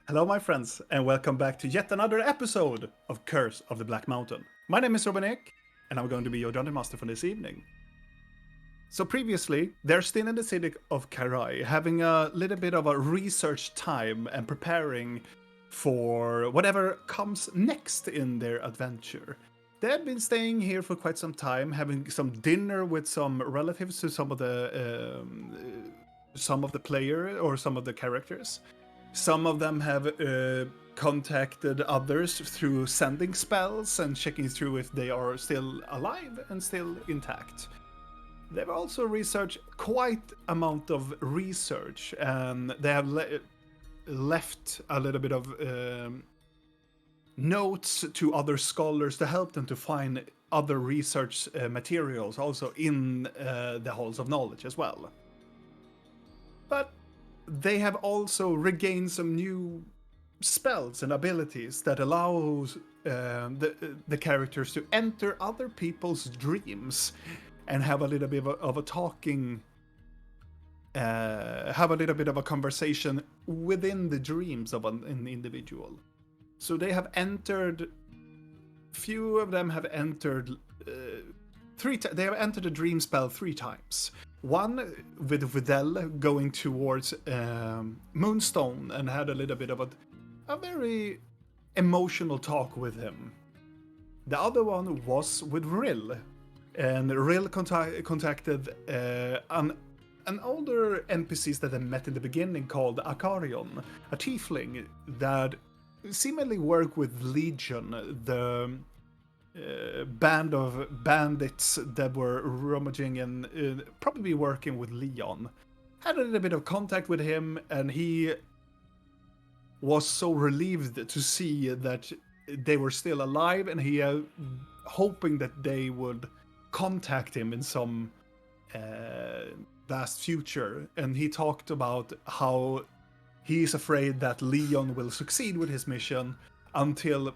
Hello, my friends, and welcome back to yet another episode of Curse of the Black Mountain. My name is Robin, and I'm going to be your Dungeon Master for this evening. So previously, they're still in the city of Karai, having a little bit of a research time and preparing for whatever comes next in their adventure. They have been staying here for quite some time, having some dinner with some relatives to some of the player or some of the characters. Some of them have contacted others through sending spells and checking through if they are still alive and still intact. They've also researched quite amount of research, and they have left a little bit of notes to other scholars to help them to find other research materials also in the halls of knowledge as well. But they have also regained some new spells and abilities that allows the characters to enter other people's dreams and have a little bit of a talking, have a little bit of a conversation within the dreams of an individual. So they have entered. Few of them have entered. They have entered a dream spell 3 times. One with Videl going towards Moonstone and had a little bit of a very emotional talk with him. The other one was with Rill, and Rill contacted an older NPCs that I met in the beginning called Akarion, a tiefling that seemingly worked with Legion, the band of bandits that were rummaging and probably working with Leon. Had a little bit of contact with him, and he was so relieved to see that they were still alive, and he hoping that they would contact him in some vast future. And he talked about how he's afraid that Leon will succeed with his mission until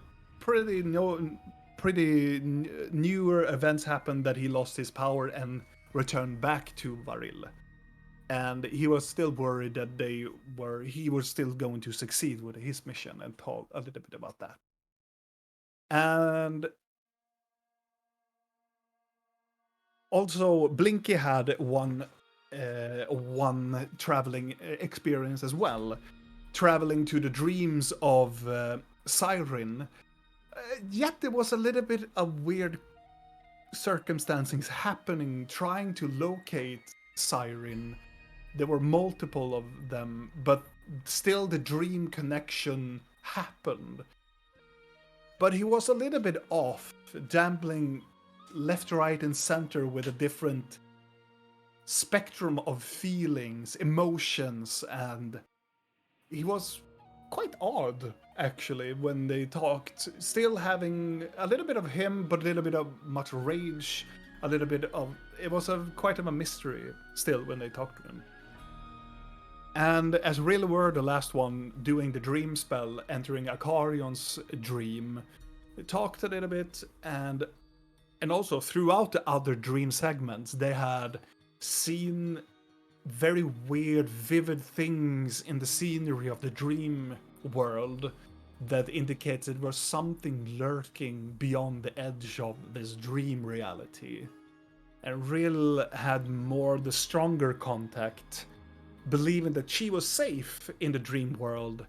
newer events happened that he lost his power and returned back to Varil. And he was still worried that he was still going to succeed with his mission, and talked a little bit about that. And also, Blinky had one traveling experience as well, traveling to the dreams of Siren. Yet there was a little bit of weird circumstances happening trying to locate Siren. There were multiple of them, but still the dream connection happened. But he was a little bit off, gambling left, right, and center with a different spectrum of feelings, emotions, and he was quite odd actually when they talked, still having a little bit of him but a little bit of much rage, a little bit of it was quite of a mystery still when they talked to him. And as Rill were the last one doing the dream spell, entering Akarion's dream, they talked a little bit, and also throughout the other dream segments they had seen very weird, vivid things in the scenery of the dream world that indicates there was something lurking beyond the edge of this dream reality. And Rill had more the stronger contact, believing that she was safe in the dream world,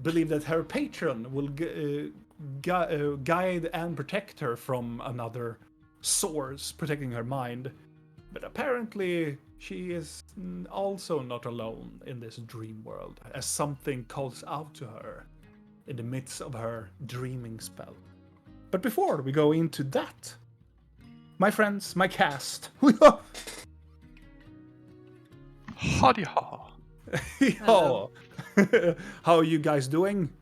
believed that her patron will guide and protect her from another source, protecting her mind. But apparently, she is also not alone in this dream world, as something calls out to her in the midst of her dreaming spell. But before we go into that, my friends, my cast, Howdy ha. how are you guys doing?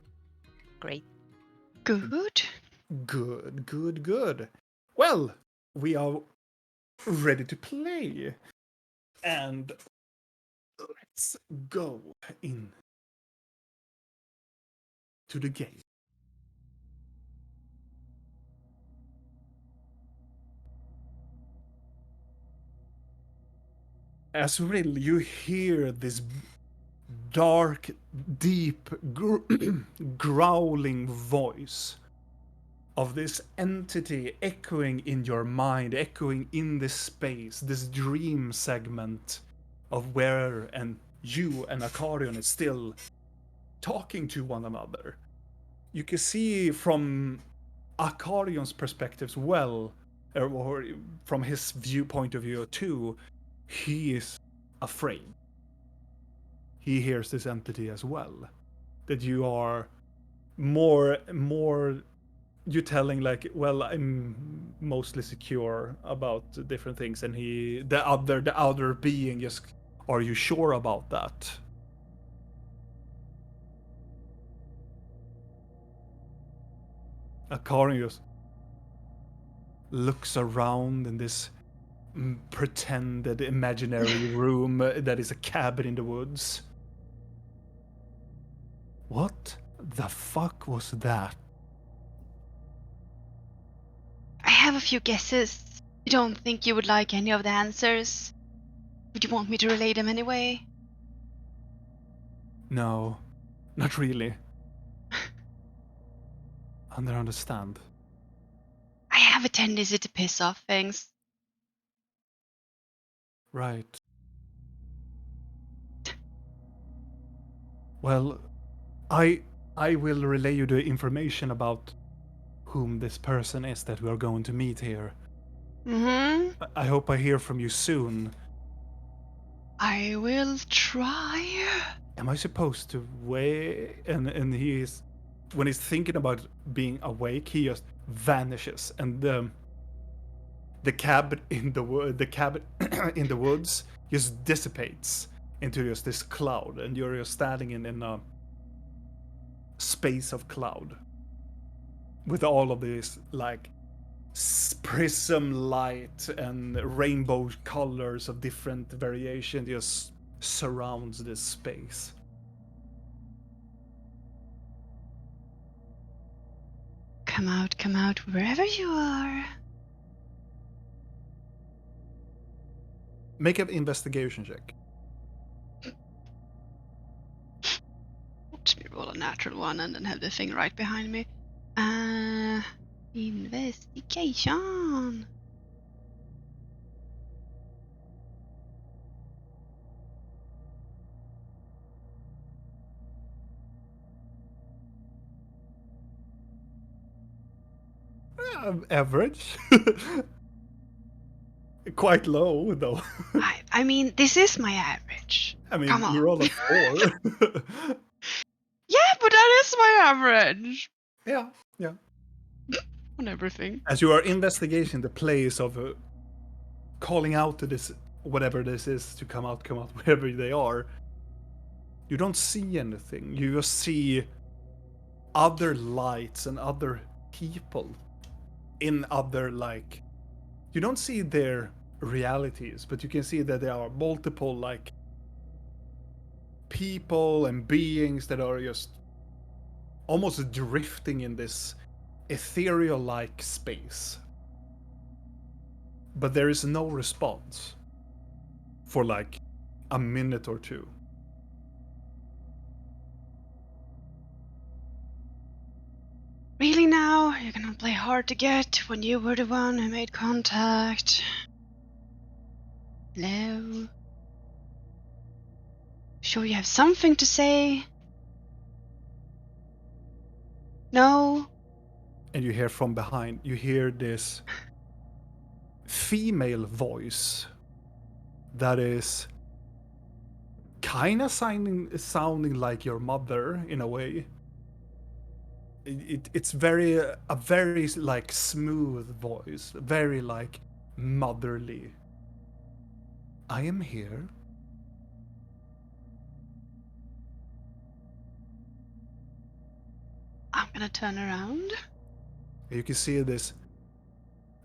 Great. Good. Good. Well, we are ready to play. And let's go in to the game. As Rill, you hear this dark, deep, growling voice of this entity echoing in your mind, echoing in this space, this dream segment of where and you and Akarion is still talking to one another. You can see from Akarion's perspective as well, or from his viewpoint of view too, he is afraid. He hears this entity as well. That you are more you telling like, well, I'm mostly secure about different things, and the other being just, are you sure about that? Akarion just looks around in this pretended imaginary room that is a cabin in the woods. What the fuck was that? I have a few guesses. You don't think you would like any of the answers? Would you want me to relay them anyway? No, not really. Understand. I have a tendency to piss off things. Right. Well, I will relay you the information about whom this person is that we are going to meet here. Mm-hmm. I hope I hear from you soon. I will try. Am I supposed to wait? And he is, when he's thinking about being awake, he just vanishes, and the cabin in the cabin in the woods just dissipates into just this cloud, and you're just standing in a space of cloud with all of this like prism light and rainbow colors of different variation just surrounds this space. Come out, wherever you are. Make an investigation check. Let me roll a natural one and then have the thing right behind me. Investigation. Average. Quite low though. I mean, this is my average. I mean, Come on. you roll a 4. Yeah, but that is my average Yeah. on everything. As you are investigating the place of calling out to this, whatever this is, to come out, wherever they are, you don't see anything. You just see other lights and other people in other, like, you don't see their realities, but you can see that there are multiple, like, people and beings that are just almost drifting in this ethereal like space. But there is no response for like a minute or two. Really now? You're gonna play hard to get when you were the one who made contact? Hello? Sure you have something to say? No? And you hear from behind, you hear this female voice that is kind of sounding like your mother in a way. It's a very like smooth voice, very like motherly. I am here. I'm gonna turn around. You can see this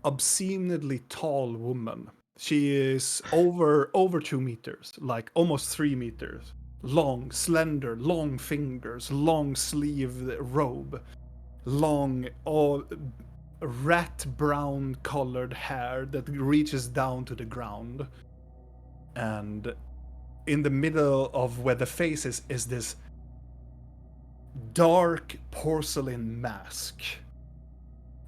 obscenely tall woman. She is over 2 meters, like almost 3 meters. Long, slender, long fingers, long sleeved robe, long, all rat brown colored hair that reaches down to the ground. And in the middle of where the face is this dark porcelain mask.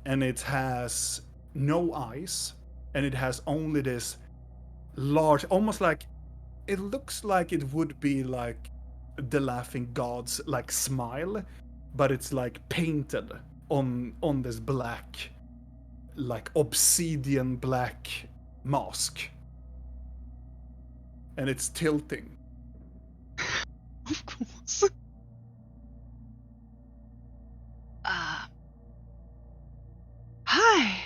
And it has no eyes, and it has only this large, almost like, it looks like it would be like the laughing god's like smile, but it's like painted on this black, like obsidian black mask, and it's tilting. Of course. Hi.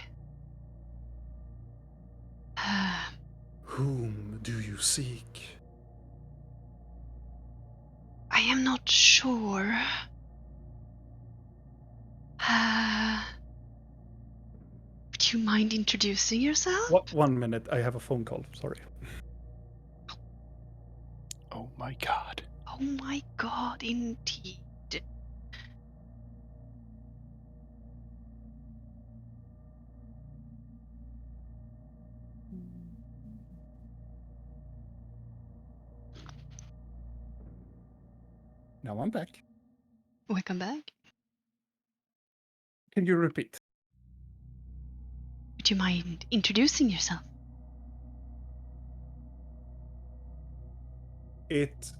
Whom do you seek? I am not sure. Would you mind introducing yourself? What? 1 minute, I have a phone call. Sorry. Oh my god. Oh my god, indeed. Now I'm back. Welcome back. Can you repeat? Would you mind introducing yourself? It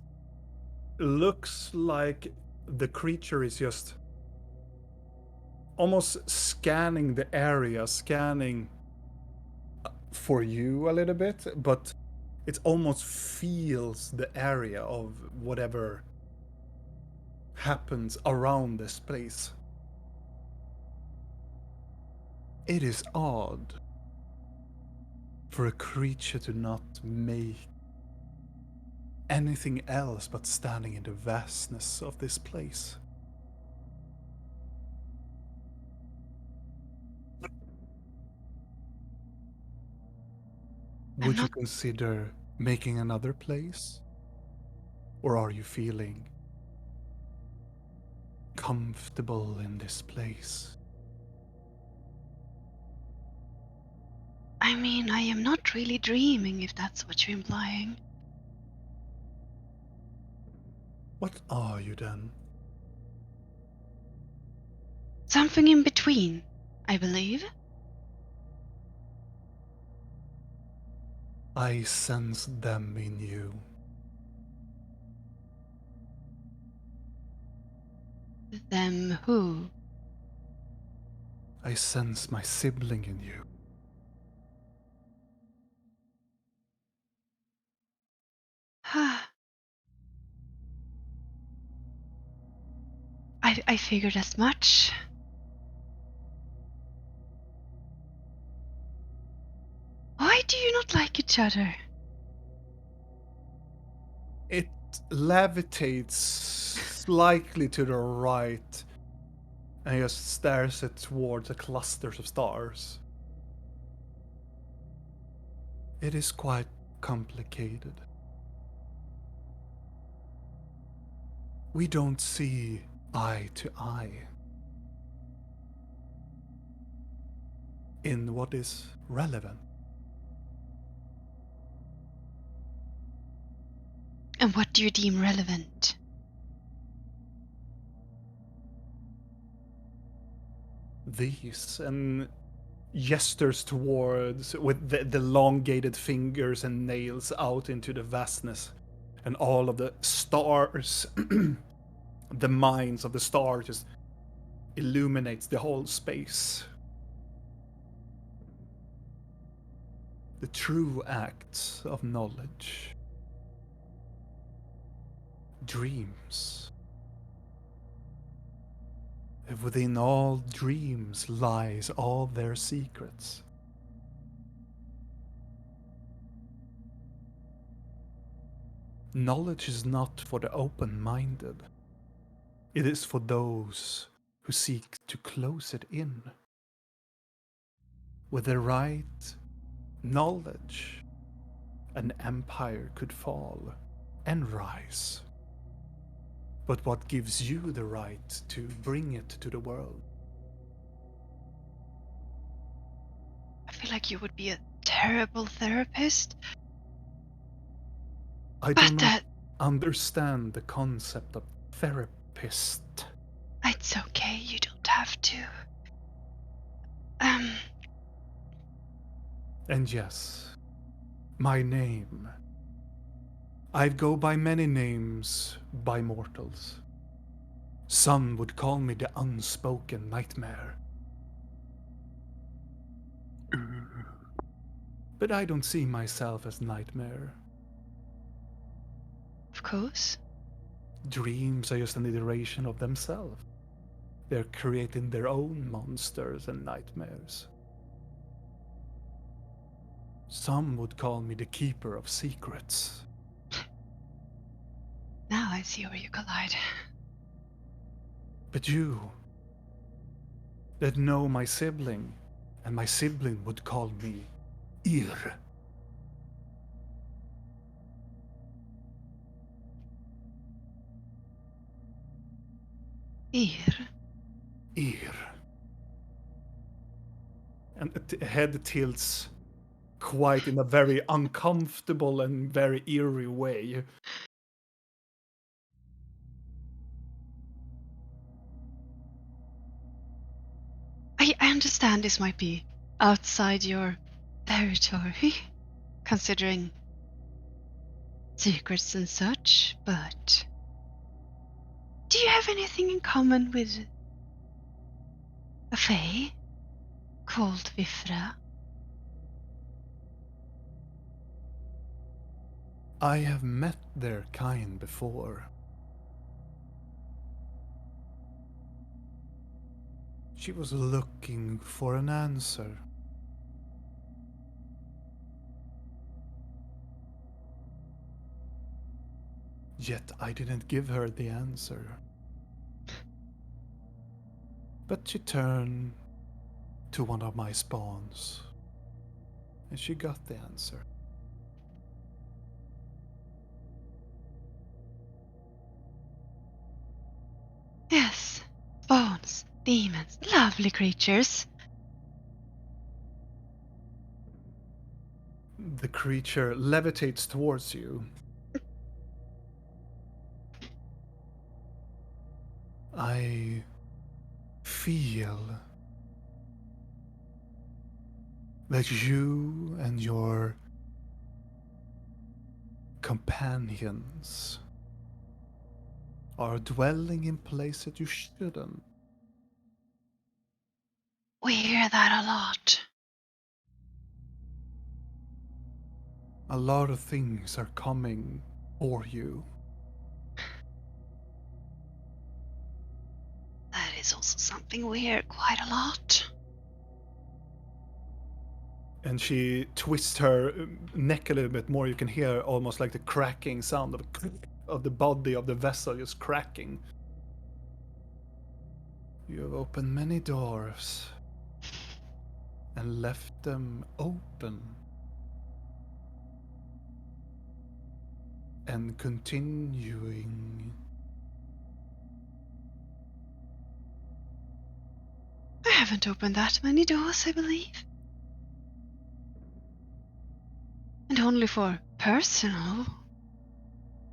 looks like the creature is just almost scanning the area, scanning for you a little bit, but it almost feels the area of whatever happens around this place. It is odd for a creature to not make anything else but standing in the vastness of this place. Would you consider making another place? Or are you feeling comfortable in this place? I mean, I am not really dreaming, if that's what you're implying. What are you then? Something in between, I believe. I sense them in you. Them who? I sense my sibling in you. I figured as much. Why do you not like each other? It levitates slightly to the right and just stares it towards the clusters of stars. It is quite complicated. We don't see eye to eye in what is relevant. And what do you deem relevant? These, and gestures towards with the elongated fingers and nails out into the vastness, and all of the stars, the minds of the stars just illuminates the whole space. The true acts of knowledge. Dreams. And within all dreams lies all their secrets. Knowledge is not for the open-minded. It is for those who seek to close it in. With the right knowledge, an empire could fall and rise. But what gives you the right to bring it to the world? I feel like you would be a terrible therapist. I do But not understand the concept of therapist. it's okay. You don't have to. Um, And yes, my name. I go by many names by mortals. Some would call me the unspoken nightmare. But I don't see myself as nightmare. of course. Dreams are just an iteration of themselves. They're creating their own monsters and nightmares. Some would call me the keeper of secrets. Now I see where you collide. But you, that know my sibling, and my sibling would call me Ir. Here. Ir. And the head tilts quite in a very uncomfortable and very eerie way. I understand this might be outside your territory, considering secrets and such, but do you have anything in common with a fae called Vifra? I have met their kind before. She was looking for an answer. Yet I didn't give her the answer. But she turned to one of my spawns, and she got the answer. Yes, spawns, demons, lovely creatures. The creature levitates towards you. I feel that you and your companions are dwelling in places you shouldn't. We hear that a lot. A lot of things are coming for you. That is also something we hear quite a lot. And she twists her neck a little bit more. You can hear almost like the cracking sound of the body of the vessel just cracking. You have opened many doors and left them open. And continuing. I haven't opened that many doors, I believe. And only for personal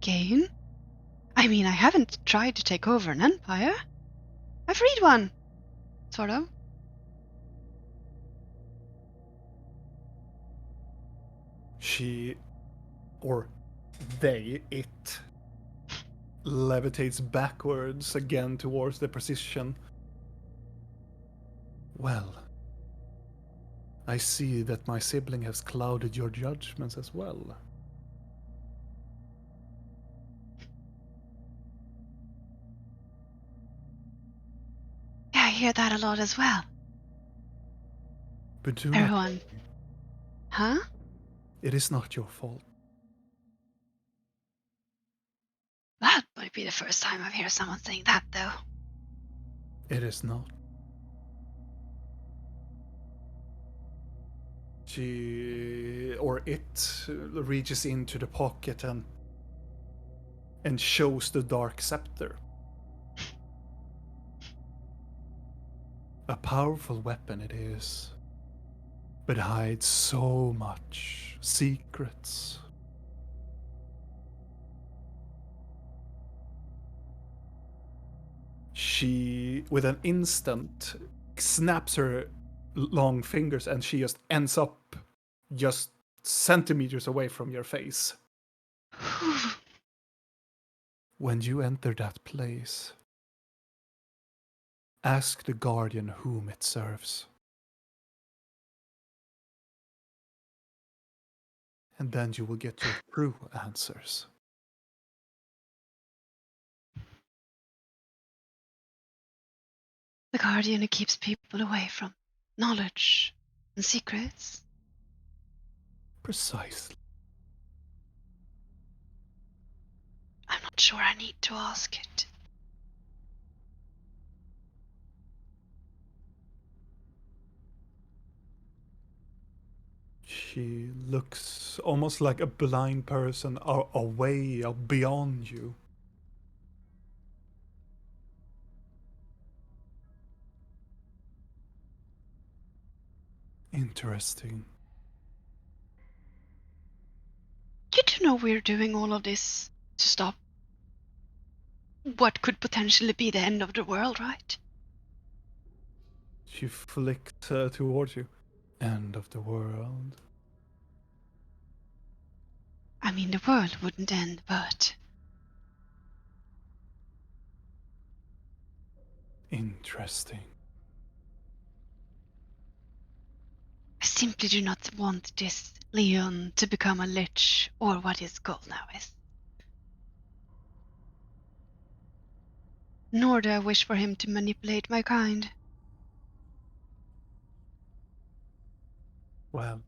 gain. I mean, I haven't tried to take over an empire. I've freed one, sort of. She, or it levitates backwards again towards the precision. Well, I see that my sibling has clouded your judgments as well. Yeah, I hear that a lot as well. But do not Everyone. worry. Huh? It is not your fault. That might be the first time I've heard someone saying that, though. It is not. It reaches into the pocket and shows the dark scepter. A powerful weapon it is, but hides so much secrets. she, with an instant, snaps her long fingers and she just ends up just centimeters away from your face. When you enter that place, ask the guardian whom it serves. And then you will get your true answers. The guardian who keeps people away from knowledge and secrets. Precisely. I'm not sure I need to ask it. She looks almost like a blind person away or beyond you. Interesting. You do know we're doing all of this to stop what could potentially be the end of the world, right? She flicks towards you. End of the world. I mean, the world wouldn't end, but Interesting. I simply do not want this Leon to become a lich, or what his goal now is. Nor do I wish for him to manipulate my kind. Well,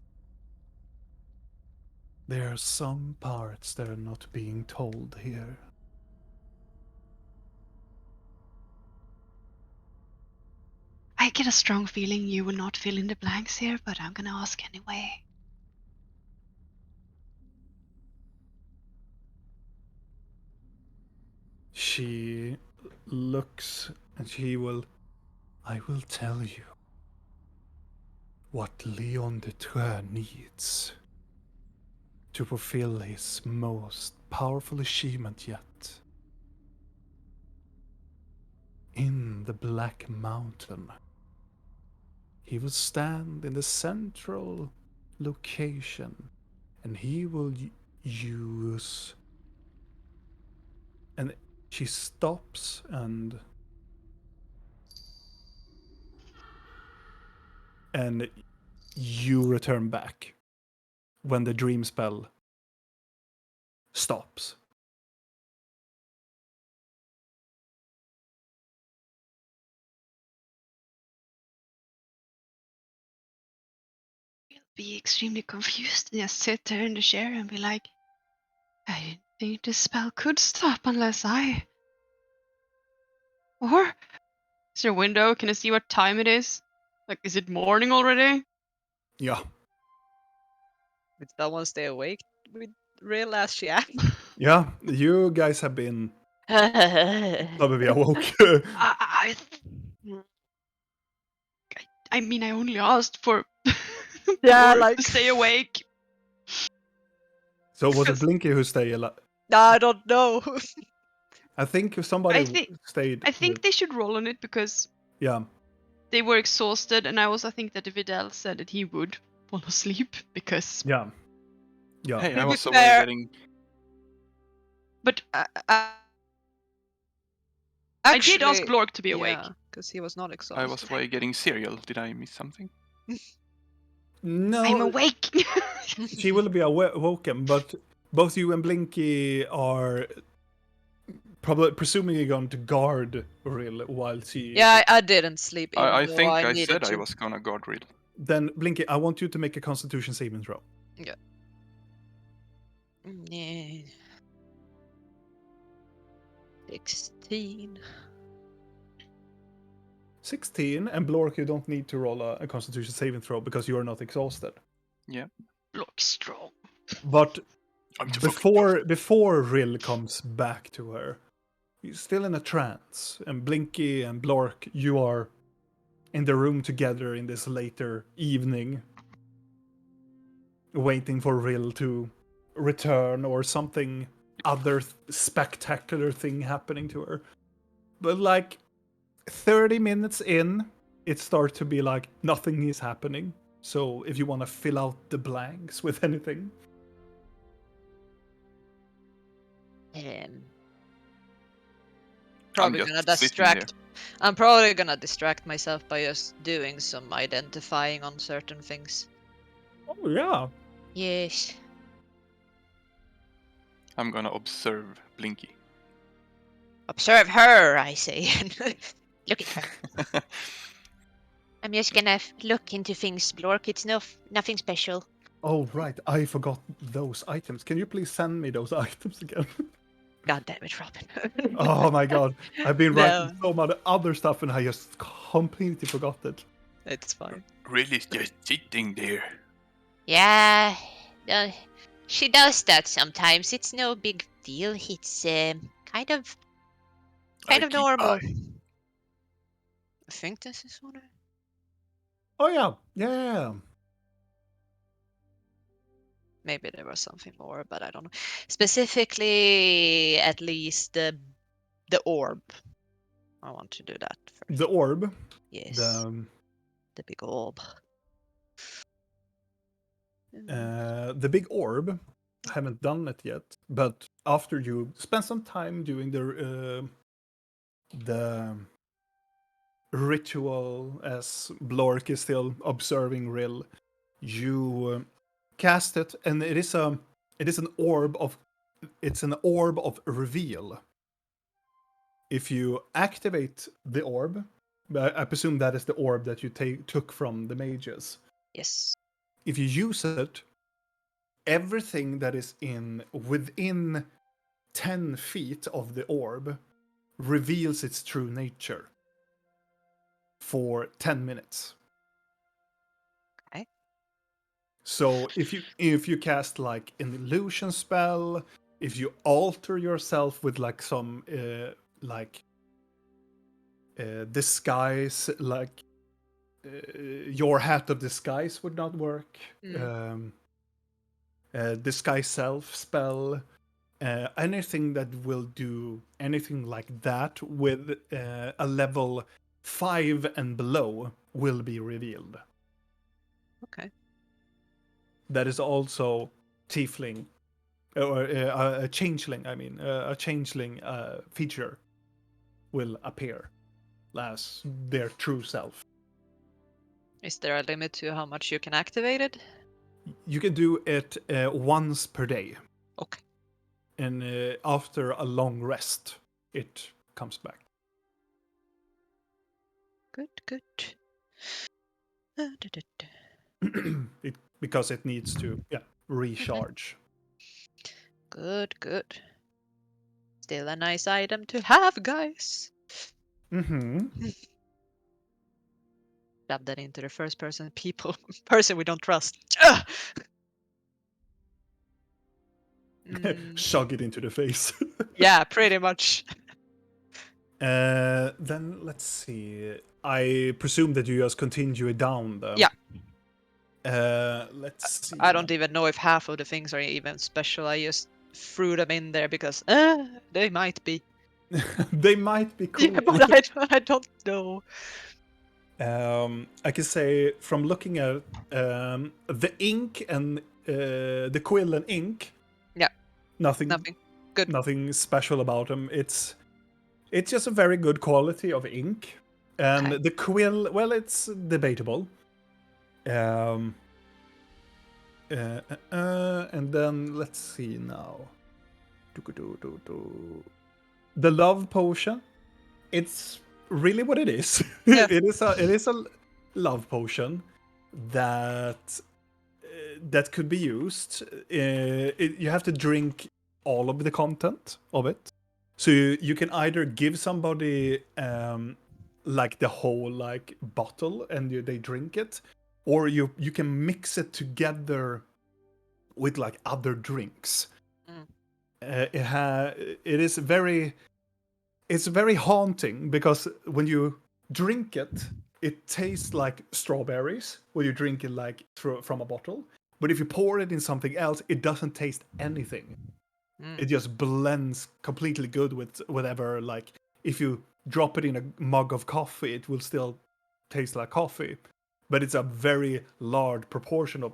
there are some parts that are not being told here. I get a strong feeling you will not fill in the blanks here, but I'm gonna ask anyway. She looks and I will tell you what Leon de Trois needs to fulfill his most powerful achievement yet. In the Black Mountain, he will stand in the central location and he will use. And she stops and you return back when the dream spell stops. You'll be extremely confused and just sit there in the chair and be like, I didn't think this spell could stop unless I. Or is there a window? Can I see what time it is? Like, is it morning already? Yeah. Did someone stay awake with real last Jack? Yeah, you guys have been Yeah, probably awoke. I, I mean, I only asked for Blorkk like to stay awake. So was it Blinky who stayed alive? I don't know. I think somebody stayed. I think they should roll on it because Yeah. they were exhausted, and I think that Vidal said that he would fall asleep because. Yeah. Yeah. Hey, To I be was away fair- getting. But I did ask Blorkk to be awake. because he was not exhausted. I was away getting cereal. Did I miss something? No, I'm awake. she will be awoken, but both you and Blinky are probably presumably going to guard Rill while she. Yeah, I didn't sleep. Even I though think I I needed said to. I was gonna guard real. Then Blinky, I want you to make a Constitution saving throw. Yeah. 16. 16, and Blork, you don't need to roll a Constitution saving throw because you are not exhausted. Blorkk strong. But I'm too fucking before Rill comes back to her, he's still in a trance, and Blinky and Blork, you are in the room together in this later evening, waiting for Rill to return or something other spectacular thing happening to her. But like, 30 minutes in, it starts to be like nothing is happening. So if you want to fill out the blanks with anything. Probably just gonna sitting there. distract. I'm probably gonna distract myself by just doing some identifying on certain things. Oh, yeah. Yes. I'm gonna observe Blinky. Observe her, I say. Look at her. I'm just gonna look into things, Blorkk. It's nothing special. Oh, right. I forgot those items. Can you please send me those items again? God damn it, Robin. Oh my god. I've been No. writing so much other stuff and I just completely forgot it. It's fine. Really just sitting there. Yeah, she does that sometimes. It's no big deal. It's kind of I keep normal. eye. I think this is what I... Oh, yeah. Yeah. Maybe there was something more, but I don't know. Specifically, at least the orb. I want to do that first. The orb. Yes. The big orb. big orb. I haven't done it yet, but after you spend some time doing the ritual, as Blorkk is still observing Rill, you cast it, and it is an orb of reveal. If you activate the orb, I presume that is the orb that you took from the mages. Yes. If you use it, everything that is within 10 feet of the orb reveals its true nature for 10 minutes. Okay. So if you cast like an illusion spell, if you alter yourself with like some disguise, like your hat of disguise would not work. Disguise self spell, anything that will do anything like that with a level 5 and below will be revealed. Okay. That is also tiefling, or a changeling. I mean, a changeling feature will appear as their true self. Is there a limit to how much you can activate it? You can do it once per day. Okay. And after a long rest, it comes back. Good. Because it needs to recharge. Good. Still a nice item to have, guys. Dab that into the first person person we don't trust. Shove it into the face. Yeah, pretty much. Then let's see. I presume that you just continue down then. Yeah. Let's see. I don't even know if half of the things are even special. I just threw them in there because they might be. They might be cool. Yeah, but I don't know. I can say from looking at the ink and the quill and ink. Yeah. Nothing. Good. Nothing special about them. It's just a very good quality of ink, and Okay. the quill. Well, it's debatable. And then let's see now. The love potion. It's really what it is. Yeah. it is a love potion that could be used. You have to drink all of the content of it. So you can either give somebody like the whole like bottle and they drink it, or you can mix it together with like other drinks. It's very haunting because when you drink it, it tastes like strawberries when you drink it like from a bottle. But if you pour it in something else, it doesn't taste anything. It just blends completely good with whatever. Like if you drop it in a mug of coffee, it will still taste like coffee. But it's a very large proportion of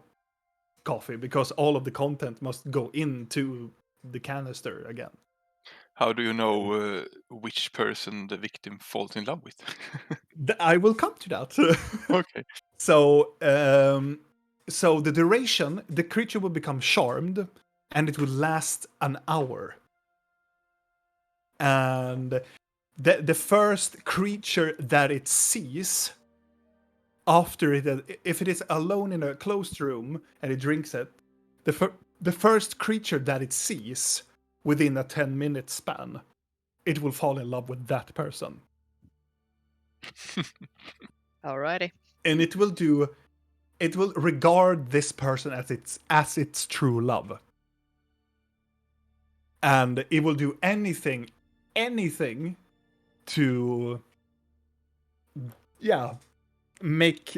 coffee because all of the content must go into the canister again. How do you know which person the victim falls in love with? I will come to that. Okay. So, so the duration, the creature will become charmed, and it will last an hour. And the first creature that it sees after it, if it is alone in a closed room and it drinks it, the first creature that it sees within a 10-minute span, it will fall in love with that person. Alrighty. And it will regard this person as its true love. And it will do anything to make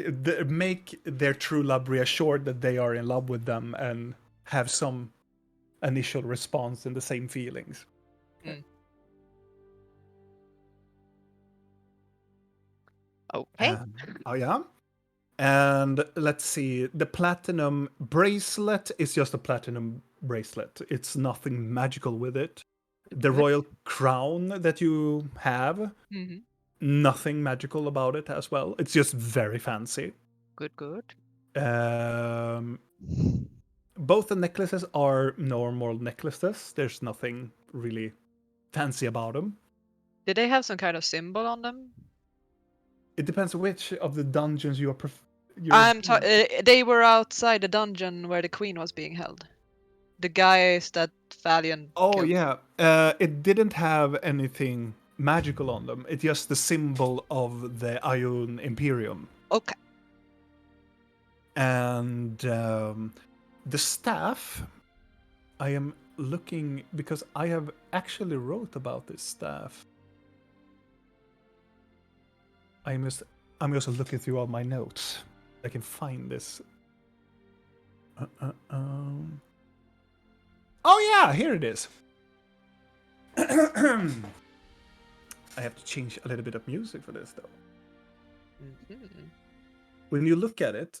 their true love reassured that they are in love with them and have some initial response in the same feelings. Okay. Oh yeah. And let's see, the platinum bracelet is just a platinum bracelet. It's nothing magical with it. The Good. royal crown that you have, Mm-hmm. nothing magical about it as well. It's just very fancy. Good. Both the necklaces are normal necklaces. There's nothing really fancy about them. Did they have some kind of symbol on them? It depends which of the dungeons you are. They were outside the dungeon where the queen was being held. The guys that Valiant Oh killed. yeah, it didn't have anything magical on them. It's just the symbol of the Ion Imperium. Okay. And the staff, I am looking because I have actually wrote about this staff. I'm also looking through all my notes. I can find this. Oh yeah, here it is. I have to change a little bit of music for this though. Mm-hmm. When you look at it,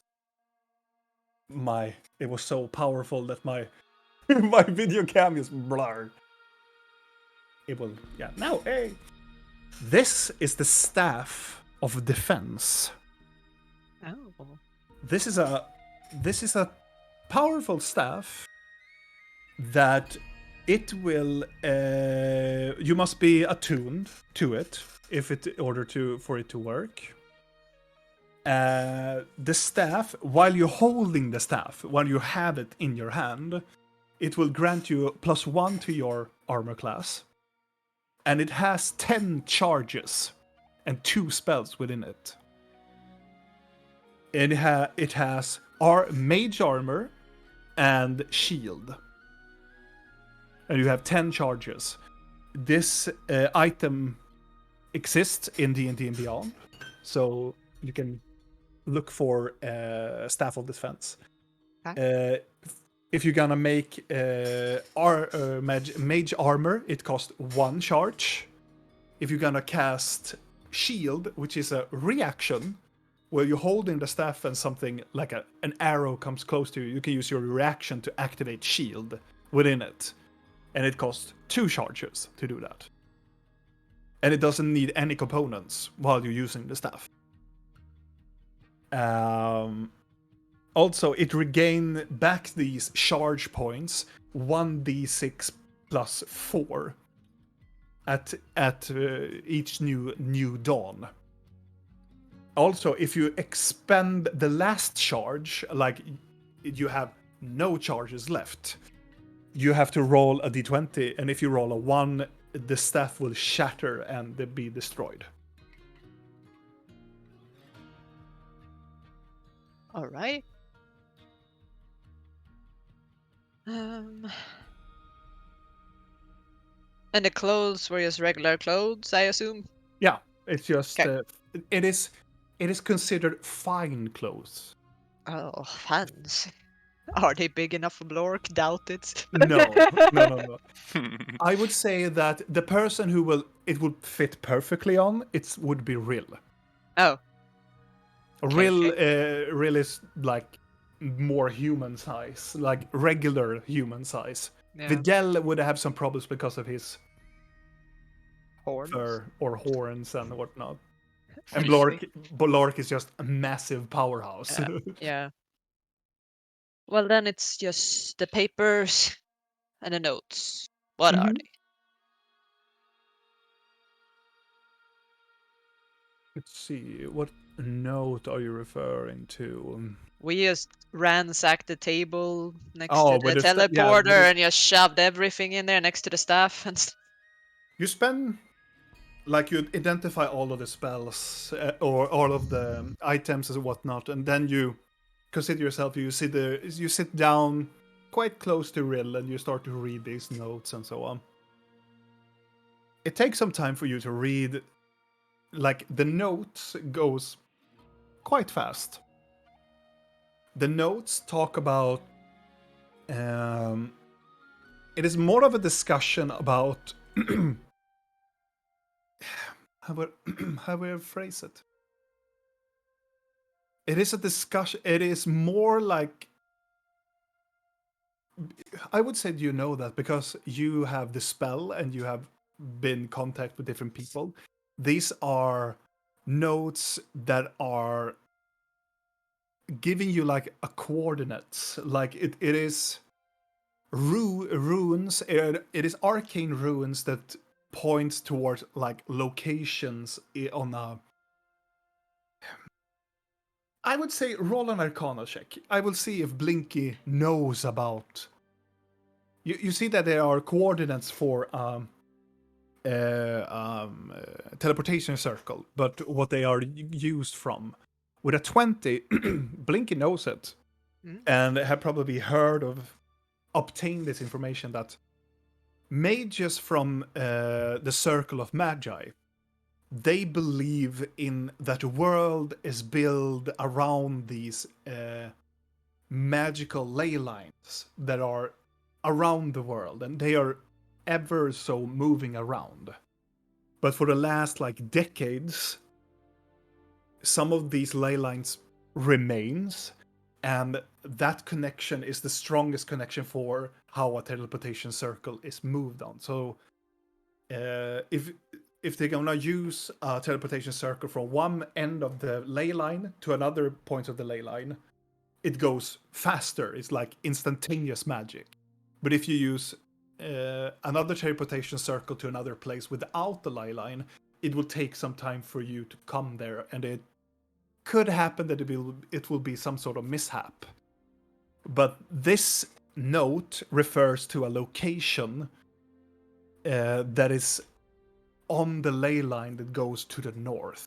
it was so powerful that my my video cam is blurred. It will, yeah. Now, hey, this is the staff of defense. Oh. This is a powerful staff that it will. You must be attuned to it in order for it to work. The staff, while you're holding the staff, while you have it in your hand, it will grant you +1 to your armor class, and it has 10 charges and 2 spells within it. And it has mage armor and shield, and you have 10 charges. This item exists in D&D and Beyond, so you can look for Staff of Defense. Okay. If you're gonna make mage armor, it costs 1 charge. If you're gonna cast shield, which is a reaction, where you're holding the staff and something like an arrow comes close to you, you can use your reaction to activate shield within it. And it costs 2 charges to do that. And it doesn't need any components while you're using the staff. Also, it regain back these charge points 1d6 plus 4 at each new dawn. Also, if you expend the last charge, like you have no charges left, you have to roll a d20, and if you roll a 1, the staff will shatter and be destroyed. All right. And the clothes were just regular clothes, I assume. Yeah, it's just Okay. it is considered fine clothes. Oh, fans. Are they big enough for Blorkk? Doubt it. No. I would say that the person who will it would fit perfectly on, it would be Rill. Oh, Rill is like more human size, like regular human size. yeah. Videl would have some problems because of his Horns. fur or horns and whatnot. And I Blorkk is just a massive powerhouse. Yeah. Well, then it's just the papers and the notes. What are Mhm. they? Let's see, what note are you referring to? We just ransacked the table next Oh, to the with the teleporter and just shoved everything in there next to the staff and stuff. you spend like you identify all of the spells or all of the items and whatnot, and then you consider yourself. You sit down quite close to Rill, and you start to read these notes and so on. It takes some time for you to read. Like the notes goes quite fast. The notes talk about. It is more of a discussion about how would I phrase it? It is a discussion. It is more like I would say you know that because you have the spell and you have been in contact with different people. These are notes that are giving you like a coordinates. Like it is runes. It is arcane runes that points towards like locations on a. I would say roll an Arcana check. I will see if Blinky knows about. You see that there are coordinates for teleportation circle, but what they are used from. With a 20, Blinky knows it, and have probably heard of, obtained this information that mages from the Circle of Magi, they believe in that the world is built around these magical ley lines that are around the world, and they are ever so moving around. But for the last like decades, some of these ley lines remains, and that connection is the strongest connection for how a teleportation circle is moved on. So if they're gonna use a teleportation circle from one end of the ley line to another point of the ley line, it goes faster. It's like instantaneous magic. But if you use another teleportation circle to another place without the ley line, it will take some time for you to come there, and it could happen that it will be some sort of mishap. But this note refers to a location that is on the ley line that goes to the north.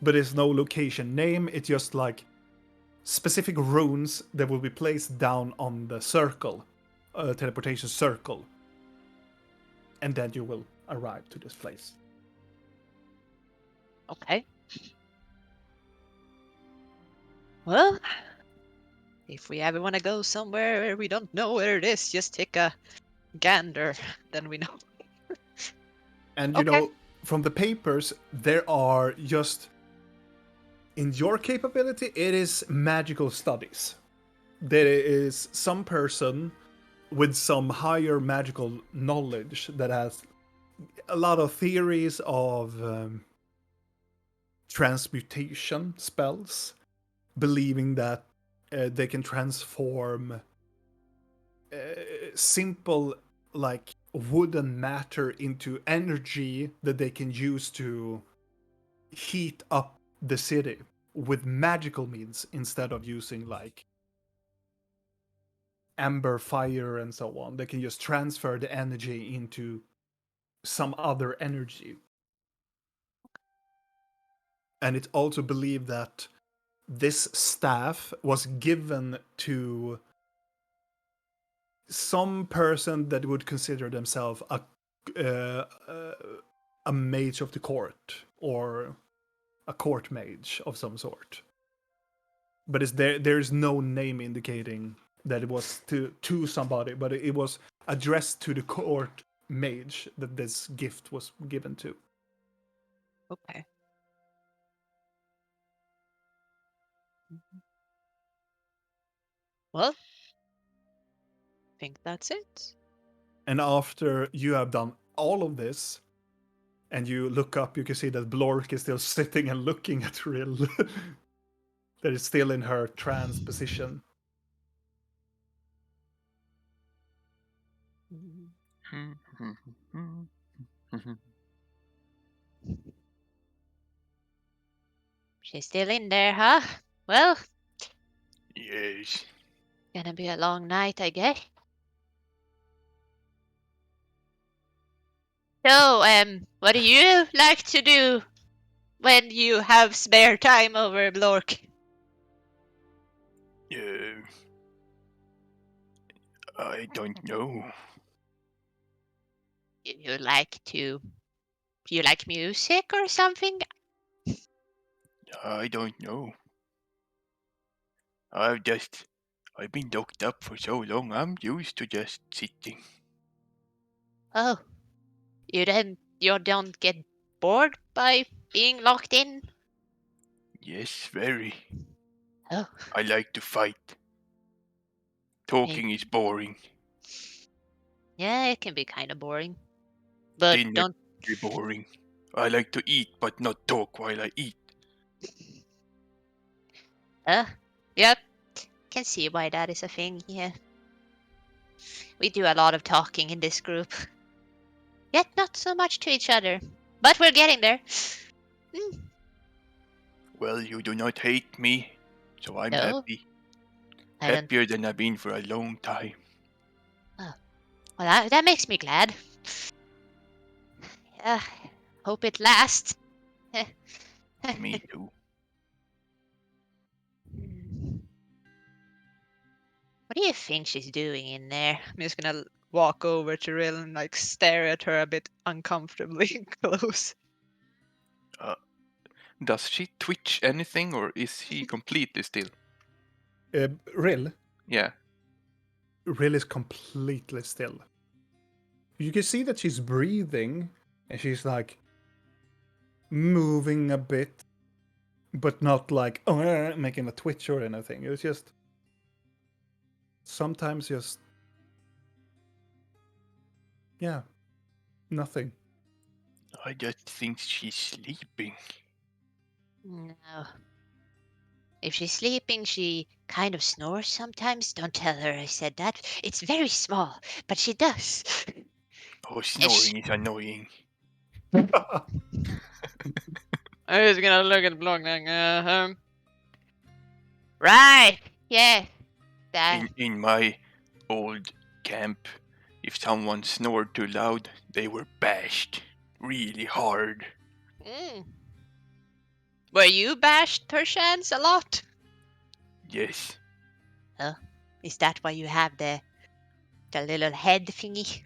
But it's no location name, it's just like specific runes that will be placed down on the circle, teleportation circle. And then you will arrive to this place. Okay. Well, if we ever want to go somewhere where we don't know where it is, just take a gander, then we know. And you Okay. know, from the papers, there are just in your capability, it is magical studies. There is some person with some higher magical knowledge that has a lot of theories of transmutation spells, believing that they can transform simple, like wooden matter into energy that they can use to heat up the city with magical means instead of using like amber fire and so on. They can just transfer the energy into some other energy. And it's also believed that this staff was given to some person that would consider themselves a mage of the court or a court mage of some sort. But there's no name indicating that it was to somebody, but it was addressed to the court mage that this gift was given to. Okay. Well, I think that's it. And after you have done all of this, and you look up, you can see that Blorkk is still sitting and looking at Rill. That is still in her trance position. She's still in there, huh? Well, Yes. gonna be a long night, I guess. So, what do you like to do when you have spare time over Blorkk? I don't know. You like to... You like music or something? I don't know. I've been locked up for so long, I'm used to just sitting. Oh, you don't get bored by being locked in? Yes, very. Oh, I like to fight. Talking is boring. yeah, it can be kind of boring. But Dinner don't... is very boring. I like to eat, but not talk while I eat. Yep, can see why that is a thing, yeah. We do a lot of talking in this group. Yet not so much to each other. But we're getting there. Well, you do not hate me, so I'm No, happy. I don't... Happier than I've been for a long time. Well, that makes me glad. Hope it lasts. Me too. What do you think she's doing in there? I'm just gonna walk over to Rill and like stare at her a bit uncomfortably close. Does she twitch anything, or is she completely still? Rill Yeah. is completely still. You can see that she's breathing, and she's like moving a bit, but not like making a twitch or anything. It's just sometimes just nothing. I just think she's sleeping. No. If she's sleeping, she kind of snores sometimes. Don't tell her I said that. It's very small, but she does. Oh, snoring is annoying. I'm just gonna look at Blorkk like, Right. Yeah. That. In my old camp, if someone snored too loud, they were bashed really hard. Mm. Were you bashed, perchance, a lot? Yes. Is that why you have the little head thingy?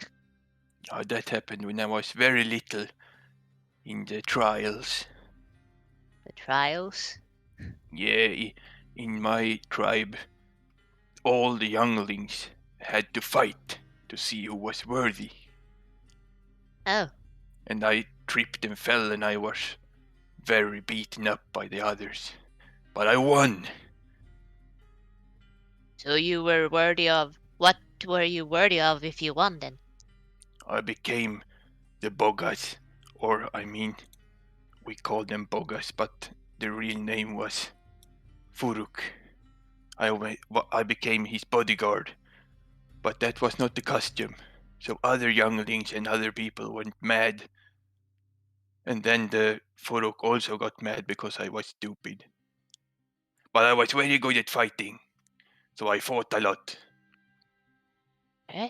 That happened when I was very little in the trials. The trials? Yeah, in my tribe, all the younglings had to fight to see who was worthy. Oh. And I tripped and fell, and I was very beaten up by the others. But I won. So you were worthy of... What were you worthy of if you won then? I became the Bogas, or I mean, we called them Bogas, but the real name was Furuk. I became his bodyguard, but that was not the costume. So other younglings and other people went mad. And then the Furuk also got mad because I was stupid. But I was very good at fighting, so I fought a lot. Eh?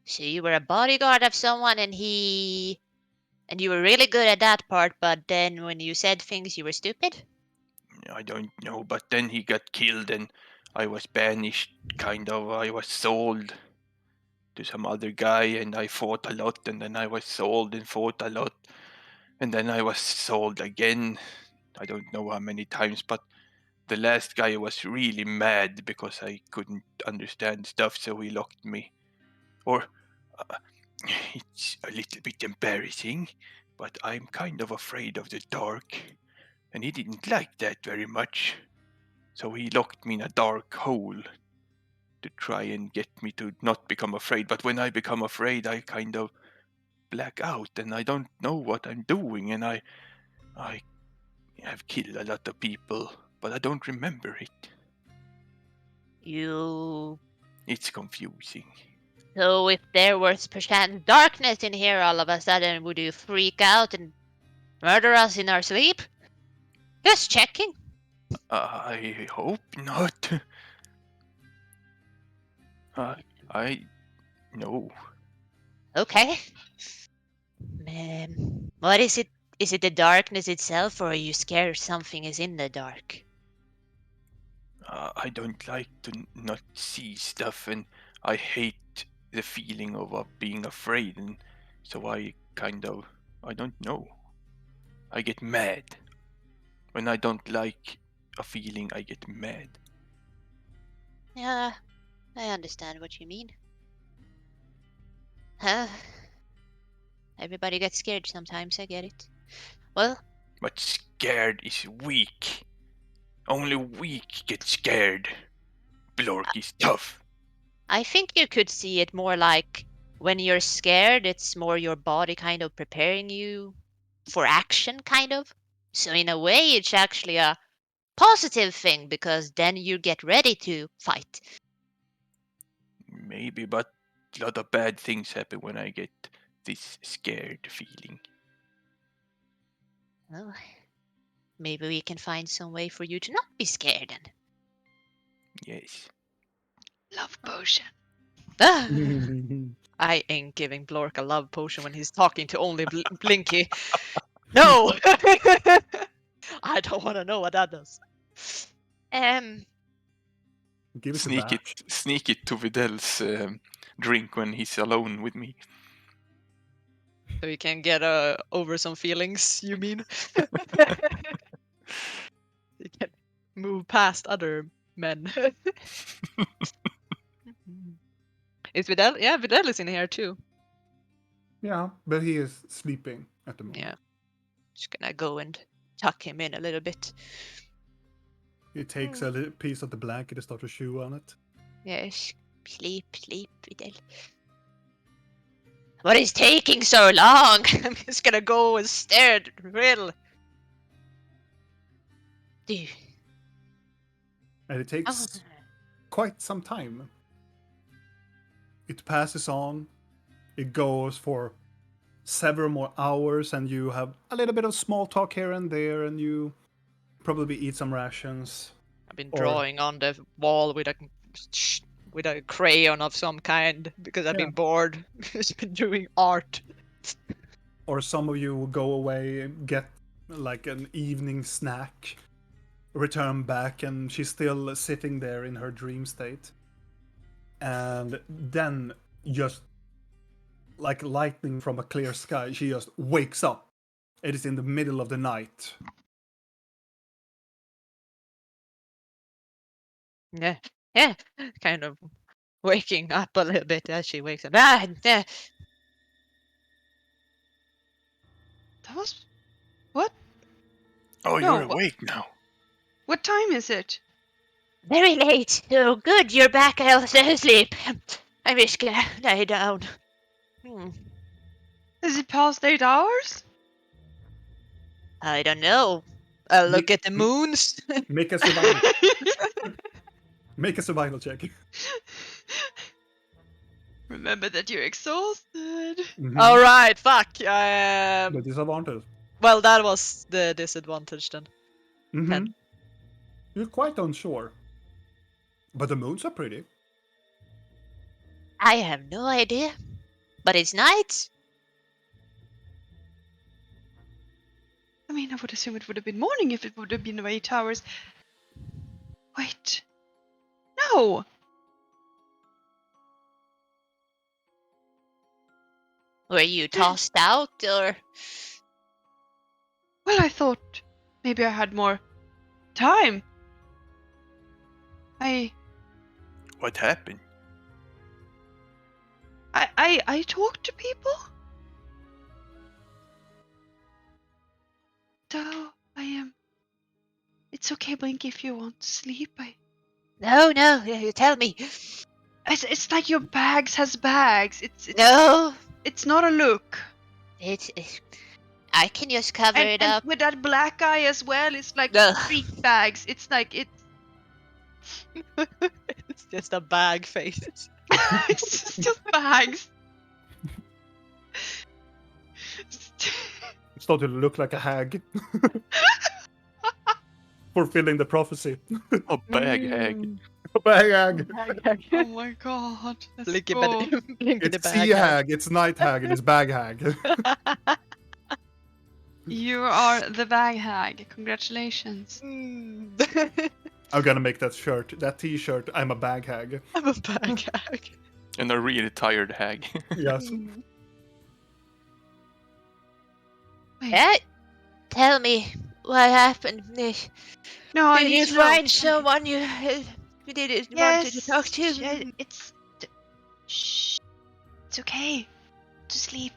So you were a bodyguard of someone and he... And you were really good at that part, but then when you said things, you were stupid? I don't know, but then he got killed and I was banished, kind of. I was sold to some other guy and I fought a lot, and then I was sold and fought a lot, and then I was sold again. I don't know how many times, but the last guy was really mad because I couldn't understand stuff, so he locked me Or it's a little bit embarrassing, but I'm kind of afraid of the dark, and he didn't like that very much. So he locked me in a dark hole to try and get me to not become afraid. But when I become afraid, I kind of black out, and I don't know what I'm doing, and I have killed a lot of people, but I don't remember it. You. It's confusing. So if there was perchance darkness in here all of a sudden, would you freak out and murder us in our sleep? Just checking. I hope not. I no. Okay. What is it? Is it the darkness itself, or are you scared something is in the dark? I don't like to not see stuff, and I hate the feeling of being afraid, and so I don't know. I get mad. When I don't like a feeling, I get mad. Yeah, I understand what you mean. Huh? Everybody gets scared sometimes, I get it. Well, But scared is weak. Only weak get scared. Blorkk is tough. I think you could see it more like when you're scared, it's more your body kind of preparing you for action, kind of. So, in a way, it's actually a positive thing because then you get ready to fight. Maybe, but a lot of bad things happen when I get this scared feeling. Well, maybe we can find some way for you to not be scared then. Yes. Love potion. I ain't giving Blorkk a love potion when he's talking to only Blinky. No! I don't want to know what that does. Give it to Sneak Bash. it to Vidal's drink when he's alone with me. So you can get over some feelings, you mean? You can move past other men. Is Vidal? Yeah, Vidal is in here too. Yeah, but he is sleeping at the moment. Yeah. Just gonna go and tuck him in a little bit. He takes a little piece of the blanket and starts to chew on it. Yes, sleep, Vidal. What is taking so long? I'm just gonna go and stare at Rill. Dude. And it takes quite some time. It passes on. It goes for several more hours, and you have a little bit of small talk here and there, and you probably eat some rations. I've been Or- drawing on the wall with a crayon of some kind because I've been bored. Just been doing art. Or some of you will go away and get like an evening snack, return back, and she's still sitting there in her dream state. And then, just like lightning from a clear sky, she just wakes up. It is in the middle of the night. Yeah, kind of waking up a little bit as she wakes up. Yeah. That was. What? Oh, No, you're awake now. What time is it? Very late. Oh, good, you're back. I'll stay asleep. I'm just gonna lie down. Is it past 8 hours? I don't know. Look at the moons. Make a survival. Make a survival check. Remember that you're exhausted. All right, fuck. The disadvantage. Well, that was the disadvantage then. Mm-hmm. You're quite unsure. But the moons are pretty. I have no idea. But it's night. I mean, I would assume it would have been morning if it would have been 8 hours. Wait. No! Were you tossed out, or? Well, I thought maybe I had more time. What happened? I talk to people. Though I am. It's okay, Blinky, if you want to sleep. No, you tell me. It's like your bags has bags. No, It's not a look. I can just cover it And up. with that black eye as well, it's like Ugh. street bags. It's like it's It's just a bag face. it's just bags. Started to look like a hag. Fulfilling the prophecy. A bag hag. A bag hag. Oh my god. Let's Blinky, go. Blinky the It's bag sea hag, it's night hag, and it's bag hag. You are the bag hag. Congratulations. Mm. I'm gonna make that shirt, that t-shirt, I'm a bag hag. I'm a bag hag. And a really tired hag. Yes. Wait. Yeah, tell me what happened. No, I Did need you to know. find someone you didn't wanted to talk to? It's. Shh. It's okay. To sleep.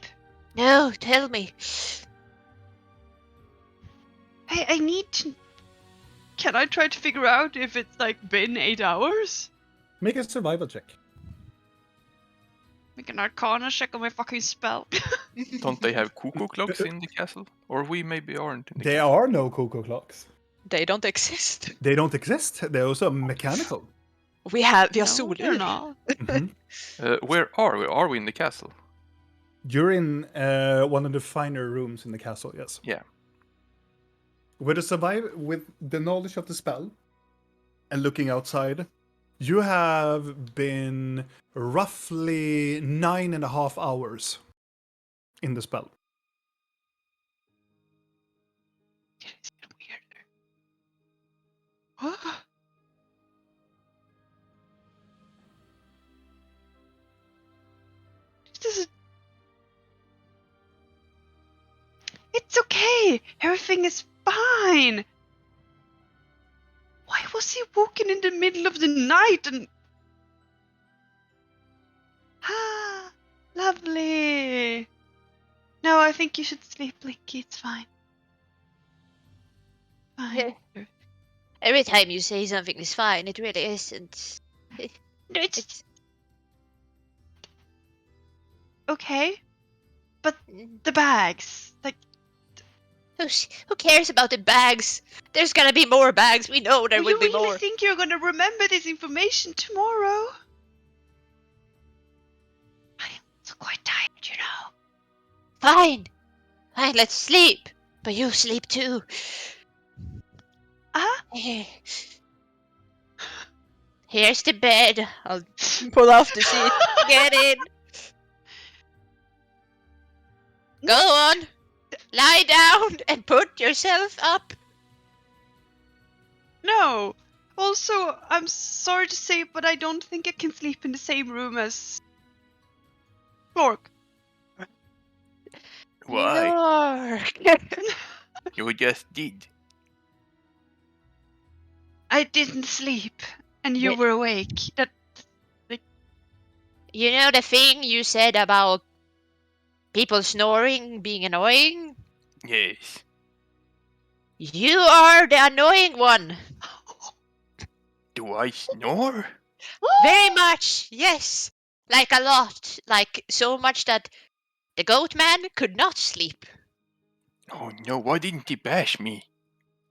No, tell me. I need to. Can I try to figure out if it's like been 8 hours? Make a survival check. Make an arcana check on my fucking spell. Don't they have cuckoo clocks in the castle? Or we maybe aren't in the There castle. are no cuckoo clocks. They don't exist. They don't exist. They're also mechanical. We are No, solid. they're not. Mhm. Where are we? Are we in the castle? You're in one of the finer rooms in the castle, yes. Yeah. With the knowledge of the spell and looking outside, you have been roughly 9.5 hours in the spell. It's weirder. What? This is. It's okay. Everything is fine. Why was he woken in the middle of the night and? Ah, lovely. No, I think you should sleep, Blinky. It's fine. Fine. Every time you say something is fine, it really isn't. No, it's okay. But the bags, like, Who cares about the bags? There's gonna be more bags. We know there you will be really more. think you're gonna remember this information tomorrow? I'm so quite tired, you know. Fine. Fine, let's sleep. But you sleep too. Here's the bed. I'll pull off the sheet. Get in. Go on. Lie down and put yourself up. No. Also, I'm sorry to say, but I don't think I can sleep in the same room as Blorkk. Why? Blorkk. You just did. I didn't sleep, and you Wait. were awake. That You know the thing you said about people snoring being annoying? Yes. You are the annoying one. Do I snore? Very much, yes. Like a lot. Like so much that the goat man could not sleep. Oh no, why didn't he bash me?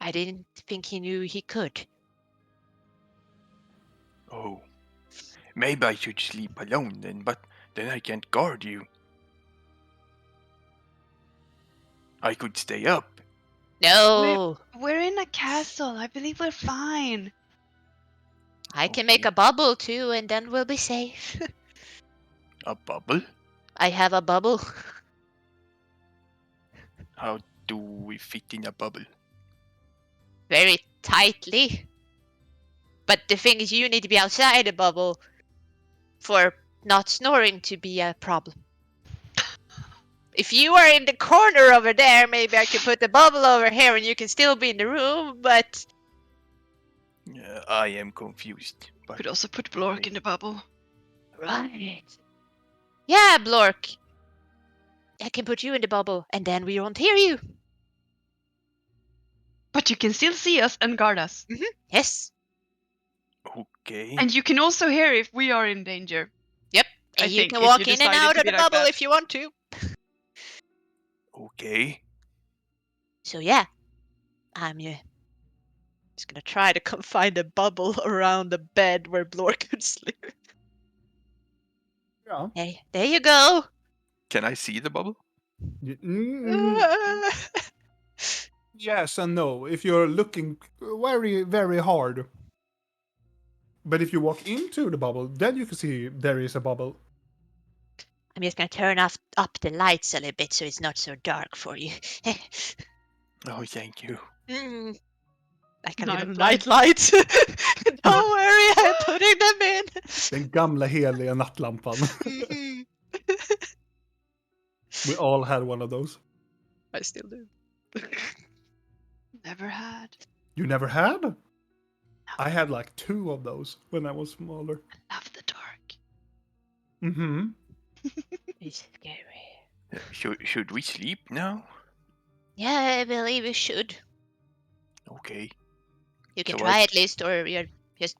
I didn't think he knew he could. Oh. Maybe I should sleep alone then, but then I can't guard you. I could stay up. No. we're in a castle. I believe we're fine. I can make Okay. a bubble too, and then we'll be safe. A bubble? I have a bubble. How do we fit in a bubble? Very tightly. But the thing is, you need to be outside the bubble for not snoring to be a problem. If you are in the corner over there, maybe I could put the bubble over here and you can still be in the room, but I am confused. But Could also put Blorkk in the bubble. right. Yeah, Blorkk. I can put you in the bubble, and then we won't hear you. But you can still see us and guard us. Yes. Okay. And you can also hear if we are in danger. Yep. I And you think can if walk you in and decided out to of be the like bubble that. if you want to. Okay. So yeah, I'm Just gonna try to find a bubble around the bed where Blork could sleep. Yeah. there you go. Can I see the bubble? Yes and no. If you're looking very, very hard. But if you walk into the bubble, then you can see there is a bubble. I'm just gonna turn up the lights a little bit so it's not so dark for you. Oh, thank you. Mm. I can Night even light. night lights. Don't worry, I'm putting them in. Den gamla heliga nattlampan. Mhm. We all had one of those. I still do. Never had. You never had? I had like 2 of those when I was smaller. I love the dark. Mm-hmm. It's scary. Should we sleep now? Yeah, I believe we should. Okay. You can So try at least, or you're just.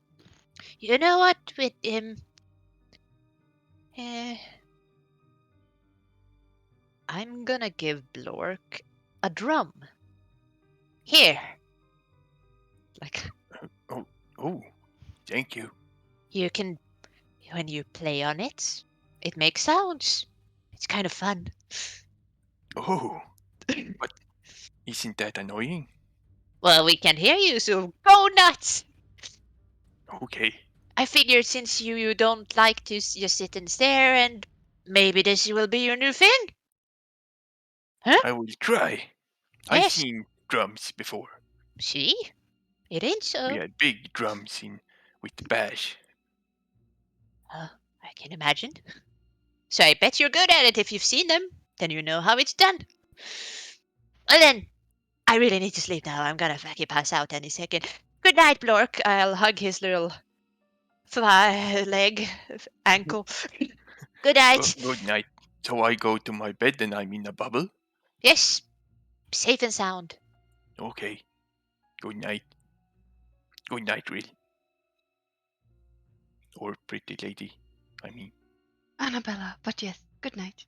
You know what? With I'm gonna give Blorkk a drum. Here, Like, Oh, thank you. you can. When you play on it, it makes sounds. It's kind of fun. Oh, but isn't that annoying? Well, we can hear you, so go nuts! Okay. I figured since you don't like to just sit and stare, and maybe this will be your new thing. I will try. I've Yes. seen drums before. See? It ain't so. We had big drums with bash. I can imagine. So I bet you're good at it if you've seen them. Then you know how it's done. Well then, I really need to sleep now. I'm gonna fucking pass out any second. Good night, Blorkk. I'll hug his little leg, ankle. Good night. Good night. So I go to my bed and I'm in a bubble? Yes, safe and sound. Okay. Good night. Good night, Will. Or pretty lady, I mean. Annabella, but yes, good night.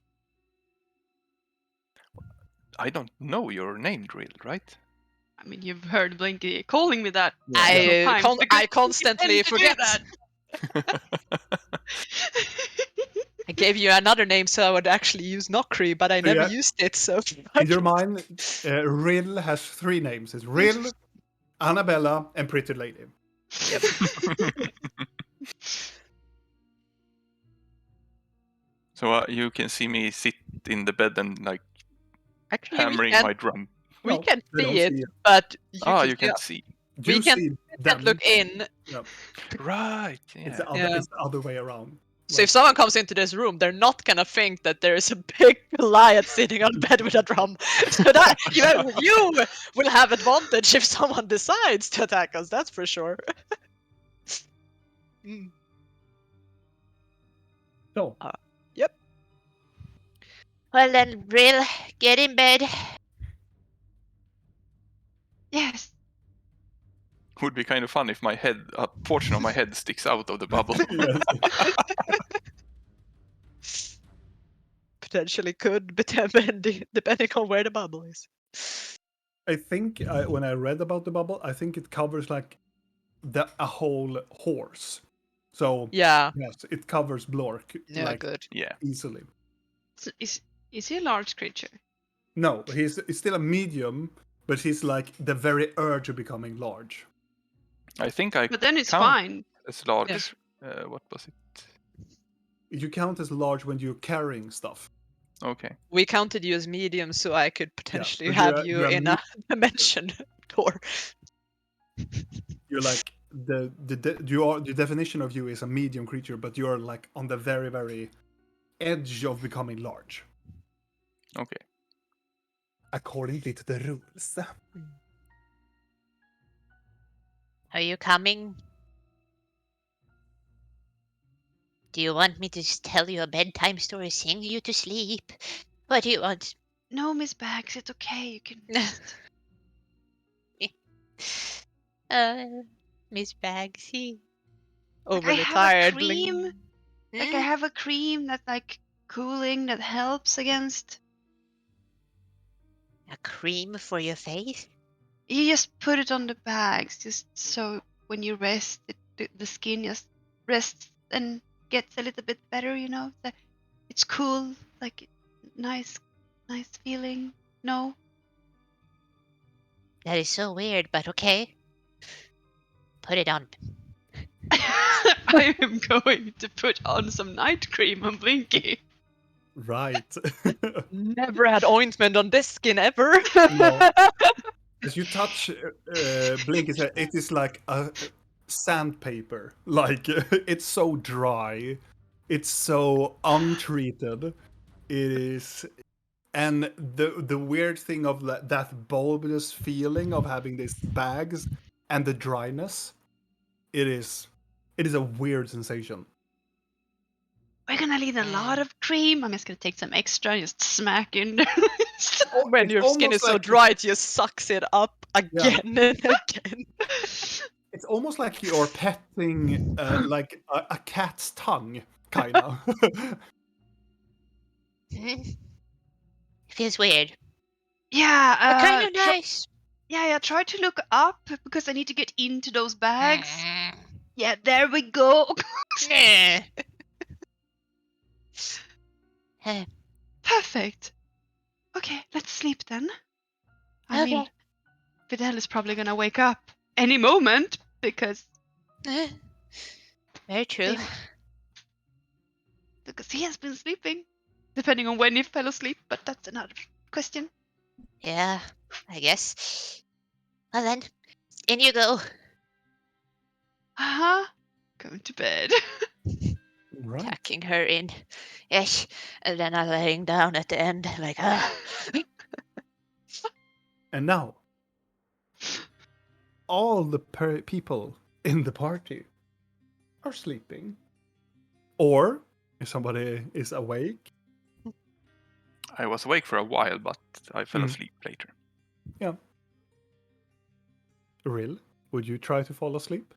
I don't know your name, Drill, right? I mean, you've heard Blinky calling me that. I, times, because I constantly you tend to do forget. that. I gave you another name so I would actually use Nokri, but I So never yeah. used it, so. In your mind, Rill has 3 names. It's Rill, Annabella, and Pretty Lady. So you can see me sit in the bed and like Actually, hammering my drum. we No, can they don't see it, see it. but You can see. We You can- see them. look in. No, Right. it's, Yeah. the other, Yeah. it's the other way around. So if someone comes into this room, they're not gonna think that there is a big Goliath sitting on bed with a drum. So that you will have advantage if someone decides to attack us. That's for sure. Mm. So, Well then, Brill, get in bed. Yes. Would be kind of fun if a portion of my head sticks out of the bubble. yes. Potentially could, depending on where the bubble is. I think when I read about the bubble, I think it covers like a whole horse. So Yeah. yes, it covers Blorkk Yeah, like good. Yeah. easily. So is he a large creature? No, he's still a medium, but he's like the very urge of becoming large. I think I But then it's count fine. as large. Yes. What was it? You count as large when you're carrying stuff. Okay. We counted you as medium, so I could potentially but have you're a in a dimension door. You're like the definition of you is a medium creature, but you're like on the very, very edge of becoming large. Okay. According to the rules. Are you coming? Do you want me to tell you a bedtime story, sing you to sleep? What do you want? No, Miss Bags, it's okay. You can just. Miss Bagsy. Like, I Overly have a tired. cream. Bling. Like, I have a cream that's like cooling that helps against. A cream for your face? You just put it on the bags, just so when you rest, the skin just rests and gets a little bit better. You know, it's cool, like nice feeling. No, That is so weird, but okay. Put it on. I am going to put on some night cream on Blinky. Right. Never had ointment on this skin ever. No. As you touch Blinky's head, it is like a sandpaper. Like it's so dry, it's so untreated. It is, and the weird thing of that bulbous feeling of having these bags and the dryness, it is a weird sensation. We're gonna need a lot of cream. I'm just gonna take some extra and just smack in there. When It's your skin almost is so like- dry, it just sucks it up again and again. It's almost like you're petting like a cat's tongue, kind of. Feels weird. Yeah, But kind of nice. yeah. Try to look up because I need to get into those bags. Yeah, there we go. Perfect. Okay, let's sleep then. I mean, Okay. Fidel is probably gonna wake up any moment because Very true. he has been sleeping. Depending on when he fell asleep, but that's another question. Yeah, I guess. Well then, in you go. Going to bed. Right. Tucking her in. Yes, and then I'm laying down at the end, like, And now, all the people in the party are sleeping. Or, if somebody is awake, I was awake for a while, but I fell Mm. asleep later. Rill, would you try to fall asleep?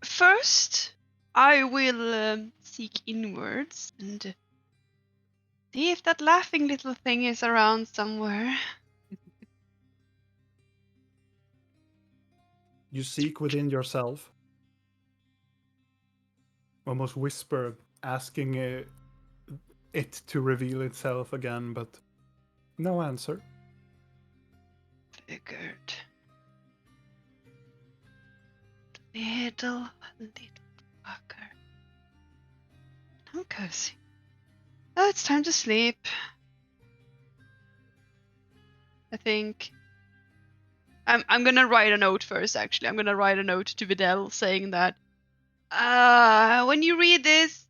First, I will seek inwards and see if that laughing little thing is around somewhere. You seek within yourself, almost whisper, asking it to reveal itself again, but no answer. Figured. Little fucker. I'm cozy. Oh, it's time to sleep. I think I'm gonna write a note first. Actually, I'm gonna write a note to Videl saying that when you read this,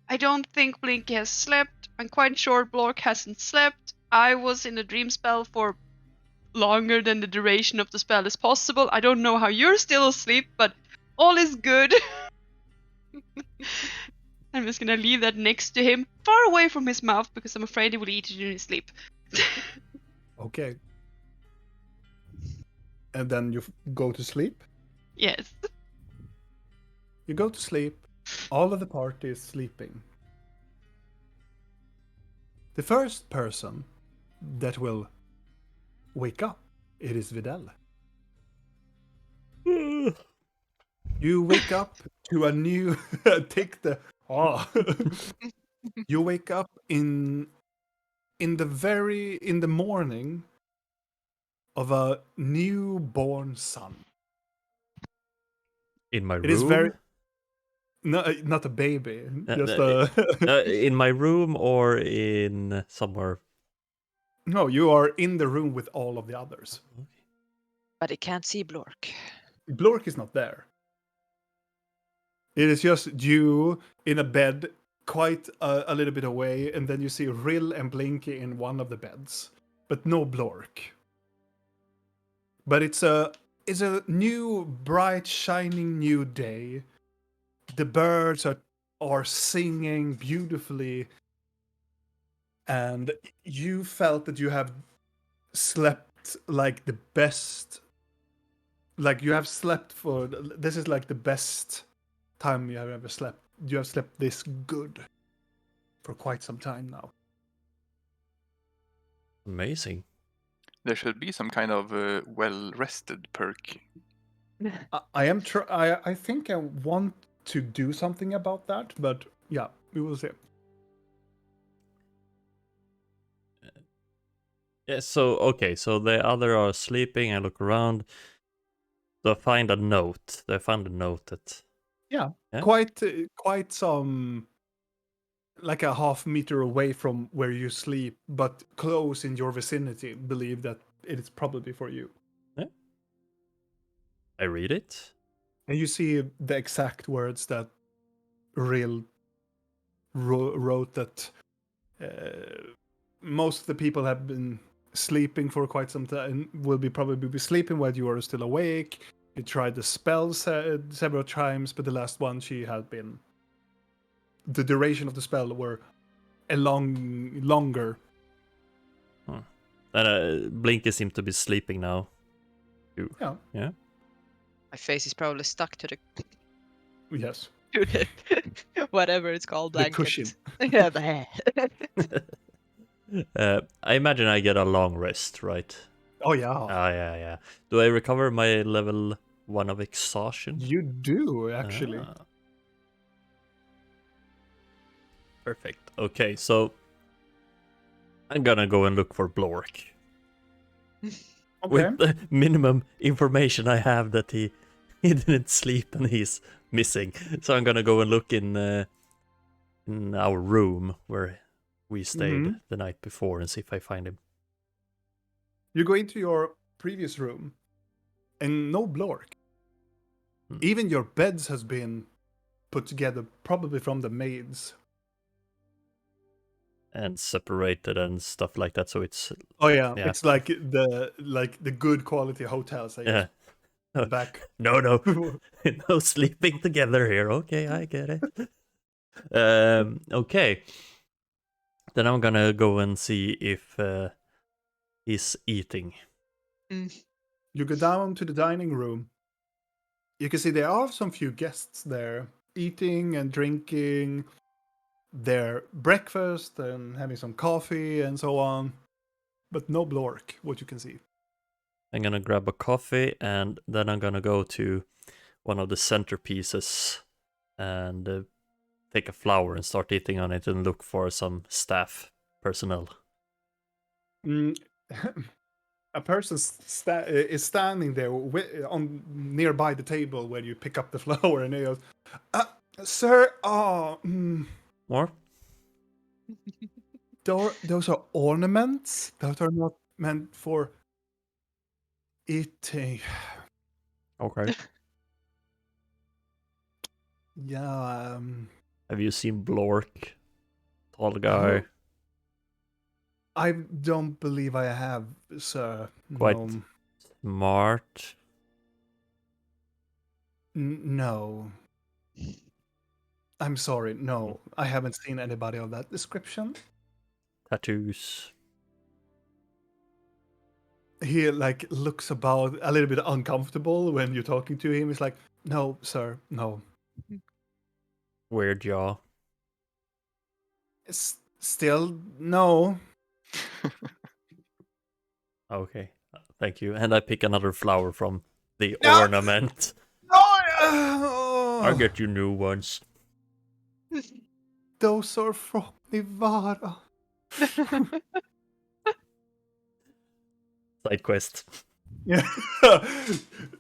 I don't think Blinky has slept. I'm quite sure Blorkk hasn't slept. I was in a dream spell for longer than the duration of the spell is possible. I don't know how you're still asleep, but all is good. I'm just gonna leave that next to him, far away from his mouth, because I'm afraid he will eat it in his sleep. Okay. And then you go to sleep. Yes. You go to sleep. All of the party is sleeping. The first person that will wake up, it is Videl. You wake up to a new take the You wake up in the morning of a newborn son. In my It room? is very no, not a baby, just in my room or in somewhere? No, you are in the room with all of the others. But it can't see Blorkk. Blorkk is not there. It is just you in a bed, quite a little bit away, and then you see Rill and Blinky in one of the beds, but no Blorkk. But it's a new, bright, shining new day. The birds are singing beautifully, and you felt that you have slept like the best. Like you have slept for. This is like the best time you have ever slept. You have slept this good for quite some time now. Amazing. There should be some kind of well-rested perk. I think I want to do something about that, but yeah, we will see. Yeah, so okay, so the other are sleeping. I look around. Do I find a note? Do I find a note that Yeah, Yeah? quite some, like a half meter away from where you sleep, but close in your vicinity. Believe that it is probably for you. I read it? And you see the exact words that Rill wrote, that most of the people have been sleeping for quite some time, will be probably be sleeping while you are still awake. You tried the spell several times, but the last one she had been. The duration of the spell were longer. Blinky seems to be sleeping now. Yeah. Yeah? My face is probably stuck to the Yes. whatever it's called, The blanket. cushion. Yeah, the I imagine I get a long rest, right? Oh yeah. Ah, yeah. Do I recover my level 1 of exhaustion? You do actually. Ah. Perfect. Okay, so I'm gonna go and look for Blorkk. Okay. With the minimum information I have that he didn't sleep and he's missing. So I'm gonna go and look in our room where we stayed the night before and see if I find him. You go into your previous room, and no Blorkk. Even your beds has been put together, probably from the maids. And separated and stuff like that, so it's Oh yeah, Yeah. it's like the good quality hotels. I guess. yeah. Back. No, no sleeping together here. Okay, I get it. Okay. Then I'm gonna go and see if he's eating. You go down to the dining room. You can see there are some few guests there, eating and drinking their breakfast and having some coffee and so on. But no Blorkk, what you can see. I'm gonna grab a coffee and then I'm gonna go to one of the centerpieces and take a flower and start eating on it and look for some staff personnel. A person is standing there on nearby the table where you pick up the flower, and he goes, "Sir, More? those are ornaments. Those are not meant for eating." Okay. Yeah. Have you seen Blorkk? Tall guy. I don't believe I have, sir. Quite No. smart. No. I'm sorry. No, I haven't seen anybody of that description. Tattoos. He like looks about a little bit uncomfortable when you're talking to him. He's like, "No, sir, no." Weird jaw. Still no. Okay. Thank you. And I pick another flower from the No! ornament. Oh, I'll get you new ones. those are from Nivara. Side quest. Yeah.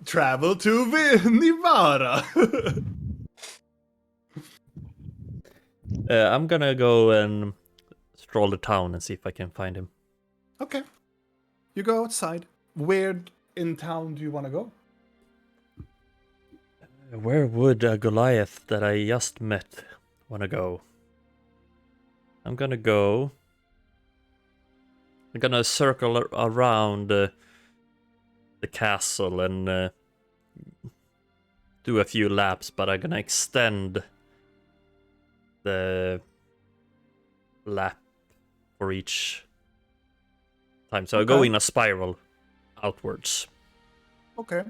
Travel to Nivara. I'm gonna go and stroll the town and see if I can find him. Okay. You go outside. Where in town do you want to go? Where would a Goliath that I just met wanna go? I'm gonna circle around the castle and do a few laps, but I'm gonna extend the lap for each time. So I go Okay. in a spiral outwards. Okay.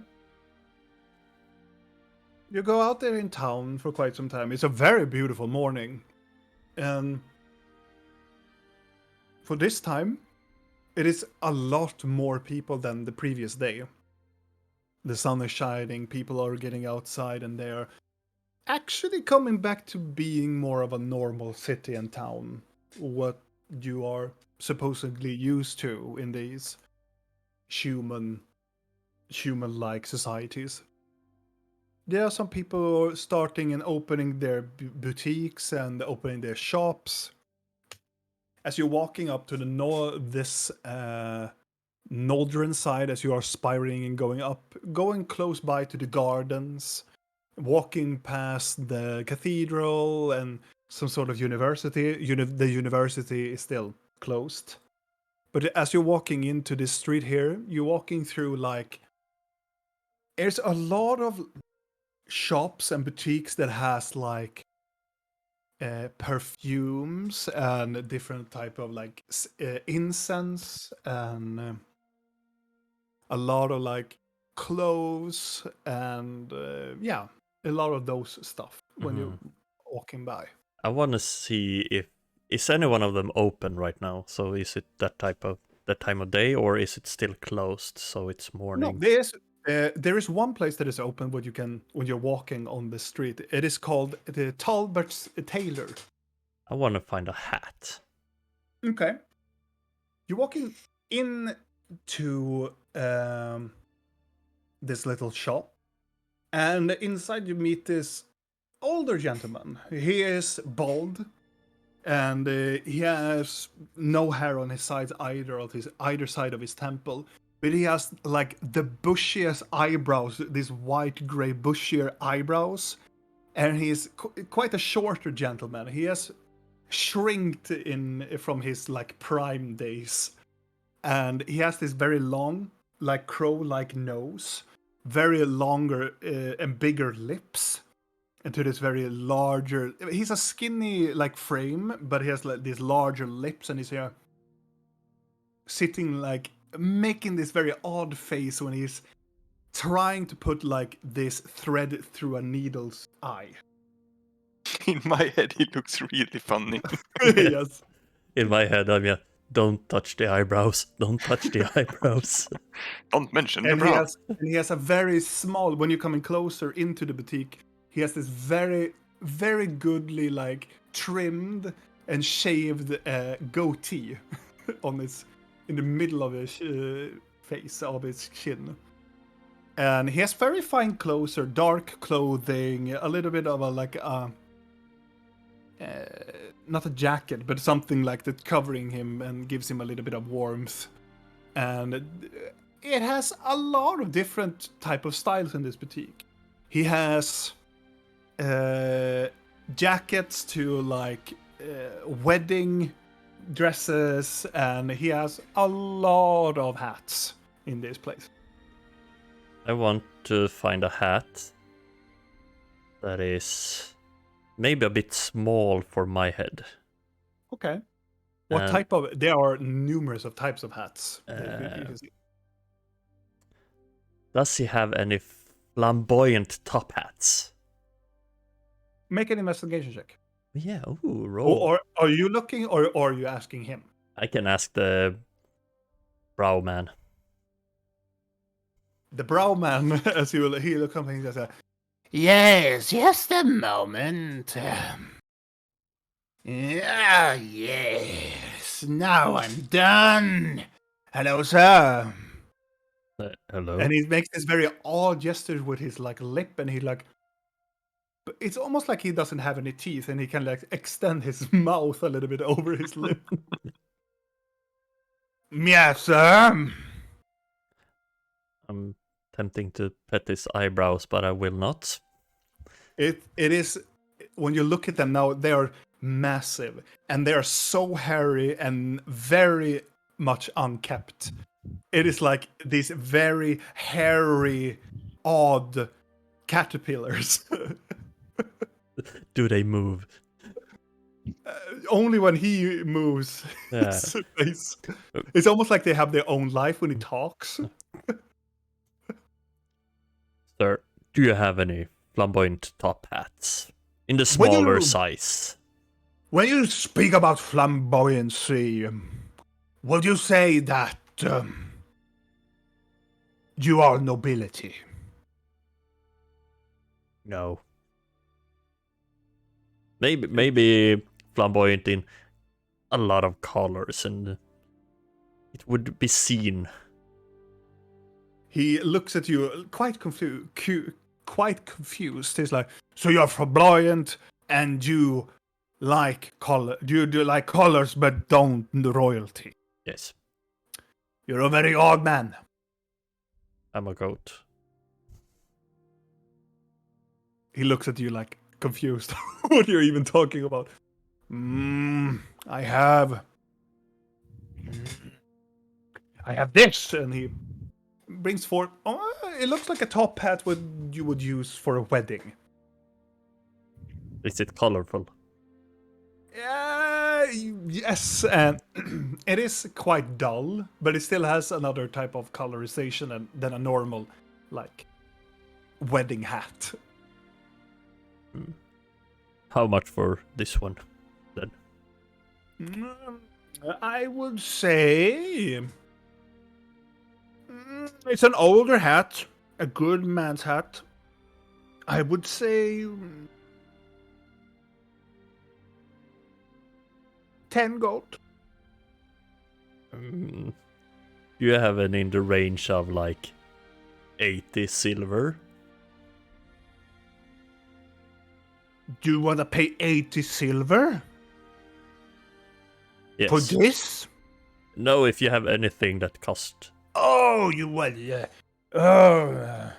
You go out there in town for quite some time. It's a very beautiful morning. And for this time, it is a lot more people than the previous day. The sun is shining, people are getting outside, and they're actually coming back to being more of a normal city and town. What you are supposedly used to in these human-like societies. There are some people starting and opening their boutiques and opening their shops. As you're walking up to the northern side, as you are spiraling and going up, going close by to the gardens, walking past the cathedral and some sort of university. The university is still closed. But as you're walking into this street here, you're walking through like there's a lot of shops and boutiques that has like perfumes and different type of like incense and a lot of like clothes and yeah, a lot of those stuff when you're walking by. I want to see if is any one of them open right now. So is it that time of day, or is it still closed? So it's No, morning. there is one place that is open where you can when you're walking on the street. It is called the Talbert's Tailor. I want to find a hat. Okay. You're walking into this little shop, and inside you meet this older gentleman. He is bald, and he has no hair on his sides either side of his temple. But he has like the bushiest eyebrows, these white gray bushier eyebrows, and he's quite a shorter gentleman. He has shrinked from his like prime days, and he has this very long, like crow-like nose, very longer and bigger lips, and to this very larger. He's a skinny like frame, but he has like these larger lips, and he's here sitting like making this very odd face when he's trying to put like this thread through a needle's eye. In my head, he looks really funny. Yes. In my head, I'm don't touch the eyebrows. Don't touch the eyebrows. Don't mention the And brow. he has a very small. When you're coming closer into the boutique, he has this very, very goodly, like trimmed and shaved goatee in the middle of his face, of his chin. And he has very fine clothes, or dark clothing, a little bit of a like not a jacket, but something like that covering him and gives him a little bit of warmth. And it has a lot of different type of styles in this boutique. He has jackets to like wedding dresses, and he has a lot of hats in this place. I want to find a hat that is maybe a bit small for my head. Okay. What type of? There are numerous of types of hats. That you can see. Does he have any flamboyant top hats? Make an investigation check. Yeah, ooh, roll. Or are you looking, or are you asking him? I can ask the brow man. The brow man, as he will come and he says, Yes, just a moment. Ah, yes. Now I'm done. "Hello, sir." Hello. And he makes this very odd gesture with his like lip, and he like. But it's almost like he doesn't have any teeth, and he can like extend his mouth a little bit over his lip. Yes, sir. I'm tempting to pet his eyebrows, but I will not. It is when you look at them now, they are massive, and they are so hairy and very much unkept. It is like this very hairy, odd caterpillars. Do they move? Only when he moves Yeah. his face. It's almost like they have their own life when he talks. Sir, do you have any flamboyant top hats? In the When smaller you- size. When you speak about flamboyancy, would you say that you are nobility? No. Maybe flamboyant in a lot of colors, and it would be seen. He looks at you quite confused. He's like, "So you're flamboyant, and you like color? You do like colors, but don't the royalty? Yes, You're a very odd man." I'm a goat. He looks at you like confused. What you're even talking about? I have this, and he brings forth. Oh, it looks like a top hat what you would use for a wedding. Is it colorful? Yes, and it is quite dull, but it still has another type of colorization than a normal, like, wedding hat. How much for this one, then? I would say it's an older hat, a good man's hat. I would say 10 gold. Do you have any in the range of like 80 silver? Do you want to pay 80 silver Yes. for this? No, if you have anything that cost. Oh, you well, yeah. Oh.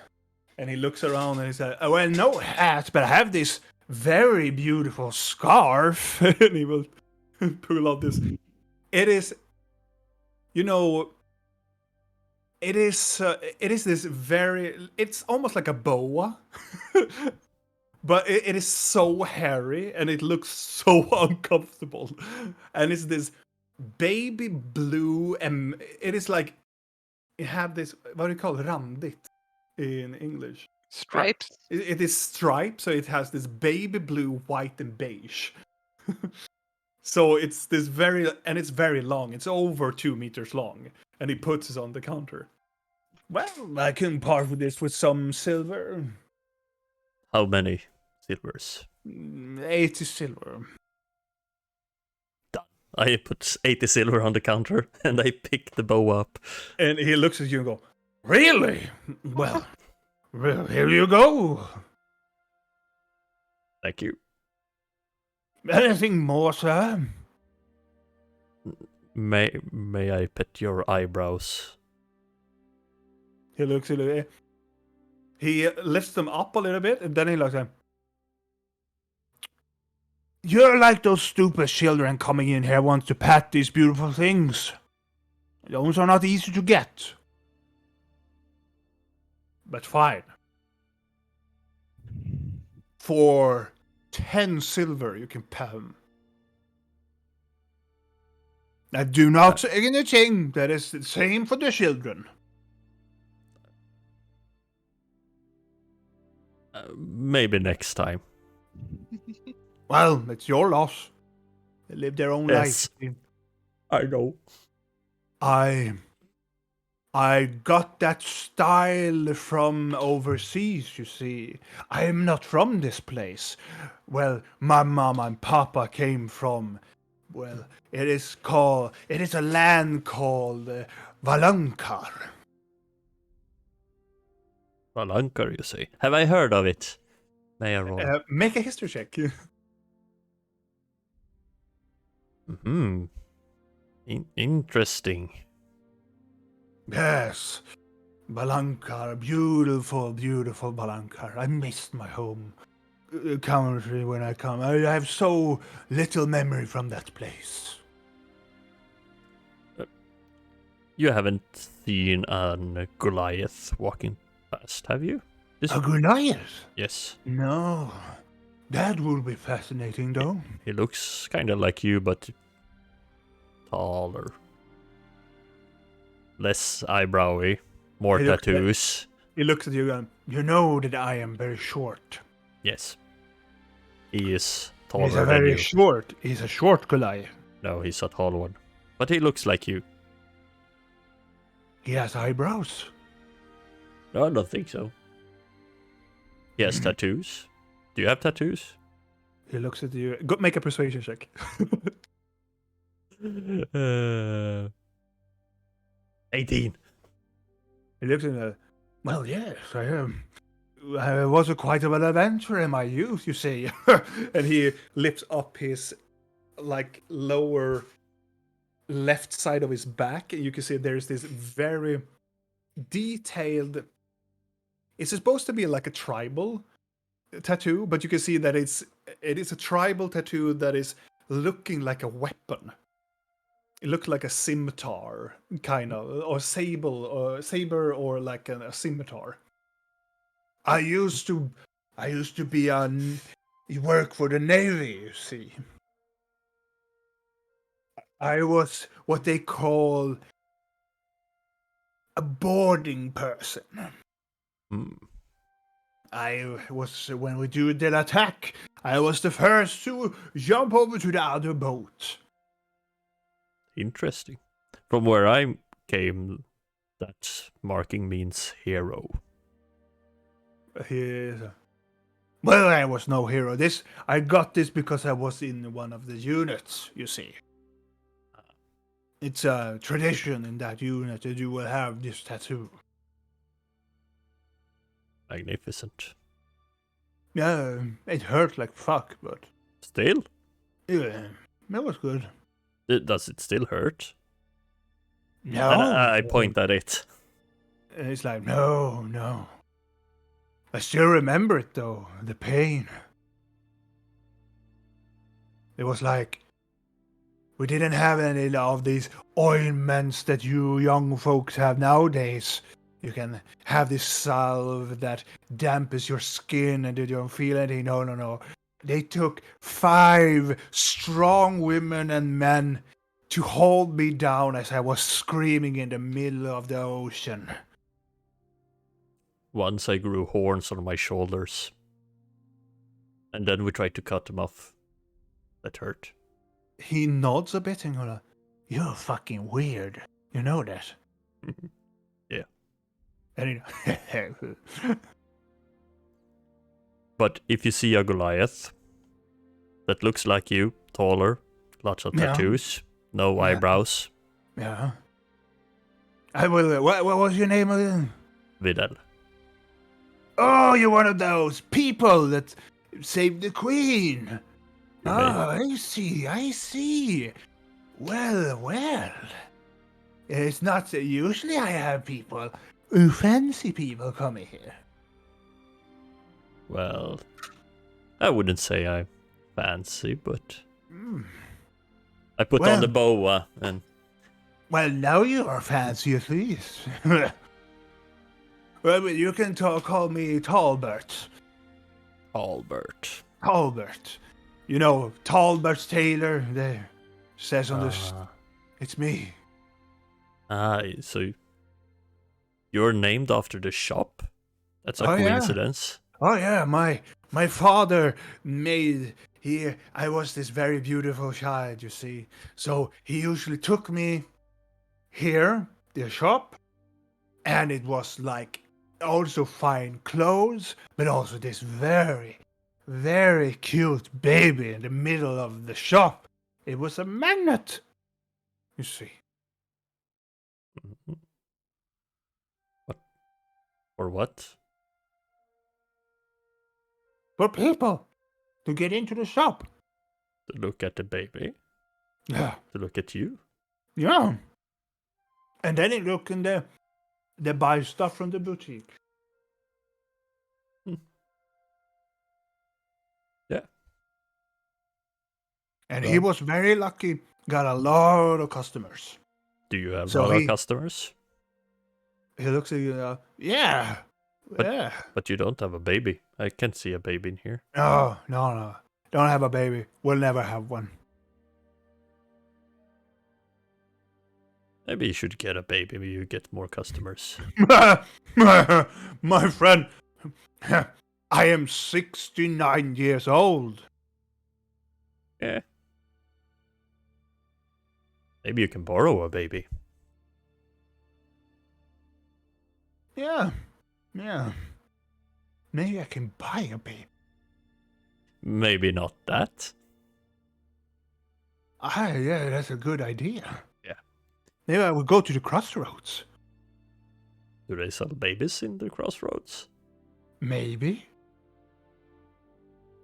And he looks around and he says, "Oh, well, no hat, but I have this very beautiful scarf." And he will pull out this. It is, you know, it is this very. It's almost like a boa, but it is so hairy and it looks so uncomfortable. And it's this baby blue, and it is like it have this. What do you call it? Randigt in English. Stripes. It is striped, so it has this baby blue, white, and beige. So it's this and it's very long. It's over 2 meters long, and he puts it on the counter. Well, I can part with this with some silver. How many silvers? 80 silver. I put 80 silver on the counter and I pick the bow up. And he looks at you and go, "Really? Well, here you go. Thank you. Anything more, sir?" May I pet your eyebrows? He looks at you. He lifts them up a little bit, and then he looks at him. "You're like those stupid children coming in here wants to pat these beautiful things. Those are not easy to get. But fine. For 10 silver, you can pat them. Now, do not say anything. That is the same for the children." Maybe next time. Well, it's your loss. They live their own Yes. life. I know. I got that style from overseas, you see. I am not from this place. Well, my mom and papa came from, well, it is a land called Valankar. Valankar, you say? Have I heard of it? May I roll? Make a history check. Interesting. Yes, Valankar, beautiful, beautiful Valankar. I missed my home country when I come. I have so little memory from that place. You haven't seen a Goliath walking past, have you? This, A Goliath? yes, No. That would be fascinating, though. he looks kind of like you, but taller. Less eyebrowy, more He looks like- tattoos. He looks at you and You know that I am very short. Yes. He is He's taller a than very you. short. He's a short Goliath. No, he's a tall one. But he looks like you. He has eyebrows. No, I don't think so. He has tattoos. Do you have tattoos? he looks at you. Go make a persuasion check. 18. He looks at you. Well, yes, I am. I was quite of an adventurer in my youth, you see. And he lifts up his like lower left side of his back, and you can see there's this very detailed. It's supposed to be like a tribal tattoo, but you can see that it is a tribal tattoo that is looking like a weapon. It looks like a scimitar, kind of, or saber, or like a scimitar. I used to be on. You work for the Navy, you see. I was what they call a boarding person. Hmm. I was, when we do the attack, I was the first to jump over to the other boat. Interesting. From where I came, that marking means hero. Well, I was no hero. I got this because I was in one of the units, you see. It's a tradition in that unit that you will have this tattoo. Magnificent. Yeah, it hurt like fuck, but Still? yeah, it was good. Does it still hurt? No, And I point at it. And it's like, no. I still remember it though, the pain. It was like, we didn't have any of these ointments that you young folks have nowadays. You can have this salve that dampens your skin and you don't feel anything. No. They took 5 strong women and men to hold me down as I was screaming in the middle of the ocean. Once I grew horns on my shoulders. And then we tried to cut them off. That hurt. He nods a bit and goes, "You're fucking weird. You know that?" Yeah. And But if you see a Goliath that looks like you, taller, lots of Yeah. tattoos, no Yeah. eyebrows, yeah. I will. What was your name again? Vidal. Oh, you're one of those people that saved the queen. You Oh, I see. Well. It's not usually I have people, fancy people coming here. Well, I wouldn't say I'm fancy, but I put on the boa and Well, now you are fancy at least. Well, you can call me Talbert. Albert. Talbert. You know, Talbert Taylor there says on this. It's me. So you're named after the shop? That's a Oh, yeah. coincidence. Oh yeah, my father made I was this very beautiful child, you see. So he usually took me here, the shop, and it was like also fine clothes, but also this very, very cute baby in the middle of the shop. It was a magnet, you see. Mhm. What? Or what? For people to get into the shop. To look at the baby? Yeah. To look at you? Yeah. And then they look and they buy stuff from the boutique. Yeah. And he was very lucky, got a lot of customers. Do you have So a lot of he- customers? He looks at you, yeah. Yeah. But you don't have a baby. I can't see a baby in here. No. Don't have a baby. We'll never have one. Maybe you should get a baby. Maybe you get more customers. My friend, I am 69 years old. Yeah. Maybe you can borrow a baby. Yeah. Maybe I can buy a baby. Maybe not that. Yeah, that's a good idea. Yeah. Maybe I will go to the crossroads. Do they sell babies in the crossroads? Maybe.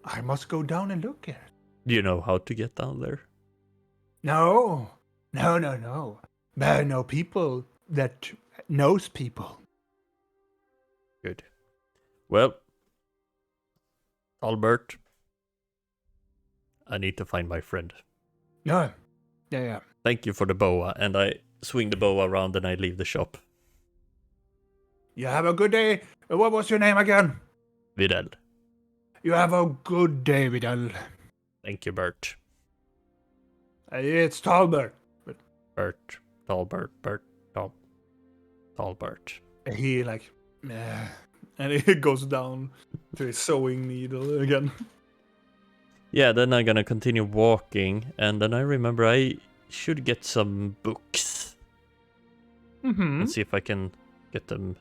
I must go down and look at it. Do you know how to get down there? No. But I know people that knows people. Good. Well, Albert, I need to find my friend. No. Yeah. Thank you for the boa, and I swing the boa around and I leave the shop. You have a good day. What was your name again? Vidal. You have a good day, Vidal. Thank you, Bert. It's Talbert. Bert. Talbert. Talbert. He like, and he goes down to his sewing needle again. Yeah, then I'm gonna continue walking, and then I remember I should get some books Mm-hmm. and see if I can get them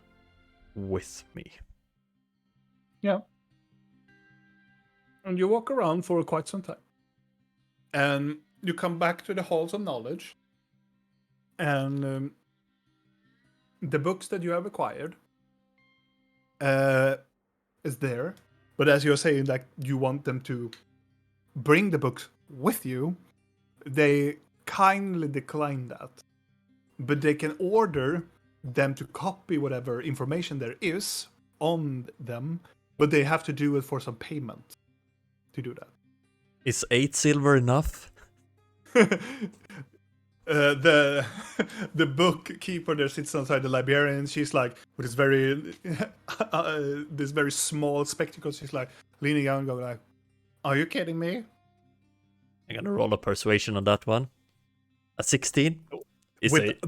with me. Yeah. And you walk around for quite some time. And you come back to the halls of knowledge. And the books that you have acquired is there. But as you're saying that you want them to bring the books with you, they kindly decline that. But they can order them to copy whatever information there is on them, but they have to do it for some payment to do that. Is 8 silver enough? The bookkeeper that sits outside the librarian, she's like with this very small spectacles. She's like leaning out and going like, "Are you kidding me?" I'm gonna roll a persuasion on that one. A 16? Is With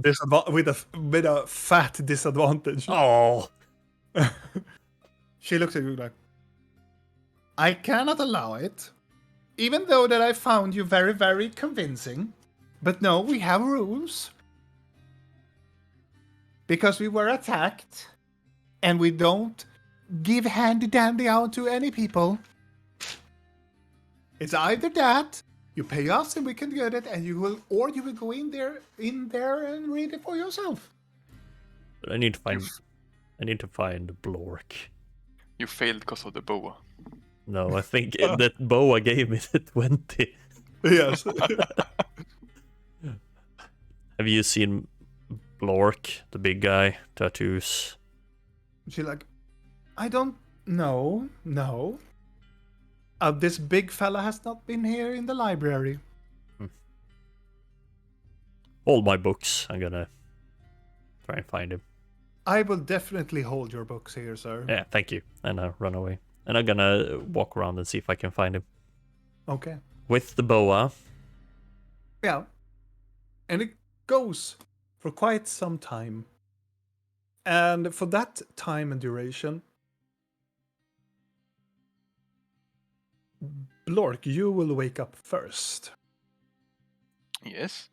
with a fat disadvantage. Oh, She looks at you like, "I cannot allow it, even though that I found you very, very convincing. But no, we have rules. Because we were attacked, and we don't give handy-dandy out to any people. It's either that, you pay us and we can get it, and you will go in there and read it for yourself." but I need to find Blorkk. You failed because of the boa. No, I think that boa gave me the 20. Yes. Have you seen Blorkk, the big guy, tattoos? She's like, "I don't know. No. This big fella has not been here in the library." All my books. I'm gonna try and find him. "I will definitely hold your books here, sir." Yeah, thank you. And I run away. And I'm gonna walk around and see if I can find him. Okay. With the boa. Yeah. And it goes for quite some time. And for that time and duration, Blorkk, you will wake up first. Yes.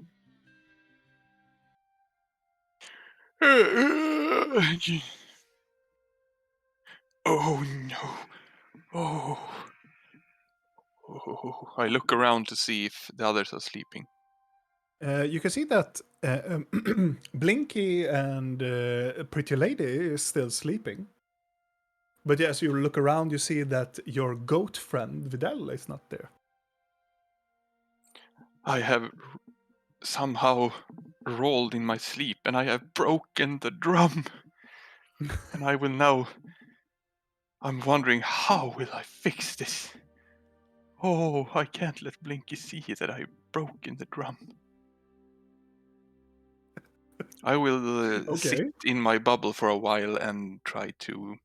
Oh no. Oh. I look around to see if the others are sleeping. You can see that Blinky and Pretty Lady is still sleeping. But as you look around, you see that your goat friend Vidal is not there. I have somehow rolled in my sleep and I have broken the drum. And I will now. I'm wondering, how will I fix this? Oh, I can't let Blinky see that I've broken the drum. I will Okay. sit in my bubble for a while and try to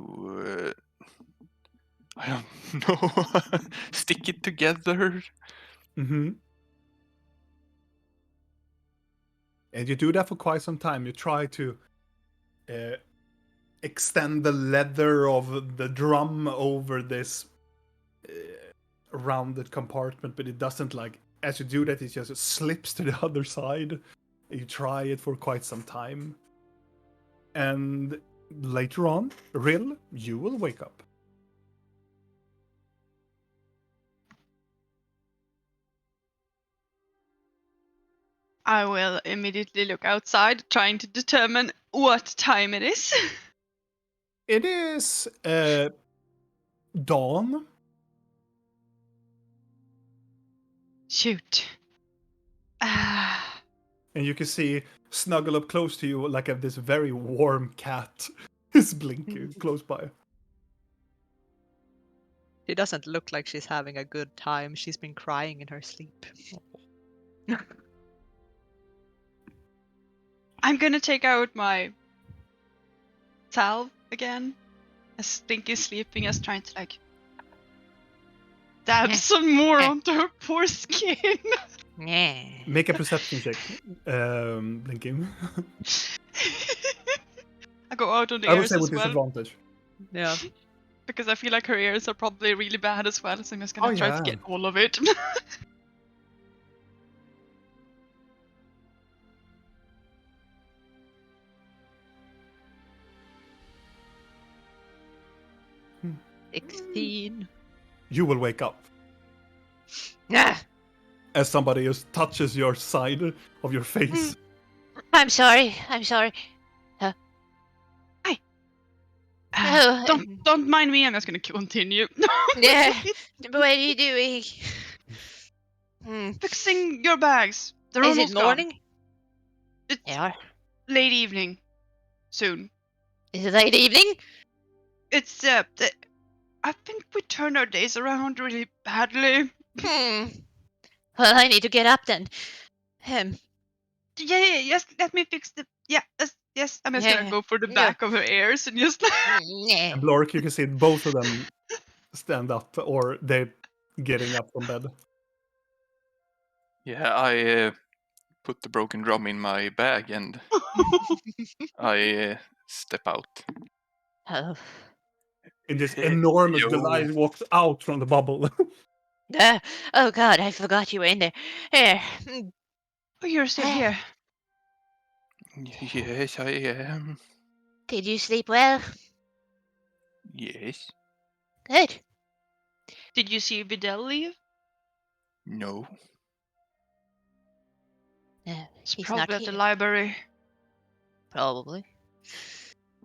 to I don't know, stick it together. Mm-hmm. And you do that for quite some time. You try to extend the leather of the drum over this rounded compartment, but it doesn't, like, as you do that, it just slips to the other side. You try it for quite some time. And later on, Rill, you will wake up. I will immediately look outside, trying to determine what time it is. It is dawn. Shoot. Ah. And you can see snuggle up close to you like this very warm cat is blinking close by. She doesn't look like she's having a good time. She's been crying in her sleep. I'm gonna take out my salve again. As Stinky's sleeping, as trying to like dab some more onto her poor skin. Yeah. Make a perception check, blinking. I go out on the I would ears say as with well, disadvantage. Yeah. because I feel like her ears are probably really bad as well, so I'm just gonna Oh, try yeah. to get all of it. Hmm. 16. You will wake up Ah, as somebody just touches your side of your face. I'm sorry. I'm sorry. Oh, Don't mind me. I'm just gonna continue. Yeah. What are you doing? Hmm. Fixing your bags. They're Is it almost gone. morning? It's They are. late evening. Soon. Is it late evening? It's I think we turned our days around really badly. Well, I need to get up then. Um, Yeah, yes, let me fix the. Yeah, yes, I'm just Yeah, gonna go for the yeah. back of her ears and just. yeah. And Blorkk, you can see both of them stand up, or they're getting up from bed. Yeah, I put the broken drum in my bag and I step out. Oh. And this enormous Yo. Goliath walks out from the bubble. Oh God, I forgot you were in there. Here. Oh, you're still here. Yes, I am. Did you sleep well? Yes. Good. Did you see Videl leave? No. It's He's probably not at the here. library. Probably.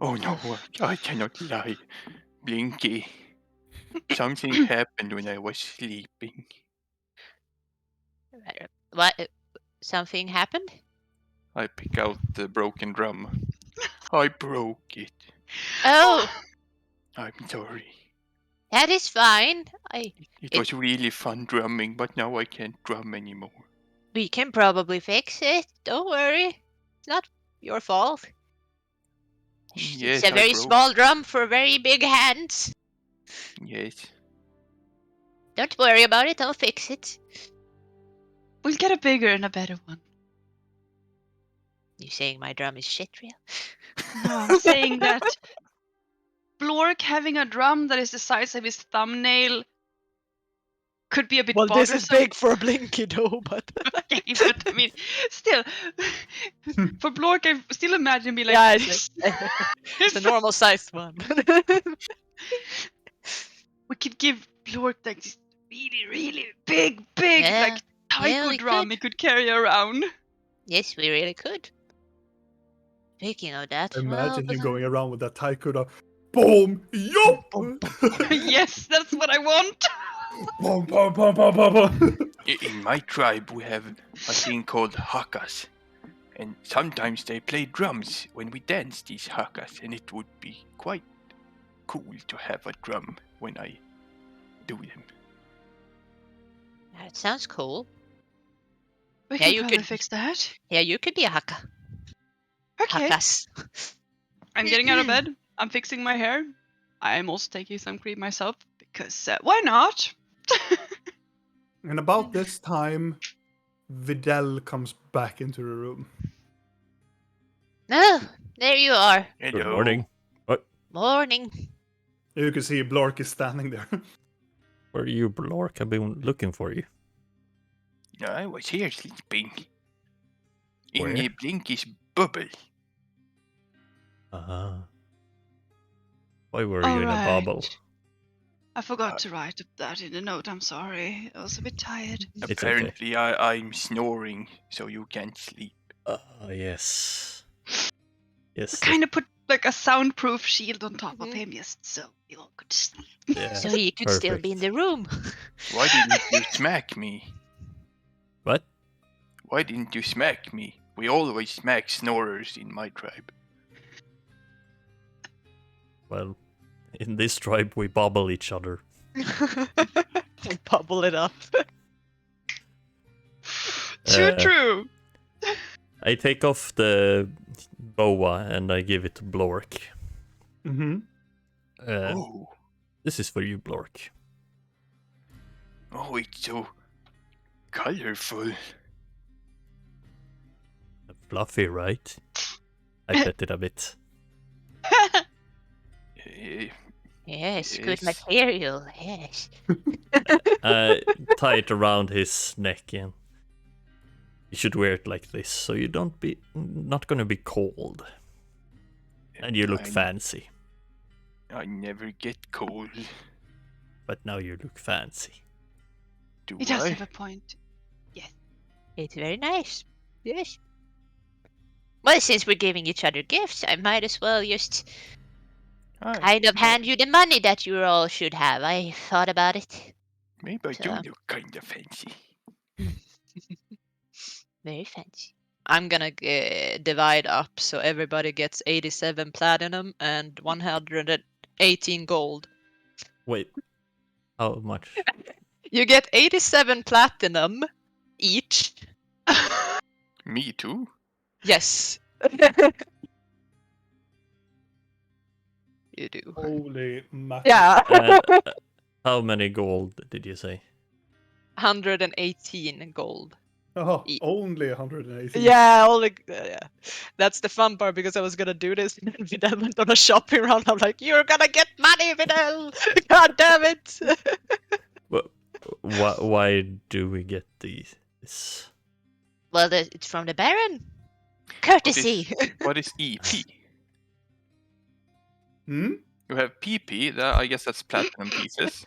Oh no, I cannot lie. Blinky. Something happened when I was sleeping. What? Something happened? I pick out the broken drum. I broke it. Oh, I'm sorry. that is fine. It was really fun drumming, but now I can't drum anymore. We can probably fix it. Don't worry. It's not your fault. Yes, It's a I very broke. small drum for very big hands. Yes. Don't worry about it. I'll fix it. We'll get a bigger and a better one. You saying my drum is shit, real? No, I'm saying that Blorkk having a drum that is the size of his thumbnail could be a bit Well, this bothersome. is big for Blinky though, but Okay, but I mean, still, for Blorkk, I still imagine me like yeah, this. it's a normal sized one. We could give Blorkk like this really, really big, Yeah. like taiko we drum could. he could carry around. Yes, we really could. Speaking of that, Imagine well, him going around with that taiko drum. Boom! Yup! Yes, that's what I want. Boom, boom, boom, boom, boom, boom. In my tribe, we have a thing called hakas. And sometimes they play drums when we dance these hakas, and it would be quite cool to have a drum when I do them. that sounds cool. We Yeah, can you probably could- fix that. Yeah, you could be a Okay. hakas. I'm getting out of bed. I'm fixing my hair. I'm also taking some cream myself because why not? And about this time, Videl comes back into the room. Oh, there you are. Hello. Good morning. Morning. You can see Blorkk is standing there. Where are you, Blorkk? I've been looking for you. No, I was here sleeping. Where? In a Blinky's bubble. Uh-huh. Why were you in a bubble? I forgot to write that in the note. I'm sorry. I was a bit tired. It's okay. Apparently, I'm snoring, so you can't sleep. Yes. Yes. Kind of put like a soundproof shield on top of him, just so you all could sleep. Yeah, So he could still be in the room. Why didn't you smack me? What? Why didn't you smack me? We always smack snorers in my tribe. Well, in this tribe we bubble each other. We bubble it up. Too true. I take off the boa and I give it to Blorkk. Mm-hmm. Oh, This is for you, Blorkk. oh, it's so colorful. Fluffy, right? I pet it a bit. Eh, Yes, good Yes. material. Yes. Tie it around his neck, and you should wear it like this, so you not gonna be cold, and you look fancy. I never get cold. But now you look fancy. Do He does I? have a point. It's very nice. Yes. Well, since we're giving each other gifts, I might as well just kind of hand you the money that you all should have. I thought about it. Maybe I do So- look kind of fancy. Very fancy. I'm gonna divide up so everybody gets 87 platinum and 118 gold. Wait, how much? You get 87 platinum each. Me too? Yes. You do. Holy mackerel. Yeah. And how many gold did you say? 118 gold. Oh, E- only 180. Yeah, yeah. That's the fun part because I was gonna do this and then Vidal went on a shopping round. I'm like, you're gonna get money, Vidal! God damn it! Why do we get this? Well, it's from the Baron. Courtesy. What is EP? Hmm? You have PP, I guess that's platinum pieces,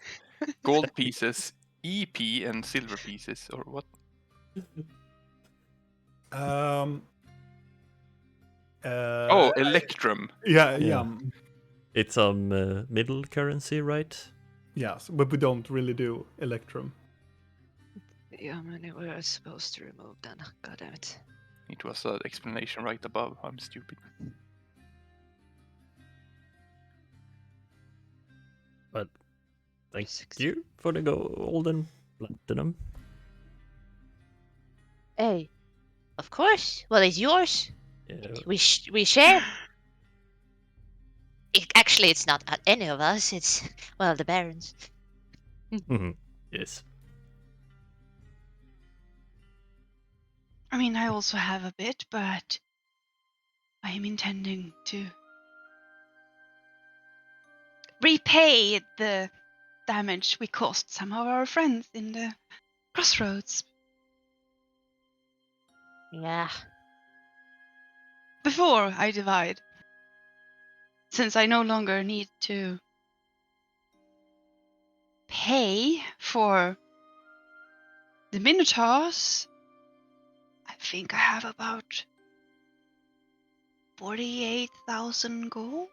gold pieces, EP, and silver pieces, or what? Um. Oh, Electrum. Yeah, Yeah. yeah. It's middle currency, right? Yes, but we don't really do Electrum. Yeah, how many were I supposed to remove then? God damn it. It was an explanation right above. I'm stupid. But thank you for the gold and platinum. Hey, of course. Well, it's yours. Yeah. We share. Actually, it's not any of us. It's, well, the Barons. Mhm. Yes. I mean, I also have a bit, but I am intending to repay the damage we caused some of our friends in the crossroads Yeah. before I divide. Since I no longer need to pay for the Minotaurs, I think I have about 48,000 gold.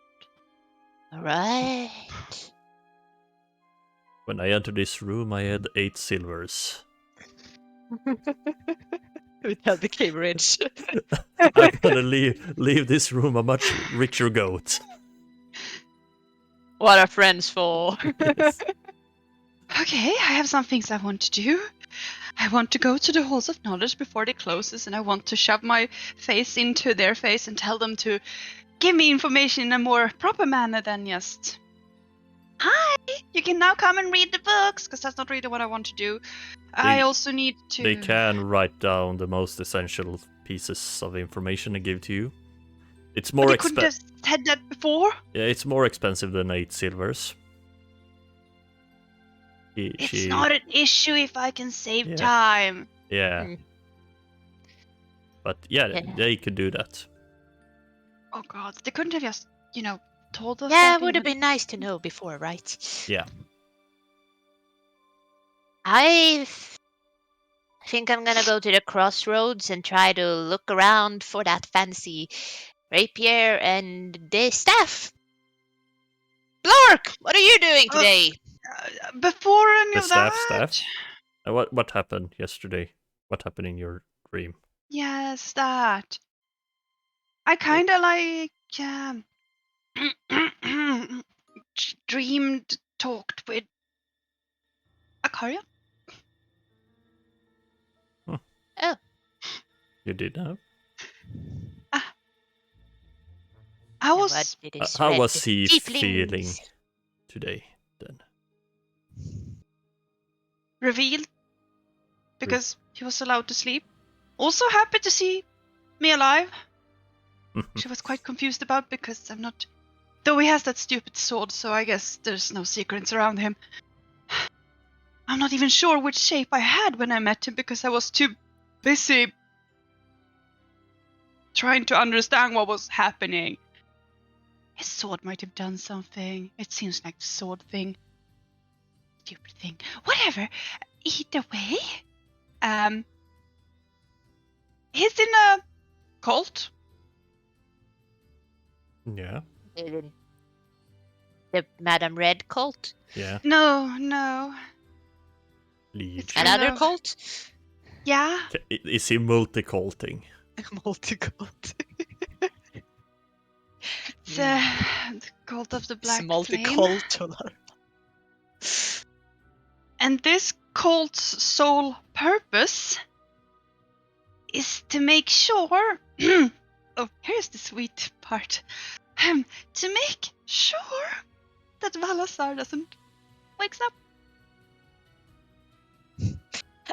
All right. When I entered this room, I had 8 silvers. Vidal became rich. I'm gonna leave this room a much richer goat. What are friends for? Yes. Okay, I have some things I want to do. I want to go to the halls of knowledge before it closes, and I want to shove my face into their face and tell them to give me information in a more proper manner than just Hi! You can now come and read the books, because that's not really what I want to do. I also need to... They can write down the most essential pieces of information and give to you. It's But more they couldn't have said that before? Yeah, it's more expensive than 8 silvers. It's not an issue if I can save Yeah. time. Yeah. Mm. But yeah, Yeah. they could do that. Oh god, they couldn't have just, told us Yeah, that. it would have been nice to know before, right? Yeah. I think I'm gonna go to the crossroads and try to look around for that fancy rapier and the staff. Blorkk, what are you doing today? Before any The of staff. that... What happened yesterday? What happened in your dream? Yes, that. I kind of dreamed, talked with Akaria. Oh, You did now? I and was what did his How red was he tieflings- feeling today then? revealed because he was allowed to sleep. Also happy to see me alive. She was quite confused about because I'm not... Though he has that stupid sword, so I guess there's no secrets around him. I'm not even sure which shape I had when I met him because I was too busy trying to understand what was happening. His sword might have done something. It seems like the sword thing. Stupid thing. Whatever. Either way, he's in a cult. Yeah. the Madame Red cult? Yeah. No. Legion. Kind Another of. cult? Yeah. Is he multi-culting? Multi-cult. It's the cult of the Black It's Flame. multicultural. And this cult's sole purpose is to make sure... oh, here's the sweet part. To make sure that Valasar doesn't wakes up.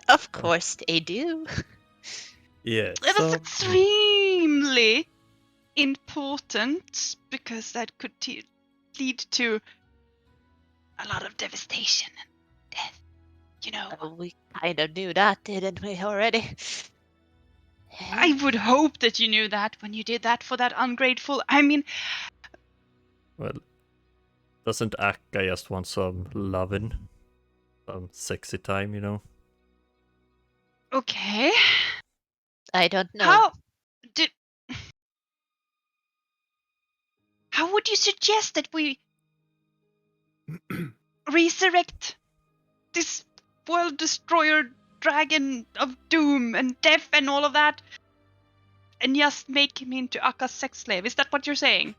Of course they do. Yeah. It was So extremely important because that could lead to a lot of devastation and death. We kind of knew that, didn't we, already? I would hope that you knew that when you did that for that ungrateful... I mean, well, doesn't Akka just want some loving, some sexy time? okay. I don't know. How would you suggest that we resurrect this world destroyer dragon of doom and death and all of that and just make him into Akka's sex slave? Is that what you're saying?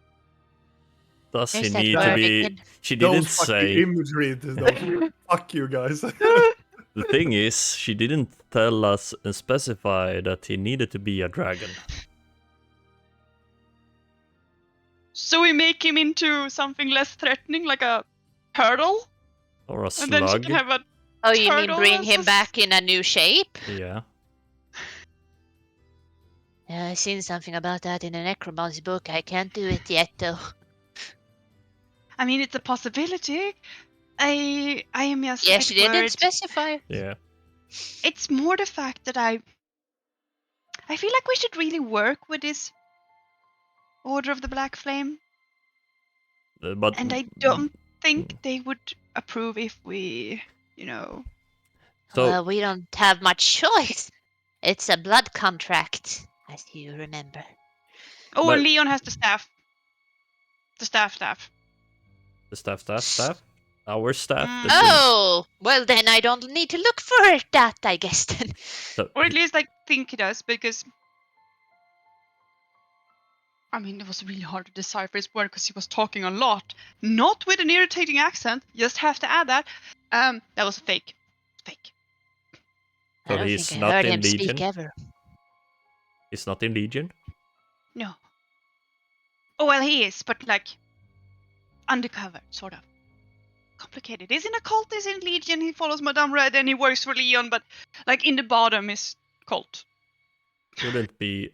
Does he There's that need to word be? again. She didn't Those fucking say. imagery. Fuck you guys. The thing is, she didn't tell us and specify that he needed to be a dragon. So we make him into something less threatening, like a turtle? Or a And then she slug. can have a... Oh, you mean turtle bring as him a back in a new shape? Yeah. I've seen something about that in a necromancy book. I can't do it yet, though. I mean, it's a possibility. I am just Yeah, a bit she didn't worried. specify. Yeah. It's more the fact that I feel like we should really work with this Order of the Black Flame. But And I don't think they would approve if we, So Well, we don't have much choice. It's a blood contract, as you remember. Oh, But- Leon has the staff. The staff. the staff. Our staff. Mm. that brings- Oh, well then I don't need to look for that, I guess then. So Or at least I think he does, because... I mean, it was really hard to decipher his word because he was talking a lot. Not with an irritating accent, just have to add that. That was fake. Fake. So I don't he's think I not heard in him Legion? speak ever. He's not in Legion. No. Oh, well, he is, but like... undercover, sort of. complicated. He's in a cult, he's in Legion, he follows Madame Red, and he works for Leon, but like in the bottom is cult. Wouldn't be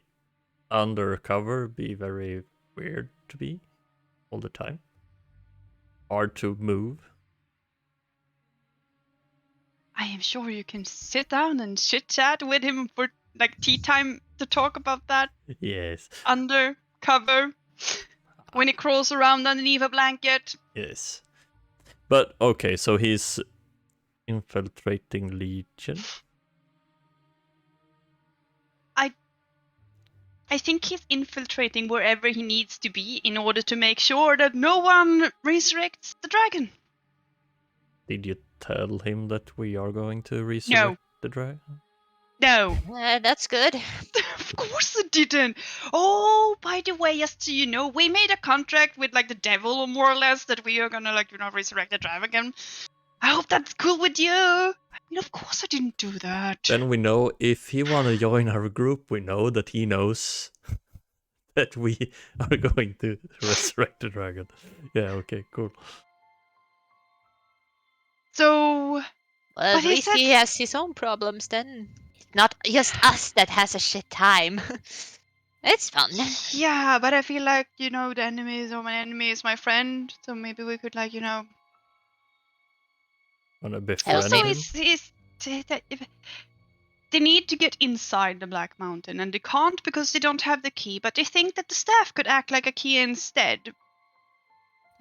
undercover be very weird to be all the time? Hard to move. I am sure you can sit down and chit chat with him for like tea time to talk about that. Yes. Undercover. When he crawls around underneath a blanket. Yes. But okay, so he's infiltrating Legion. I think he's infiltrating wherever he needs to be in order to make sure that no one resurrects the dragon. Did you tell him that we are going to resurrect the dragon? No. That's good. Of course it didn't. Oh, by the way, just so you know, we made a contract with like the devil, more or less, that we are gonna resurrect the dragon. I hope that's cool with you. I mean, of course I didn't do that. Then we know if he wanna join our group, we know that he knows that we are going to resurrect the dragon. Yeah, okay, cool. So, Well, But at he least said- he has his own problems then. It's not just us that has a shit time. It's fun. yeah, but I feel like, the my enemy is my friend. So maybe we could Wanna befriend Also, him? they need to get inside the Black Mountain, and they can't because they don't have the key. But they think that the staff could act like a key instead,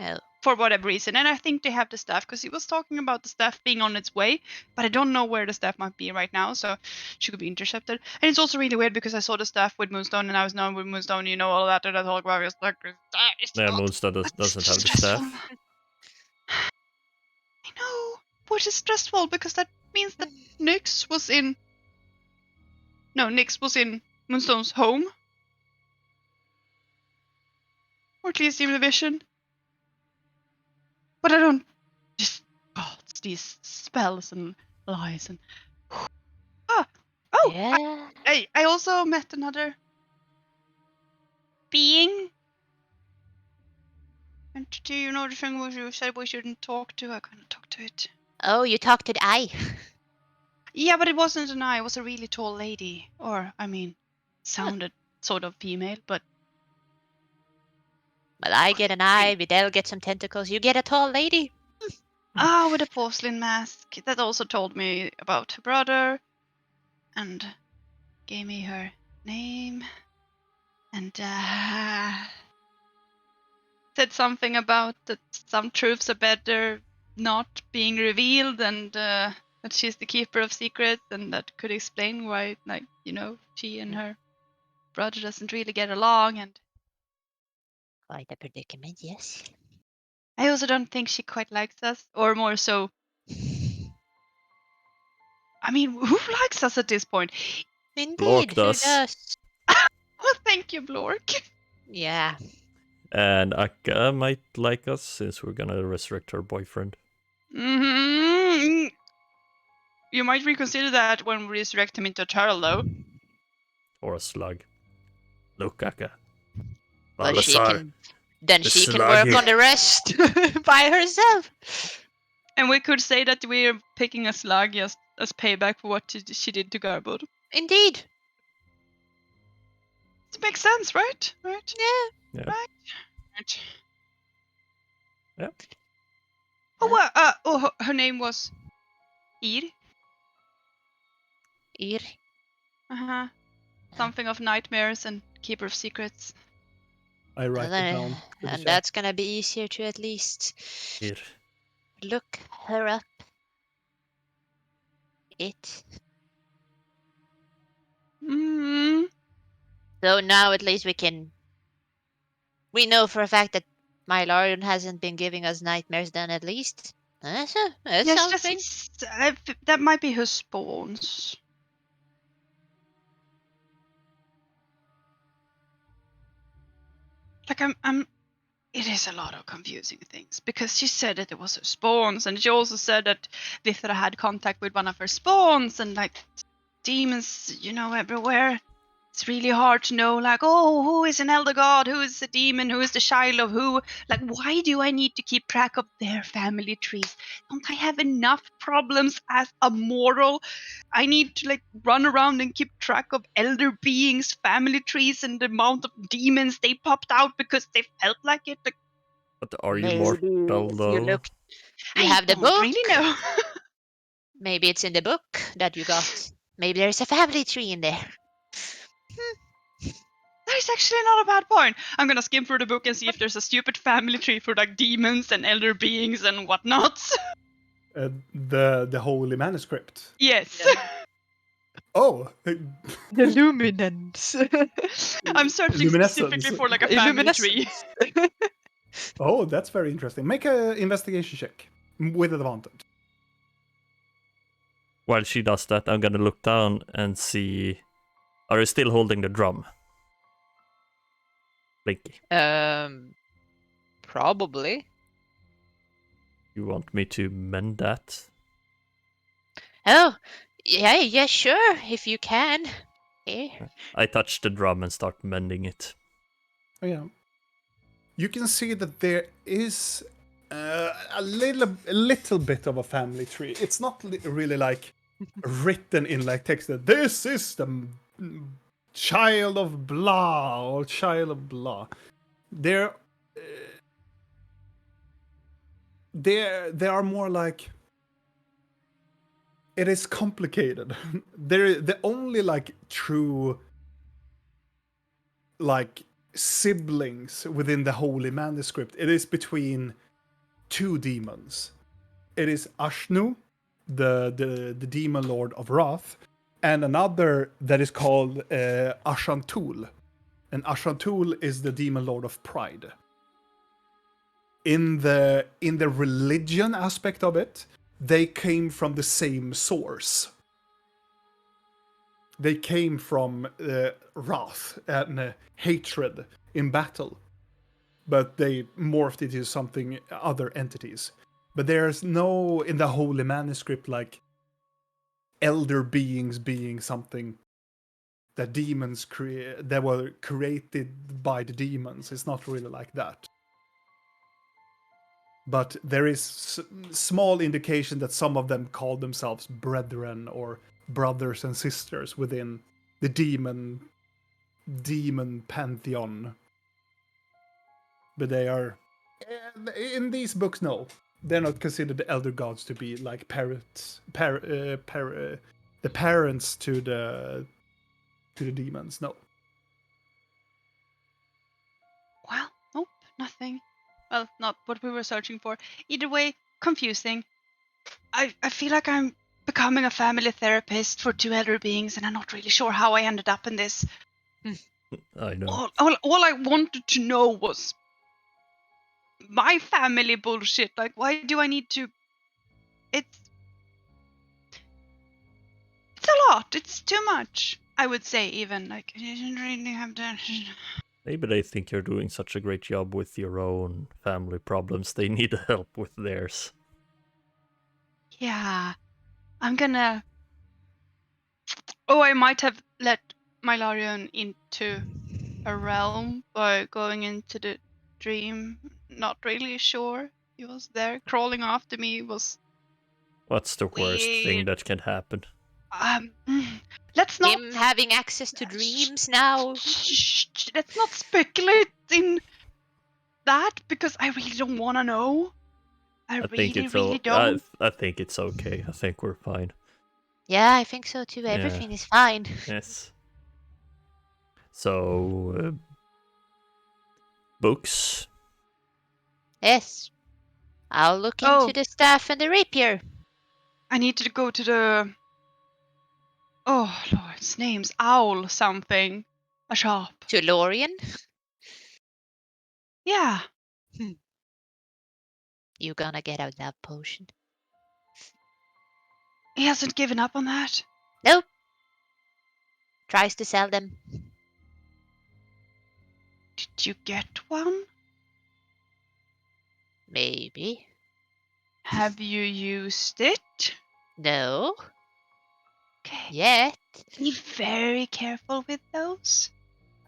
Oh. for whatever reason. And I think they have the staff because he was talking about the staff being on its way. But I don't know where the staff might be right now, so she could be intercepted. And it's also really weird because I saw the staff with Moonstone, and I was known with Moonstone, all of that, and I thought, wow, it's like, Yeah, Moonstone doesn't have the staff. I know, which is stressful because that means that Nyx was in Moonstone's home. Or at least in the vision. But I don't just it's these spells and lies and Yeah. I also met another being. And do you know the thing where you said we shouldn't talk to? I couldn't talk to it. Oh, you talked to the eye. Yeah, but it wasn't an eye, it was a really tall lady. Or, sounded sort of female, but Well, I get an eye, Videl gets some tentacles, you get a tall lady. with a porcelain mask. That also told me about her brother. And gave me her name. And, said something about that some truths are better not being revealed, and that she's the keeper of secrets, and that could explain why, she and her brother doesn't really get along. And Quite a predicament, yes. I also don't think she quite likes us, or more so, who likes us at this point? Indeed, Blorkk who does. does? Well, thank you, Blorkk. Yeah. And Akka might like us since we're gonna resurrect her boyfriend. You might reconsider that when we resurrect him into a turtle, though. Or a slug. Look, Akka. Well, she Balasar, can. Then the she can work sluggy. on the rest by herself. And we could say that we're picking a slug just as payback for what she did to Garboard. Indeed. It makes sense, right? Right? Yeah. Yeah. Right. Yep. Oh, her name was Ir. Ir. Uh-huh. Something of nightmares and keeper of secrets. I write it down. for the And chat. that's gonna be easier to at least Here. look her up. It. Mm. So now at least we know for a fact that Mylarion hasn't been giving us nightmares then at least. That's something. That might be her spawns. Like it is a lot of confusing things because she said that it was her spawns, and she also said that Vithra had contact with one of her spawns, and like demons, everywhere. it's really hard to know, like, oh, who is an elder god, who is a demon, who is the child of who. Like, why do I need to keep track of their family trees? Don't I have enough problems as a mortal? I need to like run around and keep track of elder beings' family trees and the amount of demons they popped out because they felt like it. Like, But are you Maybe mortal if though? you look, you I have the don't book. really know. Maybe it's in the book that you got. Maybe there's a family tree in there. That is actually not a bad point. I'm gonna skim through the book and see if there's a stupid family tree for like demons and elder beings and whatnot. The holy manuscript. Yes. Oh, The luminance. I'm searching Luminescence. specifically for like a family tree. Illuminescence. Oh, that's very interesting. Make a investigation check with advantage. While she does that, I'm gonna look down and see. Are you still holding the drum? Blinky. Probably. You want me to mend that? Oh, yeah, sure, if you can. Here. I touch the drum and start mending it. Oh, yeah. You can see that there is a little bit of a family tree. It's not really like written in like text that this is the child of blah or child of blah. There are more like it is complicated. The only like true like siblings within the holy manuscript. It is between two demons. It is Ashnu, the demon lord of wrath, and another that is called Ashantul. And Ashantul is the demon lord of pride. In the religion aspect of it, they came from the same source. They came from wrath and hatred in battle, but they morphed into something other entities. But there's no in the holy manuscript like elder beings being something that demons create that were created by the demons. It's not really like that. But there is small indication that some of them call themselves brethren or brothers and sisters within the demon pantheon. But they are in these books, no, they're not considered the elder gods to be like parents, the parents to the demons. No. Well, nope, nothing. Well, not what we were searching for. Either way, confusing. I feel like I'm becoming a family therapist for two elder beings, and I'm not really sure how I ended up in this. I know. All I wanted to know was my family bullshit. Like, why do I need to? It's a lot. It's too much. I would say even like I didn't really have to. Maybe they think you're doing such a great job with your own family problems. They need help with theirs. Yeah, I'm gonna. Oh, I might have let Mylarion into a realm by going into the dream. Not really sure he was there. Crawling after me was What's the worst thing weird. that can happen? Let's not. Him having access to dreams now. Let's not speculate in that because I really don't want to know. I think really, it's really don't. I think it's okay. I think we're fine. Yeah, I think so too. Everything is fine. Yes. So, books. Yes. I'll look Oh. into the staff and the rapier. I need to go to the. Oh, Lord's name's Owl something. A shop. To Lorien. Yeah. You gonna get a love potion? He hasn't given up on that. Nope. Tries to sell them. Did you get one? Maybe. Have you used it? No. Okay. Yet. Be very careful with those.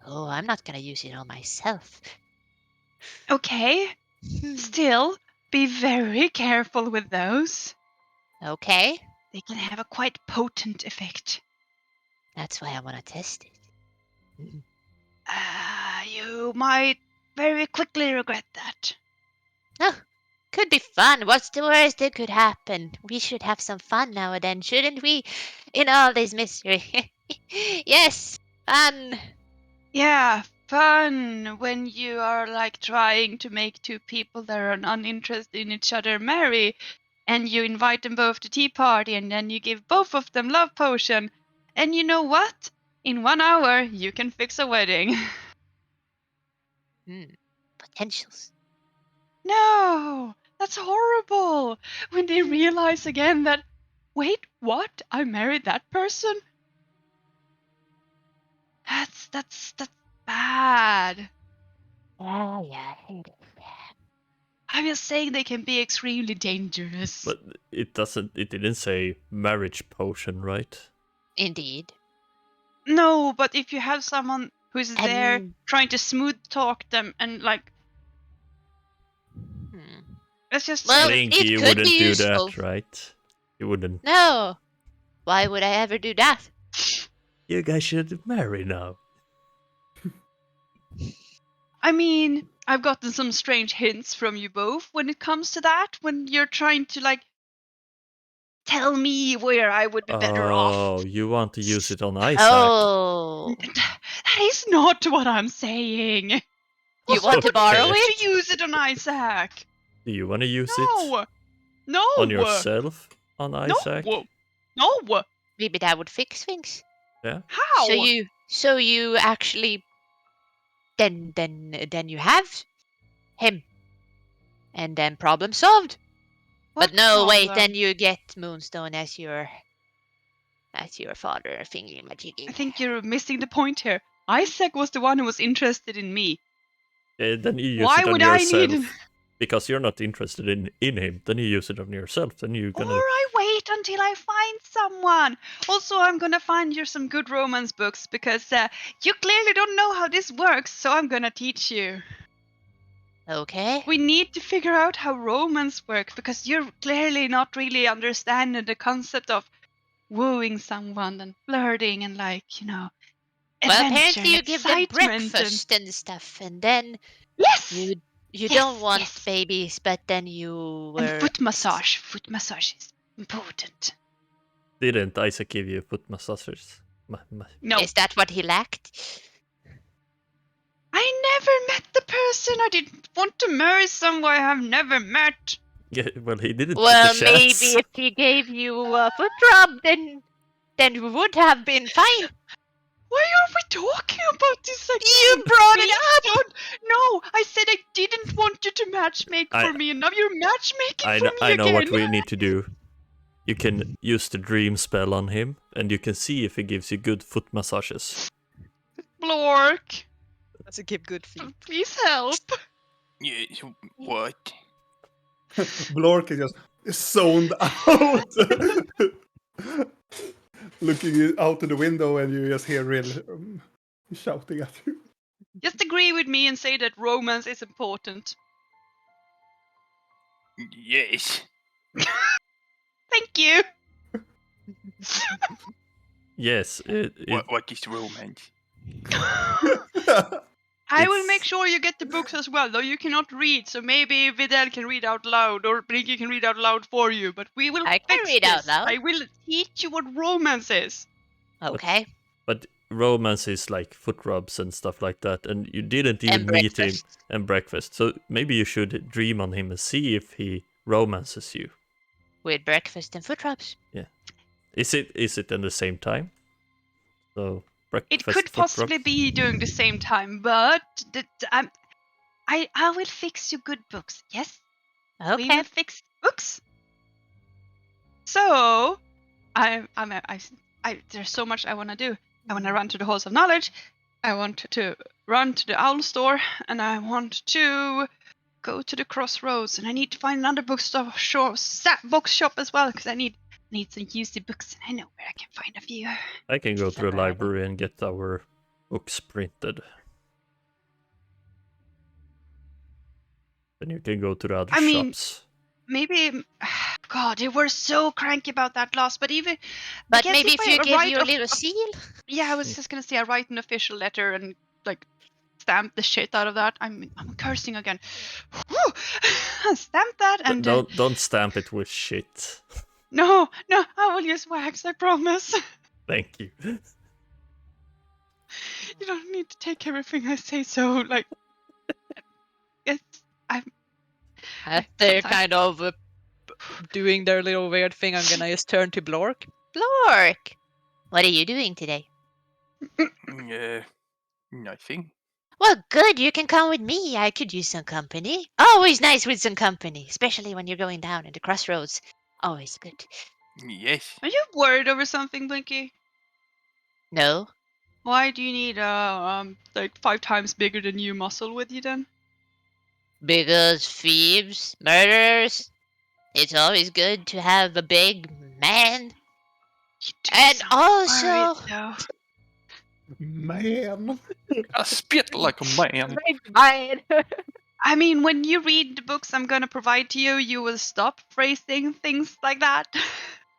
Oh, I'm not gonna use it on myself. Okay. Still, be very careful with those. Okay, They can have a quite potent effect. that's why I want to test it. You might very quickly regret that. Oh, could be fun. What's the worst that could happen? We should have some fun now and then, shouldn't we? In all this mystery. Yes, fun. Yeah, fun when you are like trying to make two people that are uninterested in each other marry, and you invite them both to tea party, and then you give both of them love potion, and you know what? In 1 hour, you can fix a wedding. Potentials. No, that's horrible. When they realize again that, wait, what? I married that person? That's bad. Yeah, I hate it. I'm just saying they can be extremely dangerous. But it didn't say marriage potion, right? Indeed. No, but if you have someone who's there And trying to smooth talk them and like, hmm. let's just Well, say Link, it you could wouldn't be do useful. that, right? You wouldn't. No. Why would I ever do that? You guys should marry now. I mean, I've gotten some strange hints from you both when it comes to that, when you're trying to like tell me where I would be better off. Oh, you want to use it on Isaac? Oh. That is not what I'm saying. You want to borrow Okay. it? To use it on Isaac. Do you want to use it No. No. on yourself on Isaac? No. No. Maybe that would fix things. Yeah. How? So you actually then you have him. And then problem solved. What But no, wait, problem? then you get Moonstone as your father thingy magic. I think you're missing the point here. Isaac was the one who was interested in me. Then you use Why it on would I yourself. need? Because you're not interested in him. Then you use it on yourself. Then you're Or gonna. I wait until I find someone. Also, I'm gonna find you some good romance books because you clearly don't know how this works, so I'm gonna teach you. Okay. We need to figure out how romance works because you're clearly not really understanding the concept of wooing someone and flirting and Well, adventure apparently and you give them excitement breakfast and stuff, and then yes, you Yes, don't want yes. babies, but then you and were foot massage. Foot massage is important. Didn't Isaac give you foot massages? No, Is that what he lacked? I never met the person. I didn't want to marry someone I have never met. Yeah, well, he didn't Well, take the chance. maybe if he gave you a foot rub, then you would have been fine. Why are we talking about this again? You brought it Please don't. No, I said I didn't want you to matchmake for me, and now you're matchmaking for me I know again. what we need to do. You can use the dream spell on him, and you can see if he gives you good foot massages. Blorkk, That's a give good feed. please help. Yeah, what? Blorkk is just zoned out. Looking out of the window, and you just hear Rill shouting at you. Just agree with me and say that romance is important. Yes. Thank you. Yes. What is romance? I will make sure you get the books as well, though you cannot read, so maybe Videl can read out loud, or Blinky can read out loud for you, but we will I can fix read out this. loud. I will teach you what romance is. Okay. But romance is like foot rubs and stuff like that, and you didn't even And meet him breakfast. and breakfast. So maybe you should dream on him and see if he romances you. With breakfast and foot rubs. Is it in the same time? So breakfast. It could foot possibly rubs? be during the same time, but I will fix you good books. Yes, we Okay. will fix books. So, there's so much I want to do. I want to run to the halls of knowledge. I want to run to the owl store, and I want to go to the crossroads. And I need to find another bookshop as well, because I need need some juicy books, and I know where I can find a few. I can go to the Separate. library and get our books printed. Then you can go to the other I mean, shops. maybe, God, they were so cranky about that loss. But even, I But guess maybe if I you give write you a of- little seal. Yeah, I was just gonna say I write an official letter and like stamp the shit out of that. I'm cursing again. Whew! Stamp that and Don't stamp it with shit. no, I will use wax. I promise. Thank you. You don't need to take everything I say so like. It's They're sometimes- kind of doing their little weird thing. I'm gonna just turn to Blorkk. Blorkk, what are you doing today? Nothing. Well, good. You can come with me. I could use some company. Always nice with some company, especially when you're going down at the crossroads. Always good. Yes. Are you worried over something, Blinky? No, Why do you need like 5 times bigger than you muscle with you then? because thieves, murderers. It's always good to have a big man. You do And sound also, worried, though. Man. I spit like a man. Mine. I mean, when you read the books I'm gonna provide to you, you will stop phrasing things like that.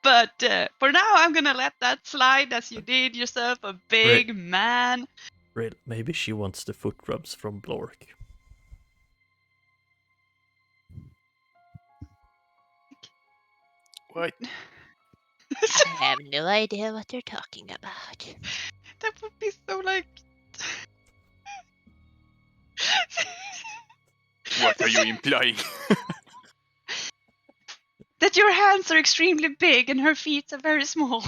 But for now, I'm gonna let that slide as you did yourself a big man. Maybe she wants the foot rubs from Blorkk. What? I have no idea what they're talking about. That would be so like. What are you implying? That your hands are extremely big and her feet are very small.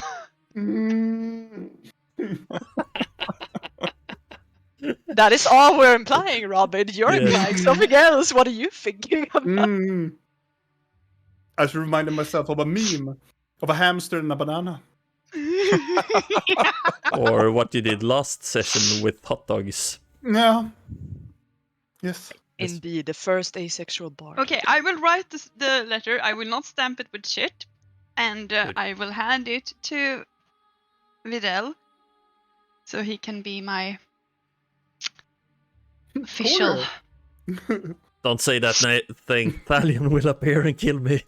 That is all we're implying, Robin. You're Yes. implying something else. What are you thinking about? I should remind myself of a meme of a hamster and a banana. Or what you did last session with hot dogs. Yeah. Yes. Indeed, the first asexual bar. Okay, I will write the letter. I will not stamp it with shit. And Good. I will hand it to Videl. So he can be my official. Don't say that thing. Thalion will appear and kill me.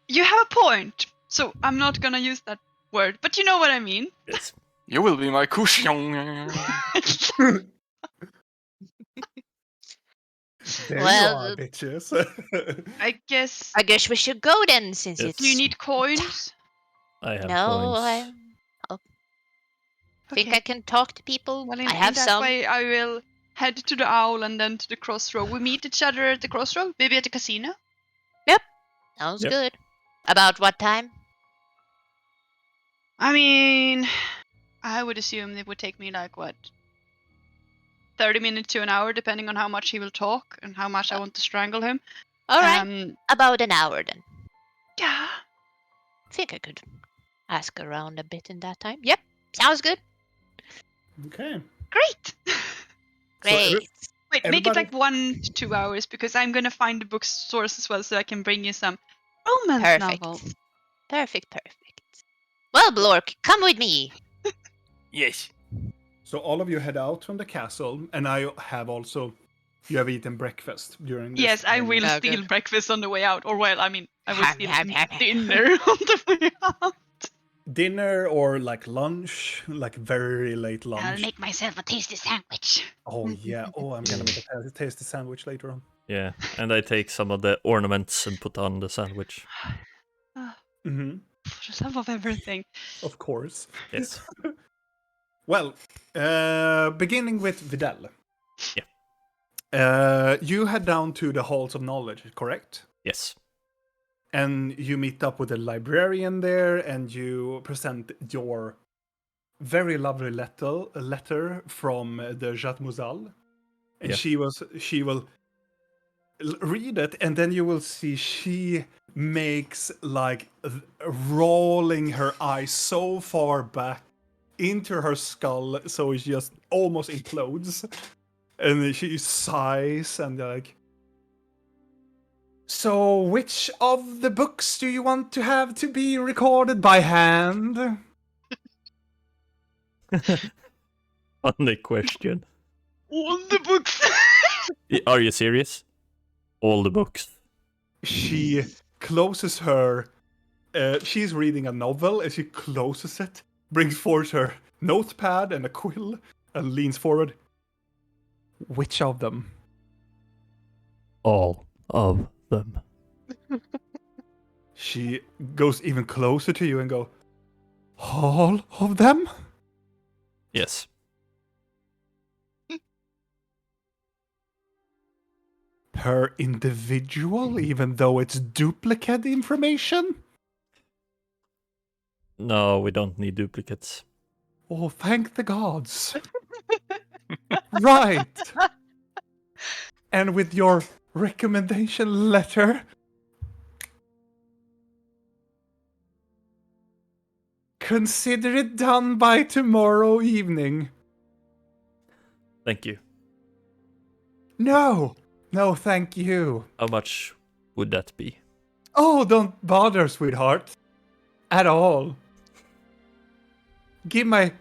You have a point. So I'm not gonna use that word. But you know what I mean. Yes. You will be my cushion. There Well, you are, bitches. I guess. I guess we should go then, since Yes. it's... Do you need coins? I have No, coins. I think Okay. I can talk to people. Well, I in have that some. way, I will head to the owl and then to the crossroad. We meet each other at the crossroad, maybe at the casino. Sounds Yep. good. About what time? I mean, I would assume it would take me like what, 30 minutes to an hour, depending on how much he will talk and how much I want to strangle him. All right, about an hour then. Yeah. I think I could ask around a bit in that time. Yep, sounds good. Okay. Great. Great. Wait, make it everybody- like 1 to 2 hours because I'm gonna find the book source as well, so I can bring you some romance novels. Perfect. Well, Blorkk, come with me. Yes. So all of you head out from the castle, and I have also. You have eaten breakfast during this. Yes, I time. will Oh, steal good. breakfast on the way out, or well, I mean, I will Ham, steal ham, ham, ham. dinner on the way out. Dinner or like lunch, like very late lunch. I'll make myself a tasty sandwich. Oh yeah. Oh, I'm gonna make a tasty sandwich later on. Yeah, and I take some of the ornaments and put on the sandwich. Mm-hmm. For the love of everything. Of course. Yes. Well, beginning with Videl. Yeah. You head down to the halls of knowledge, correct? Yes. And you meet up with the librarian there, and you present your very lovely letter from the Jatmuzal. And Yeah. she will read it, and then you will see she makes like rolling her eyes so far back into her skull, so it just almost implodes. And then she sighs and like, So, which of the books do you want to have to be recorded by hand? Funny question. All the books. Are you serious? All the books? She closes her. She's reading a novel and she closes it, brings forth her notepad and a quill, and leans forward. Which of them? All of them. She goes even closer to you and go, all of them? Yes. Per individual, even though it's duplicate information? No, we don't need duplicates. Oh, thank the gods. Right. And with your recommendation letter, consider it done by tomorrow evening. Thank you. No, thank you. How much would that be? Oh, don't bother, sweetheart. At all. Give my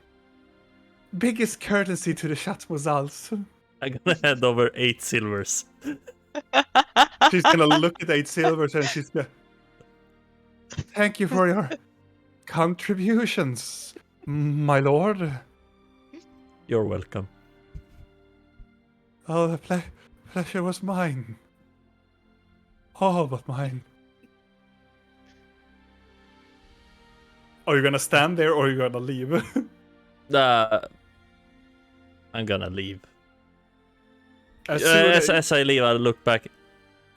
biggest courtesy to the Schatzmozals. I'm gonna hand over 8 silvers. She's gonna look at 8 silvers and she's gonna... Thank you for your contributions, my lord. You're welcome. Oh, the pleasure was mine. All but mine. Are you gonna stand there or are you gonna leave? I'm gonna leave. As soon As I leave, I'll look back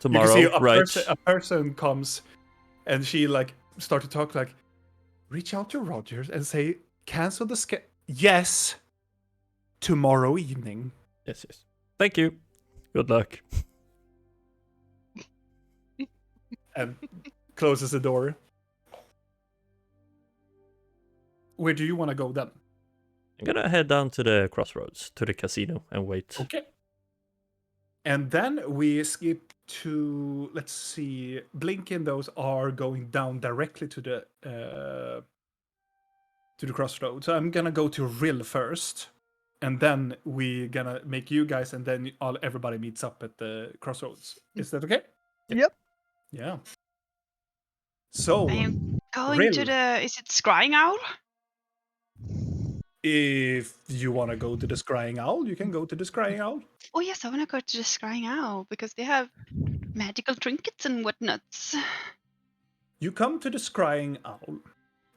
tomorrow, you can see right? a person comes and she like start to talk like, reach out to Rogers and say, cancel the yes, tomorrow evening. Yes. Thank you. Good luck. And closes the door. Where do you want to go then? I'm gonna head down to the crossroads, to the casino, and wait. Okay. And then we skip to, let's see, Blink and those are going down directly to the crossroads. So I'm gonna go to Rill first, and then we gonna make you guys, and then everybody meets up at the crossroads. Is that okay? Yep. Yeah. So I am going Rill. to the. Is it Scrying Owl? If you want to go to the Scrying Owl, you can go to the Scrying Owl. Oh yes, I want to go to the Scrying Owl because they have magical trinkets and whatnots. You come to the Scrying Owl,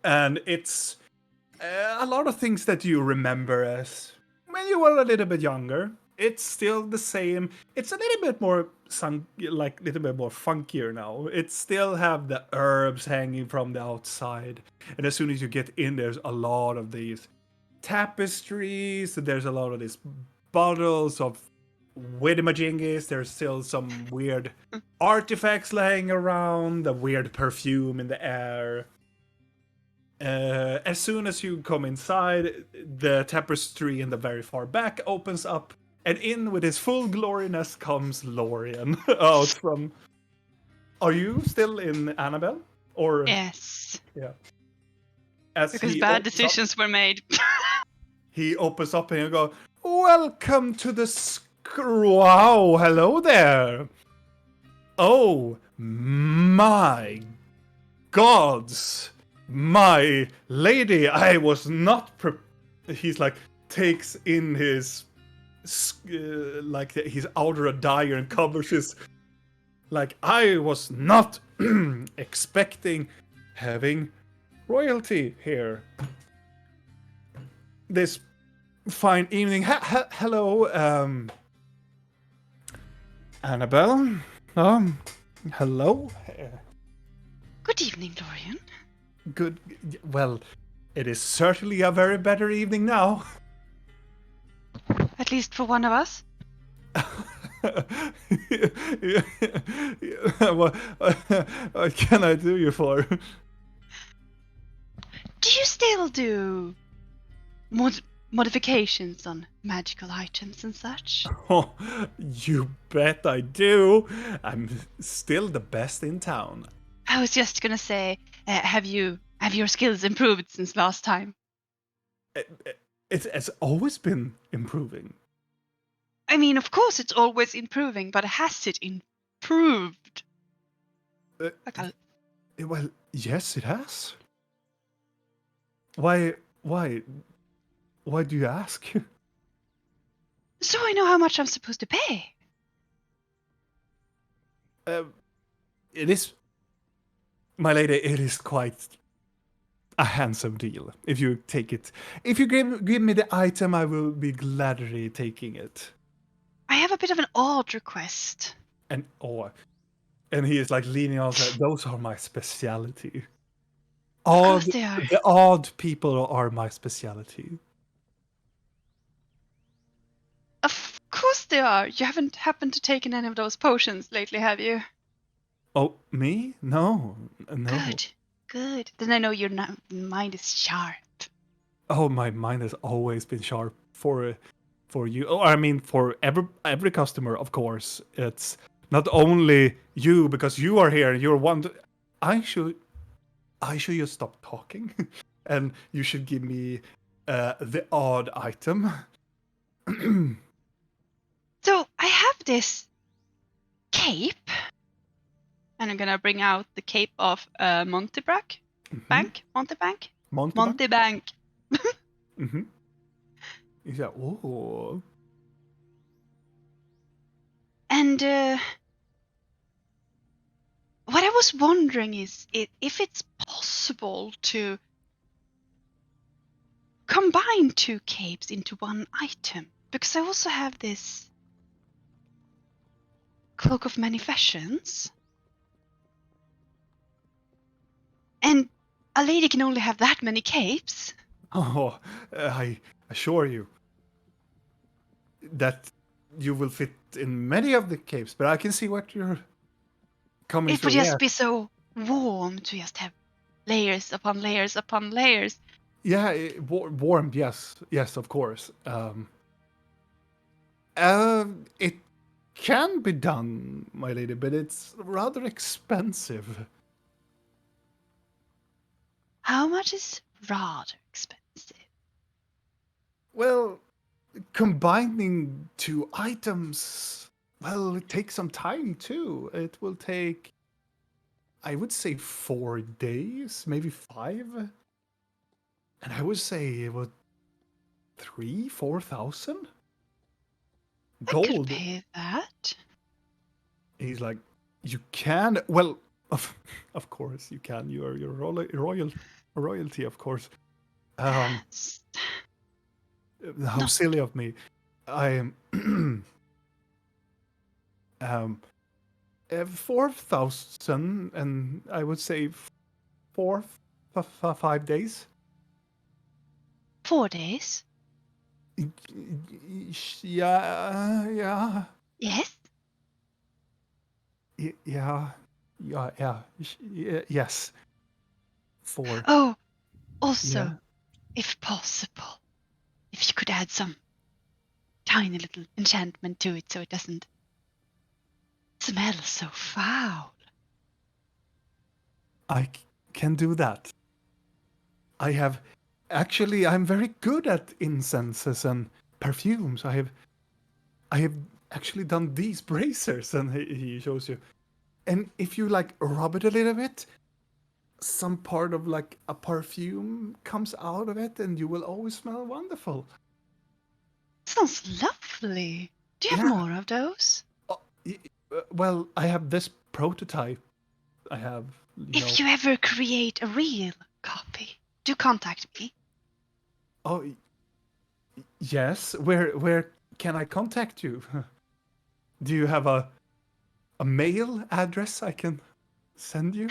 and it's a lot of things that you remember as when you were a little bit younger. It's still the same. It's a little bit more little bit more funkier now. It still have the herbs hanging from the outside, and as soon as you get in, there's a lot of these tapestries. There's a lot of these bottles of Widimajingis. There's still some weird artifacts laying around, the weird perfume in the air. As soon as you come inside, the tapestry in the very far back opens up, and in with his full gloriness comes Lorien out from... Are you still in Annabelle? Or Yes, yeah. As because he bad opens up- decisions were made. He opens up and you go, welcome to the wow, hello there. Oh, my gods. My lady, I was not He's like, takes in his, his outer attire and covers his, like, I was not expecting having royalty here. This fine evening. Hello, Annabelle. Hello. Good evening, Dorian. Good. Well, it is certainly a very better evening now. At least for one of us. What can I do you for? Do you still do modifications on magical items and such? Oh, you bet I do. I'm still the best in town. I was just gonna say, have your skills improved since last time? It's always been improving. I mean, of course, it's always improving, but has it improved? Uh, Like a, Well, yes, it has. Why? Why do you ask? so I know how much I'm supposed to pay. It is, my lady. It is quite a handsome deal. If you take it, if you give me the item, I will be gladly taking it. I have a bit of an odd request. And and he is like leaning on. Those are my speciality. Of Odd, course they are. the odd people are my speciality. Of course they are. You haven't happened to taken any of those potions lately, have you? Oh, me? No, no. Good, good. Then I know your mind is sharp. Oh, my mind has always been sharp for you. Oh, I mean for every customer, of course. It's not only you because you are here. You're one. I should just stop talking, and you should give me the odd item. So I have this cape, and I'm gonna bring out the cape of Montebank. Montebank. Montebank. Mm-hmm. Yeah. Oh. And what I was wondering is if it's possible to combine two capes into one item, because I also have this cloak of many fashions, and a lady can only have that many capes. Oh, I assure you that you will fit in many of the capes, but I can see what you're coming It through. would just Yeah, be so warm to just have layers upon layers upon layers. yeah, warm. Yes, yes, of course. It can be done, my lady, but it's rather expensive. How much is rather expensive? Well, combining two items, well, it takes some time too. It will take, I would say, 4 days, maybe 5. And I would say it would 3,000-4,000 I could gold. pay that. He's like, you can. Well, of course you can. You are your royalty, of course. How Not- silly of me. I am 4,000, and I would say 5 days. 4 days? Yeah, yeah, Yes. yes. 4. Oh, also, Yeah. if possible, if you could add some tiny little enchantment to it so it doesn't smell so foul. I can do that. I'm very good at incenses and perfumes. I have actually done these bracers, and he shows you. And if you like rub it a little bit, some part of like a perfume comes out of it, and you will always smell wonderful. Sounds lovely. Do you have Yeah. more of those? Well, I have this prototype. I have, If you ever create a real copy, do contact me. Oh, yes. Where can I contact you? Do you have a mail address I can send you?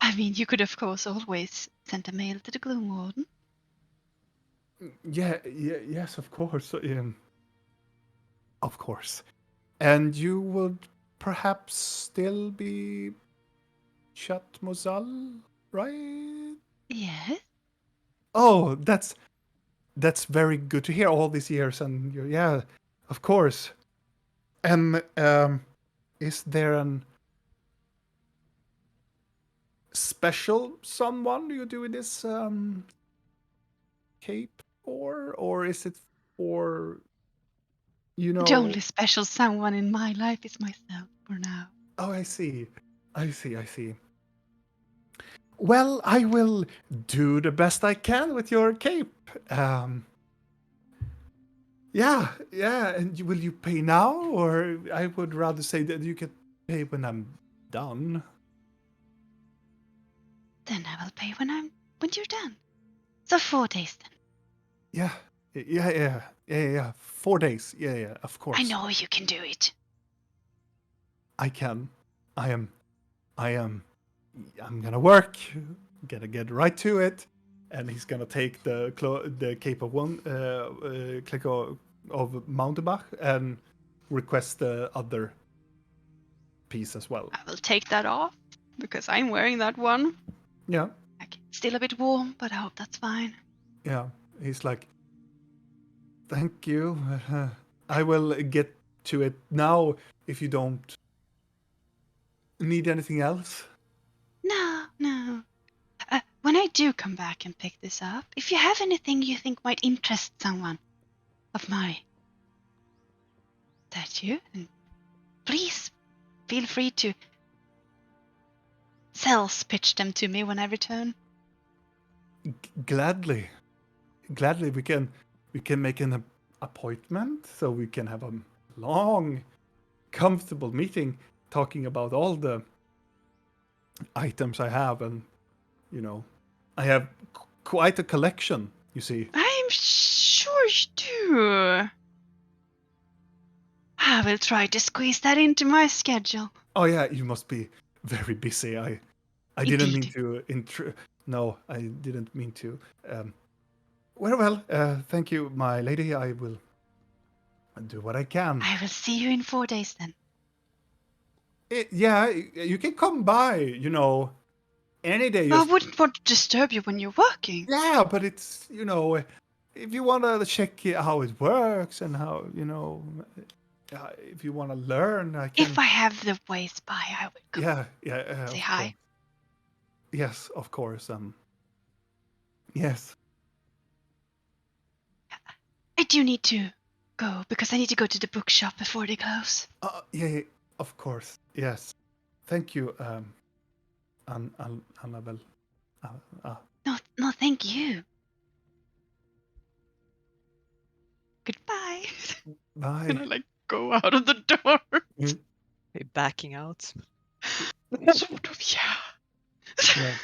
I mean, you could, of course, always send a mail to the Gloom Warden. Yes, of course. Of course. And you would perhaps still be Chat Mozal, right? Yes. Oh, that's very good to hear all these years, and yeah, of course. And is there an special someone you do this cape for, or is it for The only special someone in my life is myself for now. Oh, I see. I see. I see. Well, I will do the best I can with your cape. Yeah, yeah. And will you pay now, or I would rather say that you can pay when I'm done. Then I will pay when you're done. So 4 days then. Yeah, yeah. 4 days. Yeah, of course. I know you can do it. I can. I'm gonna work. Gonna get right to it. And he's gonna take the cape of one click of Mounterbach and request the other piece as well. I will take that off because I'm wearing that one. Yeah, Still a bit warm, but I hope that's fine. yeah. He's like, thank you. I will get to it now if you don't need anything else. No. When I do come back and pick this up, if you have anything you think might interest someone of my statue, then please feel free to sales pitch them to me when I return. Gladly we can make an appointment so we can have a long, comfortable meeting talking about all the items I have, and I have quite a collection. You see, I'm sure you do. I will try to squeeze that into my schedule. Oh yeah, you must be very busy. I didn't mean to No, I didn't mean to. Well, thank you, my lady. I will do what I can. I will see you in 4 days then. Yeah, you can come by, any day. I wouldn't want to disturb you when you're working. Yeah, but it's, if you want to check how it works and how, if you want to learn, I can. If I have the ways by, I will go. Yeah. Say hi. Course. Yes, of course. Yes. I do need to go because I need to go to the bookshop before they close. Yeah, of course. Yes. Thank you, Annabelle. No, thank you. Goodbye. Bye. And I go out of the door. Hey, backing out. Sort of, yeah. Yeah.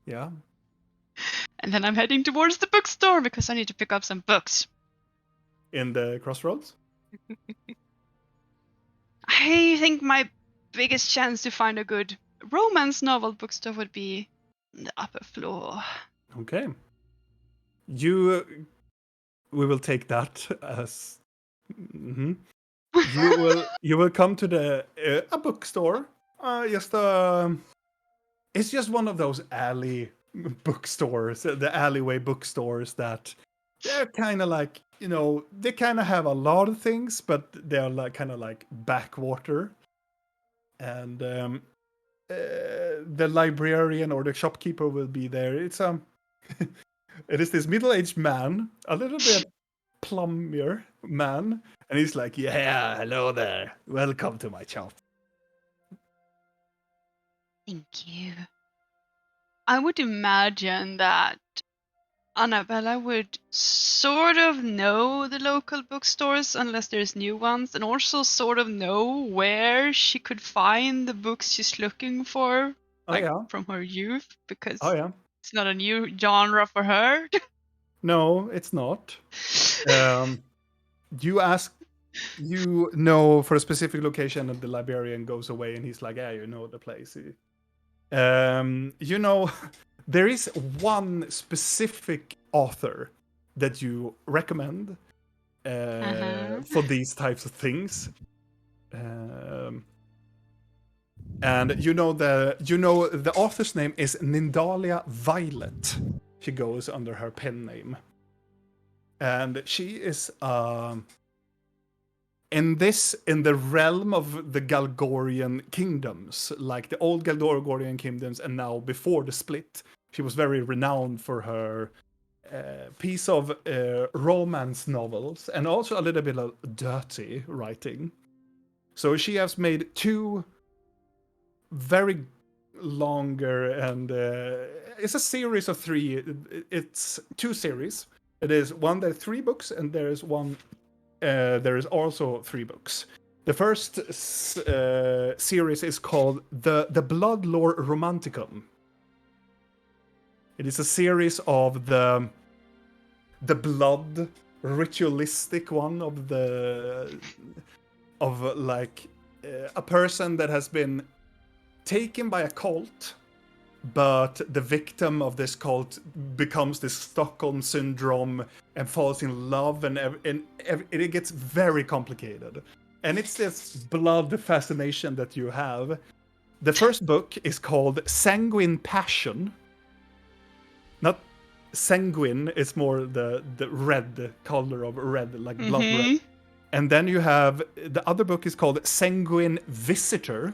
Yeah. And then I'm heading towards the bookstore because I need to pick up some books. In the crossroads? I think my biggest chance to find a good romance novel bookstore would be the upper floor. Okay. We will take that as. Mm-hmm. You will come to the a bookstore. It's just one of those alley bookstores, the alleyway bookstores that they're kind of like, they kind of have a lot of things, but they're like kind of like backwater. And the librarian or the shopkeeper will be there. It's it is this middle-aged man, a little bit plumpier man, and he's like, "Yeah, hello there. Welcome to my shop." Thank you. I would imagine that Annabella would sort of know the local bookstores unless there's new ones, and also sort of know where she could find the books she's looking for, from her youth, because it's not a new genre for her. No, it's not. You for a specific location, and the librarian goes away, and he's like, "Yeah, you know the place." There is one specific author that you recommend for these types of things. And the author's name is Nindalia Violet. She goes under her pen name. And she is in the realm of the Galgorian kingdoms, like the old Galgorian kingdoms, and now before the split, she was very renowned for her piece of romance novels and also a little bit of dirty writing. So she has made 2 very longer, and it's a series of 3. It's 2 series. It is one, there are 3 books, and there is one. There is also 3 books. The first series is called the Bloodlore Romanticum. It is a series of the blood ritualistic one of like a person that has been taken by a cult, but the victim of this cult becomes this Stockholm syndrome and falls in love, and it gets very complicated. And it's this blood fascination that you have. The first book is called Sanguine Passion. Not sanguine, it's more the red color of red, like blood red. And then you have the other book is called Sanguine Visitor,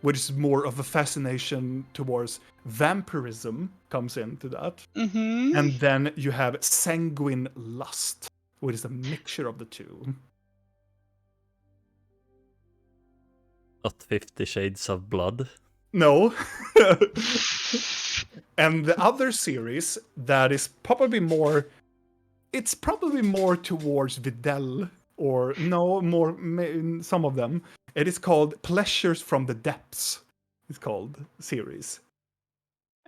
which is more of a fascination towards vampirism, comes into that. And then you have Sanguine Lust, which is a mixture of the 2. Not 50 Shades of Blood. No. And the other series that is probably more... It's probably more towards Videl, or no, more some of them. It is called Pleasures from the Depths. It's called series.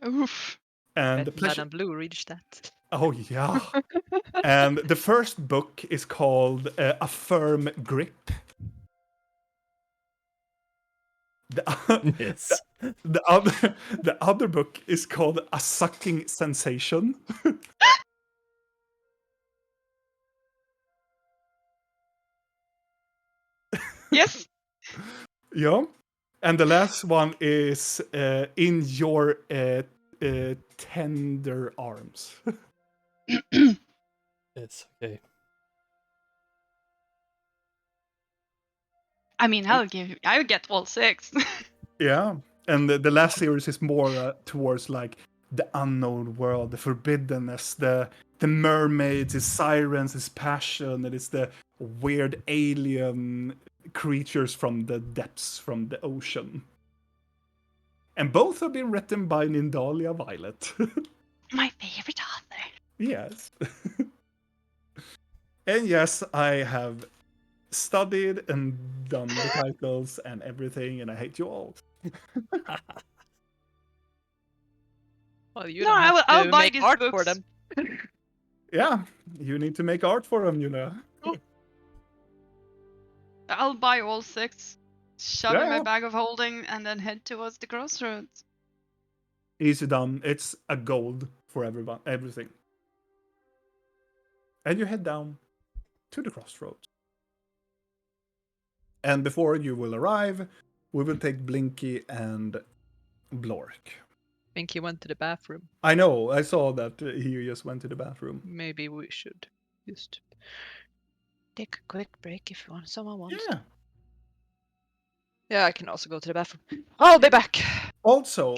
Oof. And Bet Madame Blue reached that. Oh yeah. And the first book is called A Firm Grip. Yes. The other book is called A Sucking Sensation. Yes. Yeah. And the last one is In Your Tender Arms. Yes, okay. I mean, I would get all 6. Yeah. And the last series is more towards like the unknown world, the forbiddenness, the mermaids, the sirens, his passion, and it's the weird alien creatures from the depths, from the ocean. And both have been written by Nindalia Violet. My favorite author. Yes. And yes, I have studied and done the titles and everything, and I hate you all. Well, you No, don't have I'll to buy make these art books. for them. Yeah, you need to make art for them, you know. I'll buy all 6, shove in Yeah. my bag of holding, and then head towards the crossroads. Easy done. It's a gold for everything. And you head down to the crossroads. And before you will arrive, we will take Blinky and Blorkk. I think he went to the bathroom. I know, I saw that he just went to the bathroom. Maybe we should just Take a quick break if someone wants. Yeah. Yeah, I can also go to the bathroom. I'll be back. Also,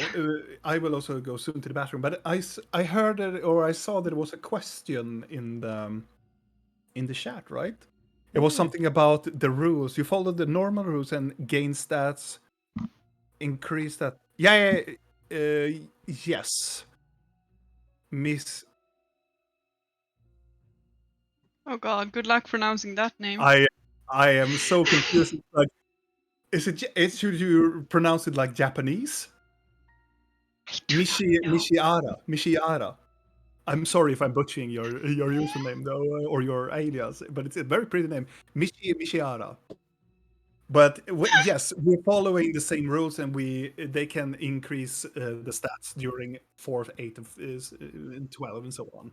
I will also go soon to the bathroom, but I heard it, or I saw that it was a question in the chat, right? It was something about the rules. You follow the normal rules and gain stats, increase that. Yeah, yes. Miss, Oh god, good luck pronouncing that name. I am so confused. It's like, should you pronounce it like Japanese? Mishiara. I'm sorry if I'm butchering your username though, or your alias, but it's a very pretty name, Mishiara. But yes, we're following the same rules, and they can increase the stats during 4th, 8th, 12, and so on.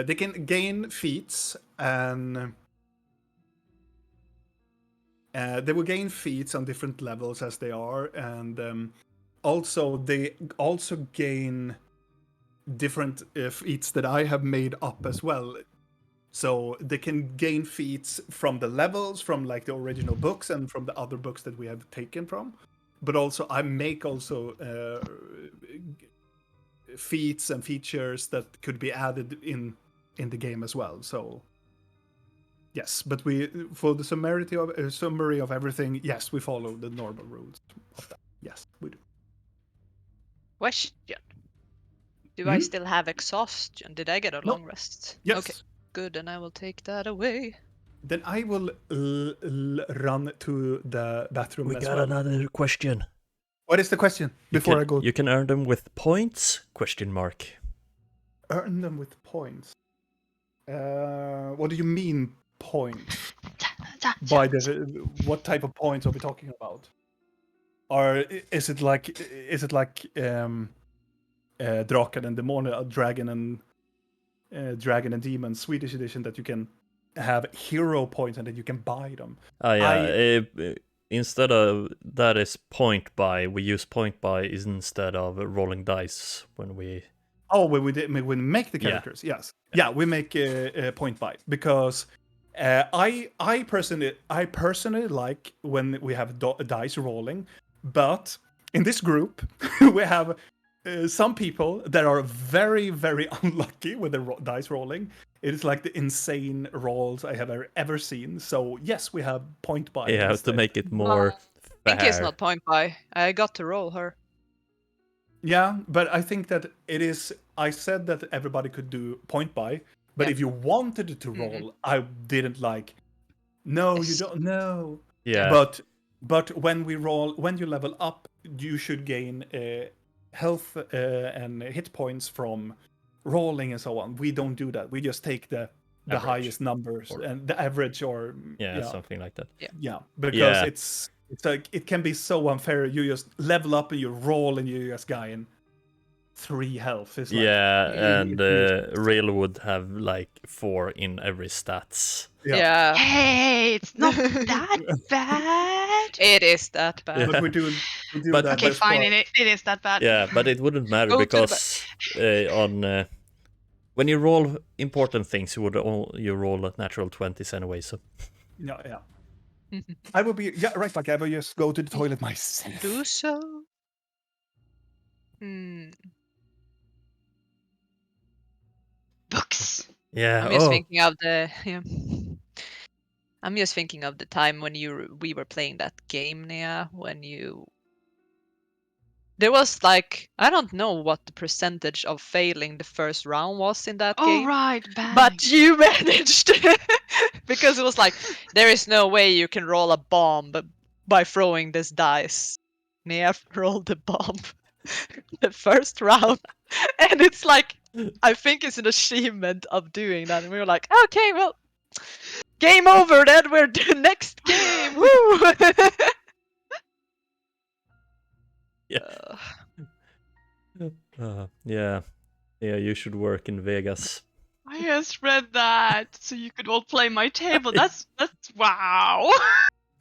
They can gain feats, and They will gain feats on different levels as they are, and also they also gain different feats that I have made up as well. So they can gain feats from the levels, from like the original books, and from the other books that we have taken from. But also, I make also feats and features that could be added in the game as well. So yes, but we for the summary of everything, yes, we follow the normal rules of that. Yes, we do. Question. Do I still have exhaustion? Did I get a No. long rest? Yes. Okay, good, and I will take that away. Then I will run to the bathroom We as got well. another question. What is the question? Before I go, You can earn them with points? Question mark. earn them with points. What do you mean points? By the what type of points are we talking about? Or is it like Draken and Demon, Dragon and Demon Swedish edition that you can have hero points and that you can buy them? Instead of that is point buy. We use point buy instead of rolling dice when we. Oh, when we make the characters, yes, yeah, we make a point buy because I personally like when we have dice rolling, but in this group we have some people that are very very unlucky with the dice rolling. It is like the insane rolls I have ever seen. So yes, we have point buy. Yeah, to make it more fair. Pinky is not point buy. I got to roll her. Yeah, but I think that it is. I said that everybody could do point buy, but if you wanted to roll, I didn't like. No, you don't. No. Yeah. But when we roll, when you level up, you should gain health and hit points from rolling and so on. We don't do that. We just take the highest numbers and the average or something like that. Yeah, because it's like it can be so unfair. You just level up and you roll and you just gain 3 health. It's like, and real would have like 4 in every stats. Yeah. Hey, it's not that bad. It is that bad. But we do But- that. Okay, fine. It is that bad. Yeah, but it wouldn't matter Go to the because when you roll important things, you roll at natural 20s anyway. So Yeah. I will be right back. I will just go to the toilet myself. Do so. Books. yeah. I'm just thinking of the I'm just thinking of the time when we were playing that game, Nia, when there was like, I don't know what the percentage of failing the first round was in that Oh game. right, bad. But you managed because it was like there is no way you can roll a bomb by throwing this dice. Nia rolled the bomb the first round, and it's like I think it's an achievement of doing that. And we were like, okay, well, game over. Then we're the next game. Woo! Yeah. You should work in Vegas. I just read that, so you could all play my table. That's wow.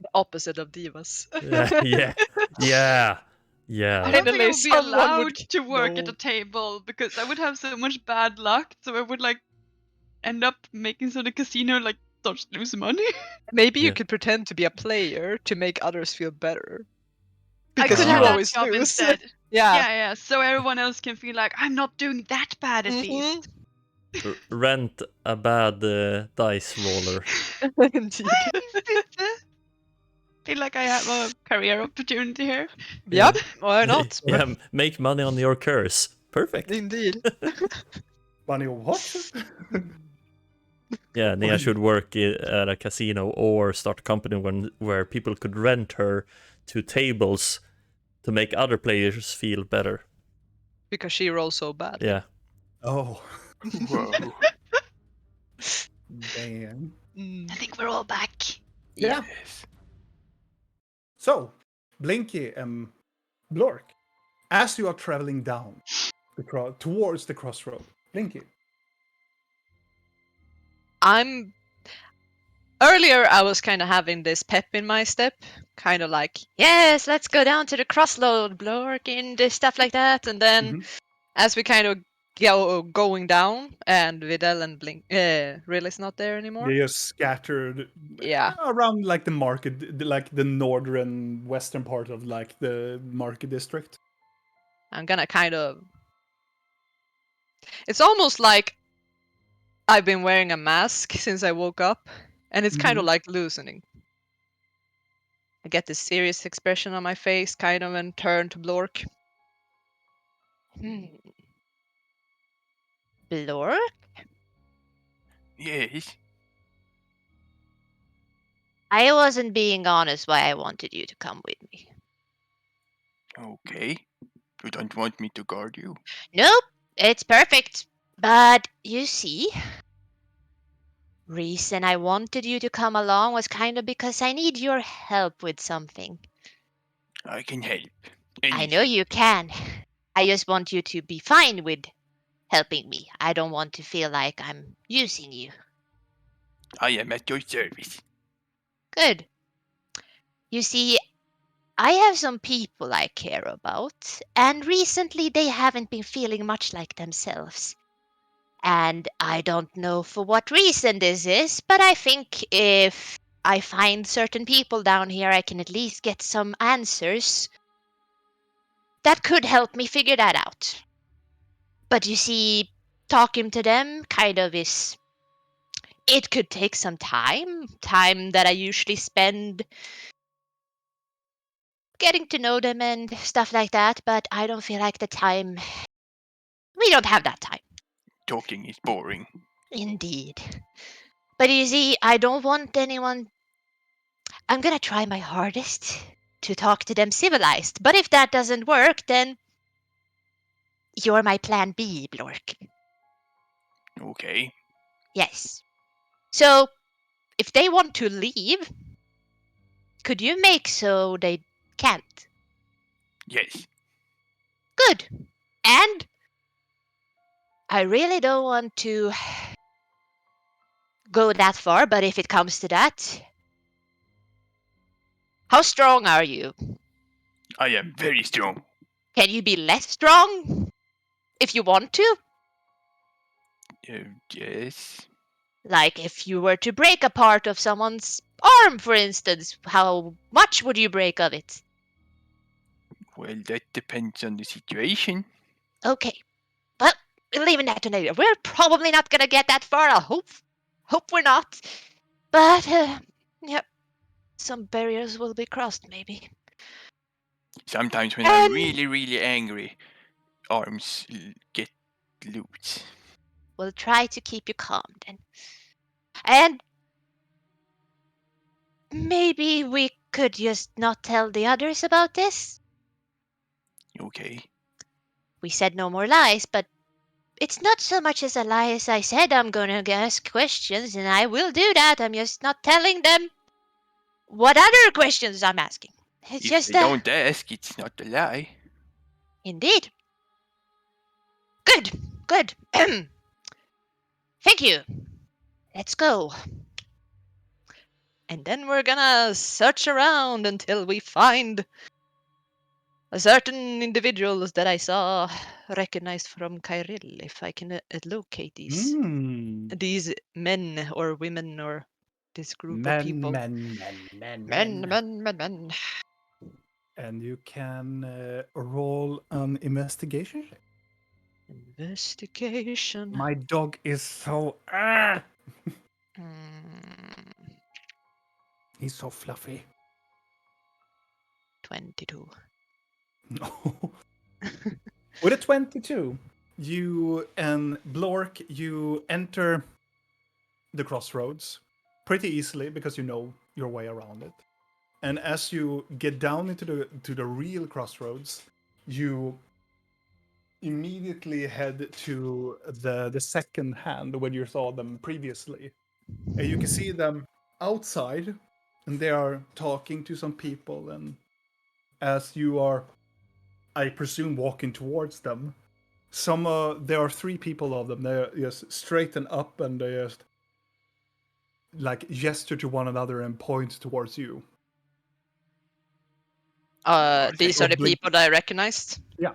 The opposite of divas. Yeah. I don't think I Finally, would be someone allowed would to work at know. a table because I would have so much bad luck. So I would like end up making so the casino like starts to lose money. Maybe you Yeah. could pretend to be a player to make others feel better. I Because could you have that always job lose. instead. Yeah. Yeah. So everyone else can feel like I'm not doing that bad at least. Rent a bad dice roller. Indeed. Feel like I have a career opportunity here. Yep. Why not? Yeah, make money on your curse. Perfect. Indeed. Bunny, what? Yeah, Nia should work at a casino or start a company where people could rent her to tables to make other players feel better. Because she rolls so bad. Yeah. Oh, Whoa. damn. I think we're all back. Yeah. Yes. So, Blinky and Blorkk, as you are traveling down towards the crossroad, Blinky. earlier I was kind of having this pep in my step, kind of like, yes, let's go down to the crossroad, Blorkk, and stuff like that. And then Mhm. as we kind of going down, and Videl and Blink Rilla's not there anymore. They just scattered Yeah. around like the market, like the northern western part of like the market district. I'm gonna kind of. It's almost like I've been wearing a mask since I woke up, and it's kind of Mhm. like loosening. I get this serious expression on my face, kind of, and turn to Blorkk. Blork? Yes. I wasn't being honest why I wanted you to come with me. Okay. You don't want me to guard you? Nope, it's perfect. But you see, reason I wanted you to come along was kind of because I need your help with something. I can help. I know Anything. you can. I just want you to be fine with helping me. I don't want to feel like I'm using you. I am at your service. Good. You see, I have some people I care about, and recently they haven't been feeling much like themselves. And I don't know for what reason this is, but I think if I find certain people down here, I can at least get some answers that could help me figure that out. But you see, talking to them kind of is. It could take some time that I usually spend getting to know them and stuff like that, but I don't feel like the time. We don't have that time. Talking is boring. Indeed. But you see, I don't want anyone. I'm gonna try my hardest to talk to them civilized, but if that doesn't work, then you're my plan B, Blorkk. Okay. Yes. So, if they want to leave, could you make so they can't? Yes. Good. And I really don't want to go that far, but if it comes to that, how strong are you? I am very strong. Can you be less strong if you want to? Yes. Like if you were to break a part of someone's arm, for instance, how much would you break of it? Well, that depends on the situation. Okay, well, we're leaving that to later. We're probably not gonna get that far. I hope we're not. But yep, some barriers will be crossed, maybe. Sometimes when I'm really, really angry, arms get loose. We'll try to keep you calm then. And maybe we could just not tell the others about this. Okay. We said no more lies, but it's not so much as a lie as I said I'm gonna ask questions, and I will do that. I'm just not telling them what other questions I'm asking. It's If just they don't ask, it's not a lie. Indeed. Good, good. Thank you. Let's go. And then we're gonna search around until we find a certain individuals that I saw recognized from Kyril. If I can locate these men or women or this group of people. Men. And you can roll an investigation check. Investigation. My dog is so. He's so fluffy. 22. No. With a 22, you and Blorkk, you enter the crossroads pretty easily because you know your way around it. And as you get down into the real crossroads, you immediately head to the second hand where you saw them previously. And you can see them outside, and they are talking to some people. And as you are, I presume, walking towards them, there are three people of them. They're just straighten up and they just like gesture to one another and point towards you. These Or are the blink. people that I recognized. Yeah.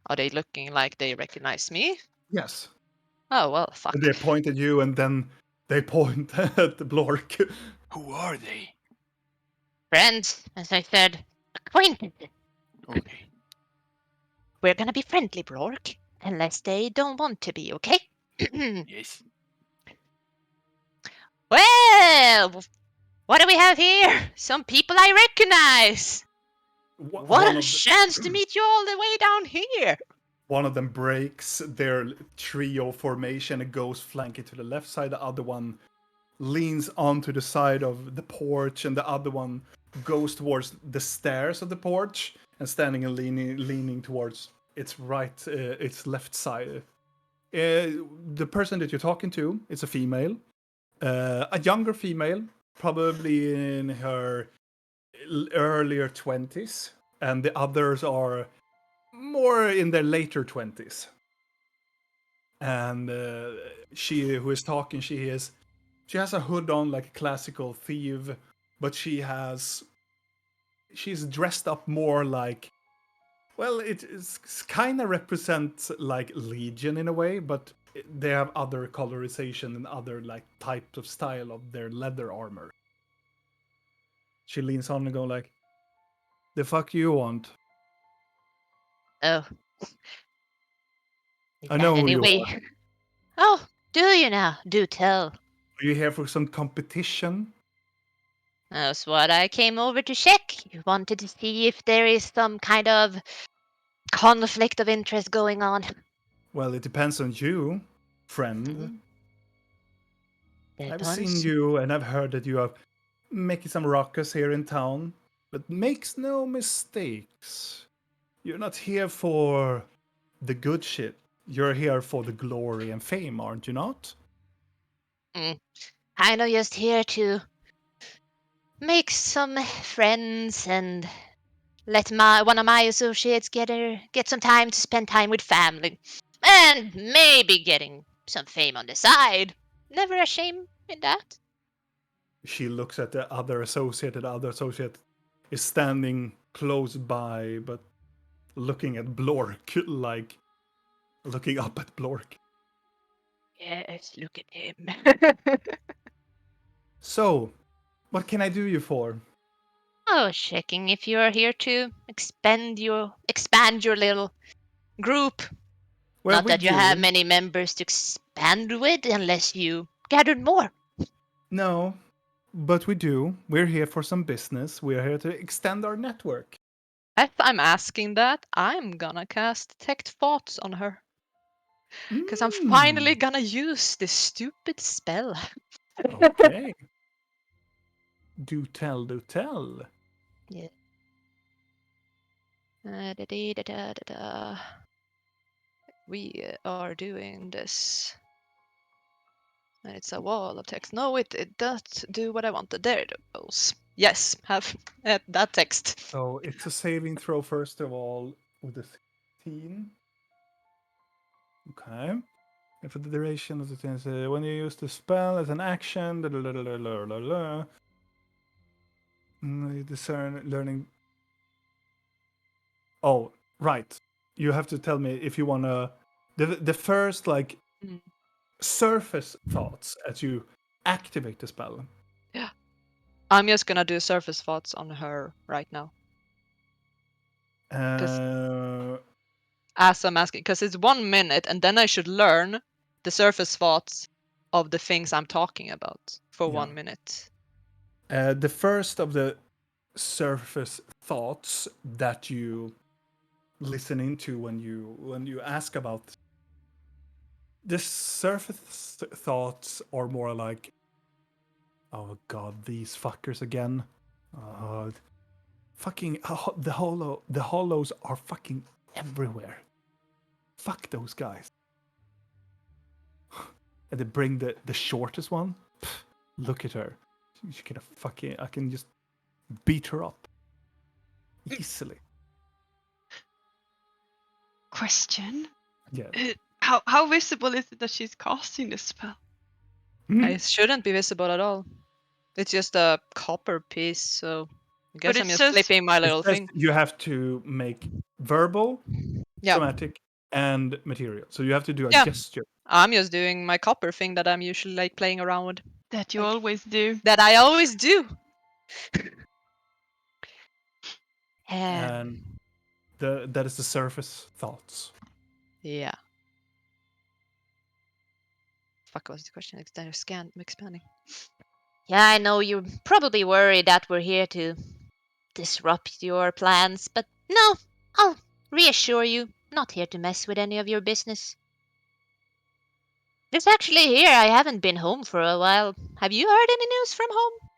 Are they looking like they recognize me? Yes. Oh well, fuck. And they point at you, and then they point at the Blorkk. Who are they? Friends, as I said, acquaintances. Okay. We're gonna be friendly, Blorkk, unless they don't want to be, okay? Yes. Well, what do we have here? Some people I recognize. One What a of the- chance to meet you all the way down here. One of them breaks their trio formation and goes flanking to the left side. The other one leans onto the side of the porch, and the other one goes towards the stairs of the porch and standing and leaning towards its left side. The person that you're talking to is a female, a younger female, probably in her earlier 20s, and the others are more in their later 20s. And she who is talking, she has a hood on like a classical thief, but she's dressed up more like, well, it kind of represents like Legion in a way, but they have other colorization and other like types of style of their leather armor. She leans on and go like, "The fuck you want?" Oh. I know who you Anyway. are. Oh, do you now? Do tell. Are you here for some competition? That's what I came over to check. You wanted to see if there is some kind of conflict of interest going on. Well, it depends on you, friend. I've seen Depends. you and I've heard that you are making some ruckus here in town. But makes no mistakes. You're not here for the good shit. You're here for the glory and fame, aren't you not? Kind of just here to make some friends and let one of my associates get some time to spend time with family. And maybe getting some fame on the side. Never a shame in that. She looks at the other associate, and the other associate is standing close by, but looking at Blorkk, like looking up at Blorkk. Yes, look at him. So, what can I do you for? Oh, checking if you're here to expand your little group. Well, Not we that you do. have many members to expand with unless you gathered more. No, but we do. We're here for some business. We're here to extend our network. If I'm asking that, I'm gonna cast Detect Thoughts on her. Because I'm finally gonna use this stupid spell. Okay. Do tell, do tell. Yeah. Da-da-da-da-da-da. We are doing this. And it's a wall of text. No, it does do what I wanted. There it goes. Yes, have that text. So it's a saving throw first of all with a 16. Okay. And for the duration of the thing, when you use the spell as an action, you discern learning. Oh, right. You have to tell me if you wanna. The first like Mm. surface thoughts as you activate the spell. Yeah. I'm just gonna do surface thoughts on her right now. As I'm asking, because it's 1 minute, and then I should learn the surface thoughts of the things I'm talking about for Yeah. 1 minute. The first of the surface thoughts that you listen into when you ask about the surface thoughts are more like, oh god, these fuckers again. Fucking the hollows are fucking everywhere. Fuck those guys. And they bring the shortest one. Pff, look at her. She can fucking, I can just beat her up easily. Question. Yeah. How visible is it that she's casting this spell? Hmm? It shouldn't be visible at all. It's just a copper piece, so I guess But I'm it just says- flipping my It little says thing. you have to make verbal, Yeah. somatic, and material. So you have to do a Yeah. gesture. I'm just doing my copper thing that I'm usually like playing around with. That you Like- always do. That I always do. And that is the surface thoughts. Yeah. Fuck, what was the question? Expanding. Yeah, I know you're probably worried that we're here to disrupt your plans, but no, I'll reassure you, not here to mess with any of your business. It's actually here. I haven't been home for a while. Have you heard any news from home?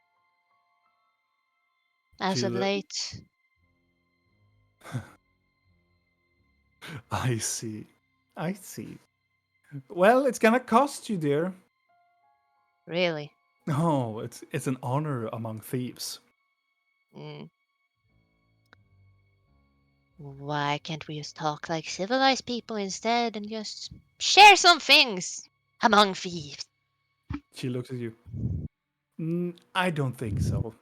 As of Jill- late. I see. I see. Well, it's gonna cost you, dear. Really? Oh, it's an honor among thieves. Mm. Why can't we just talk like civilized people instead and just share some things among thieves? She looks at you. I don't think so.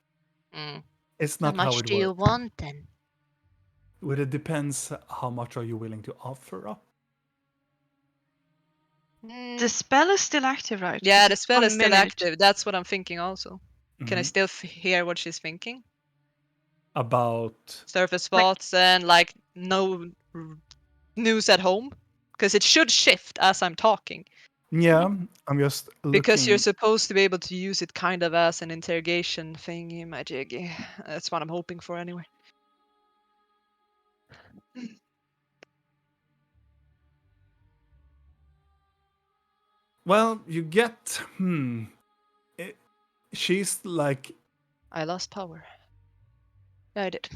Mm. It's How not how much it do you works. want then? Well, it depends how much are you willing to offer up. Mm. The spell is still active, right? Yeah, 'Cause the it's spell 1 is still minute. active. That's what I'm thinking also. Can I Mhm. still hear what she's thinking? About Surface spots and like no news at home? Because it should shift as I'm talking. yeah, I'm just Because you're looking. supposed to be able to use it kind of as an interrogation thingy majiggy. That's what I'm hoping for anyway. Well, you get she's like, I lost power. Yeah, I did.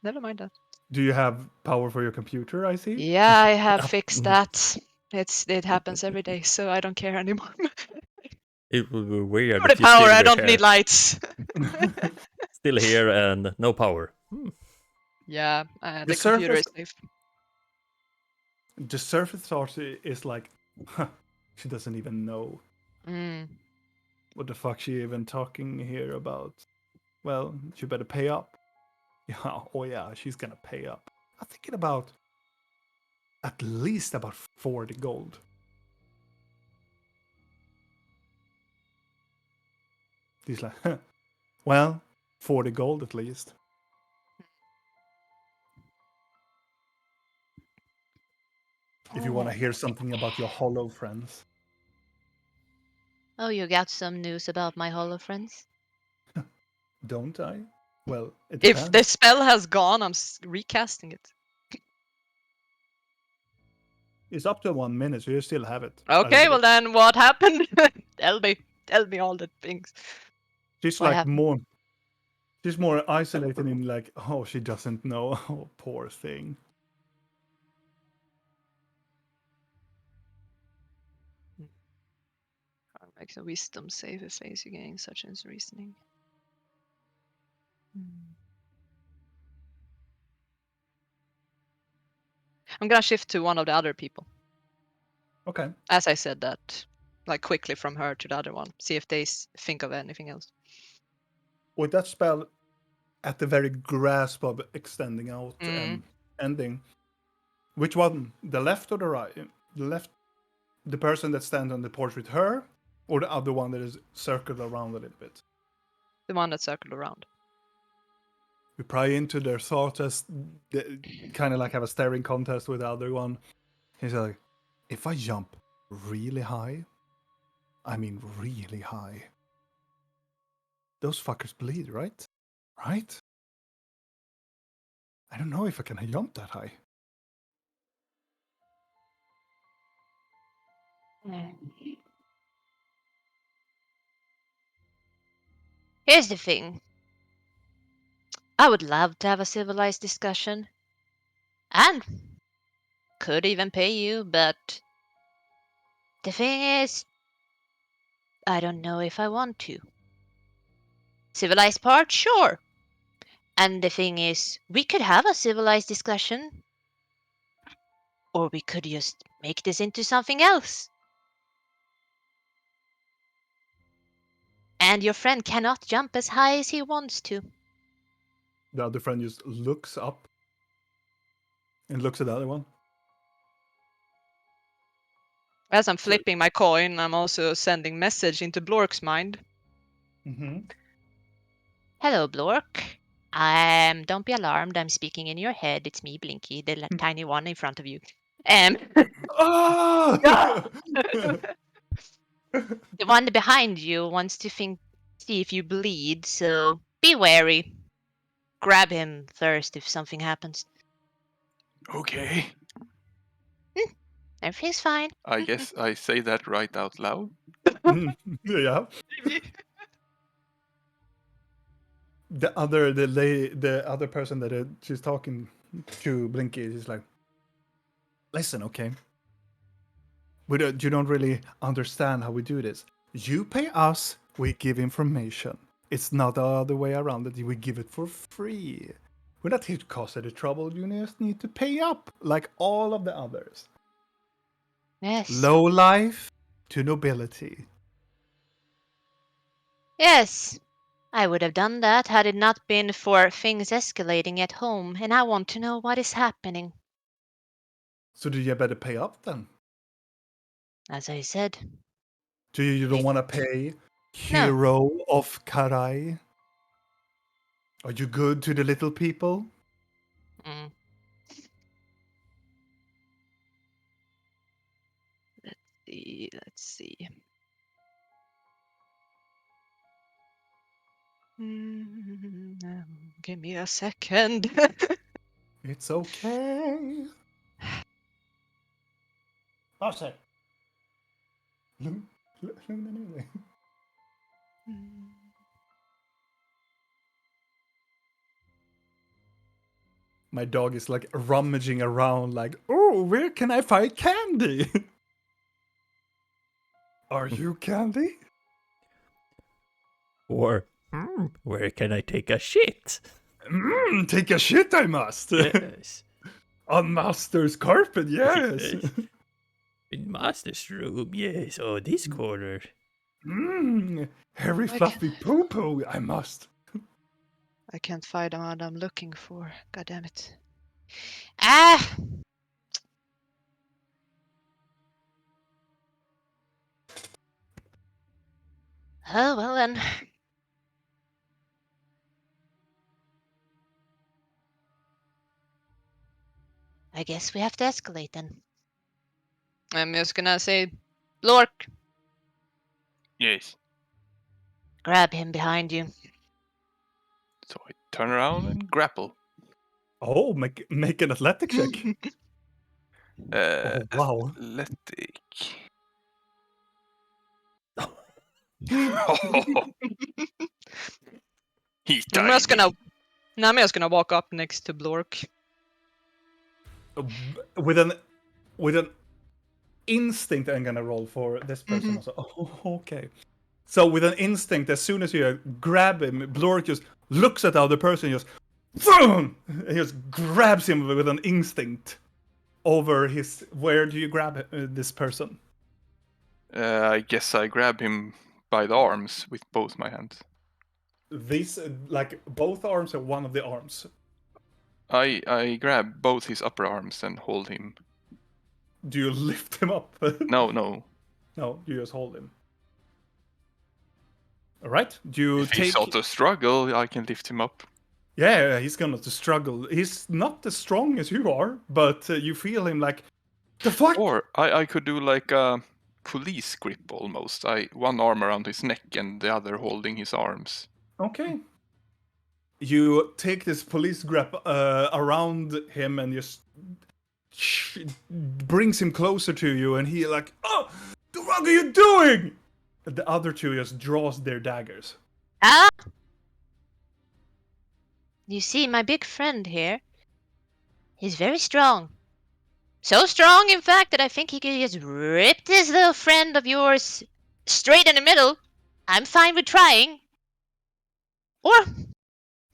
Never mind that. do you have power for your computer? I see. Yeah, I have fixed that. It happens every day, so I don't care anymore. It would be weird For the if you power, still I were don't here, need lights. still here and no power. Yeah, The the computer is surface- safe. The surface thought is like, huh, she doesn't even know Mm. what the fuck she even talking here about. Well, she better pay up. Yeah, oh yeah, she's gonna pay up. I'm thinking about at least about 40 gold. He's like, huh, well, 40 gold at least. If you want to hear something about your hollow friends. Oh, you got some news about my hollow friends? Don't I? Well, it If the depends. spell has gone, I'm recasting it. It's up to 1 minute, so you still have it. Okay, well then, what happened? Tell me all the things. She's What like happened? more. She's more isolated in like, oh, she doesn't know. Oh, poor thing. Makes a wisdom save if face again, such as reasoning. I'm gonna shift to one of the other people. Okay. As I said that, like quickly from her to the other one. See if they think of anything else. With that spell at the very grasp of extending out and ending, which one? The left or the right? The left, the person that stands on the porch with her, or the other one that is circled around a little bit? The one that circled around. We pry into their thoughts as kind of like have a staring contest with the other one. He's like, if I jump really high, I mean really high, those fuckers bleed, right? Right? I don't know if I can jump that high. Here's the thing. I would love to have a civilized discussion. And could even pay you, but the thing is, I don't know if I want to. Civilized part, sure. And the thing is, we could have a civilized discussion. Or we could just make this into something else. And your friend cannot jump as high as he wants to. The other friend just looks up and looks at the other one. As I'm flipping my coin, I'm also sending message into Blork's mind. Mm-hmm. Hello, Blork. Don't be alarmed. I'm speaking in your head. It's me, Blinky, the tiny one in front of you. Ah! The one behind you wants to see if you bleed, so be wary. Grab him first if something happens. Okay. Everything's fine. I guess I say that right out loud. Yeah. The other person that she's talking to, Blinky, is like, listen, okay. You don't really understand how we do this. You pay us, we give information. It's not the other way around that we give it for free. We're not here to cause any trouble. You just need to pay up like all of the others. Yes. Low life to nobility. Yes. I would have done that had it not been for things escalating at home, and I want to know what is happening. So do you better pay up then? As I said. Do you don't want to pay No. hero of Karai? Are you good to the little people? Mm. Let's see. Give me a second. It's okay. Oh, sorry. Anyway. My dog is like rummaging around like, oh, where can I find candy? Are you candy? Or, where can I take a shit? Take a shit I must. Yes. On master's carpet, yes. In master's room, yes. Oh, this corner. Hairy fluffy poo-poo I must. I can't find what I'm looking for. God damn it. Ah! Oh, well then. I guess we have to escalate then. I'm just gonna say, Blork, Yes. Grab him behind you. So I turn around and grapple. Oh, make an athletic check. Oh, wow. Athletic. He's I'm tiny. just gonna walk up next to Blork. With an instinct, I'm gonna roll for this person also. Oh, okay. So with an instinct, as soon as you grab him, Blork just looks at the other person, and just boom, and just grabs him with an instinct over his. Where do you grab this person? I guess I grab him by the arms with both my hands. These like both arms or one of the arms? I grab both his upper arms and hold him. Do you lift him up? No. No, you just hold him. All right. Do you If he take? sort of struggle, I can lift him up. Yeah, he's gonna to struggle. He's not as strong as you are, but you feel him like the fuck. Or I could do like a police grip almost. One arm around his neck and the other holding his arms. Okay. You take this police grip around him and just brings him closer to you, and he like, oh, the fuck are you doing? And the other two just draws their daggers. Ah! You see, my big friend here, he's very strong. So strong, in fact, that I think he could just rip this little friend of yours straight in the middle. I'm fine with trying. Or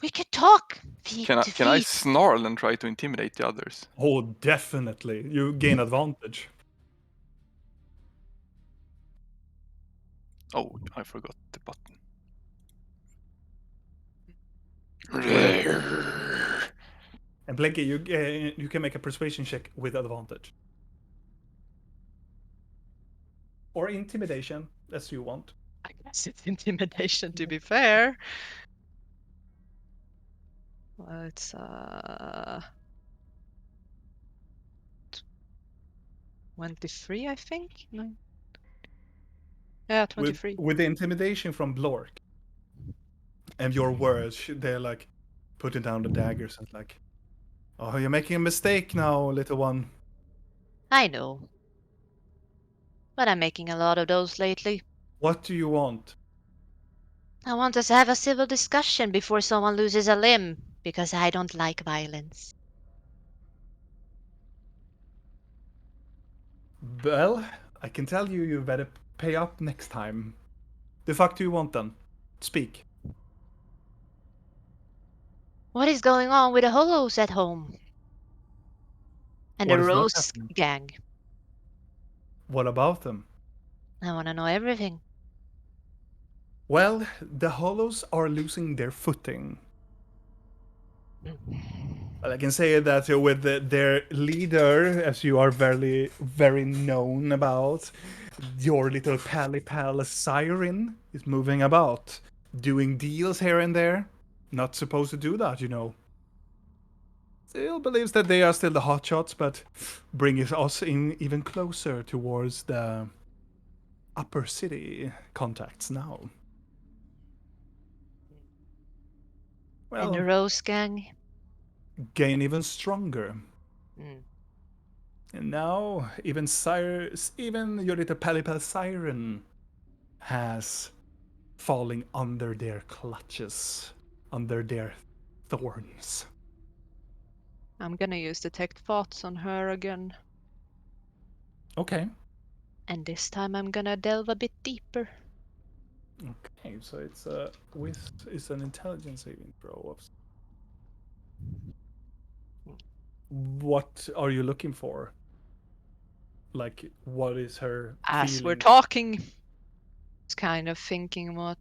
we could talk feet to Can I feet. snarl and try to intimidate the others? Oh, definitely. You gain advantage. Oh, I forgot the button. And Blinky, you can make a persuasion check with advantage. Or intimidation, as you want. I guess it's intimidation to be fair. Well, it's 23, I think. No. Yeah, 23. With the intimidation from Blorkk and your words, they're like putting down the daggers and like, oh, you're making a mistake now, little one. I know. But I'm making a lot of those lately. What do you want? I want us to have a civil discussion before someone loses a limb, because I don't like violence. Well, I can tell you, you better pay up next time. The fuck do you want then? Speak. What is going on with the Hollows at home? And What the is not Rose happening? gang. What about them? I want to know everything. Well, the Hollows are losing their footing. Well, I can say that with their leader, as you are very, very known about, your little pally pal Siren is moving about, doing deals here and there. Not supposed to do that, you know. Still believes that they are still the hotshots, but bringing us in even closer towards the upper city contacts now. And the Well, Rose gang. gain even stronger. Mm. And now even your little pal Siren has falling under their clutches, under their thorns. I'm gonna use detect thoughts on her again. Okay. And this time I'm gonna delve a bit deeper. Okay, so it's an intelligence saving throw. What are you looking for? Like, what is her As we're feeling? talking, it's kind of thinking what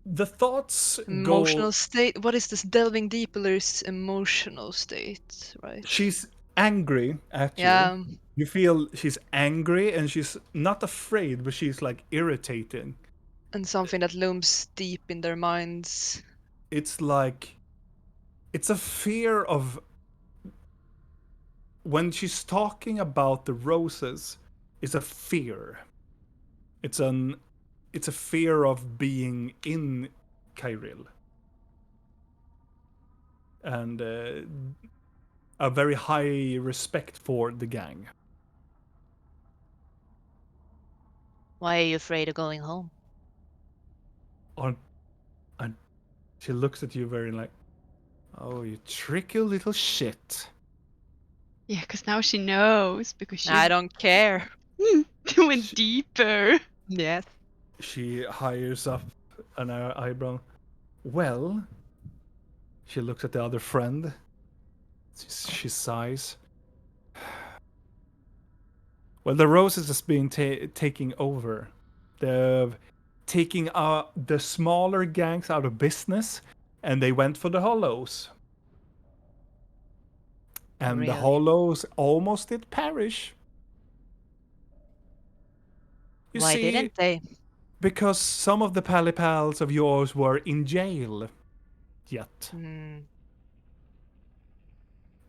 The thoughts emotional go. state. What is this delving deeper is emotional state, right? She's angry at you. Yeah, You feel she's angry and she's not afraid, but she's like irritating. and something that looms deep in their minds. It's like it's a fear of when she's talking about the roses, it's a fear. It's a fear of being in Kyril. And a very high respect for the gang. Why are you afraid of going home? And she looks at you very like, oh, you tricky little shit. Yeah, because now she knows because she I don't care. went deeper. Yes. She hires up an eyebrow. Well, she looks at the other friend. She sighs. Well, the roses is being taking over. They're taking the smaller gangs out of business, and they went for the hollows. And the Really? hollows almost did perish. You Why see, didn't they? because some of the pally pals of yours were in jail yet.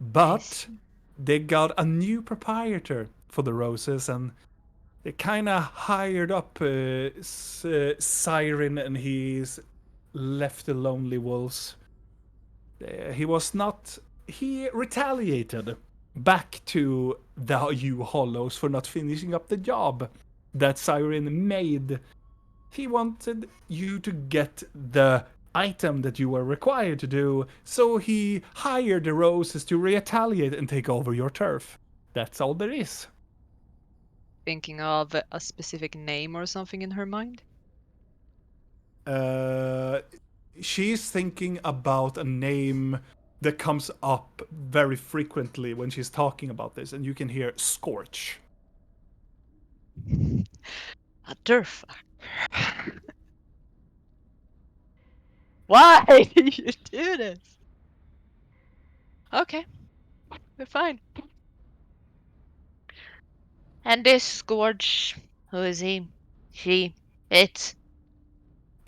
But they got a new proprietor for the roses, and they kind of hired up Siren, and he's left the lonely wolves. He retaliated back to the you hollows for not finishing up the job that Siren made. He wanted you to get the item that you were required to do, so he hired the roses to retaliate and take over your turf. That's all there is. Thinking of a specific name or something in her mind? She's thinking about a name that comes up very frequently when she's talking about this, and you can hear Scorch. A Durf. Why do you do this? Okay, we're fine. And this Scourge, who is he? She, it.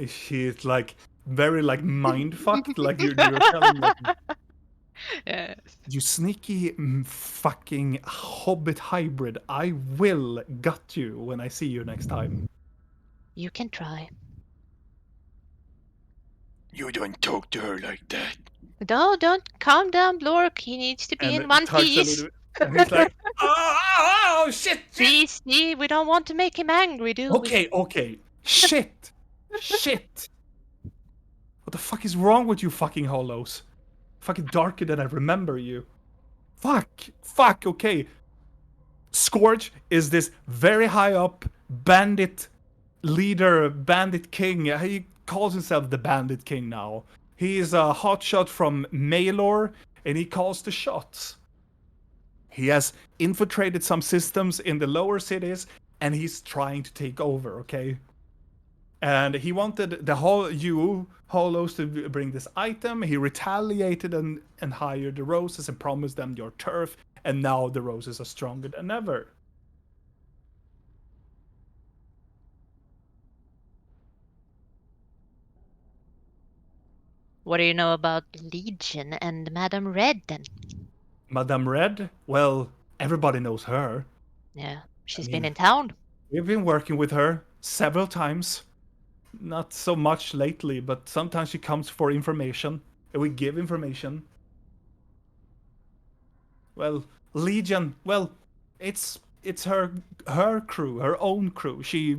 She's like very like mind fucked. Like you're telling like Yes. you sneaky fucking hobbit hybrid. I will gut you when I see you next time. You can try. You don't talk to her like that. No, don't calm down, Blorkk. He needs to be And in it one tugs a piece. little bit. And he's like, oh shit, shit. See, we don't want to make him angry, do we? Okay. Shit. Shit. What the fuck is wrong with you fucking hollows? Fucking darker than I remember you. Fuck, okay. Scourge is this very high up bandit leader, bandit king. He calls himself the bandit king now. He is a hotshot from Maelor, and he calls the shots. He has infiltrated some systems in the lower cities, and he's trying to take over, okay? And he wanted the whole Hollows to bring this item. He retaliated and hired the Roses and promised them your turf, and now the Roses are stronger than ever. What do you know about Legion and Madame Red then? Madame Red, well, everybody knows her. Yeah, she's mean- been in town. We've been working with her several times. Not so much lately, but sometimes she comes for information, and we give information. Well, Legion, well, it's her crew, her own crew. She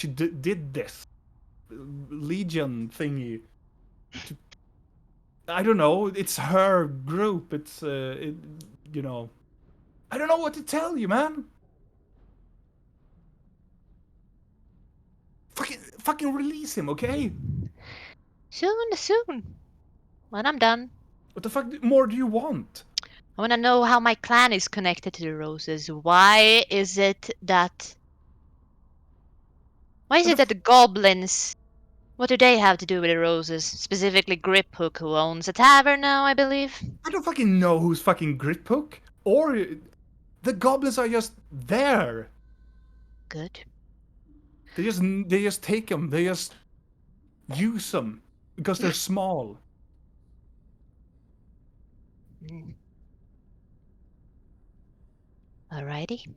did this Legion thingy. I don't know. It's her group. It's you know. I don't know what to tell you, man. Fucking release him, okay? Soon. When I'm done. What the fuck more do you want? I want to know how my clan is connected to the Roses. Why is it that the goblins, what do they have to do with the Roses? Specifically Griphook, who owns a tavern now, I believe. I don't fucking know who's fucking Griphook. Or the goblins are just there. Good. They just take them. They just use them because they're small. Mm. Alrighty.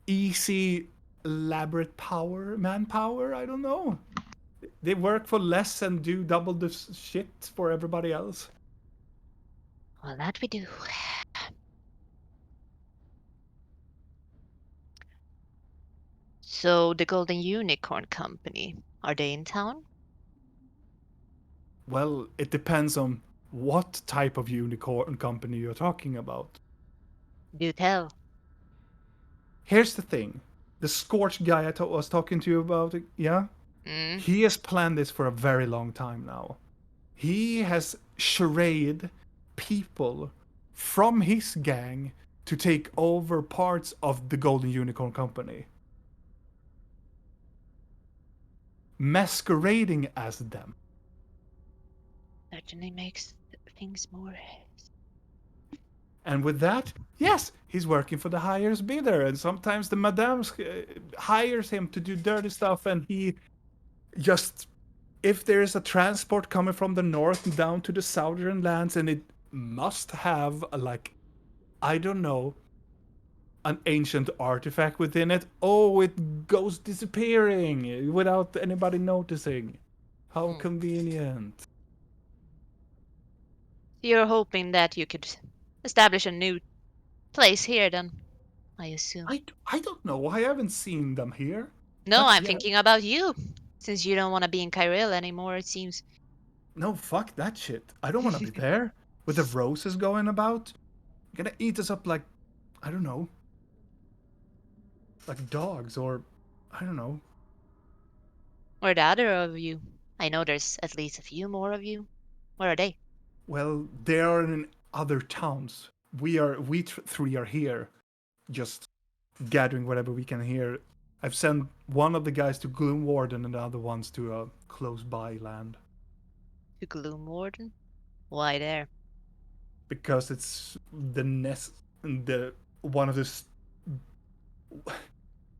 Easy, elaborate manpower. I don't know. They work for less and do double the shit for everybody else. Well, that we do. So, the Golden Unicorn Company, are they in town? Well, it depends on what type of unicorn company you're talking about. Do tell. Here's the thing. The Scorch guy I was talking to you about, yeah? Mm. He has planned this for a very long time now. He has charade people from his gang to take over parts of the Golden Unicorn Company. Masquerading as them. Certainly makes things more. And with that, yes, he's working for the highest bidder. And sometimes the madame hires him to do dirty stuff, and he just, if there is a transport coming from the north down to the southern lands, and it must have I don't know, an ancient artifact within it, it goes disappearing without anybody noticing. How convenient. You're hoping that you could establish a new place here then, I assume. I don't know. I haven't seen them here. No, Not I'm yet. thinking about you. Since you don't want to be in Kyril anymore, it seems. No, fuck that shit. I don't want to be there. With the roses going about. Gonna eat us up like, I don't know. Like dogs or, I don't know. Or the other of you. I know there's at least a few more of you. Where are they? Well, they are in other towns. We three are here. Just gathering whatever we can here. I've sent one of the guys to Gloomwarden and the other ones to a close by land. To Gloomwarden? Why there? because it's the nest, the one of the.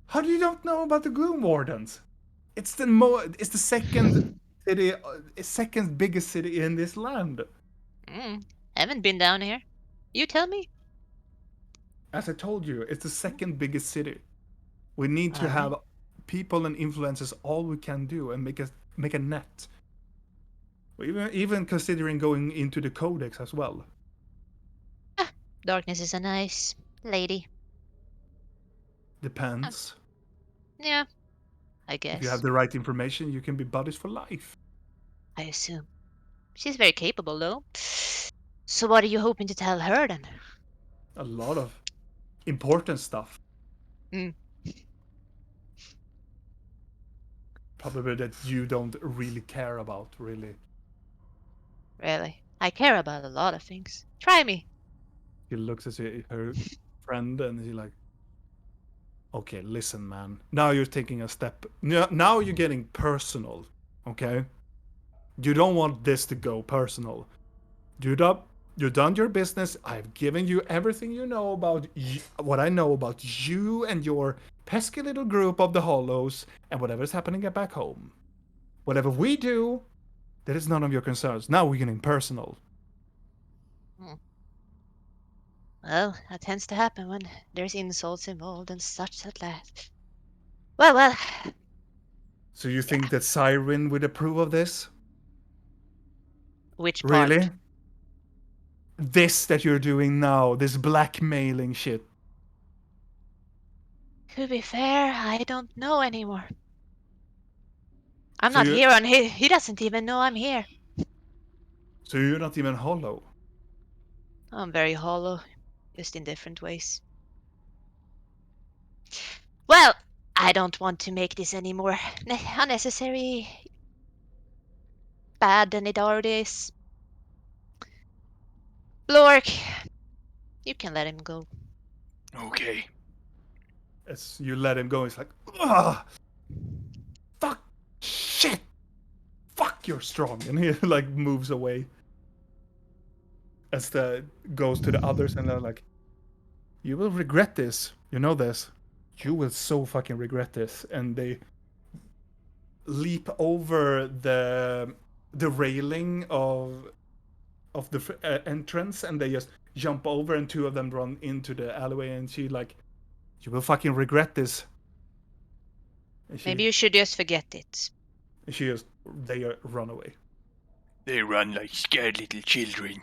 How do you don't know about the Gloom Wardens? It's the second city, second biggest city in this land. Haven't been down here. You tell me. As I told you, it's the second biggest city. We need to All right. have people and influencers all we can do and make a net. Even considering going into the codex as well. Darkness is a nice lady. Depends. Yeah, I guess. If you have the right information, you can be buddies for life. I assume. She's very capable, though. So what are you hoping to tell her then? A lot of important stuff. Mm. Probably that you don't really care about, really. Really? I care about a lot of things. Try me. He looks at her friend and he's like, okay, listen, man. Now you're taking a step. Now you're getting personal, okay? You don't want this to go personal. You've done your business. I've given you everything you know about what I know about you and your pesky little group of the Hollows and whatever's happening back home. Whatever we do, that is none of your concerns. Now we're getting personal. Well, that tends to happen when there's insults involved and such at last. Well. So you think that Siren would approve of this? Which part? Really? This that you're doing now, this blackmailing shit. To be fair, I don't know anymore. I'm So not here on he doesn't even know I'm here. So you're not even Hollow? I'm very hollow, just in different ways. Well, I don't want to make this any more unnecessary bad than it already is. Blorkk, you can let him go. Okay. As you let him go, he's like, ugh! Fuck! Shit! Fuck, you're strong! And he like moves away. As goes to the others and they're like, you will regret this. You know this. You will so fucking regret this. And they leap over the railing of the entrance and they just jump over and two of them run into the alleyway and she like, you will fucking regret this. Maybe you should just forget it. They run away. They run like scared little children.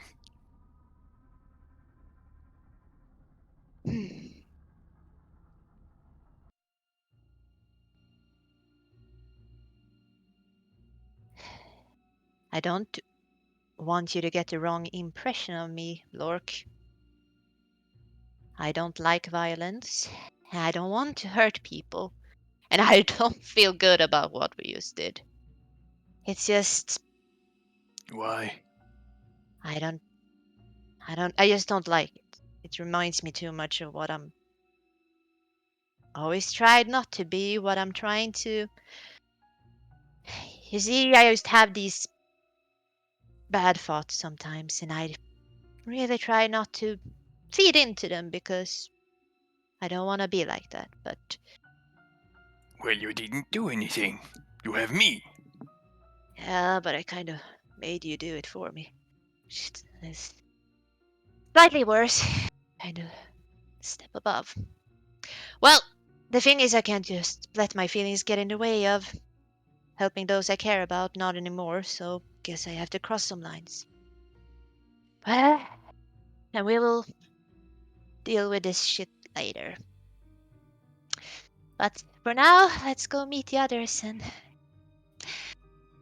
I don't want you to get the wrong impression of me, Blorkk. I don't like violence. I don't want to hurt people. And I don't feel good about what we just did. It's just... Why? I just don't like it. It reminds me too much of what I'm always tried not to be, what I'm trying to... You see, I used to have these bad thoughts sometimes, and I really try not to feed into them because I don't want to be like that, but... Well, you didn't do anything. You have me. Yeah, but I kind of made you do it for me. It's slightly worse. Kind of step above. Well, the thing is I can't just let my feelings get in the way of helping those I care about, not anymore, so guess I have to cross some lines. Well, and we will deal with this shit later. But for now, let's go meet the others and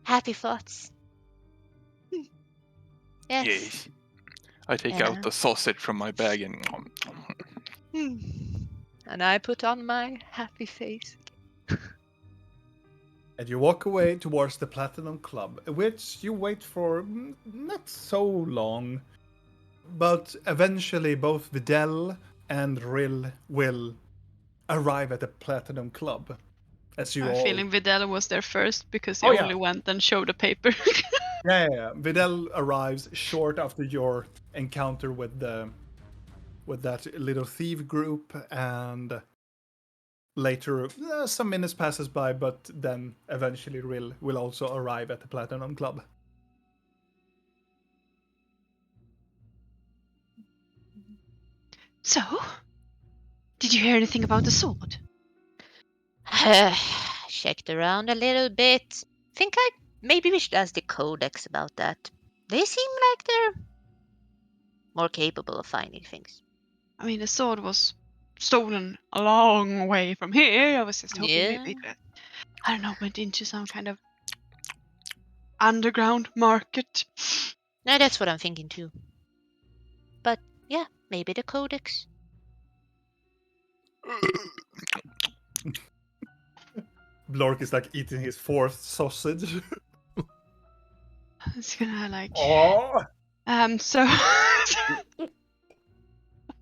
happy thoughts. Yes. Yes. I take Yeah. out the sausage from my bag and... And I put on my happy face. And you walk away towards the Platinum Club, which you wait for not so long. But eventually both Videl and Rill will arrive at the Platinum Club. As you I'm all... feeling Videla was there first because he Oh, yeah. only went and showed a paper. Yeah. Videl arrives short after your encounter with that little thief group, and later some minutes passes by, but then eventually will also arrive at the Platinum Club. So, did you hear anything about the sword? Checked around a little bit. Think maybe we should ask the Codex about that. They seem like they're more capable of finding things. I mean, the sword was stolen a long way from here. I was just hoping Yeah. maybe it, I don't know, went into some kind of underground market. No, that's what I'm thinking too. But yeah, maybe the Codex. Blorkk is like eating his fourth sausage. It's gonna like Oh, so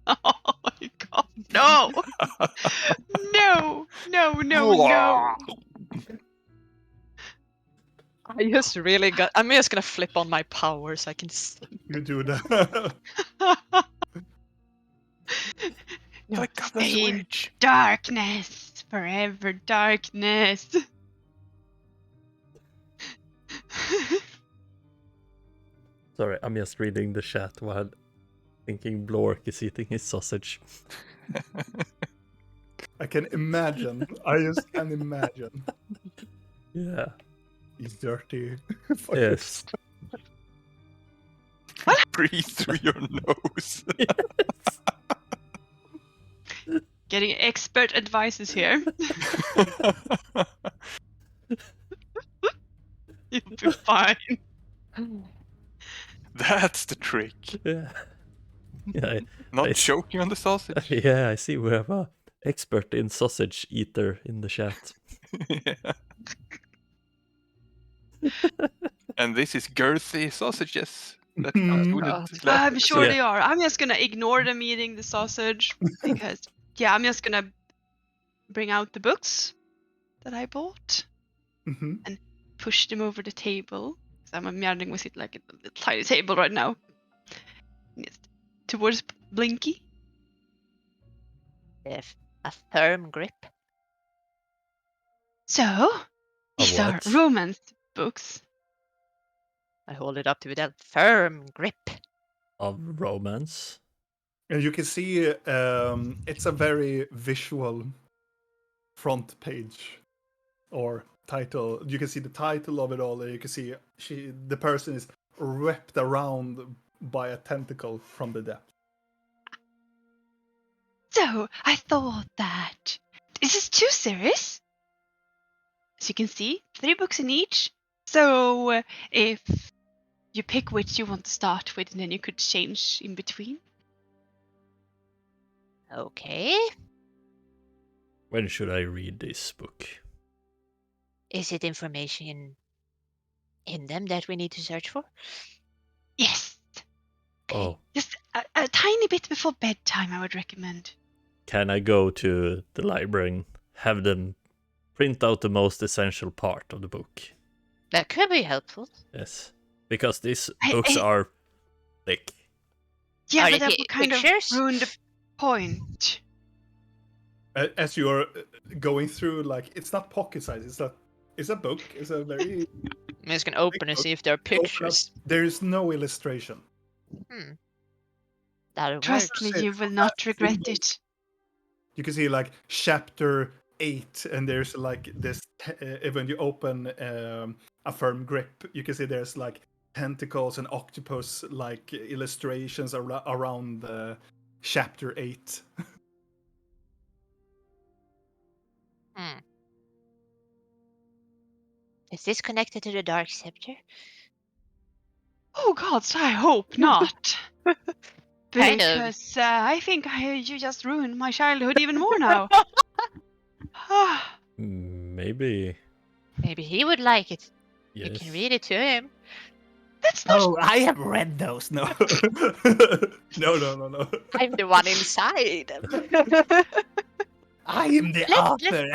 oh my god, no. No. I'm just gonna flip on my power so I can see. you do that. No, Like the stay in switch. darkness, forever darkness. Sorry, I'm just reading the chat while thinking Blorkk is eating his sausage. I can imagine. I just can imagine. Yeah. He's dirty. Yes. Breathe through your nose. Getting expert advices here. You'll be fine. That's the trick. Yeah. Yeah, Not I- choking on the sausage. yeah, I see we have a expert in sausage eater in the chat. Yeah. And this is girthy sausages. That wouldn't last I'm sure Yeah. they are. I'm just gonna ignore them eating the sausage because, yeah, I'm just gonna bring out the books that I bought, Mm-hmm. push them over the table. So I'm imagining we sit like at a tiny table right now. Yes, towards Blinky. A firm grip. So, these are what? romance books. I hold it up to Videl. Firm grip. Of romance. And you can see it's a very visual front page or title. You can see the title of it all. And you can see the person is wrapped around by a tentacle from the depth. So, I thought that this is 2 series. As you can see, 3 books in each. So, if you pick which you want to start with, and then you could change in between. Okay. When should I read this book? Is it information in them that we need to search for? Yes. Oh, Just a tiny bit before bedtime, I would recommend. can I go to the library and have them print out the most essential part of the book? That could be helpful. Yes. Because these I- books I- are thick. Yeah, Are but that they would kind pictures? of ruin the point. As you are going through, like, it's not pocket size. It's a book. It's a very. I'm just gonna open and see if there are pictures. There is no illustration. That'll Trust work. me, you will not regret it. You can see like chapter 8, and there's like this. When you open a firm grip, you can see there's like tentacles and octopus like illustrations around chapter 8. Is this connected to the Dark Scepter? Oh gods, I hope not. Kind of. Because I think you just ruined my childhood even more now. Maybe. Maybe he would like it. Yes. You can read it to him. That's not. Oh, I have read those. No. No. I'm the one inside. I am the author.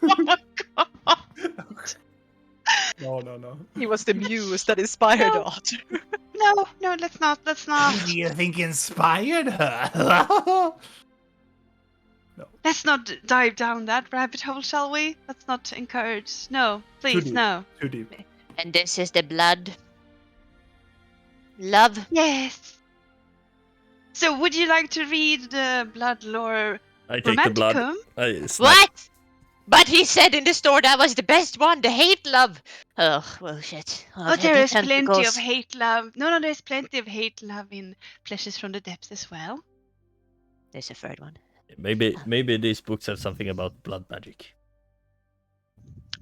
Oh my god. No. He was the muse that inspired No. Otter. No, let's not. Let's not. Who do you think inspired her? Let's not dive down that rabbit hole, shall we? Let's not encourage. No, Too please, deep. no. Too deep. And this is the blood. Love. Yes. So, would you like to read the blood lore I take the blood. romanticum? I snap. What? But he said in the store that was the best one, the hate love. Oh, well, shit. Oh, the there is plenty of tentacles. hate love. No, there's plenty of hate love in Pleasures from the Depths as well. There's a third one. Maybe these books have something about blood magic.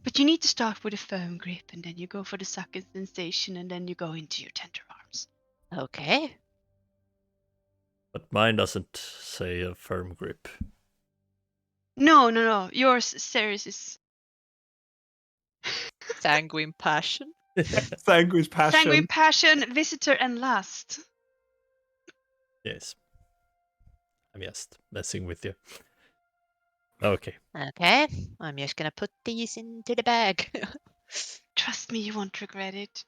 But you need to start with a firm grip, and then you go for the sucking sensation, and then you go into your tender arms. Okay. But mine doesn't say a firm grip. No. Yours, Ceres, is Sanguine passion. Sanguine passion. sanguine passion, visitor, and lust. Yes. I'm just messing with you. Okay. Okay. I'm just gonna put these into the bag. Trust me, you won't regret it.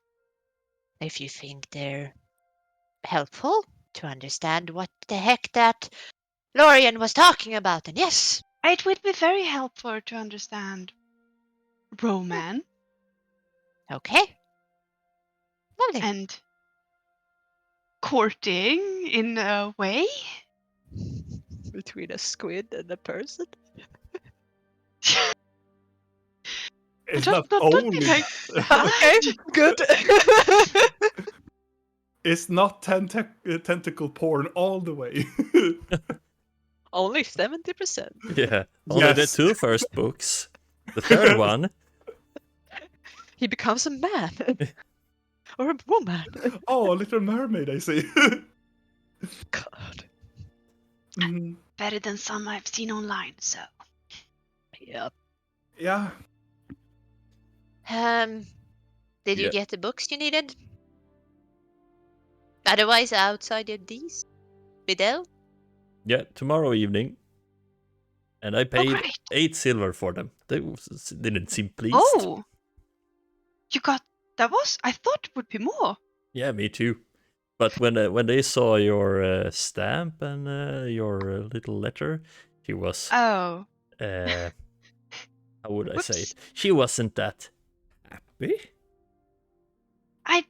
If you think they're helpful to understand what the heck that Lorian was talking about, then yes. It would be very helpful to understand romance Okay. Lovely. and courting in a way. Between a squid and a person. It's Don't not be only. like Okay, good. It's not tentacle porn all the way. Only 70%. Yeah. Only the Yes. 2 first books. The third one. He becomes a man. Or a woman. Oh, Little Mermaid, I see. God. Mhm. better than some I've seen online, so. Yep. Yeah. Did you Yeah. get the books you needed? Otherwise, outside of these? Videl? Yeah, tomorrow evening. And I paid great. 8 silver for them. They didn't seem pleased. Oh! You got. That was. I thought it would be more. Yeah, me too. But when they saw your stamp and your little letter, she was Oh. how would I say it? Whoops. She wasn't that happy. I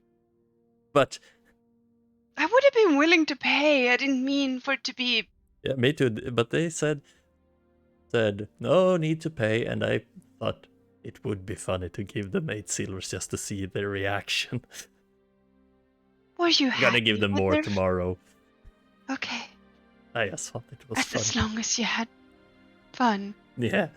But would have been willing to pay. I didn't mean for it to be. yeah, me too. But they said no need to pay, and I thought it would be funny to give them 8 silvers just to see their reaction. Were you I'm happy? gonna give them with more their- tomorrow. Okay. I just thought it was As fun. long as you had fun. Yeah.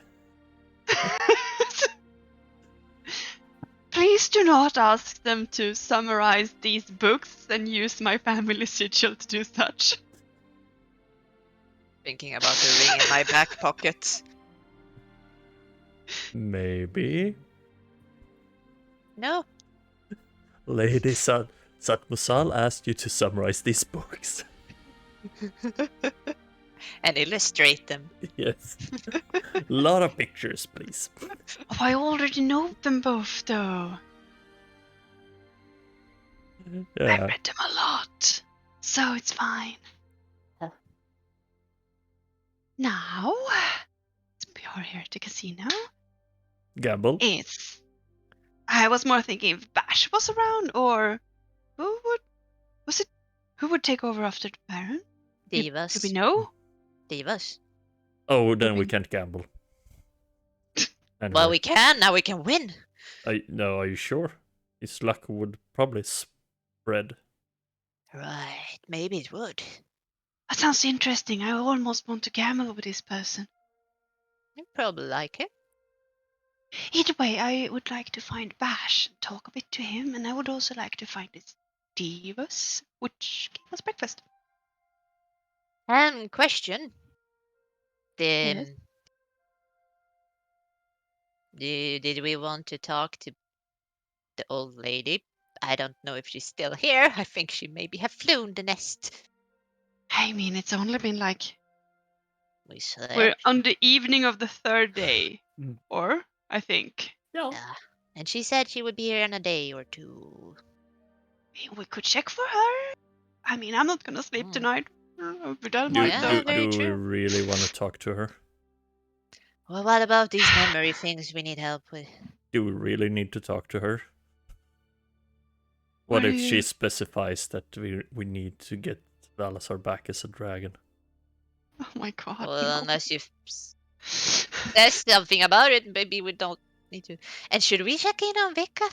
Please do not ask them to summarize these books and use my family sigil to do such. Thinking about the ring in my back pocket. Maybe. No. Lady Satmusal asked you to summarize these books. And illustrate them. Yes. A lot of pictures, please. Oh, I already know them both, though. I Yeah. read them a lot, so it's fine. Huh. Now, we are here at the casino. Gamble. It's. I was more thinking if Bash was around, or who would. Was it. Who would take over after the Baron? Do Divas. we know? Divas. Oh, then we can't gamble. And Well, we can. Now we can win. No, are you sure? His luck would probably spread. Right. Maybe it would. That sounds interesting. I almost want to gamble with this person. You probably like it. Either way, I would like to find Bash and talk a bit to him, and I would also like to find this Divas, which gave us breakfast. Question. Yes. Did we want to talk to the old lady? I don't know if she's still here. I think she maybe have flown the nest. I mean, it's only been like We slept. we're on the evening of the third day, Mm. or I think. Yeah. And she said she would be here in a day or two. We could check for her. I mean, I'm not gonna sleep tonight. Vidal Do, might Yeah, though. do, very do we true. really want to talk to her? Well, what about these memory things we need help with? Do we really need to talk to her? What What do if she you- specifies that we need to get Valasar back as a dragon? Oh my god. Well, no. unless you there's something about it, maybe we don't need to. And should we check in on Vika?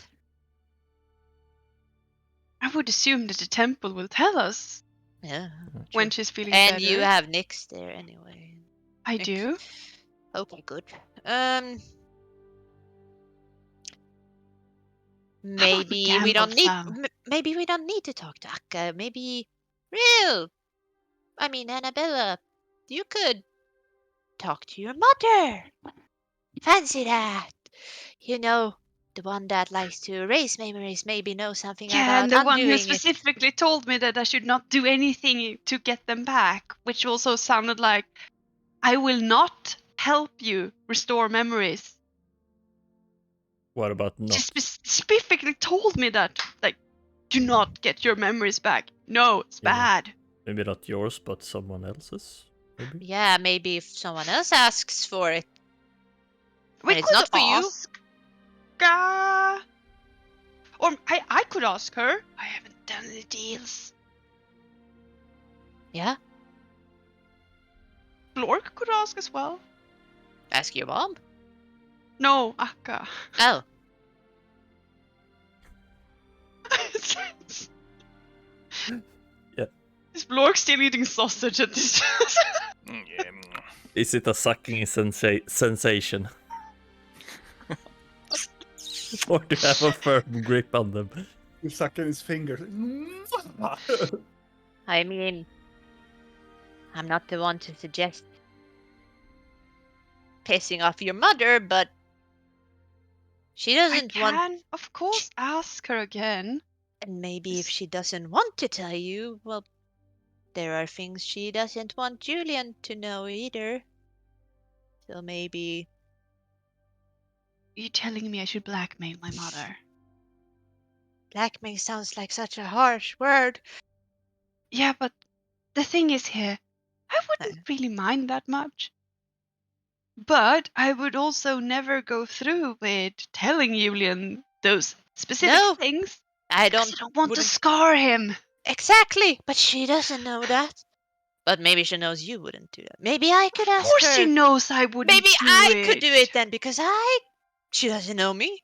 I would assume that the temple will tell us Yeah. when true. she's feeling And better. you have Nyx there anyway. I Nyx. do. Okay, good. Maybe we don't gamble need. some? Maybe we don't need to talk to Akka. Maybe real. I mean, Annabella, you could talk to your mother. Fancy that. You know, the one that likes to erase memories. Maybe know something Yeah, about and the one who undoing it. specifically told me that I should not do anything to get them back, which also sounded like I will not help you restore memories. What about She not? specifically told me that, like, do not get your memories back. No, it's Yeah. bad. Maybe not yours, but someone else's? Maybe? Yeah, maybe if someone else asks for it. We And it's could not for you. ask. Or I could ask her. I haven't done any deals. Yeah, Blorkk could ask as well. ask your mom. No, Akka. Oh, Yeah. Is Blorkk still eating sausage at this? Yeah. Is it a sucking sensation? Or do you have a firm grip on them? He's sucking his fingers. I mean, I'm not the one to suggest pissing off your mother, but she I doesn't want. can, of course, ask her again. And maybe if she doesn't want to tell you, well, there are things she doesn't want Julian to know either. So maybe. You're telling me I should blackmail my mother? Blackmail sounds like such a harsh word. Yeah, but the thing is here, I wouldn't really mind that much. But I would also never go through with telling Julian those specific No, things. I Because don't. I don't want to wouldn't- scar him. Exactly, but she doesn't know that. But maybe she knows you wouldn't do that. Maybe I could Of ask course her. she knows I wouldn't Maybe do I it. could do it then because she doesn't know me.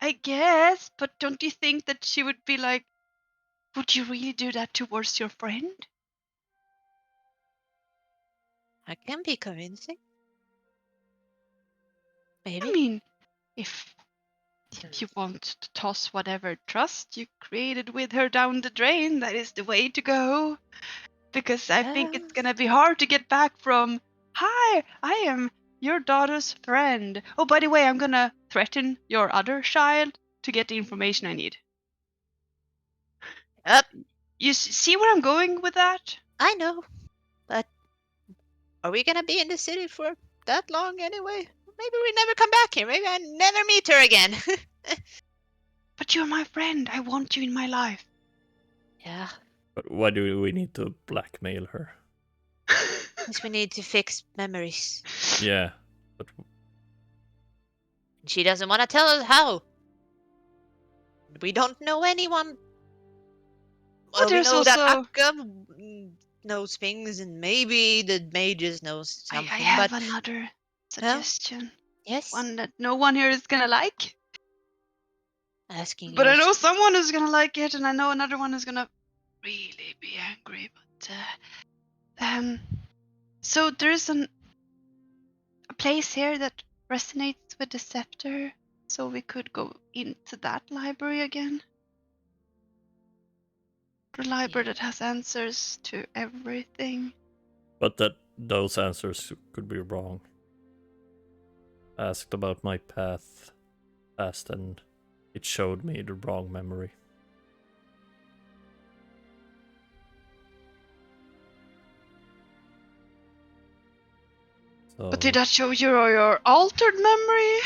I guess, but don't you think that she would be like, would you really do that towards your friend? I can be convincing. Maybe. I mean, if you want to toss whatever trust you created with her down the drain, that is the way to go. Because I think it's gonna be hard to get back from, hi, I am your daughter's friend. Oh, by the way, I'm gonna threaten your other child to get the information I need. Yep. You see where I'm going with that? I know, but are we gonna be in the city for that long anyway? Maybe we never come back here. Maybe I never meet her again. But you're my friend. I want you in my life. Yeah, But why do we need to blackmail her? because we need to fix memories. Yeah, but She doesn't want to tell us how. We don't know anyone. But Well, we there's know that also- Akka knows things, and maybe the mages knows I something. have but another suggestion. yes, One that no one here is gonna like. asking But I yours- know someone who's gonna like it, and I know another one who's gonna really be angry. But so there's a place here that resonates with the scepter, so we could go into that library again. The library that has answers to everything. but those answers could be wrong. Asked about my past, and it showed me the wrong memory. But did that show your altered memory?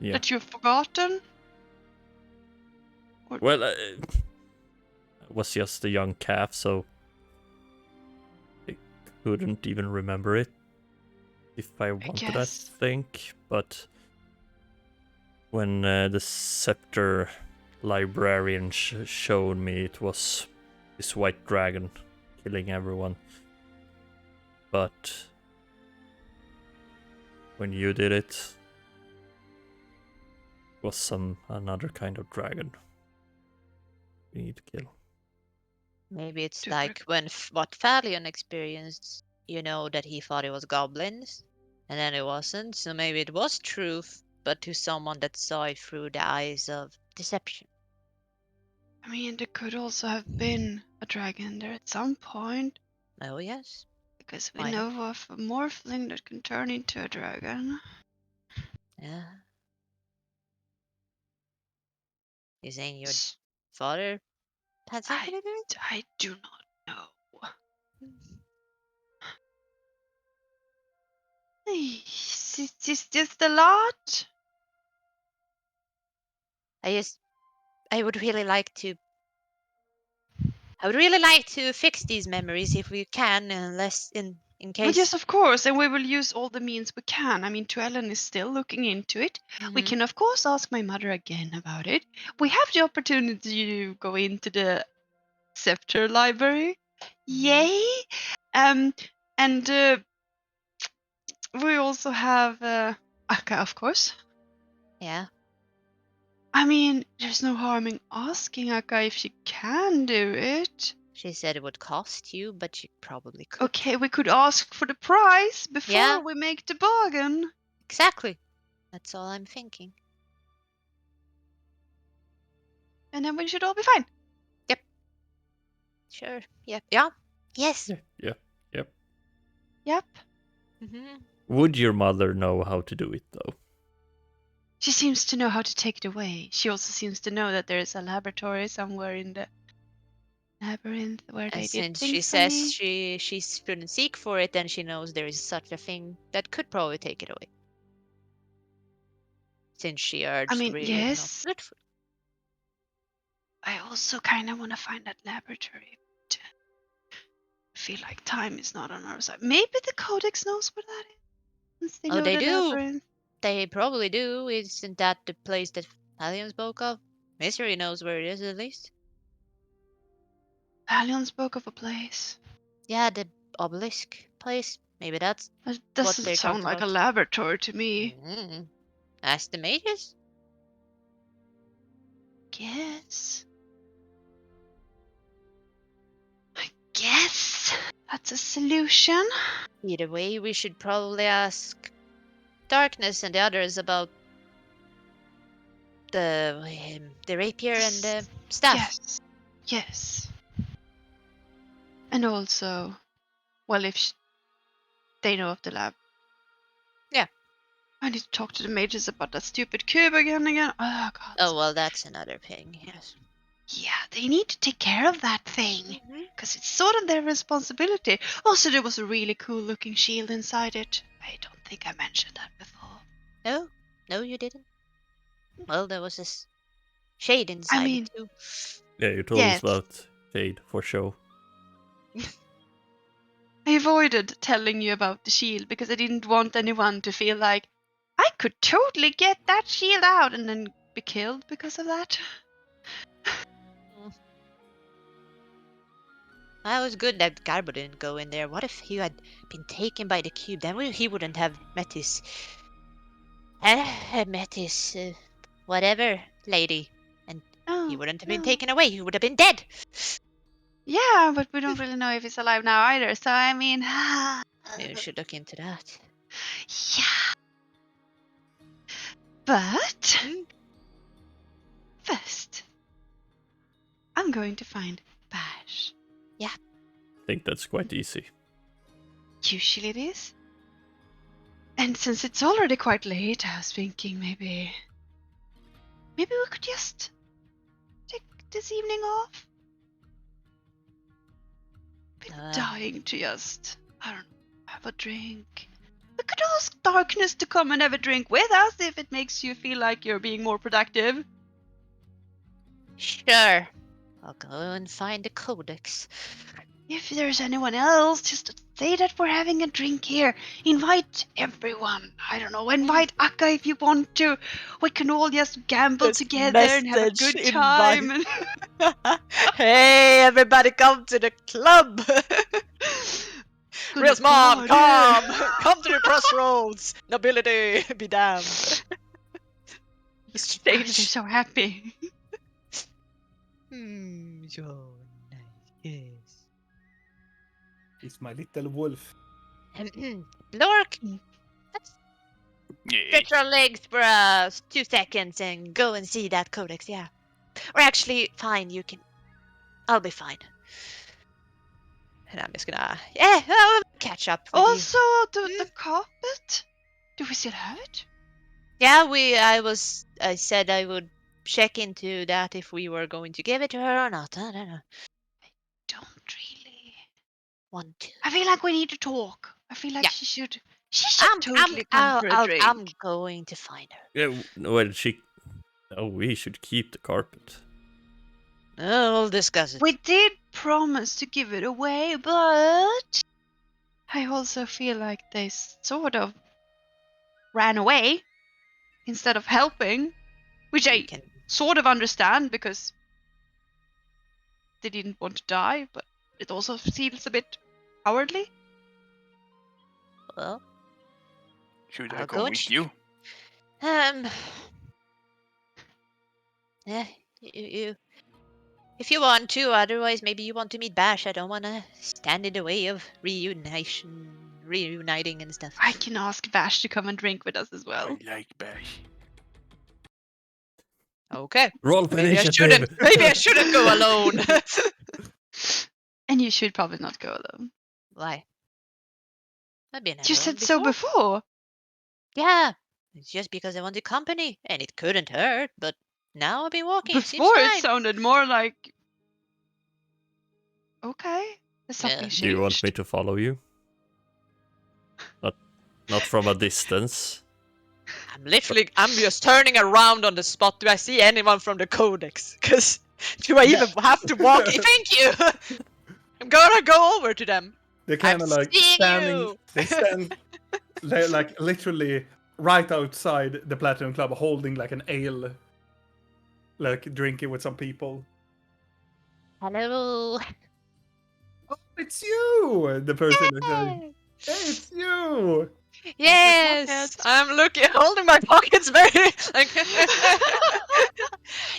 Yeah. That you've forgotten? Well, I was just a young calf, so I couldn't even remember it if I wanted, I guess. think. But when the scepter librarian showed me, it was this white dragon killing everyone. But when you did it, it was another kind of dragon we need to kill. Maybe it's Super. like when what Falion experienced, you know, that he thought it was goblins, and then it wasn't. So maybe it was truth, but to someone that saw it through the eyes of deception. I mean, there could also have been a dragon there at some point. Oh, yes. Because we Why know not? of a morphling that can turn into a dragon. Yeah. You saying your S- father had something to do with it? I do not know. Is this a lot? I would really like to. I would really like to fix these memories if we can, unless in But case. yes, of course, and we will use all the means we can. I mean, Tuellen is still looking into it. We Mhm. can, of course, ask my mother again about it. We have the opportunity to go into the Scepter Library. Yay! And we also have Akka, of course. Yeah. I mean, there's no harm in asking Akka if she can do it. She said it would cost you, but she probably could. Okay, we could ask for the price before Yeah. we make the bargain. Exactly. That's all I'm thinking. And then we should all be fine. Sure. Yep. Yeah. Yes. Yeah. Yep. Mm-hmm. Would your mother know how to do it, though? She seems to know how to take it away. She also seems to know that there is a laboratory somewhere in the labyrinth where they And did since things she for says me. she shouldn't seek for it, then she knows there is such a thing that could probably take it away. Since she urged I mean, really not yes. to look for it. I also kind of want to find that laboratory. But I feel like time is not on our side. Maybe the Codex knows where that is. Since they Oh, know they the do. labyrinth. They probably do. Isn't that the place that Alien spoke of? Mystery knows where it is at least. Valion spoke of a place. Yeah, the obelisk place. Maybe that's That what doesn't they sound talked like a about. laboratory to me. Mm. Ask the mages. Guess. I guess that's a solution. Either way, we should probably ask Darkness and the others about the rapier and the staff. Yes. Yes. And also, well, if they know of the lab. Yeah. I need to talk to the mages about that stupid cube again. Oh, God. Oh, well, that's another thing, yes. Yeah, they need to take care of that thing. Mhm. Because it's sort of their responsibility. Also, there was a really cool looking shield inside it. I don't think I mentioned that before. No, no, you didn't. Well, there was this shade inside mean, it too. Yeah, you told Yes. us about Jade for show. I avoided telling you about the shield because I didn't want anyone to feel like I could totally get that shield out and then be killed because of that. That was good that Garbo didn't go in there. What if he had been taken by the cube? Then he wouldn't have met his whatever lady, and he Oh, wouldn't have been no. taken away. He would have been dead. Yeah, but we don't really know if he's alive now either. So I mean, Maybe we should look into that. yeah. But Hmm? first, I'm going to find Bash. I think that's quite easy. Usually it is. And since it's already quite late, I was thinking maybe we could just take this evening off. Been dying to just, I don't know, have a drink, We could ask Darkness to come and have a drink with us if it makes you feel like you're being more productive. Sure. I'll go and find the codex. If there's anyone else, just say that we're having a drink here. Invite everyone. I don't know, invite Akka if you want to. We can all just gamble Just together and have a message, good time. Hey, everybody come to the club! Real mom, come! Come to the crossroads! Nobility, be damned. Gosh, they're Strange. so happy. So nice, yes. He's my little wolf. Blorkk, Yes. stretch our legs for 2 seconds and go and see that codex, yeah. Or actually, fine, you can... I'll be fine. And I'm just gonna... I'll catch up with you. Also, the carpet? Do we still have it? Yeah, I said I would check into that if we were going to give it to her or not. I don't know. Don't really. Want to. I feel like we need to talk. I feel like Yeah. she should totally come for a drink. I'm going to find her. Yeah, well, we should keep the carpet. We'll discuss it. We did promise to give it away, but I also feel like they sort of ran away instead of helping, which I can... sort of understand because they didn't want to die, but it also feels a bit cowardly. Well, Should I I'll go go and with you? Yeah, you. If you want to, otherwise maybe you want to meet Bash. I don't want to stand in the way of reuniting and stuff. I can ask Vash to come and drink with us as well. I like Bash. Okay. Roll for Maybe initiative. I shouldn't go alone. And you should probably not go alone. Why? I've been You alone said so before. Yeah, it's just because I wanted company, and it couldn't hurt. But now I've been walking. It seems Before it fine. sounded more like. Okay, there's something Yeah. changed. Do you want me to follow you? Not from a distance. I'm just turning around on the spot. Do I see anyone from the codex? Because do I even have to walk? Thank you! I'm gonna go over to them. They're kind of I'm like seeing standing. you! They stand like literally right outside the Platinum Club, holding like an ale, like drinking with some people. Hello. Oh, it's you! The person is saying, Hey. "Hey, it's you!" Yes, I'm holding my pockets very like.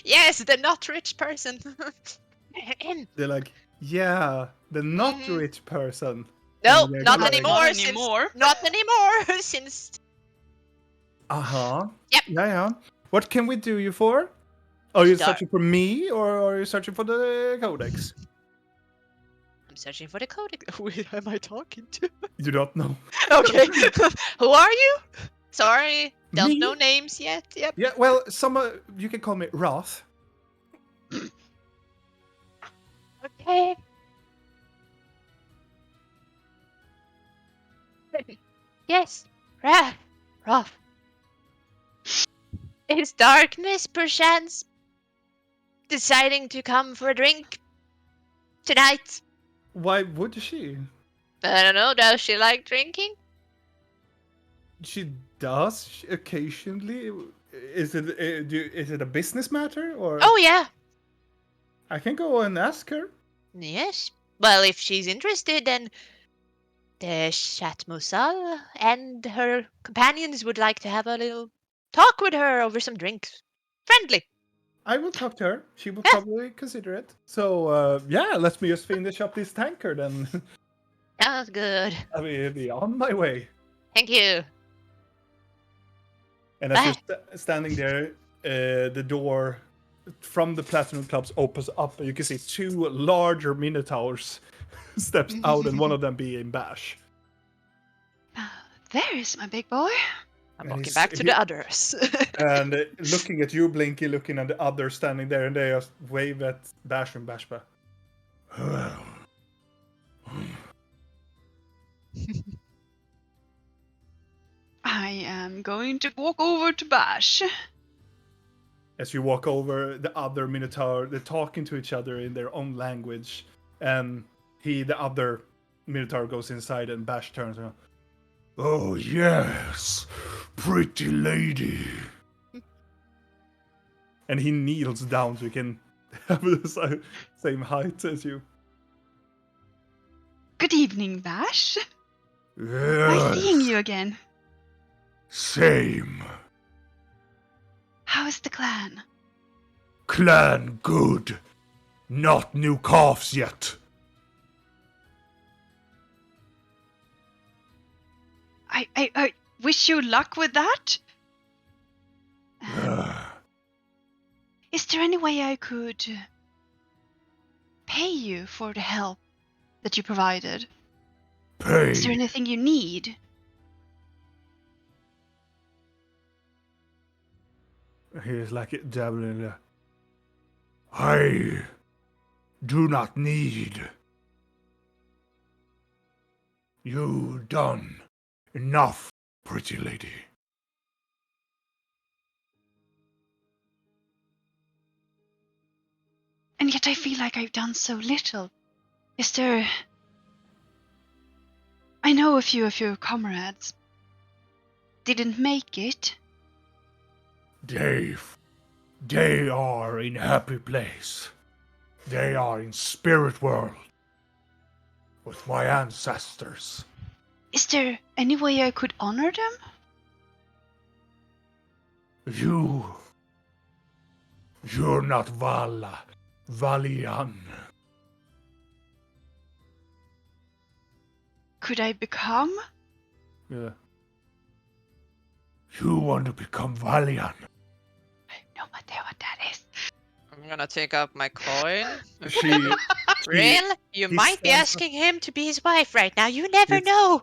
Yes, the not rich person. They're like, "Yeah, the not Mhm. rich person." No, And they're not like, anymore. Not anymore. Not anymore. Since Uh-huh. Yep. Yeah. What can we do you for? Are you Start. searching for me, or are you searching for the codex? I'm searching for the codex. Who am I talking to? You don't know. Okay. Who are you? Sorry, don't Me? know names yet. Yep. Yeah, well, you can call me Roth. Okay. Yes. Rough. Is Darkness perchance deciding to come for a drink tonight? Why would she? I don't know. Does she like drinking? She does occasionally. Is it a business matter, or Oh yeah. I can go and ask her. Yes. Well, if she's interested, then the Chat Musal and her companions would like to have a little talk with her over some drinks. Friendly. I will talk to her. She will Yeah. probably consider it. So yeah, let me just finish up this tankard, and Sounds good. I will be on my way. Thank you. And as you're standing there, the door from the Platinum Clubs opens up, and you can see two larger Minotaurs steps out, and one of them being Bash. There is my big boy. I'm And walking he's- back to the others. And looking at you, Blinky, looking at the others standing there, and they just wave at Bash and Bashba. I am going to walk over to Bash. As you walk over, the other Minotaur, they're talking to each other in their own language. And the other Minotaur goes inside and Bash turns around. Oh, yes, pretty lady. And he kneels down so he can have the same height as you. Good evening, Bash. Nice seeing Yes, you again. same. How is the clan? Clan good. Not new calves yet. I wish you luck with that. Is there any way I could pay you for the help that you provided? Is there Pay. anything you need? He's like dabbling in the... I do not need. You done enough, pretty lady. And yet I feel like I've done so little. Is there... I know a few of your comrades didn't make it. They are in happy place. They are in spirit world with my ancestors. Is there any way I could honor them? You're not Valian. Could I become? Yeah. You want to become Valian. I have no idea what that is. I'm gonna take out my coin. She... Real? You he might be stands asking him to be his wife right now. You never He's- know.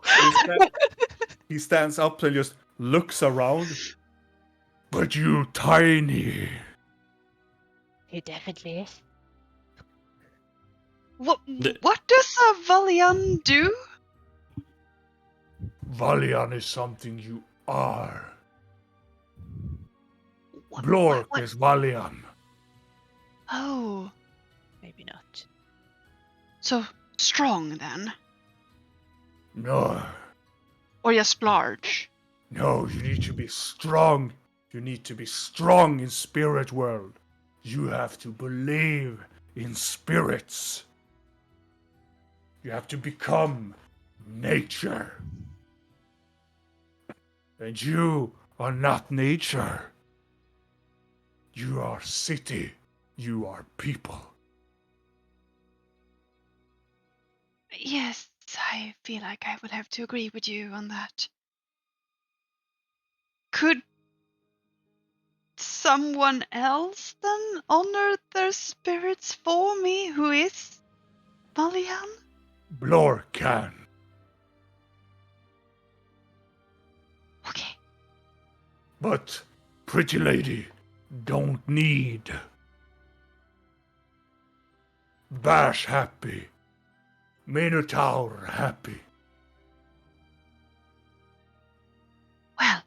he stands up and just looks around. But you tiny. He definitely is. What The- does a Valian do? Valian is something you are. What- Blorkk what- is Valian. Oh, Maybe not. so strong then? No, Or just large? no, you need to be strong. You need to be strong in spirit world. You have to believe in spirits. You have to become nature. And you are not nature. You are city. You are people. Yes, I feel like I would have to agree with you on that. Could someone else then honor their spirits for me who is Valian? Blorkk can. Okay. But, pretty lady, don't need. Bash happy. Minotaur happy. Well,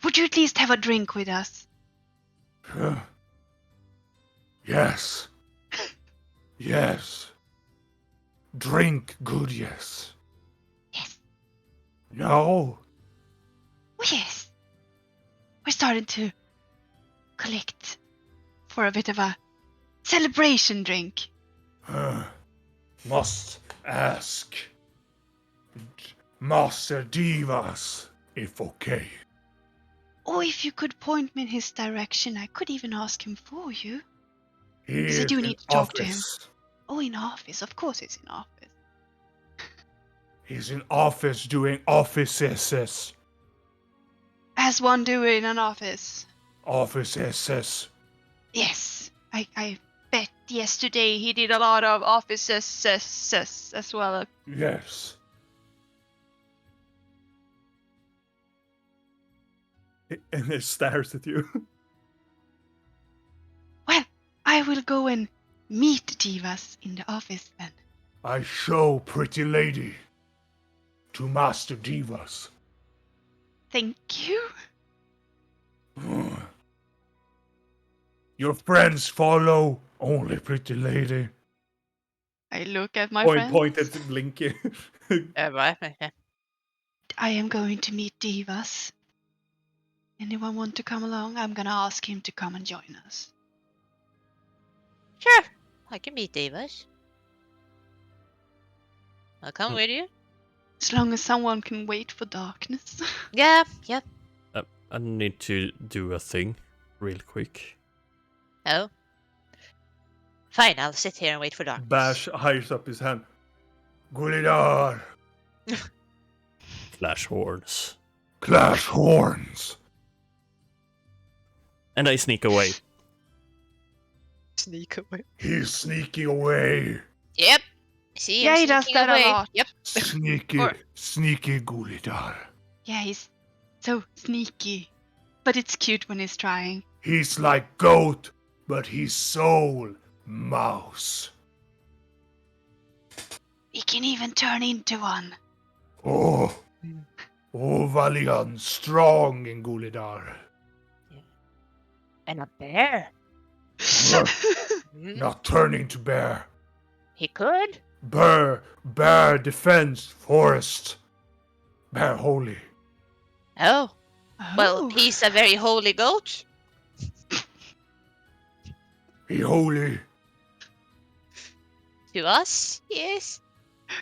would you at least have a drink with us? Huh. Yes. Yes. Drink good, yes. Yes. No. Oh, yes. We're starting to collect for a bit of a celebration drink. Must ask Master Divas if okay. Or if you could point me in his direction, I could even ask him for you. He Because I is do in need to talk to him. office. Oh, in office. Of course he's in office. He's in office doing offices. As one do in an office. Offices. Yes. I bet yesterday he did a lot of offices as well. Yes. And it stares at you. Well, I will go and meet Divas in the office then. I show pretty lady to Master Divas. Thank you. Your friends follow only, pretty lady. I look at my Point friend. point at Blinky. I am going to meet Divas. Anyone want to come along? I'm gonna ask him to come and join us. Sure, I can meet Davis. I'll come with you. As long as someone can wait for darkness. Yeah, yep. I need to do a thing real quick. Oh. Fine, I'll sit here and wait for darkness. Bash hires up his hand. Gulidar, Flash horns. clash horns. And I sneak away. Sneak away. He's sneaking away. Yep. See, Yeah, I'm he does sneaking that a away. lot. Yep. Sneaky, Or- sneaky Gulidar. Yeah, he's so sneaky. But it's cute when he's trying. He's like goat, but he's soul mouse. He can even turn into one. Oh, Valiant, strong in Gulidar. And a bear. Not turning to bear. He could. Bear defense, forest. Bear holy. Oh. Well, Oh. he's a very holy goat. He holy. To us, yes.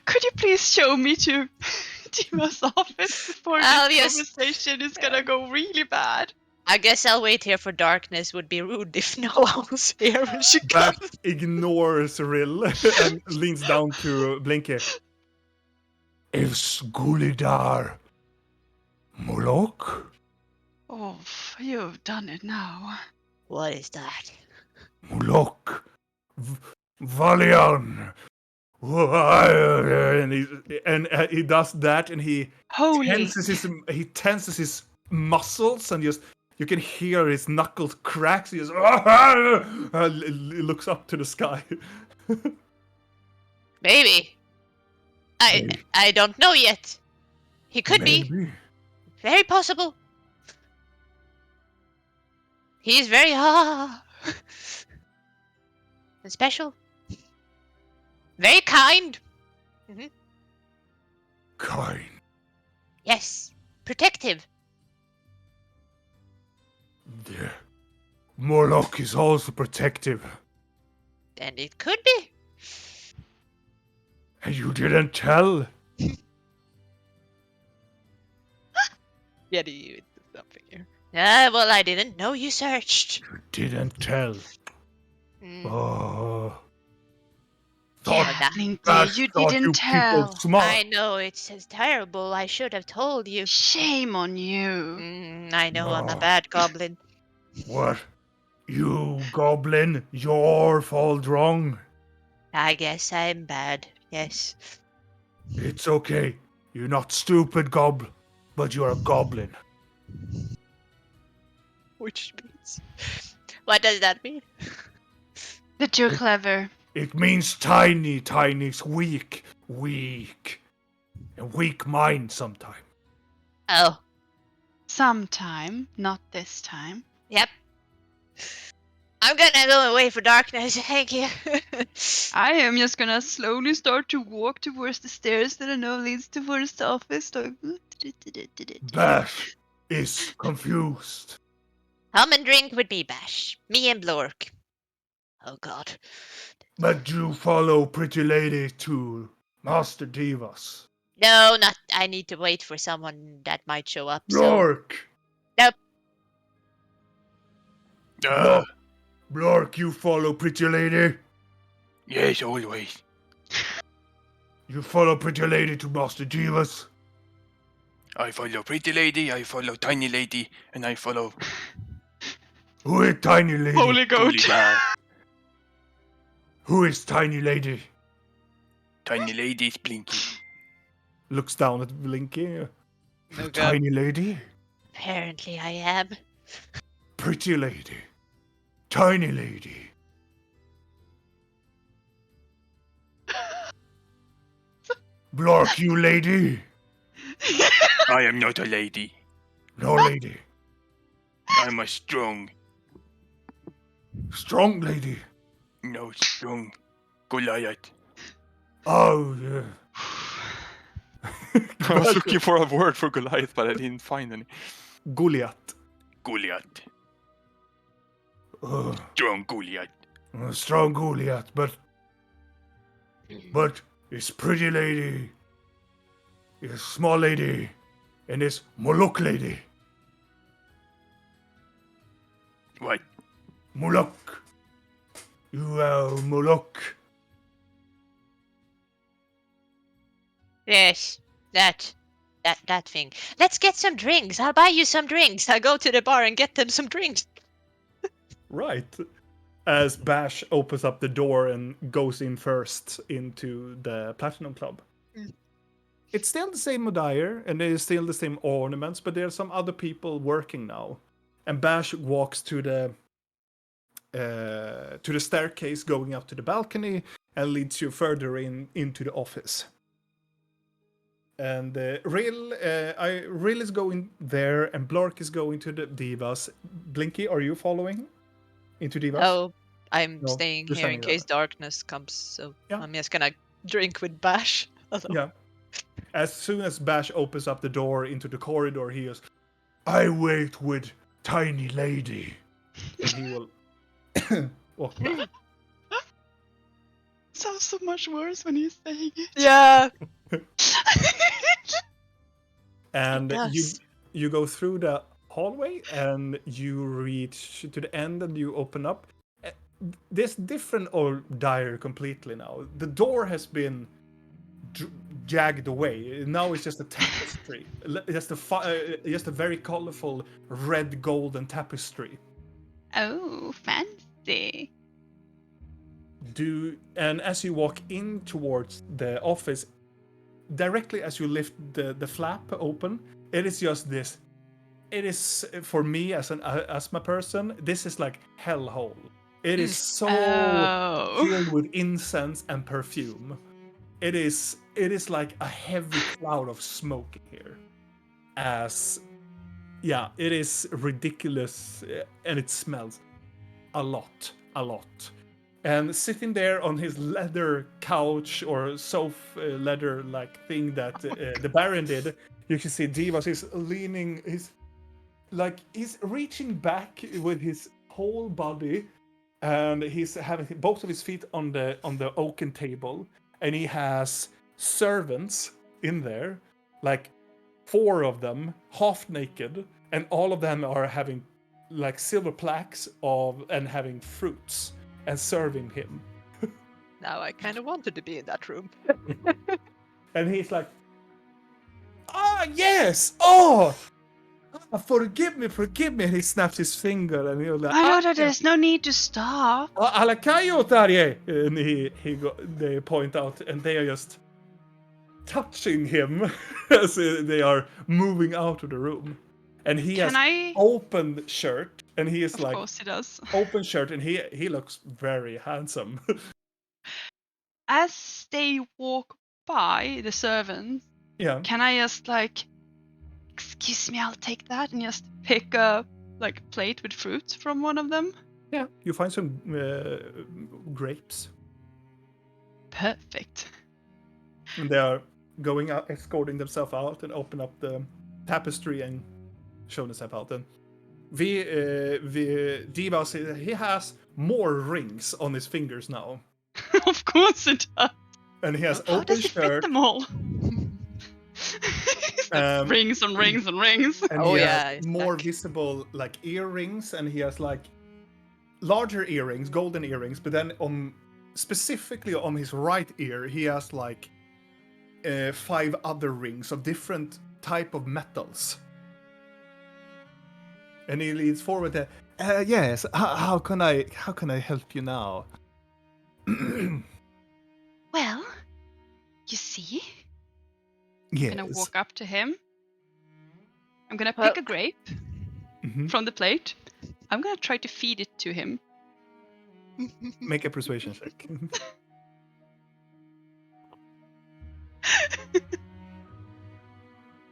Could you please show me to Diva's office before Oh, this yes. conversation is gonna go really bad? I guess I'll wait here for darkness. Would be rude if no one was here when she Bash comes. ignores Rill and leans down to Blinky. Is Gulidar Blorkk? Oh, you've done it now. What is that? Blorkk. Valiant. And he does that, and he Holy. tenses his muscles, and just you can hear his knuckles cracks. He just looks up to the sky. Maybe. I don't know yet. He could be. Maybe. Very possible. He's very and special. Very kind. Kind. Yes. Protective. Yeah. Morlock is also protective. And it could be. And you didn't tell? Get you into something here. Well, I didn't know you searched. You didn't tell. Mm. Oh. Yeah, Thought that- Blinky, Bash you thought didn't people tell. smart. I know it's terrible. I should have told you. Shame on you. I know I'm a No. bad goblin. What? You goblin, your fault wrong. I guess I'm bad. Yes. It's okay. You're not stupid, goblin, but you're a goblin. Which means What does that mean? That you're clever. It means tiny, weak. A weak mind sometime. Oh, Sometime, not this time. yep. I'm gonna go away for darkness. Thank you. I am just gonna slowly start to walk towards the stairs that I know leads towards the office. Bash is confused. Come and drink with me, Bash. Me and Blorkk. Oh God. But you follow pretty lady to Master Divas. No, not. I need to wait for someone that might show up. So. Blorkk! Uh, Blorkk, you follow pretty lady? yes, always. You follow pretty lady to Master Divas? I follow pretty lady, I follow tiny lady, and I follow Who is tiny lady? Holy goat. Gulliver. Who is tiny lady? Tiny lady is Blinky. Looks down at Blinky. no God. Tiny lady? Apparently, I am. Pretty lady. Tiny lady. Blorkk, you lady? I am not a lady. No, lady. I'm a strong, Strong lady. no strong Goliath. Oh, yeah. I was looking for a word for Goliath, but I didn't find any. Goliath. Goliath. Uh, Strong Goliath. strong Goliath, but this pretty lady, this small lady, and this Moloch lady. What? Moloch. You are Moloch. Yes, that thing. Let's get some drinks. I'll buy you some drinks. I go to the bar and get them some drinks. Right. As Bash opens up the door and goes in first into the Platinum Club. It's still the same attire and there's still the same ornaments, but there are some other people working now. And Bash walks to the staircase going up to the balcony and leads you further into the office. And Rill is going there, and Blorkk is going to the Divas. Blinky, are you following into Divas? Oh, I'm No, staying you're here in standing there. case darkness comes, so Yeah. I'm just gonna drink with Bash. Yeah. As soon as Bash opens up the door into the corridor, he goes, I wait with tiny lady. and he will walk back. Sounds so much worse when he's saying it. Yeah. And It does. you go through the hallway and you reach to the end and you open up. This different old dire completely now. The door has been jagged away. Now it's just a tapestry. Just a very colorful red golden tapestry. Oh, fancy. And as you walk in towards the office, directly as you lift the flap open, it is just this. It is, for me as an asthma person, this is like hellhole. It is so filled with incense and perfume. It is like a heavy cloud of smoke here. It is ridiculous, and it smells a lot. And sitting there on his leather couch or sofa leather-like thing that the Baron did, you can see Divas is leaning. He's reaching back with his whole body, and he's having both of his feet on the oaken table, and he has servants in there, like 4 of them, half naked, and all of them are having like silver plaques and having fruits and serving him. Now I kind of wanted to be in that room. And he's like, yes! Oh! Forgive me. And he snaps his finger and he's like, I know that there's no need to stop. Alakayo Tarje! And they point out and they are just touching him as they are moving out of the room. And he has open shirt, and he is Of course he does. open shirt, and he looks very handsome. As they walk by the servants, Yeah. can I just excuse me, I'll take that, and just pick a plate with fruits from one of them? Yeah. You find some grapes. Perfect. And they are going out, escorting themselves out, and open up the tapestry and show themselves out. And Divas, he has more rings on his fingers now. Of course it does. And he has How open does it fit shirt. them all? Rings and rings and rings. And he has more visible earrings, and he has larger earrings, golden earrings, but then specifically on his right ear, he has 5 other rings of different type of metals. And he leads forward there. Yes, how can I help you now? Well, you see, Yes. I'm gonna walk up to him. I'm gonna pick a grape from the plate. I'm gonna try to feed it to him. Make a persuasion check.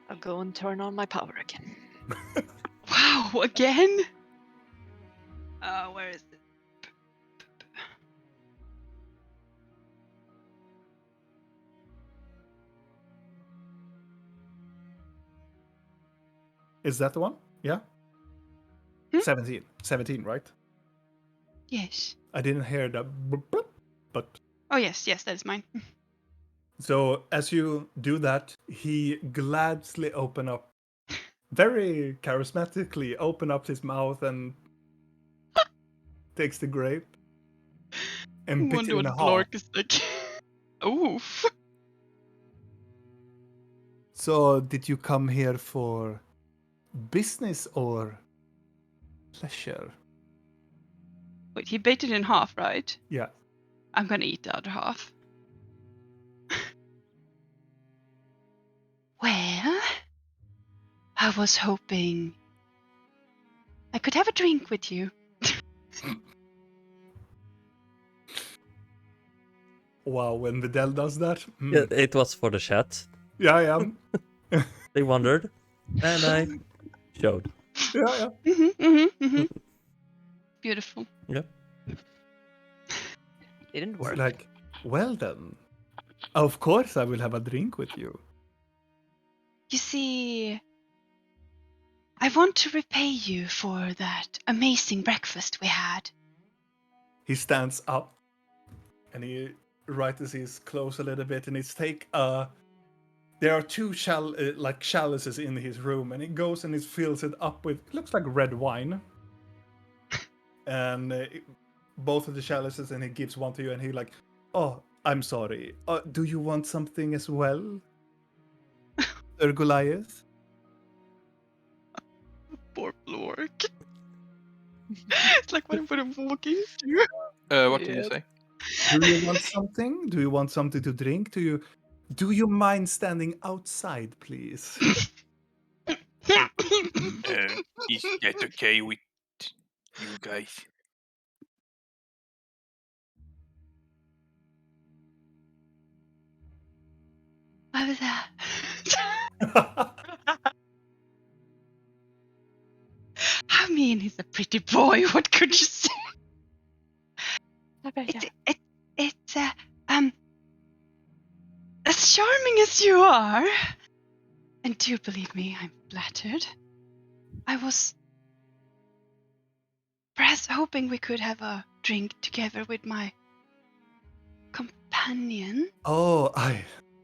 I'll go and turn on my power again. Wow, again? Where is it? Is that the one? Yeah. Hmm? 17. 17, right? Yes. I didn't hear the but Oh, yes, that is mine. so as you do that, he gladly open up, very charismatically open up his mouth and takes the grape and bits Wonder it in what half. Blorkk is like. Oof. So did you come here for business or pleasure? Wait, he bit it in half, right? Yeah. I'm gonna eat the other half. Well, I was hoping I could have a drink with you. Wow, when Vidal does that. Yeah, it was for the chat. Yeah. They wondered, and I showed. Yeah. Beautiful. Yep. Didn't It's work. like, well then. Of course I will have a drink with you. You see, I want to repay you for that amazing breakfast we had. He stands up and he rightens his clothes a little bit and he's take there are two chalices in his room and he goes and he fills it up with looks like red wine. And both of the chalices and he gives one to you and he like, oh, I'm sorry. Do you want something as well? Sir Goliath? Poor Blorkk. It's like what I'm walking through. What did you Yeah. say? Do you want something? Do you want something to drink? Do you mind standing outside, please? Is that okay with you guys? What was that? I mean, he's a pretty boy. What could you say? It's as charming as you are, and do believe me, I'm flattered. I was perhaps hoping we could have a drink together with my companion. Oh,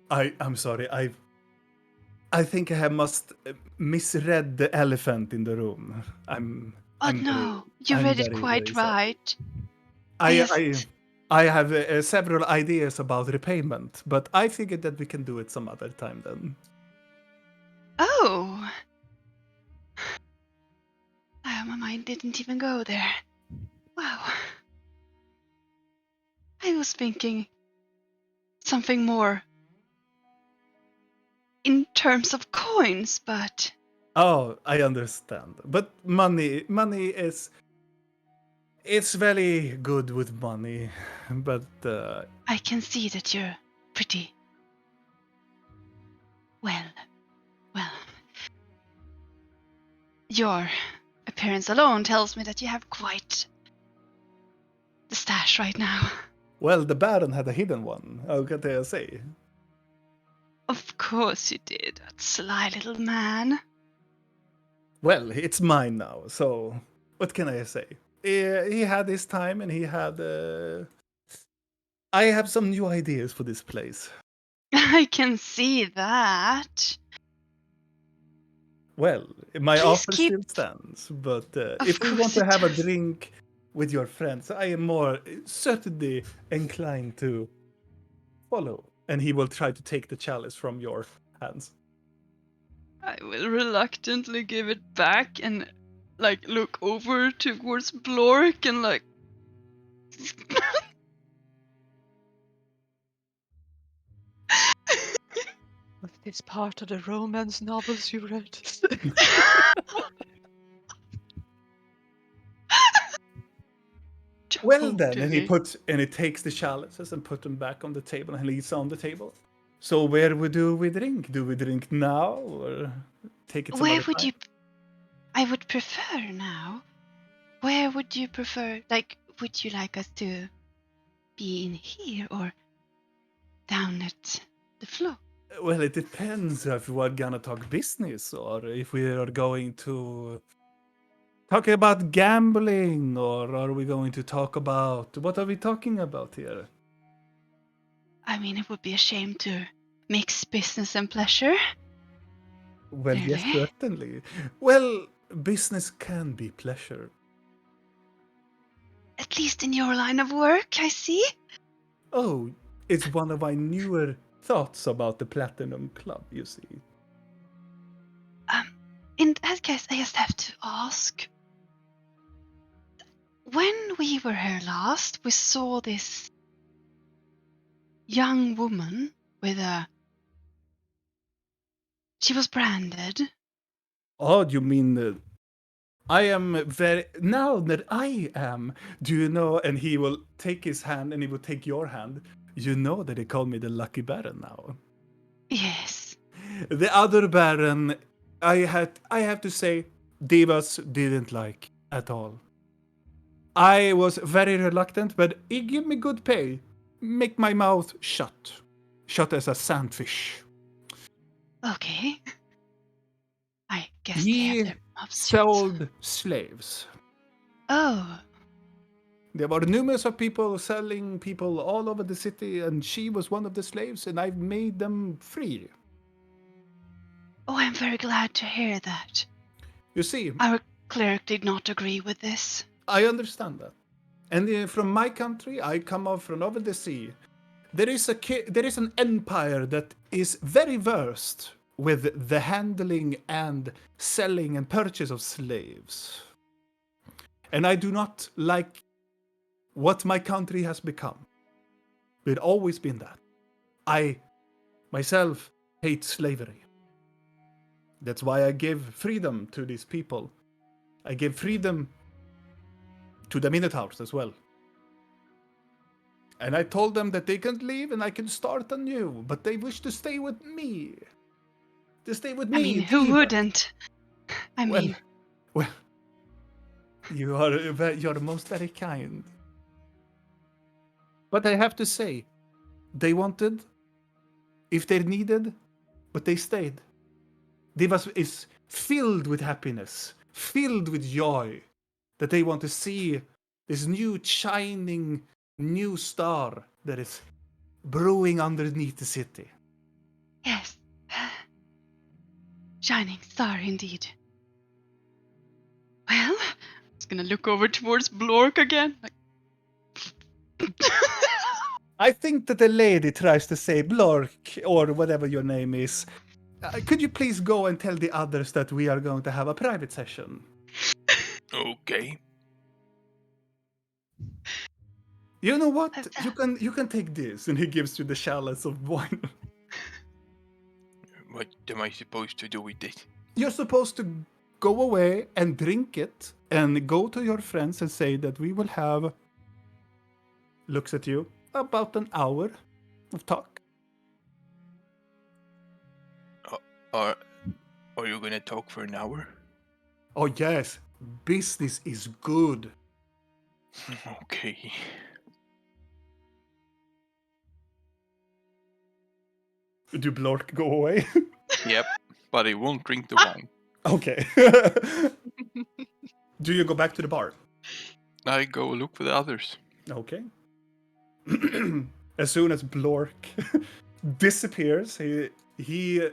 I'm sorry. I think I must misread the elephant in the room. Oh no, you I'm read it very, quite very sorry. right. Yes. I have several ideas about repayment, but I figured that we can do it some other time then. Oh. My mind didn't even go there. Wow. I was thinking something more in terms of coins, but Oh, I understand. But money is it's very good with money, but I can see that you're pretty well. Your appearance alone tells me that you have quite the stash right now. well, the Baron had a hidden one. How can I say? Of course you did, that sly little man. Well, it's mine now. So what can I say? He had his time, and he had. I have some new ideas for this place. I can see that. Well, my Please offer keep- still stands, but Of if you course want to it have a does. drink with your friends, I am more certainly inclined to follow. And he will try to take the chalice from your hands. I will reluctantly give it back and like look over towards Blorkk and like Was this part of the romance novels you read? Well then, and Totally. he takes the chalices and put them back on the table and leaves on the table. So where do we drink? Do we drink now or take it some Where other would time? you I would prefer now. Where would you prefer? Like, would you like us to be in here or down at the floor? Well, it depends if we're gonna talk business or if we are going to talk about gambling or are we going to talk about what are we talking about here? I mean, it would be a shame to mix business and pleasure. Well, yes, Really? certainly. Well, business can be pleasure. At least in your line of work, I see. Oh, it's one of my newer thoughts about the Platinum Club, you see. In that case, I just have to ask. When we were here last, we saw this young woman with a. She was branded. Oh, you mean I am very. Now that I am, do you know? And he will take his hand and he will take your hand. You know that they call me the Lucky Baron now. Yes. The other Baron, I have to say, Divas didn't like at all. I was very reluctant, but he gave me good pay. Make my mouth shut. Shut as a sandfish. Okay. I guess they He have their mouths shut. sold slaves. Oh, There were numerous of people selling people all over the city, and she was one of the slaves, and I've made them free. oh, I'm very glad to hear that. You see, Our cleric did not agree with this. I understand that. And from my country, I come off from over the sea. There is an empire that is very versed with the handling and selling and purchase of slaves. And I do not like what my country has become. It's always been that. I, myself, hate slavery. That's why I give freedom to these people. I give freedom to the Minotaurs as well. And I told them that they can leave and I can start anew, but they wish to stay with me. To stay with me. I mean, who Diva. wouldn't? I Well, mean, well, you're most very kind. But I have to say, they wanted, if they needed, but they stayed. Divas is filled with happiness, filled with joy, that they want to see this new shining new star that is brewing underneath the city. yes. Shining star indeed. Well, I was gonna look over towards Blorkk again. Like... I think that the lady tries to say, Blorkk, or whatever your name is, could you please go and tell the others that we are going to have a private session? Okay. You know what? You can take this, and he gives you the chalice of wine. What am I supposed to do with it? You're supposed to go away and drink it, and go to your friends and say that we will have. Looks at you, about an hour of talk. Are you gonna talk for an hour? Oh yes, business is good. Okay. Do Blorkk go away? Yep, but I won't drink the wine. Okay. Do you go back to the bar? I go look for the others. Okay. As soon as Blorkk disappears, he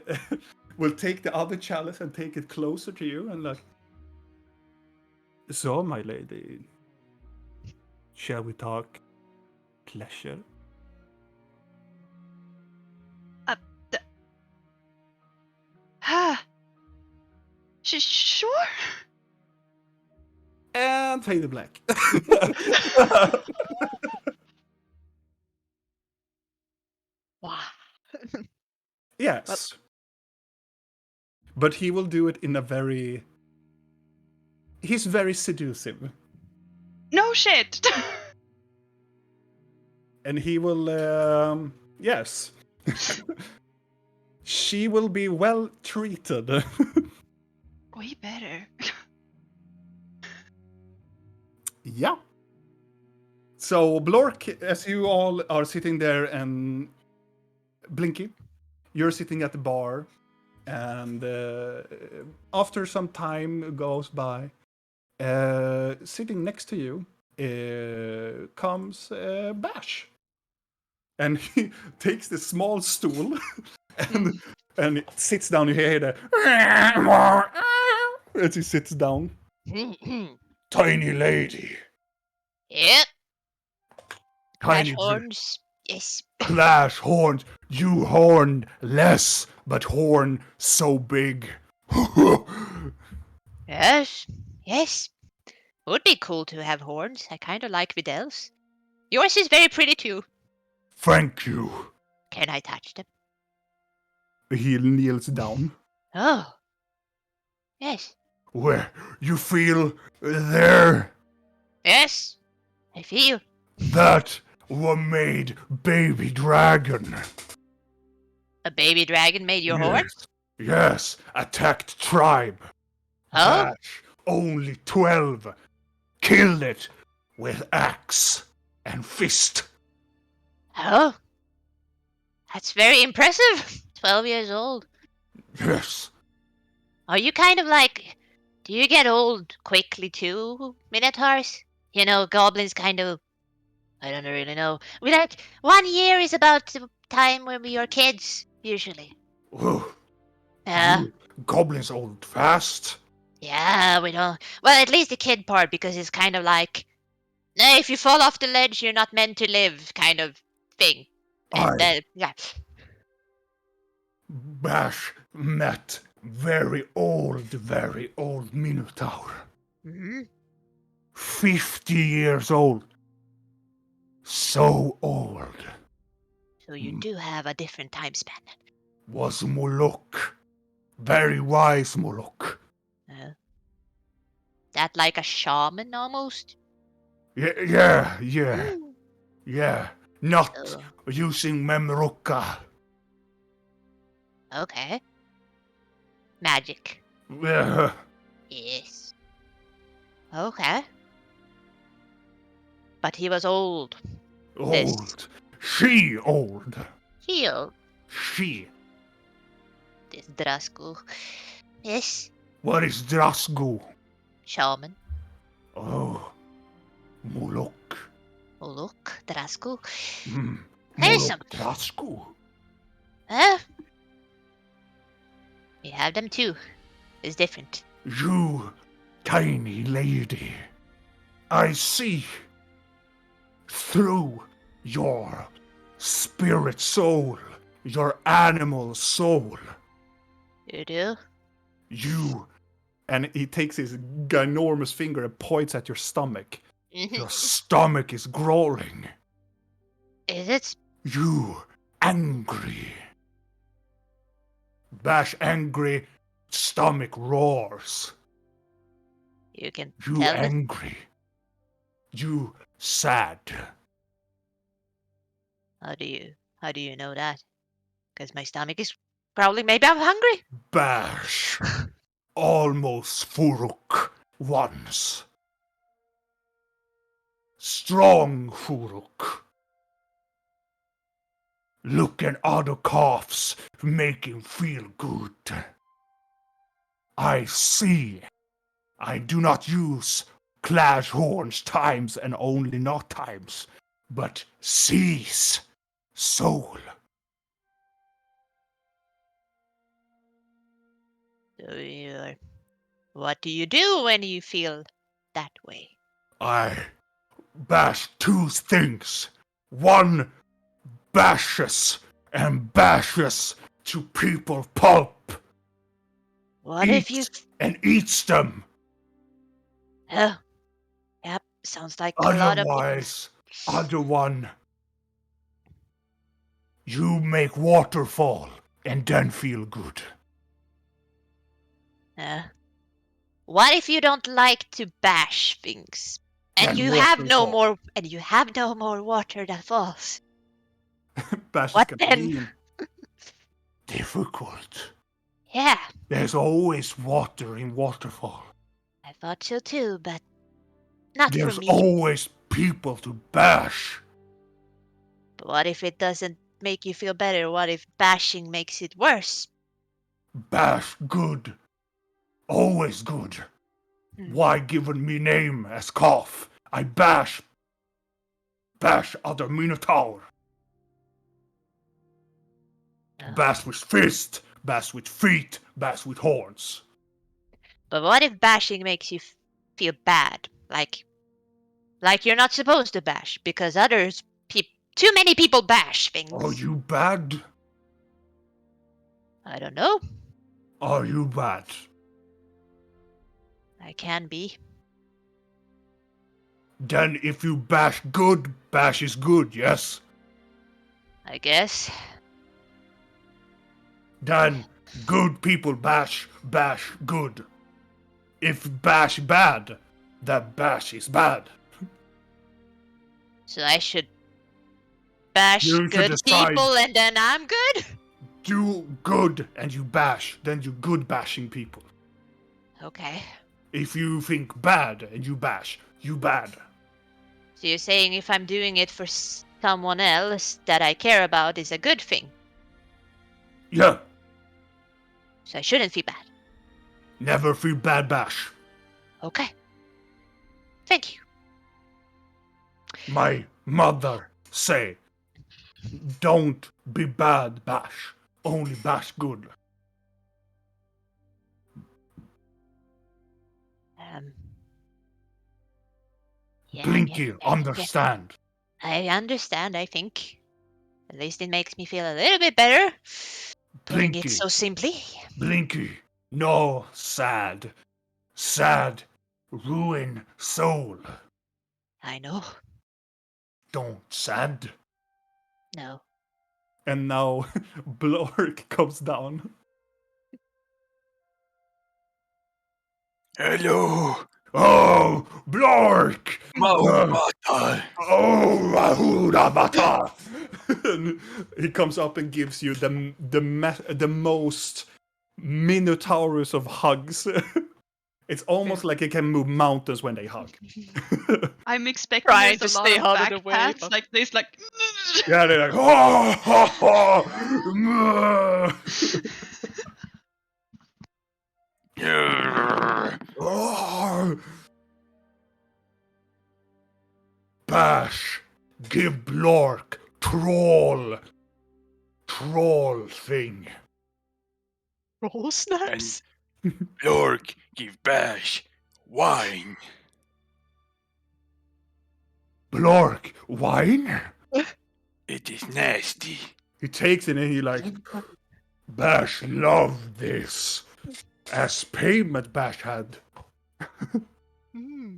will take the other chalice and take it closer to you and like. So, my lady, shall we talk pleasure? Sure. And fade to black. Wow. Yes. But he will do it in a very. He's very seductive. No shit. And he will. Yes. She will be well treated. We better. Yeah. So, Blorkk, as you all are sitting there, and Blinky, you're sitting at the bar, and after some time goes by, sitting next to you comes Bash. And he takes the small stool and it sits down. You hear the as he sits down. Tiny lady. Yep. Tiny Horns. Yes. Clash horns. You horn less, but horn so big. Yes. Yes. Would be cool to have horns. I kind of like Vidal's. Yours is very pretty too. Thank you. Can I touch them? He kneels down. Oh. Yes. Where you feel there Yes. I feel. that were made baby dragon. A baby dragon made your horns? Yes, attacked tribe. Oh. Batch, only 12. Killed it with axe and fist. Oh. That's very impressive. 12 years old. Yes. Are you kind of like... Do you get old quickly too, Minotaurs? You know, goblins kind of... I don't really know. We like... 1 year is about the time when we are kids, usually. Oh, Yeah. goblins old fast. Yeah, we don't... Well, at least the kid part, because it's kind of like... No, if you fall off the ledge, you're not meant to live, kind of thing. And, yeah. Bash met very old Minotaur. Mm-hmm. 50 years old. So old. So you do have a different time span. Was Moloch. Very wise Moloch. That like a shaman almost? Yeah. Mm. Yeah. Not Oh, using Memroka. okay. Magic. Yeah. Yes. Okay. But he was old. Old. She old. Healed. She. This Drasku. Yes. What is Drasgu? Shaman. Oh. Moloch. Oh, look. Drasku. Mm. There's Moloch some- Drasgu. Huh? We have them too. It's different. You, tiny lady. I see through your spirit soul, your animal soul. You do? You, And he takes his ginormous finger and points at your stomach. your stomach is growling. Is it? You, angry. Bash angry, stomach roars. You can You tell me. angry. You sad. How do you know that? Because my stomach is probably maybe I'm hungry. Bash. Almost Furuk once. Strong Furuk. Looking other calves make him feel good. I see. I do not use clash horns times and only not times, but sees soul. So what do you do when you feel that way? I bash two things. One bashes and bashes to people pulp What if you? and eats them. Oh, yep. Sounds like a lot of. Otherwise, other one, you make waterfall and then feel good. What if you don't like to bash things, and Then you have no waterfall. more, and you have no more water that falls? Bash What is then? clean. Difficult. Yeah, There's always water in waterfall. I thought so too, but Not for There's me. always people to bash. But what if it doesn't make you feel better? What if bashing makes it worse? Bash good. Always good. Hmm. Why given me name as cough? I bash other minotaur. Oh. Bash with fist, bash with feet, bash with horns. But what if bashing makes you feel bad? Like you're not supposed to bash because too many people bash things. Are you bad? I don't know. Are you bad? I can be. Then if you bash good, bash is good, yes? I guess. Then good people bash good. If bash bad, then bash is bad. So I should bash You should good decide. people and then I'm good? Do good and you bash, then you good bashing people. Okay. If you think bad and you bash, you bad. So you're saying if I'm doing it for someone else that I care about is a good thing? Yeah, So I shouldn't feel bad. never feel bad bash. Okay. Thank you. My mother say, don't be bad bash, only bash good. Yeah, Blinky, understand. I understand, I think. At least it makes me feel a little bit better. Putting Blinky, it so simply. Blinky, no sad. Sad, ruin soul. I know. Don't sad. No. And now Blork comes down. Hello, Oh, Blorkk! Maumata. Oh, Mahuda Mata! And he comes up and gives you the most minotaurus of hugs. It's almost like it can move mountains when they hug. I'm expecting Trying there's to a lot stay of out of back the way, pats but- like this, like. Yeah, they're like, oh, ha, ha, Yeah. oh. Bash, give Blorkk troll thing. Roll snaps. Blorkk, give Bash wine. Blorkk, wine? It is nasty. He takes it and he like, Bash love this. As payment Bash had. Hmm.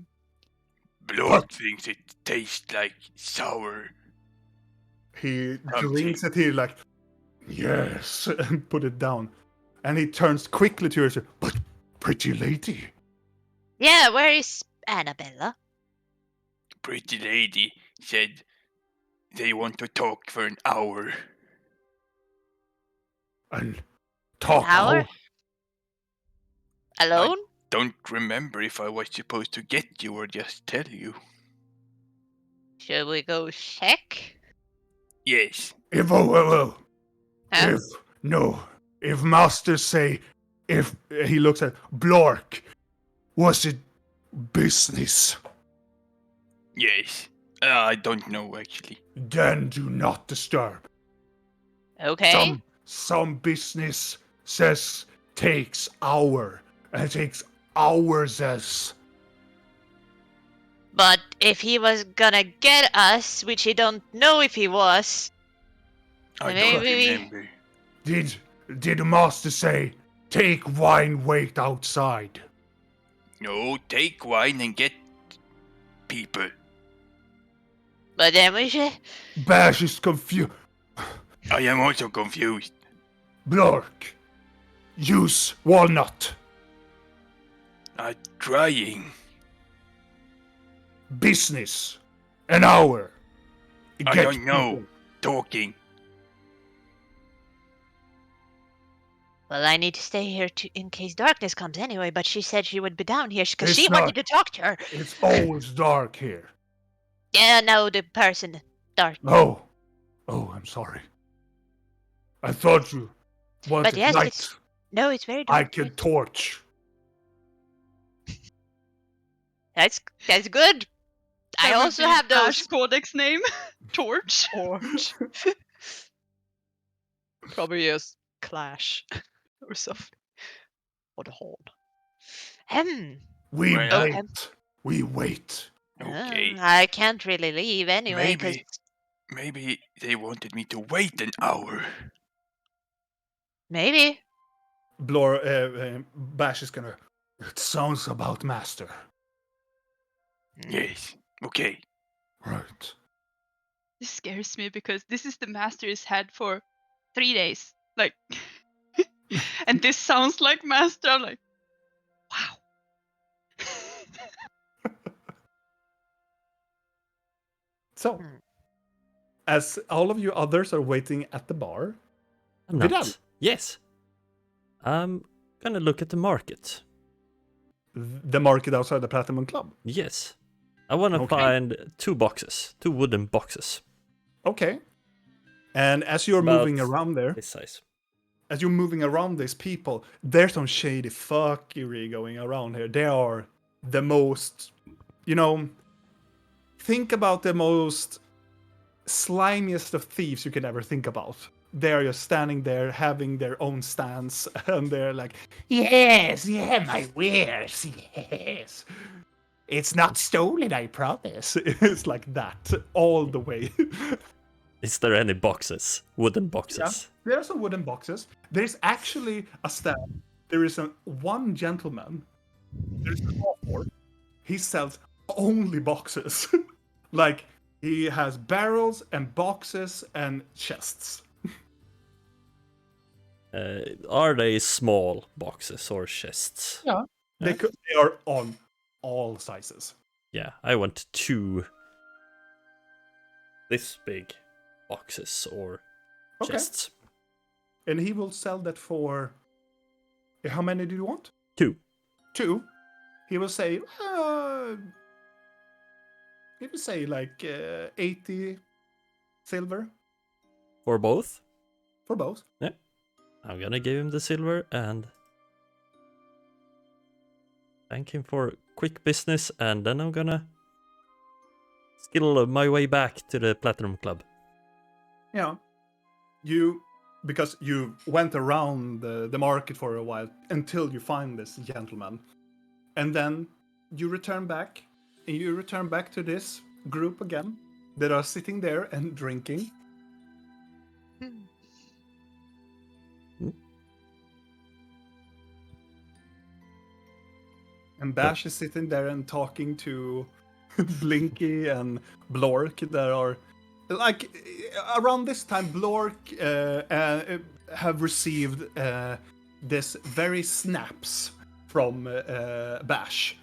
Blorkk thinks it tastes like sour. he drinks it, he like, Yes, and put it down. And he turns quickly to her. but pretty lady. Yeah, where is Annabella? Pretty lady said they want to talk for an hour. And talk hour? how- Alone? Don't remember if I was supposed to get you or just tell you. Should we go check? Yes. If Huh? if masters say, if he looks at Blorkk, was it business? Yes. I don't know actually. Then do not disturb. Okay. Some business says takes hour, and it takes hours as But if he was gonna get us, which he don't know if he was, I Maybe don't we- remember. did the master say take wine wait outside? No, take wine and get people. but then we should. Bash is confused. I am also confused. Blorkk, use walnut. I'm trying. Business, an hour. I Get don't know. people. Talking. Well, I need to stay here in case darkness comes anyway, but she said she would be down here because It's she not. wanted to talk to her. It's always dark here. Yeah, no, the person. Dark. Oh. Oh, I'm sorry. I thought you wanted yes, light. No, it's very I dark. can torch. That's good. I That would also be have those. Bash Codex name. Torch. Torch. Probably is Clash or something. Or the Horn. We Well, wait. We wait. Okay. I can't really leave anyway, because Maybe they wanted me to wait an hour. maybe. Bash is gonna. It sounds about master. Yes. Okay. Right. This scares me because this is the master has had for 3 days. Like, and this sounds like master. I'm like, wow. So, as all of you others are waiting at the bar, I'm Vidal. not. Yes. I'm gonna look at the market. the market outside the Platinum Club. Yes. I want to Okay. find 2 boxes. 2 wooden boxes. Okay. And as you're About moving around there, this size. as you're moving around these people, there's some shady fuckery going around here. They are the most, think about the most slimiest of thieves you can ever think about. They're just standing there having their own stance, and they're like, Yes, my wares. Yes. It's not stolen, I promise. it's like that all the way. Is there any boxes? Wooden boxes? There are some wooden boxes. There's actually a stand. There is one gentleman. There's a sophomore. He sells only boxes. Like, he has barrels and boxes and chests. Are they small boxes or chests? Yeah. They are on all sizes. Yeah, I want 2 this big boxes or Okay. chests. And he will sell that for... How many do you want? 2. 2. He will say... he will say like 80 silver For both? for both. Yeah. I'm gonna give him the silver and thank him for quick business, and then I'm gonna skill my way back to the Platinum Club. Yeah. Because you went around the market for a while until you find this gentleman. And then you return back, and you return back to this group again that are sitting there and drinking. And Bash is sitting there and talking to Blinky and Blorkk that are like around this time. Blorkk have received this very snaps from Bash.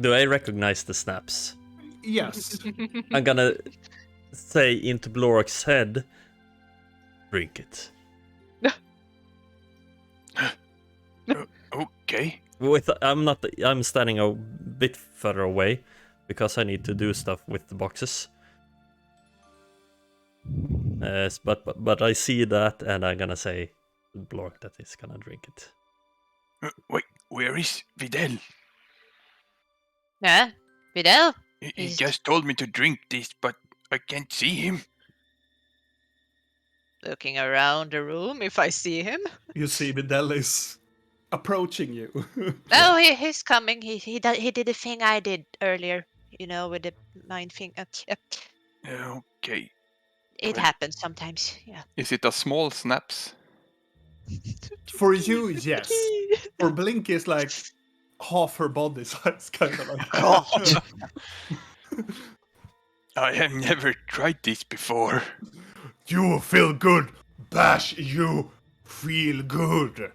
Do I recognize the snaps? Yes. I'm gonna say into Blork's head, drink it. Okay. I'm standing a bit further away because I need to do stuff with the boxes. Yes, but I see that, and I'm gonna say to Blorkk that he's gonna drink it. Wait, where is Vidal? Yeah, Vidal? He He's- just told me to drink this, but I can't see him. Looking around the room. Room if I see him. You see Vidal is approaching you. Oh, he's coming. He did the thing I did earlier. With the mind thing. Okay. It Well- happens sometimes. Yeah. Is it a small snaps? For you, yes. For Blink is like half her body size, kind of like. God. I have never tried this before. You feel good. Bash, you feel good.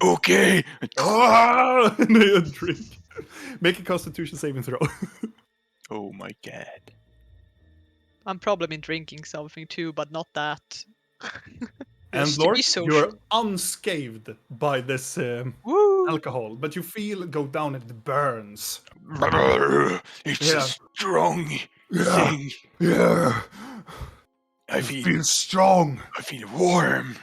Okay. Ah! And they drink. Make a Constitution saving throw. Oh my god. I'm probably been drinking something too, but not that. And Just to be Lord, social. you're unscathed by this Woo! alcohol, but you feel it go down and it burns. It's Yeah. a strong Yeah. thing. Yeah. I It feel feels strong. warm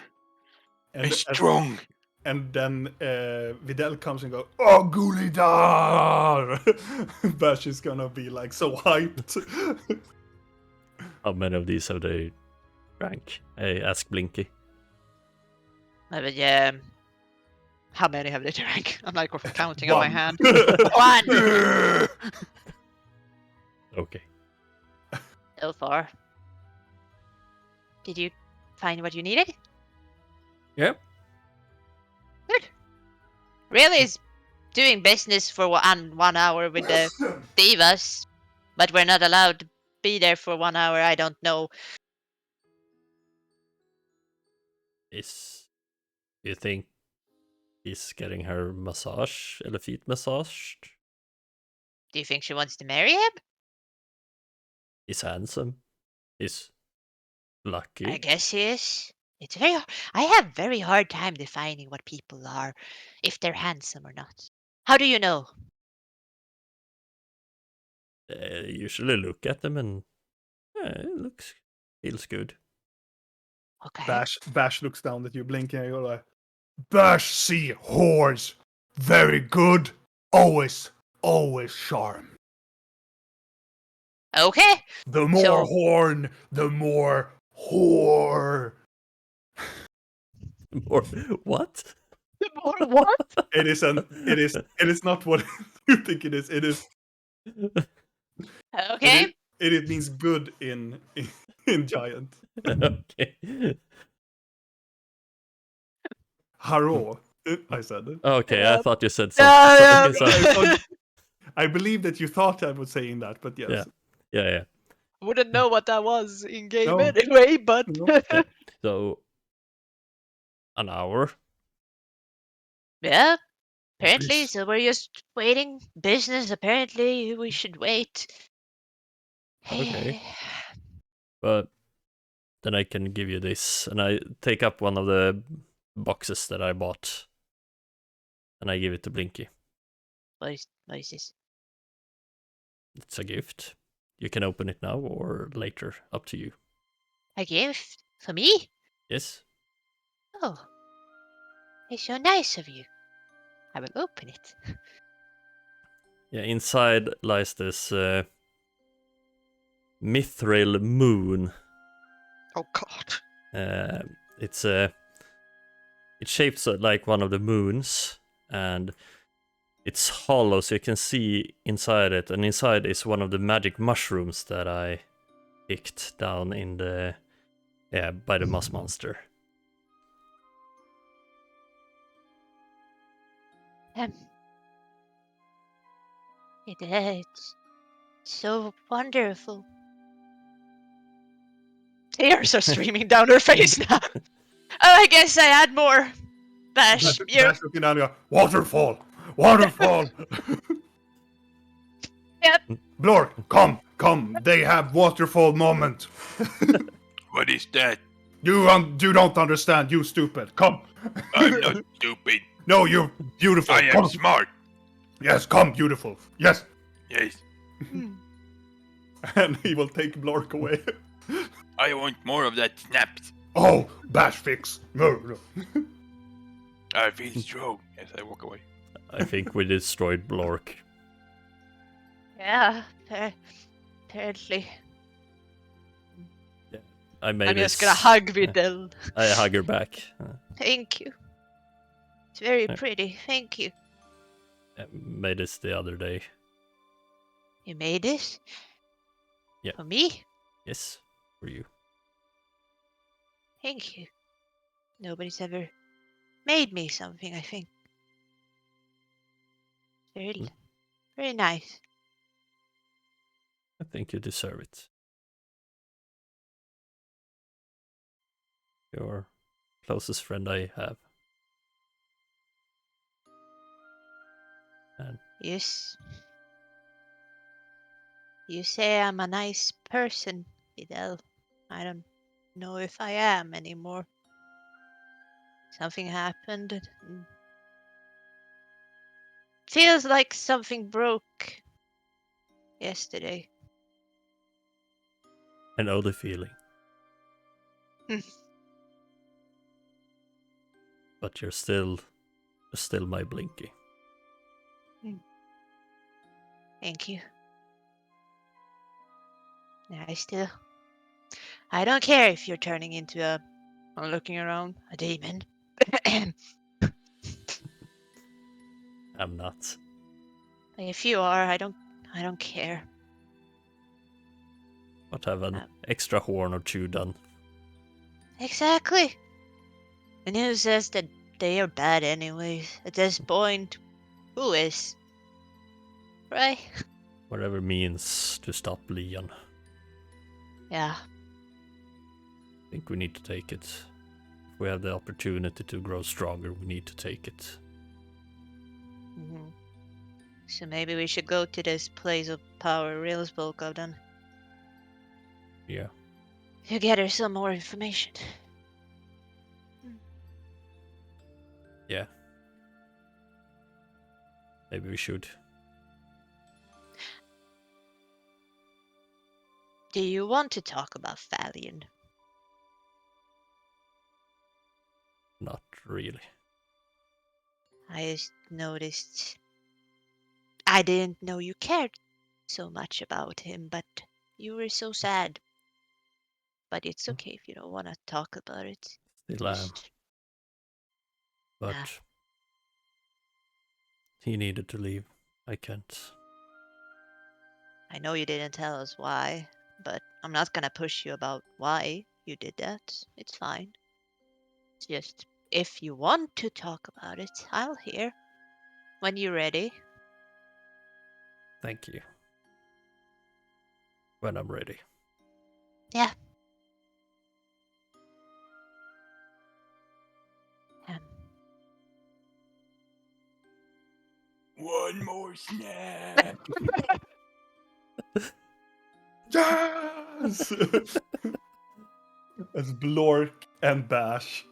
and strong. And then Videl comes and goes, Oh, Gulidar! Bash is gonna be like so hyped. How many of these have they drank? I ask Blinky. But yeah. How many have they drank? I'm like counting on my One. hand. One Okay. so far. Did you find what you needed? Yep. Really is doing business for 1 hour with the divas, but we're not allowed to be there for 1 hour. I don't know. You think he's getting her massage, eller feet massaged? Do you think she wants to marry him? He's handsome. He's lucky. I guess he is. It's very. I have very hard time defining what people are, if they're handsome or not. How do you know? Usually look at them and it feels good. Okay. Bash looks down at you, blinking, and you're like, Bash see whores. Very good. Always charm. Okay. The more So- horn, the more whore. Or what? What? it is not what you think it is. It is Okay. it means good in giant. Okay. Haro, I said. Okay, I Yeah. thought you said Yeah, something. yeah. So- I believe that you thought I was saying that, but yes. yeah. Wouldn't know what that was in game No. anyway, but No. Yeah. So, an hour. Yeah. Apparently, Yes. so we're just waiting. Business, apparently, we should wait. Okay. But then I can give you this, and I take up one of the boxes that I bought, and I give it to Blinky. What is this? It's a gift. You can open it now or later, up to you. A gift? For me? Yes? Oh. It's so nice of you. I will open it. Yeah, inside lies this mithril moon. oh god. It's shaped like one of the moons, and it's hollow, so you can see inside it. And inside is one of the magic mushrooms that I picked down in the by the moss monster. It's so wonderful. Tears are streaming down her face now. Oh, I guess I had more. Bash, you're Bash looking down and go, Waterfall. Waterfall. Yep. Blork, come. They have waterfall moment. What is that? You don't understand. You stupid. Come. I'm not stupid. No, you're beautiful. I am Come. smart. Yes, come, beautiful. Yes. Yes. and he will take Blork away. I want more of that snapped. Oh, Bash fix. No. I feel strong as I walk away. I think we destroyed Blork. Yeah, apparently. I made I'm this. just gonna hug Videl. I hug her back. Thank you. It's very Yeah. pretty. Thank you. Made this the other day. You made this? Yeah. For me? Yes, for you. Thank you. Nobody's ever made me something, I think. Very, very nice. I think you deserve it. Your closest friend I have. And Yes. You say I'm a nice person, Fidel. I don't know if I am anymore. Something happened. Feels like something broke yesterday. I know the feeling. But you're still my Blinky. Thank you. I don't care if you're turning into I'm looking around. a demon. I'm not. If you are, I don't care. But have an extra horn or two done. Exactly. And who says that they are bad anyways? At this point, who is? Right? Whatever means to stop Leon. Yeah. I think we need to take it. If we have the opportunity to grow stronger, we need to take it. Mm-hmm. So maybe we should go to this place of power Real spoke of then. Yeah. To gather some more information. Yeah. Maybe we should. Do you want to talk about Thalion? Not really. I just noticed. I didn't know you cared so much about him, but you were so sad. But it's okay if you don't want to talk about it. Still am. But he needed to leave. I can't. I know you didn't tell us why, but I'm not gonna push you about why you did that. It's fine. It's just, if you want to talk about it, I'll hear. When you're ready. Thank you. When I'm ready. Yeah. One more snap. Yes! As Blorkk and Bash.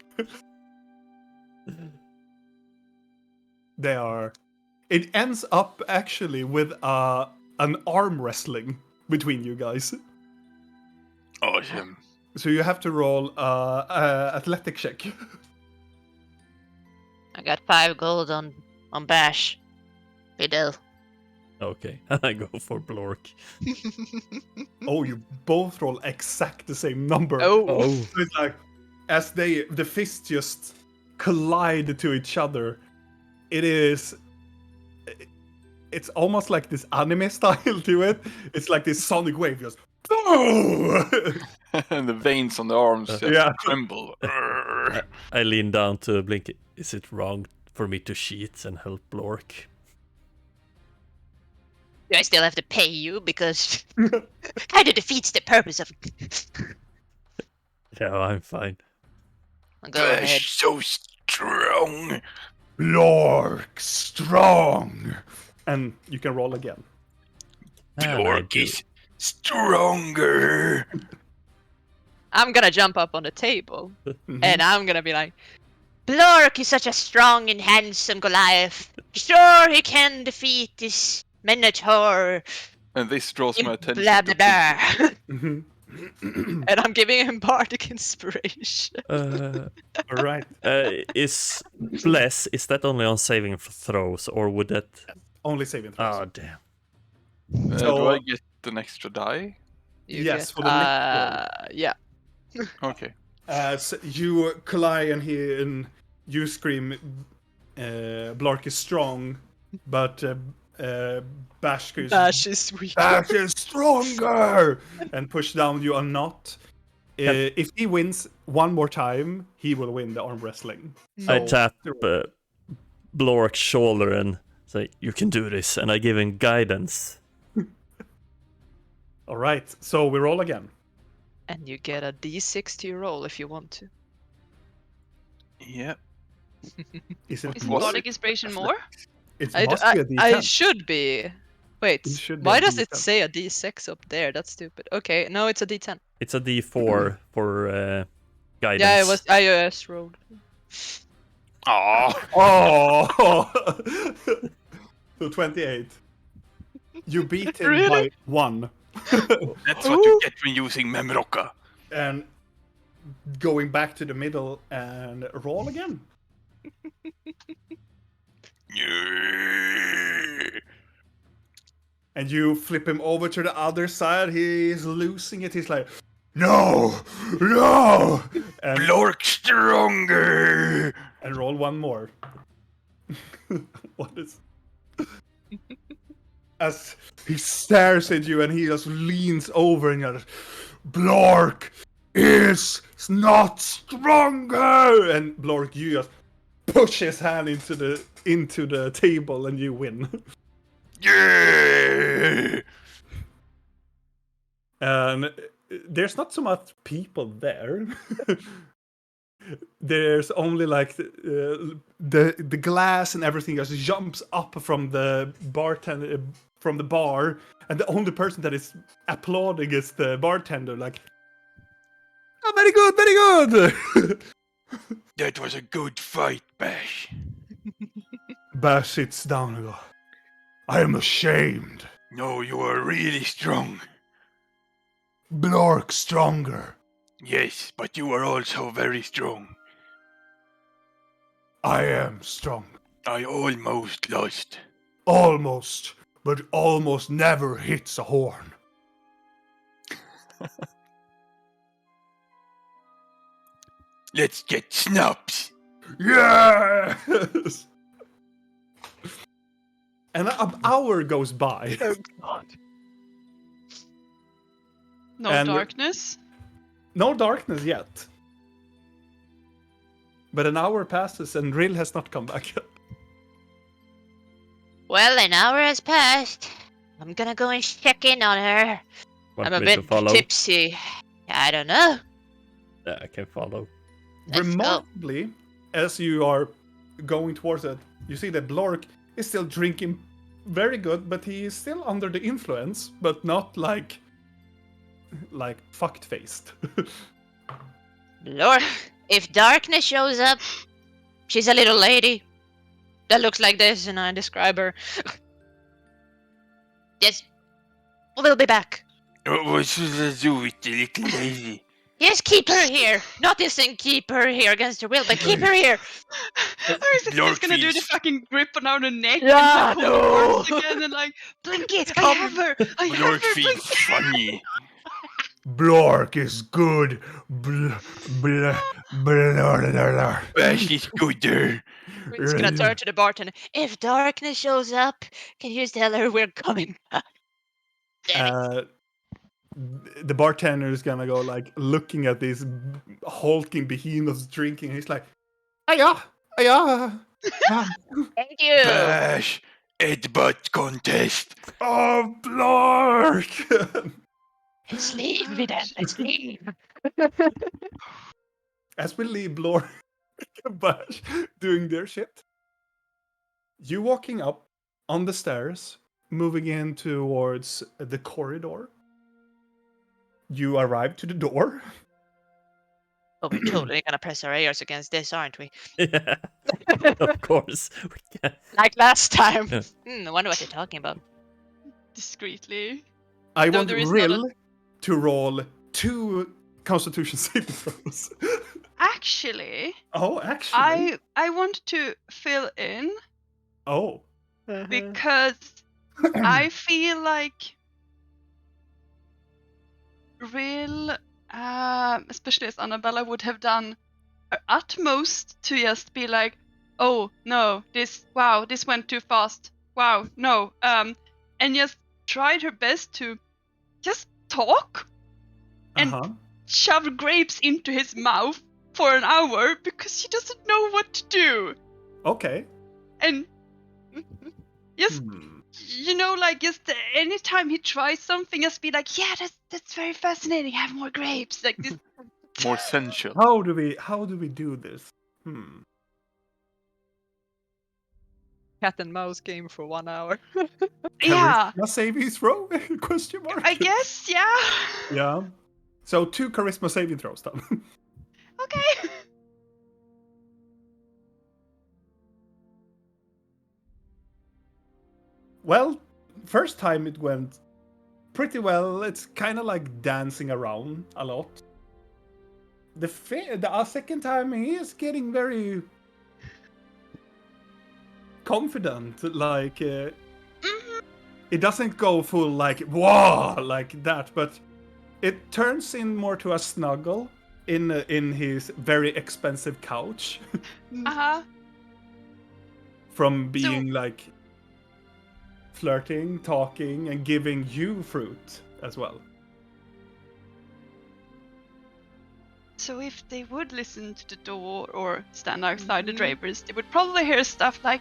They are. It ends up actually with an arm wrestling between you guys. Awesome. So you have to roll athletic check. I got 5 gold on Bash. Fidel. Okay, I go for Blorkk. Oh, you both roll exact the same number. Oh. So it's like, as the fists just collide to each other, it's almost like this anime style to it. It's like this sonic wave just. And the veins on the arms just Yeah. tremble. I lean down to Blinky. Is it wrong for me to cheat and help Blorkk? Do I still have to pay you? Because kind of defeats the purpose of. Yeah, I'm fine. Go ahead. Bash so strong. Blorkk strong. And you can roll again. And I Blorkk do. is stronger. I'm gonna jump up on the table and I'm gonna be like, Blorkk is such a strong and handsome Goliath. Sure, he can defeat this Minotaur. And this draws my attention. Blah blah blah. and I'm giving him bardic inspiration. All right. Is bless? Is that only on saving throws, or would that? Only saving throws. Oh damn! Do I get an extra die? Yes, for the next yeah. Okay. So you collide and you scream, Blorkk is strong, but Bash is Bash is weak. Bash is stronger, and push down you are not. If he wins one more time, he will win the arm wrestling. I So- tap Blork's shoulder and say, "You can do this," and I give him guidance. All right, so we roll again. And you get a d6 to your roll if you want to. Yep. Is it? Is Was Bardic it- Inspiration more? It I must be a D10. I should be. Wait, It should be why a does it D10. say a d6 up there? That's stupid. Okay, no, it's a d10. It's a D4 for guidance. Yeah, it was iOS rolled. Oh, Oh! So 28. You beat him Really? by 1. that's what you get when using Memroka. And going back to the middle and roll again. Yeah. And you flip him over to the other side. He's losing it. He's like, no, no! And, Blorkk stronger. and roll one more. What is... As he stares at you and he just leans over and goes, Blorkk is not stronger! And Blorkk, you just push his hand into the table and you win. Yeah. And there's not so much people there. There's only like the glass and everything just jumps up from the bartender from the bar, and the only person that is applauding is the bartender. Like, oh, very good, very good. That was a good fight, Bash. Bash sits down and goes, I am ashamed. No, you are really strong. Blorkk stronger. Yes, but you are also very strong. I am strong. I almost lost. Almost, but almost never hits a horn. Let's get snaps. Yes! And an hour goes by. Oh god. No And- darkness. No darkness yet. But an hour passes and Rill has not come back yet. Well, an hour has passed. I'm gonna go and check in on her. Want I'm a me bit to follow? tipsy. I don't know. Yeah, I can follow. Let's go. Remarkably, as you are going towards it, you see that Blorkk is still drinking very good, but he is still under the influence, but not like fucked faced. Lord, if darkness shows up, she's a little lady that looks like this, and I describe her. Yes, we'll be back. What should I do with the little lady? Yes, keep her here. Not this thing, keep her here against her will, but keep her here. Or is it Blorkk just gonna do the feels- fucking grip around her neck Yeah, and pull no. the arms again and like, Blinky, I have her! I have Blorkk her, feels Blinky! funny. Blorkk is good. Bash is gooder. We're just gonna turn to the bartender. If darkness shows up, can you tell her we're coming back? The bartender is gonna go like looking at these hulking behemoths drinking. And he's like, "Aya, aya." Thank you. Bash. Headbutt contest. Oh, Blorkk! Let's leave, Vidal. Let's leave. As we leave Blorkk and Bash doing their shit, you walking up on the stairs, moving in towards the corridor. You arrive to the door. Oh, we're totally gonna press our ears against this, aren't we? Yeah, of course. We can. Like last time. Yeah. I wonder what they're talking about. Discreetly. I No, want there is not a- Rill to roll 2 Constitution saving throws. Actually, Oh, actually. I want to fill in Oh. because I feel like Rill, especially as Annabella, would have done her utmost to just be like, oh no, this went too fast. Wow, no. And just tried her best to just talk and Uh-huh. shove grapes into his mouth for an hour because he doesn't know what to do. Okay. And just Hmm. you know, like just anytime he tries something, just be like, yeah, that's very fascinating. Have more grapes, like this. More sensual. How do we do this? Cat and mouse game for 1 hour. Yeah, Charisma saving throw? Question mark. I guess, yeah. Yeah. So 2 charisma saving throws then. Okay. Well, first time it went pretty well. It's kind of like dancing around a lot. The second time, he is getting very confident. Like, it doesn't go full like whoa like that, but it turns in more to a snuggle in his very expensive couch from being like flirting, talking, and giving you fruit as well. So if they would listen to the door or stand outside the drapers, they would probably hear stuff like,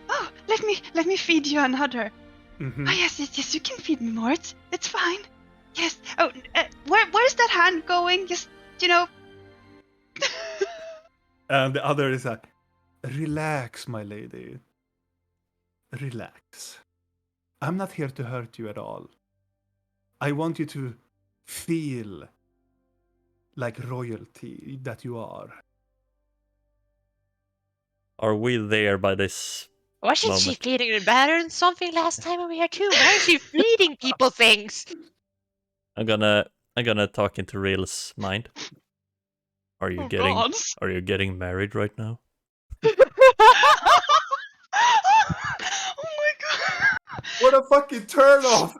"Oh, let me feed you another. Mhm. Ah, yes, you can feed me more. It's fine. Yes. Oh, where's that hand going? Just, you know." And the other is like, relax, my lady. Relax. I'm not here to hurt you at all. I want you to feel like royalty that you are. Are we there by this Wasn't she moment? feeding the baron something last time we were here too? Why is she feeding people things? I'm gonna talk into Real's mind. Are you God. getting married right now? Oh my god. What a fucking turn off!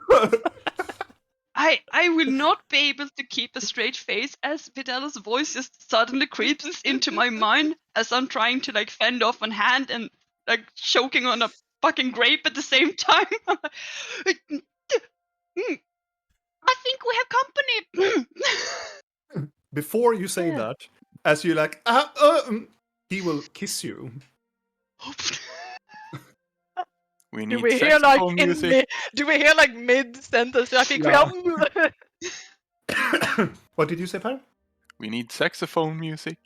I will not be able to keep a straight face as Vidalla's voice just suddenly creeps into my mind as I'm trying to like fend off one hand and like choking on a fucking grape at the same time. I think we have company. Before you say that, as you like, he will kiss you. We Do need we hear like saxophone music. do we hear like mid sentence? I think Yeah. we What did you say, Per? We need saxophone music.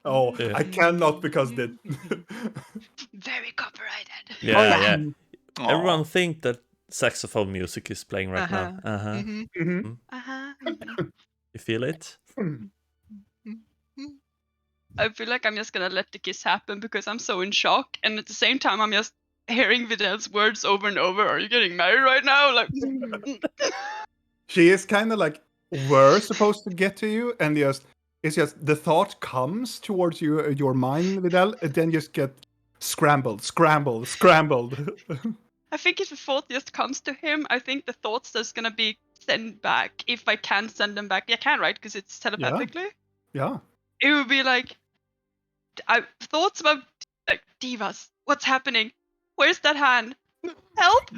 Oh, Yeah. I cannot because the Very copyrighted. Yeah. Aw. Everyone think that saxophone music is playing right now. Mhm. Mhm. You feel it? I feel like I'm just gonna let the kiss happen because I'm so in shock, and at the same time I'm just hearing Vidal's words over and over. Are you getting married right now? Like, She is kind of like we're supposed to get to you, and it's just the thought comes towards your mind, Vidal, and then just get scrambled. I think if the thought just comes to him, I think the thoughts that's gonna be sent back, if I can send them back. I can, right? Because it's telepathically. Yeah. It would be like, thoughts about like divas. What's happening? Where's that hand? Help!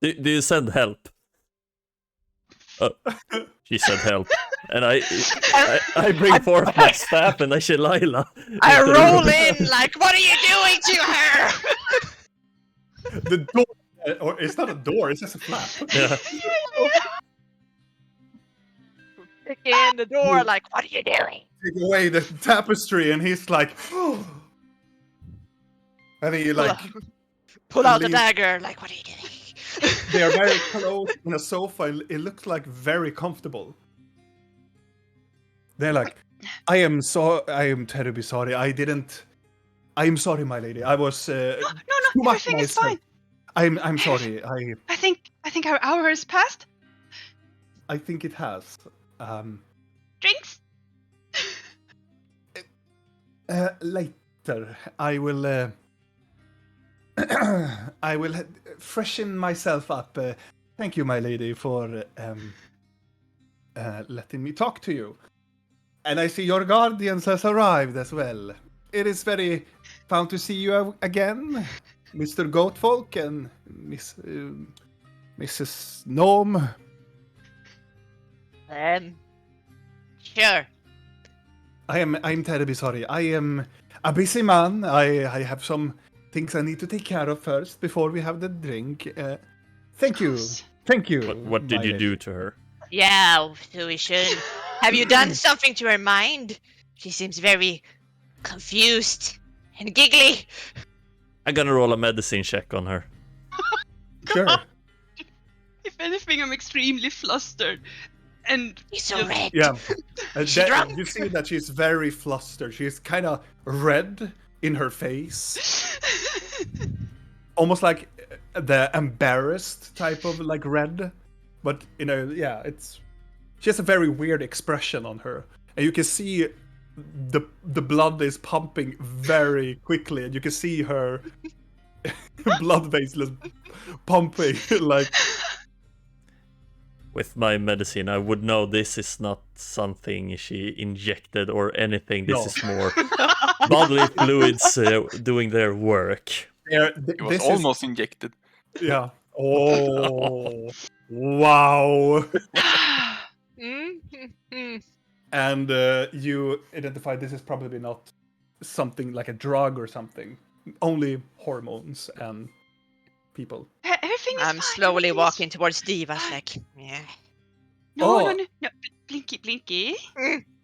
Do you send help? She said help. And I bring forth my staff and I Shalila. I roll in like, what are you doing to her? The door, or it's not a door, it's just a flap. Yeah. Kick in the door like, what are you doing? Take away the tapestry, and he's like, and he like, Pull out the lean- dagger like, what are you doing? they are very close in a sofa. It looks like very comfortable. They're like, I am terribly sorry. I'm sorry, my lady. I was No, too much everything is myself. fine. I'm sorry. I think our hour has passed. I think it has. Drinks. Later, I will. I will freshen myself up. Thank you, my lady, for letting me talk to you. And I see your guardians has arrived as well. It is very fun to see you again, Mr. Goatfolk and Mrs. Gnome. Sure. I'm terribly sorry. I am a busy man. I have some things I need to take care of first before we have the drink. Thank you. Thank you. What did my you lady. do to her? Yeah, so we should. Have you done something to her mind? She seems very confused and giggly. I'm gonna roll a medicine check on her. Sure. If anything, I'm extremely flustered. And She's so just- red. Yeah. She drunk? You see that she's very flustered. She's kind of red in her face. almost like the embarrassed type of like red, but yeah, she has a very weird expression on her, and you can see the blood is pumping very quickly, and you can see her blood vessels pumping like. With my medicine, I would know this is not something she injected or anything. This No. is more bodily fluids doing their work. It was almost injected. Yeah. Oh. Wow. And you identify this is probably not something like a drug or something. Only hormones and people. Everything is I'm fine, slowly everything is walking towards Divas, like, yeah. No, Oh. no. Blinky.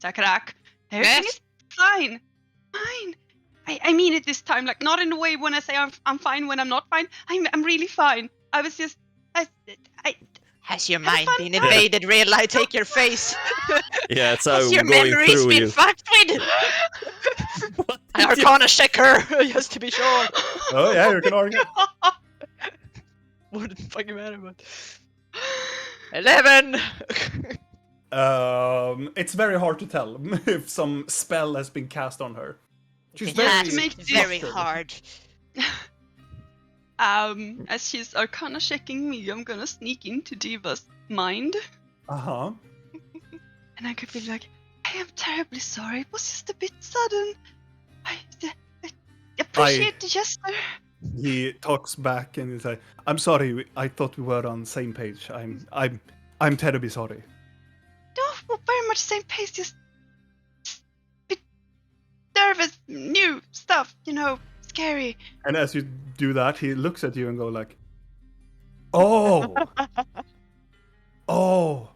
Sakrak. Everything Yes. is fine. Fine. I mean it this time, like not in the way when I say I'm fine when I'm not fine. I'm really fine. I was just I Has your Have mind fun, been fun. invaded? Real, I take your face. Yeah, it's Has your going memories through been you. fucked with? What I did you- arcana check her, just to be sure. Oh yeah, you can argue. Wouldn't fucking matter, but 11. It's very hard to tell if some spell has been cast on her. She's It very has make been this- very flustered. hard. As she's arcana checking me, I'm gonna sneak into Diva's mind, Uh-huh. and I could be like, I am terribly sorry. It was just a bit sudden. I appreciate the gesture. He talks back and he's like, "I'm sorry. I thought we were on the same page. I'm terribly sorry." No, we're very much same pace. Just bit nervous, new stuff. Scary. And as you do that, he looks at you and go like, "Oh, oh."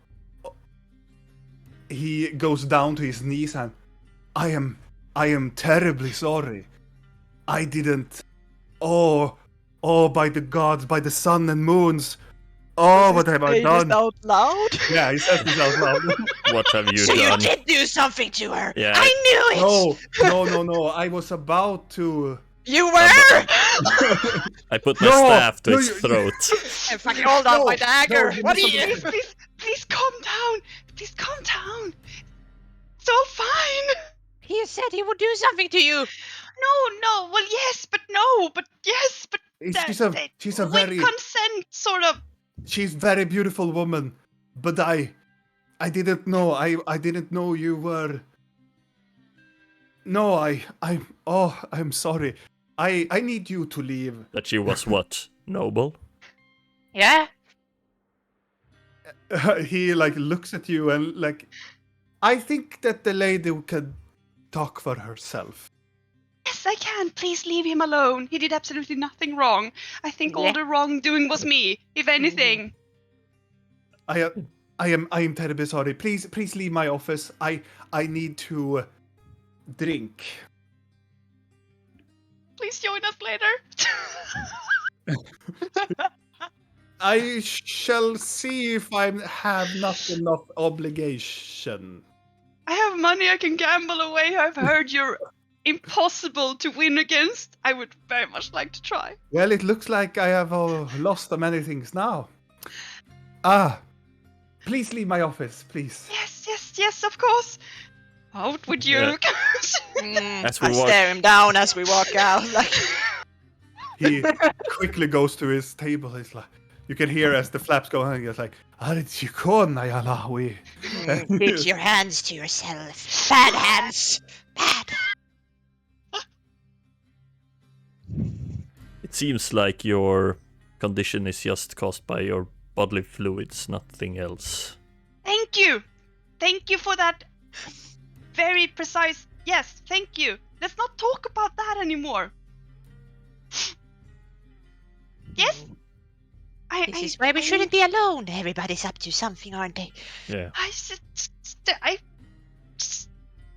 He goes down to his knees and, I am terribly sorry. I didn't. Oh, by the gods, by the sun and moons. Oh, what have I Say this done? out loud? Yeah, he says this out loud. What have you So you done? did do something to her. Yeah. I knew it. No. I was about to. You were. I put my No, staff to no, his you- throat. And fucking hold on No, my dagger. no, What are you- you? Please calm down. Please calm down. It's all fine. He said he would do something to you. No. Well, yes, but no. But yes, but She's a with very consent, sort of. she's very beautiful woman, but I didn't know. I didn't know you were. No, I'm sorry. I need you to leave. That she was what? Noble? Yeah. He like looks at you and like, I think that the lady can talk for herself. Yes, I can. Please leave him alone. He did absolutely nothing wrong. I think all Yeah. the wrongdoing was me, if anything. I am terribly sorry. Please leave my office. I need to drink. Please join us later. I shall see if I have not enough obligation. I have money I can gamble away. I've heard you're impossible to win against. I would very much like to try. Well, it looks like I have lost many things now. Please leave my office, please. Yes, of course. Out with you. Yeah. As we I walk, stare him down as we walk out. Like, He quickly goes to his table. He's like, you can hear as the flaps go on. He's like, Keep your hands to yourself. Bad hands. Bad. it seems like your condition is just caused by your bodily fluids, nothing else. Thank you. Thank you for that very precise. Yes, thank you. Let's not talk about that anymore. Yes? This is why we shouldn't be alone. Everybody's up to something, aren't they? Yeah. I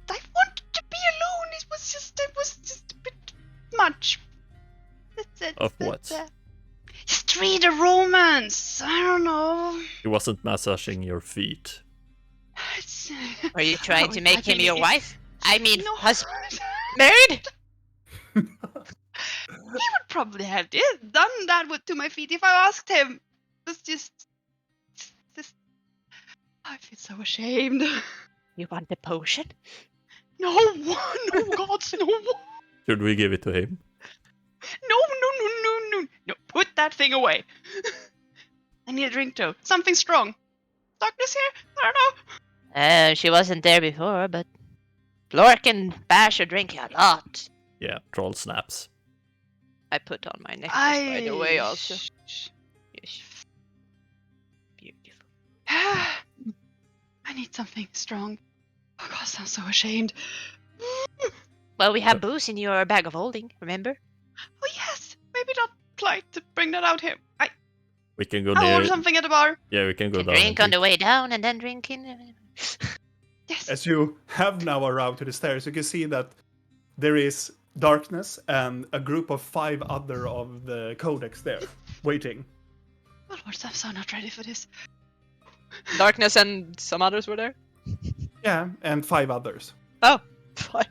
wanted to be alone. It was just a bit much. That's it. Of what? Just read a romance. I don't know. He wasn't massaging your feet. It's, Are you trying No, to it's make him your actually- wife? I mean, no. husband. Married? would probably have done that to my feet if I asked him. It's just. I feel so ashamed. You want the potion? No, no, gods, no. Should we give it to him? No, put that thing away. I need a drink too. Something strong. Darkness here? I don't know. She wasn't there before, but Blorkk and Bash are drinking a lot. Yeah, troll snaps. I put on my necklace by the way also. Yes. Beautiful. I need something strong. Oh gosh, I'm so ashamed. Well, we have booze in your bag of holding, remember? Oh yes, maybe not polite to bring that out here. We can go I'll near. order something at the bar. Yeah, we can go Can down. drink and on the way down and then drink in. Yes. As you have now arrived to the stairs, you can see that there is Darkness and a group of 5 other of the Codex there, waiting. Oh Lord, I'm so not ready for this. Darkness and some others were there. Yeah, and 5 others. Oh, fine.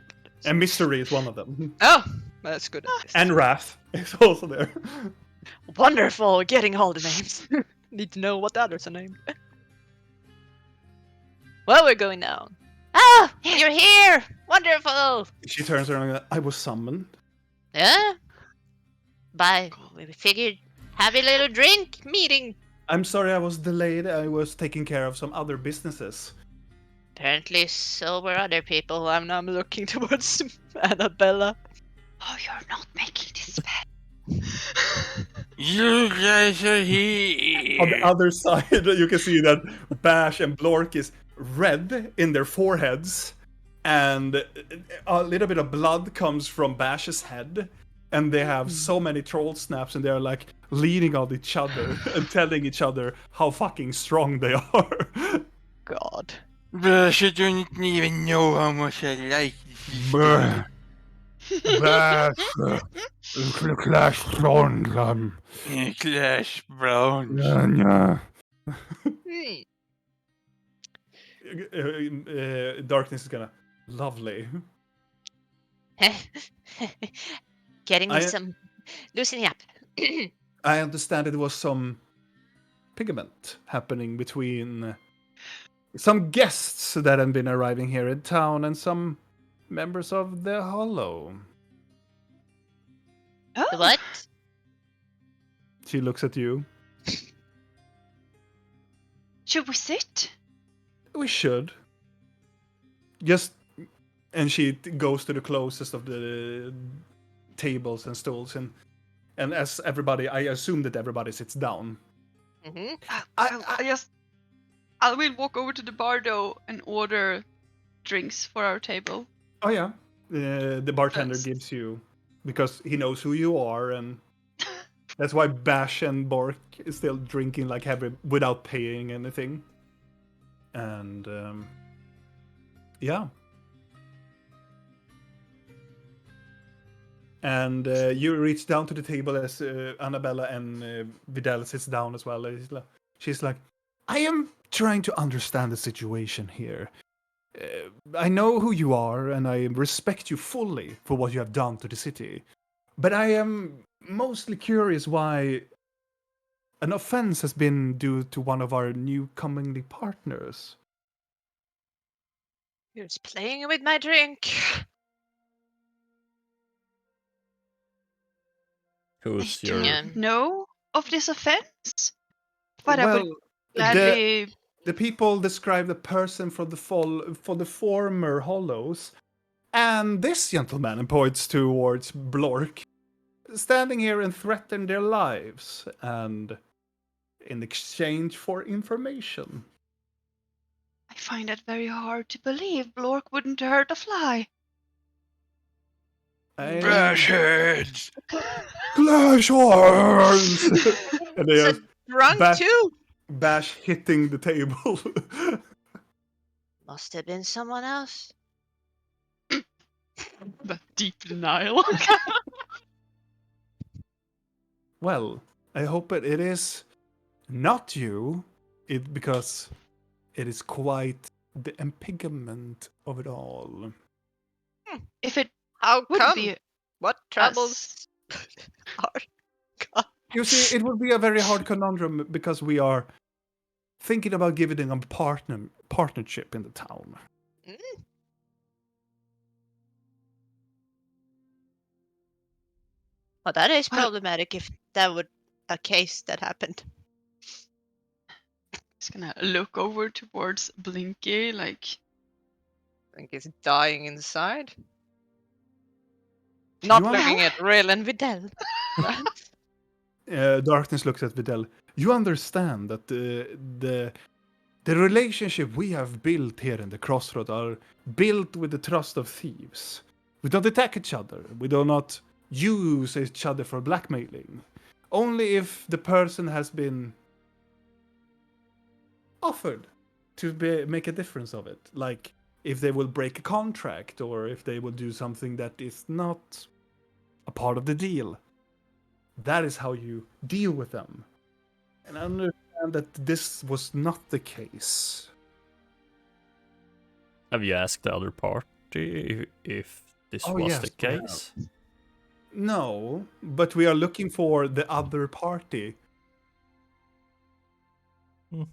And Mystery is one of them. Oh, that's good. And Wrath is also there. Wonderful, getting all the names. Need to know what the others are named. Well, we're going down. Oh, you're here! Wonderful! She turns around and I was summoned. Yeah? We figured have a little drink meeting. I'm sorry I was delayed. I was taking care of some other businesses. Apparently so were other people. I'm now looking towards Annabella. Oh, you're not making this bad. You guys are here. On the other side, you can see that Bash and Blorkk is red in their foreheads, and a little bit of blood comes from Bash's head, and they have so many troll snaps, and they're like leaning on each other and telling each other how fucking strong they are. God. But you don't even know how much I like this. Bash, Clash Brown. Clash Brown. Yeah. Darkness is gonna lovely. Getting me I- some loosening up. I understand it was some pigment happening between some guests that have been arriving here in town and some members of the Hollow. Oh, The what? She looks at you. should we sit? We should. Just. And she goes to the closest of the tables and stools, and as everybody, I assume that everybody sits down. Mm-hmm. I will walk over to the bar though and order drinks for our table. Oh yeah, the bartender Thanks. gives you, because he knows who you are, and that's why Bash and Blorkk is still drinking like heavy without paying anything. And yeah. And you reach down to the table as Annabella and Vidal sits down as well. She's like, I am trying to understand the situation here. I know who you are, and I respect you fully for what you have done to the city. But I am mostly curious why an offense has been due to one of our new comingly partners. You're just playing with my drink. Who's I your? don't know of this offense, but I Well, would gladly. the people describe the person for the former Hollows, and this gentleman points towards Blorkk, standing here and threaten their lives, and in exchange for information. I find that very hard to believe. Blorkk wouldn't hurt a fly. Bash heads. Clash horns! And they are Drunk Bash- too? Bash hitting the table. Must have been someone else. That deep denial. Well, I hope it is not you, because it is quite the impingement of it all. If it How would come? be What troubles You see, it would be a very hard conundrum because we are thinking about giving them a partnership in the town. Mm. Well, that is Well- problematic if that would a case that happened. Just gonna look over towards Blinky, like, I think he's dying inside. Not You looking at Rill and Videl. Darkness looks at Videl. You understand that the relationship we have built here in the Crossroad are built with the trust of thieves. We don't attack each other. We do not use each other for blackmailing. Only if the person has been offered to make a difference of it. Like if they will break a contract or if they will do something that is not a part of the deal. That is how you deal with them. And I understand that this was not the case. Have you asked the other party if this Oh, was yes, the we have. case? No, but we are looking for the other party. Hmm.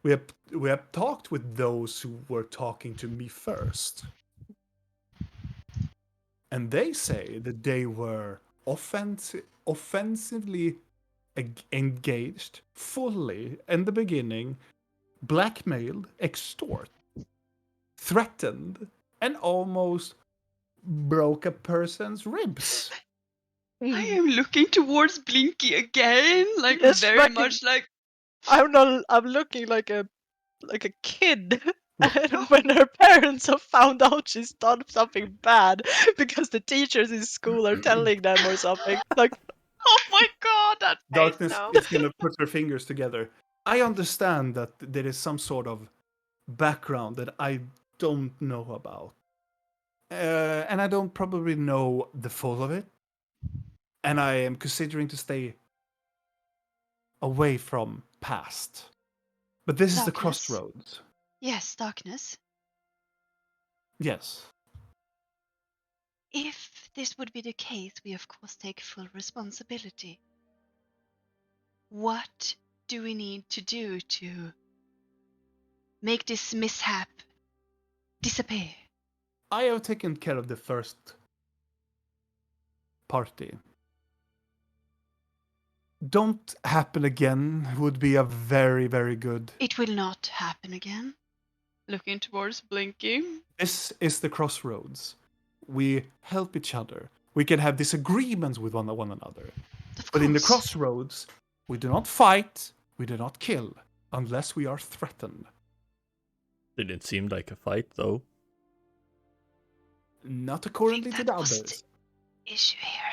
We have talked with those who were talking to me first. And they say that they were offensively engaged fully in the beginning, blackmailed, extort, threatened, and almost broke a person's ribs. I am looking towards Blinky again, like Yes, very fucking- much like I'm looking like a kid. And when her parents have found out she's done something bad because the teachers in school are telling them or something. Like, oh my god, that face Darkness now. is gonna put her fingers together. I understand that there is some sort of background that I don't know about. And I don't probably know the full of it. And I am considering to stay away from past. But this is the Darkness. crossroads. Yes, Darkness. Yes. If this would be the case, we of course take full responsibility. What do we need to do to make this mishap disappear? I have taken care of the first party. Don't happen again would be a very, very good. It will not happen again. Looking towards Blinky. This is the crossroads. We help each other. We can have disagreements with one another. Of But in the course. crossroads, we do not fight, we do not kill, unless we are threatened. Didn't seem like a fight, though. Not according to that the was others. Issue here.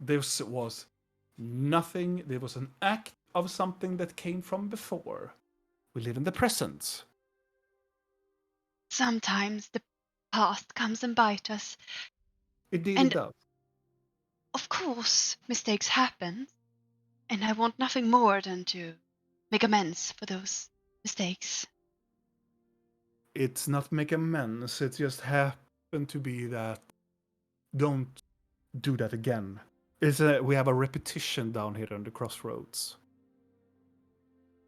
This was nothing. There was an act of something that came from before. We live in the present. Sometimes the past comes and bites us. Indeed, And- it does. Of course, mistakes happen. And I want nothing more than to make amends for those mistakes. It's not make amends. It just happened to be that. Don't do that again. We have a repetition down here on the crossroads.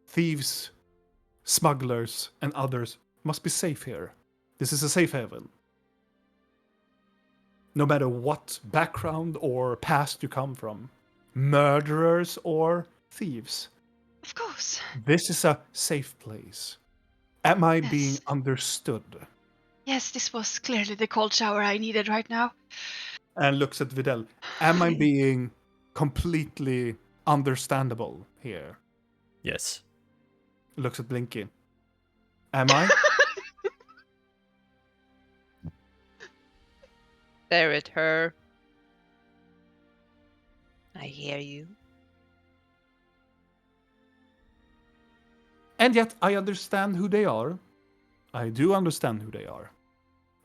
Thieves, smugglers, and others must be safe here. This is a safe haven. No matter what background or past you come from, murderers or thieves, Of course. this is a safe place. Am I Yes. being understood? Yes, this was clearly the cold shower I needed right now. And looks at Videl. Am I being completely understandable here? Yes. Looks at Blinky. Am I? stare at her. I hear you. And yet I understand who they are. I do understand who they are.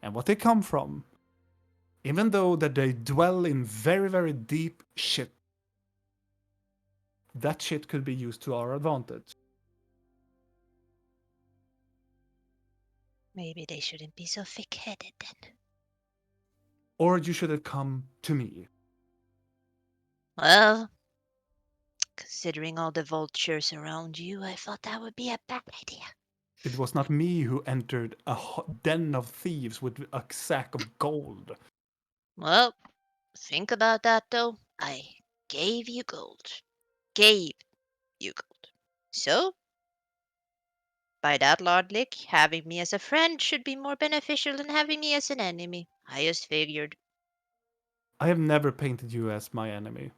And what they come from. Even though that they dwell in very, very deep shit. That shit could be used to our advantage. Maybe they shouldn't be so thick-headed then. or you should have come to me. Well, considering all the vultures around you, I thought that would be a bad idea. It was not me who entered a den of thieves with a sack of gold. Well, think about that though. I gave you gold. Gave you gold. So, by that logic, having me as a friend should be more beneficial than having me as an enemy. I just figured. I have never painted you as my enemy.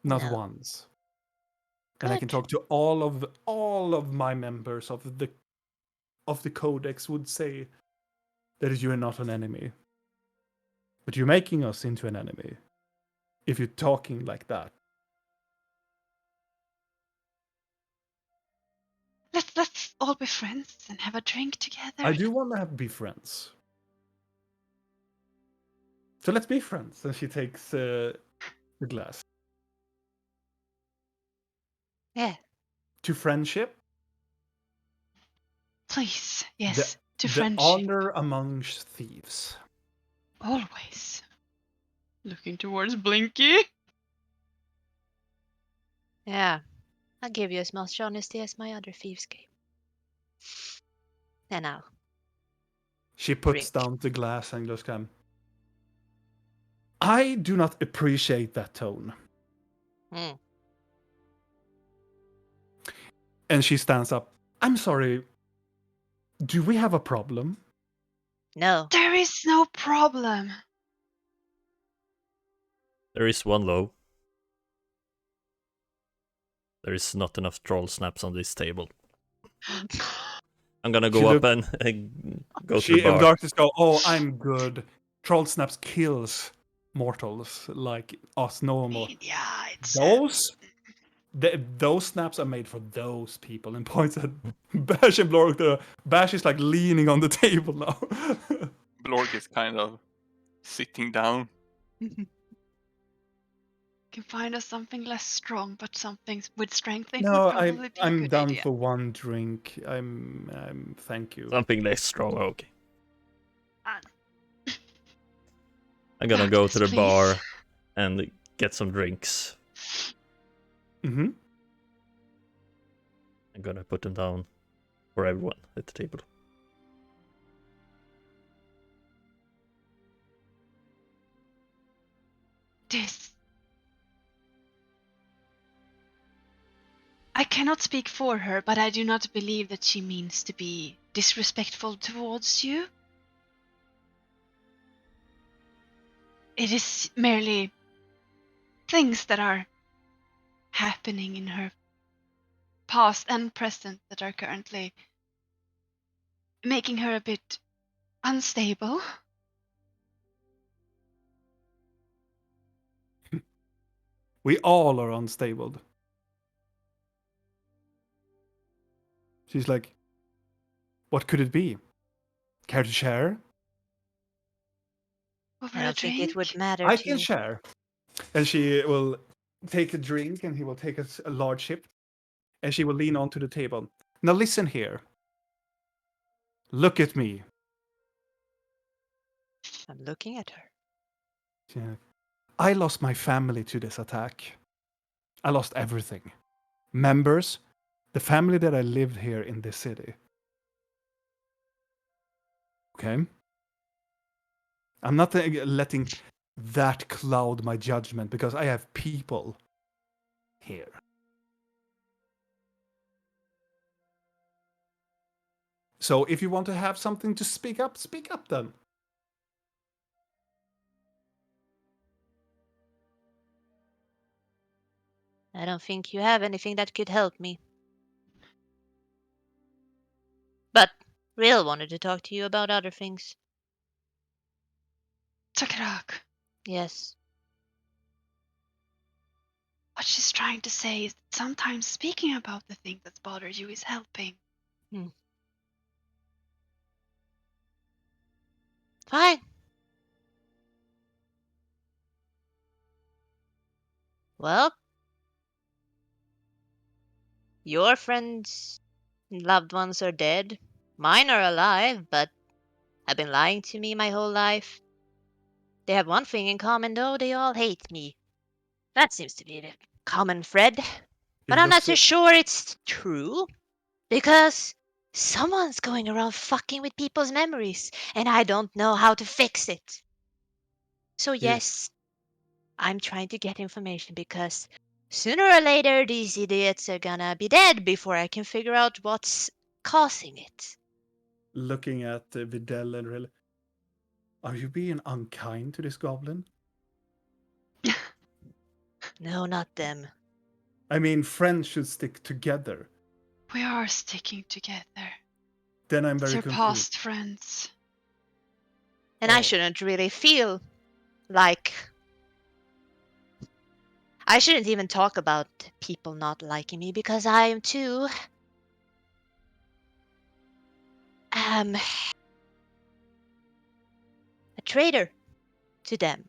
Not No. once. And I can Good. talk to all of my members of the codex would say that you are not an enemy. But you're making us into an enemy if you're talking like that. Let's all be friends and have a drink together. I do want to be friends. So let's be friends. And she takes the glass. Yeah. To friendship. Please, yes, to The friendship. honor amongst thieves. Always. Looking towards Blinky. Yeah. I'll give you as much honesty as my other thieves gave. And now. She puts Drink. down the glass and goes, "Come. I do not appreciate that tone." Hmm. And she stands up. "I'm sorry. Do we have a problem?" No. There is no problem. There is one though. There is not enough troll snaps on this table. I'm gonna She go up look- and go to She the bar. Darkness go, "Oh, I'm good. Troll snaps kills mortals like us normal. Yeah, it's Those snaps are made for those people." And points at Bash and Blorkk. Bash is like leaning on the table now. Blorkk is kind of sitting down. can find us something less strong, but something with strength. It No, would probably be a I'm good done idea. for one drink. I'm thank you. Something less strong, okay. Ah. I'm gonna go to the Darkness, bar please. and get some drinks. Mm-hmm. I'm gonna put them down for everyone at the table. This. I cannot speak for her, but I do not believe that she means to be disrespectful towards you. It is merely things that are happening in her past and present that are currently making her a bit unstable. We all are unstable. She's like, "What could it be? Care to share?" Over I a don't think drink. it would matter I to can you. share. And she will take a drink and he will take a large sip. And she will lean onto the table. "Now listen here. Look at me." I'm looking at her. Yeah. "I lost my family to this attack. I lost everything. Members, the family that I lived here in this city. Okay? I'm not letting that cloud my judgment because I have people here. So if you want to have something to speak up then." I don't think you have anything that could help me. But Real wanted to talk to you about other things. Takarak. Yes. What she's trying to say is that sometimes speaking about the thing that's bothered you is helping. Fine. Well, your friends and loved ones are dead. Mine are alive, but have been lying to me my whole life. They have one thing in common, though. They all hate me. That seems to be the common thread. But I'm not so sure it's true. Because someone's going around fucking with people's memories, and I don't know how to fix it. So yes, I'm trying to get information because sooner or later these idiots are gonna be dead before I can figure out what's causing it. Looking at Videl and really, are you being unkind to this goblin? No, not them. I mean, friends should stick together. We are sticking together. Then I'm very confused. Surpassed friends. And I shouldn't really feel like... I shouldn't even talk about people not liking me because I am too... a traitor to them.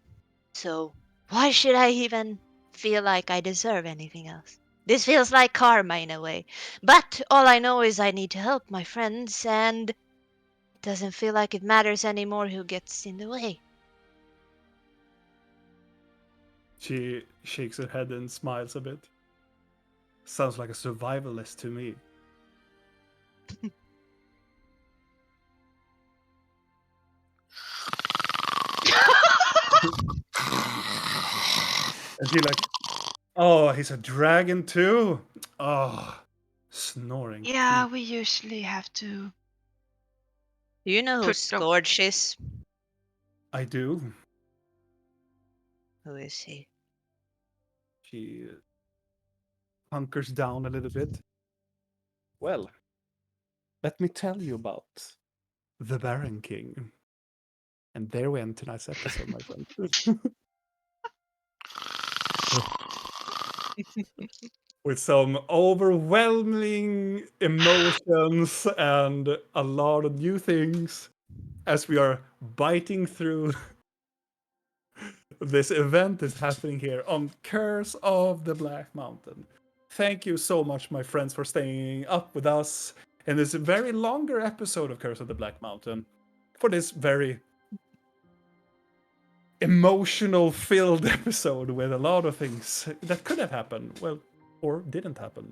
So why should I even feel like I deserve anything else? This feels like karma in a way. But all I know is I need to help my friends, and it doesn't feel like it matters anymore who gets in the way. She shakes her head and smiles a bit. Sounds like a survivalist to me. And she like, oh, he's a dragon too? Oh, snoring. Yeah, we usually have to. Do you know who Put them- Scourge is? I do. Who is he? She hunkers down a little bit. Well, let me tell you about the Baron King. And there we end tonight's episode, my friend. With some overwhelming emotions and a lot of new things as we are biting through this event that's happening here on Curse of the Black Mountain. Thank you so much, my friends, for staying up with us in this very longer episode of Curse of the Black Mountain for this very emotional filled episode with a lot of things that could have happened, well, or didn't happen.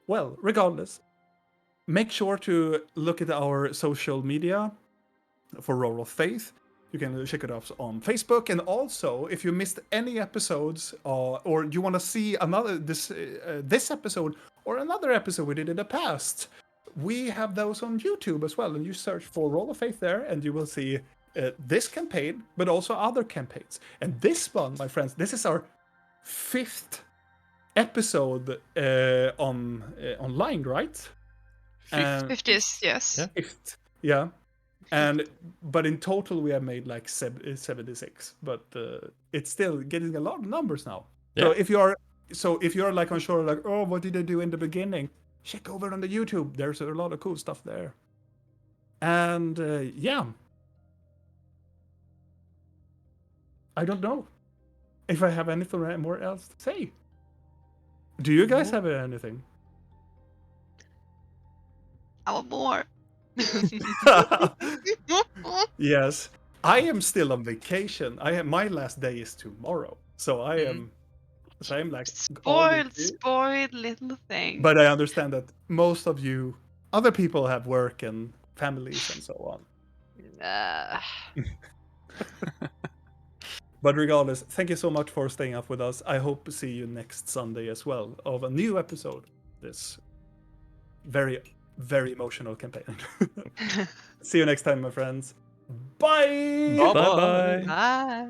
Well, regardless, make sure to look at our social media for Roll of Faith. You can check it out on Facebook, and also if you missed any episodes or you want to see another this episode or another episode we did in the past, we have those on YouTube as well. And you search for Roll of Faith there, and you will see this campaign, but also other campaigns. And this one, my friends, this is our 5th episode online, right? 50s, yes. Yeah. 5th, yeah. But in total we have made like 76, but it's still getting a lot of numbers now. Yeah. So if you're like unsure, like, oh, what did I do in the beginning, check over on the YouTube. There's a lot of cool stuff there. And yeah, I don't know if I have anything more else to say. Do you guys have anything? I want more. Yes, I am still on vacation. My last day is tomorrow, so I am. So I'm like Spoiled little thing. But I understand that most of you, other people, have work and families and so on. But regardless, thank you so much for staying up with us. I hope to see you next Sunday as well of a new episode. This very, very emotional campaign. See you next time, my friends. Bye. Bye bye. Bye. Bye.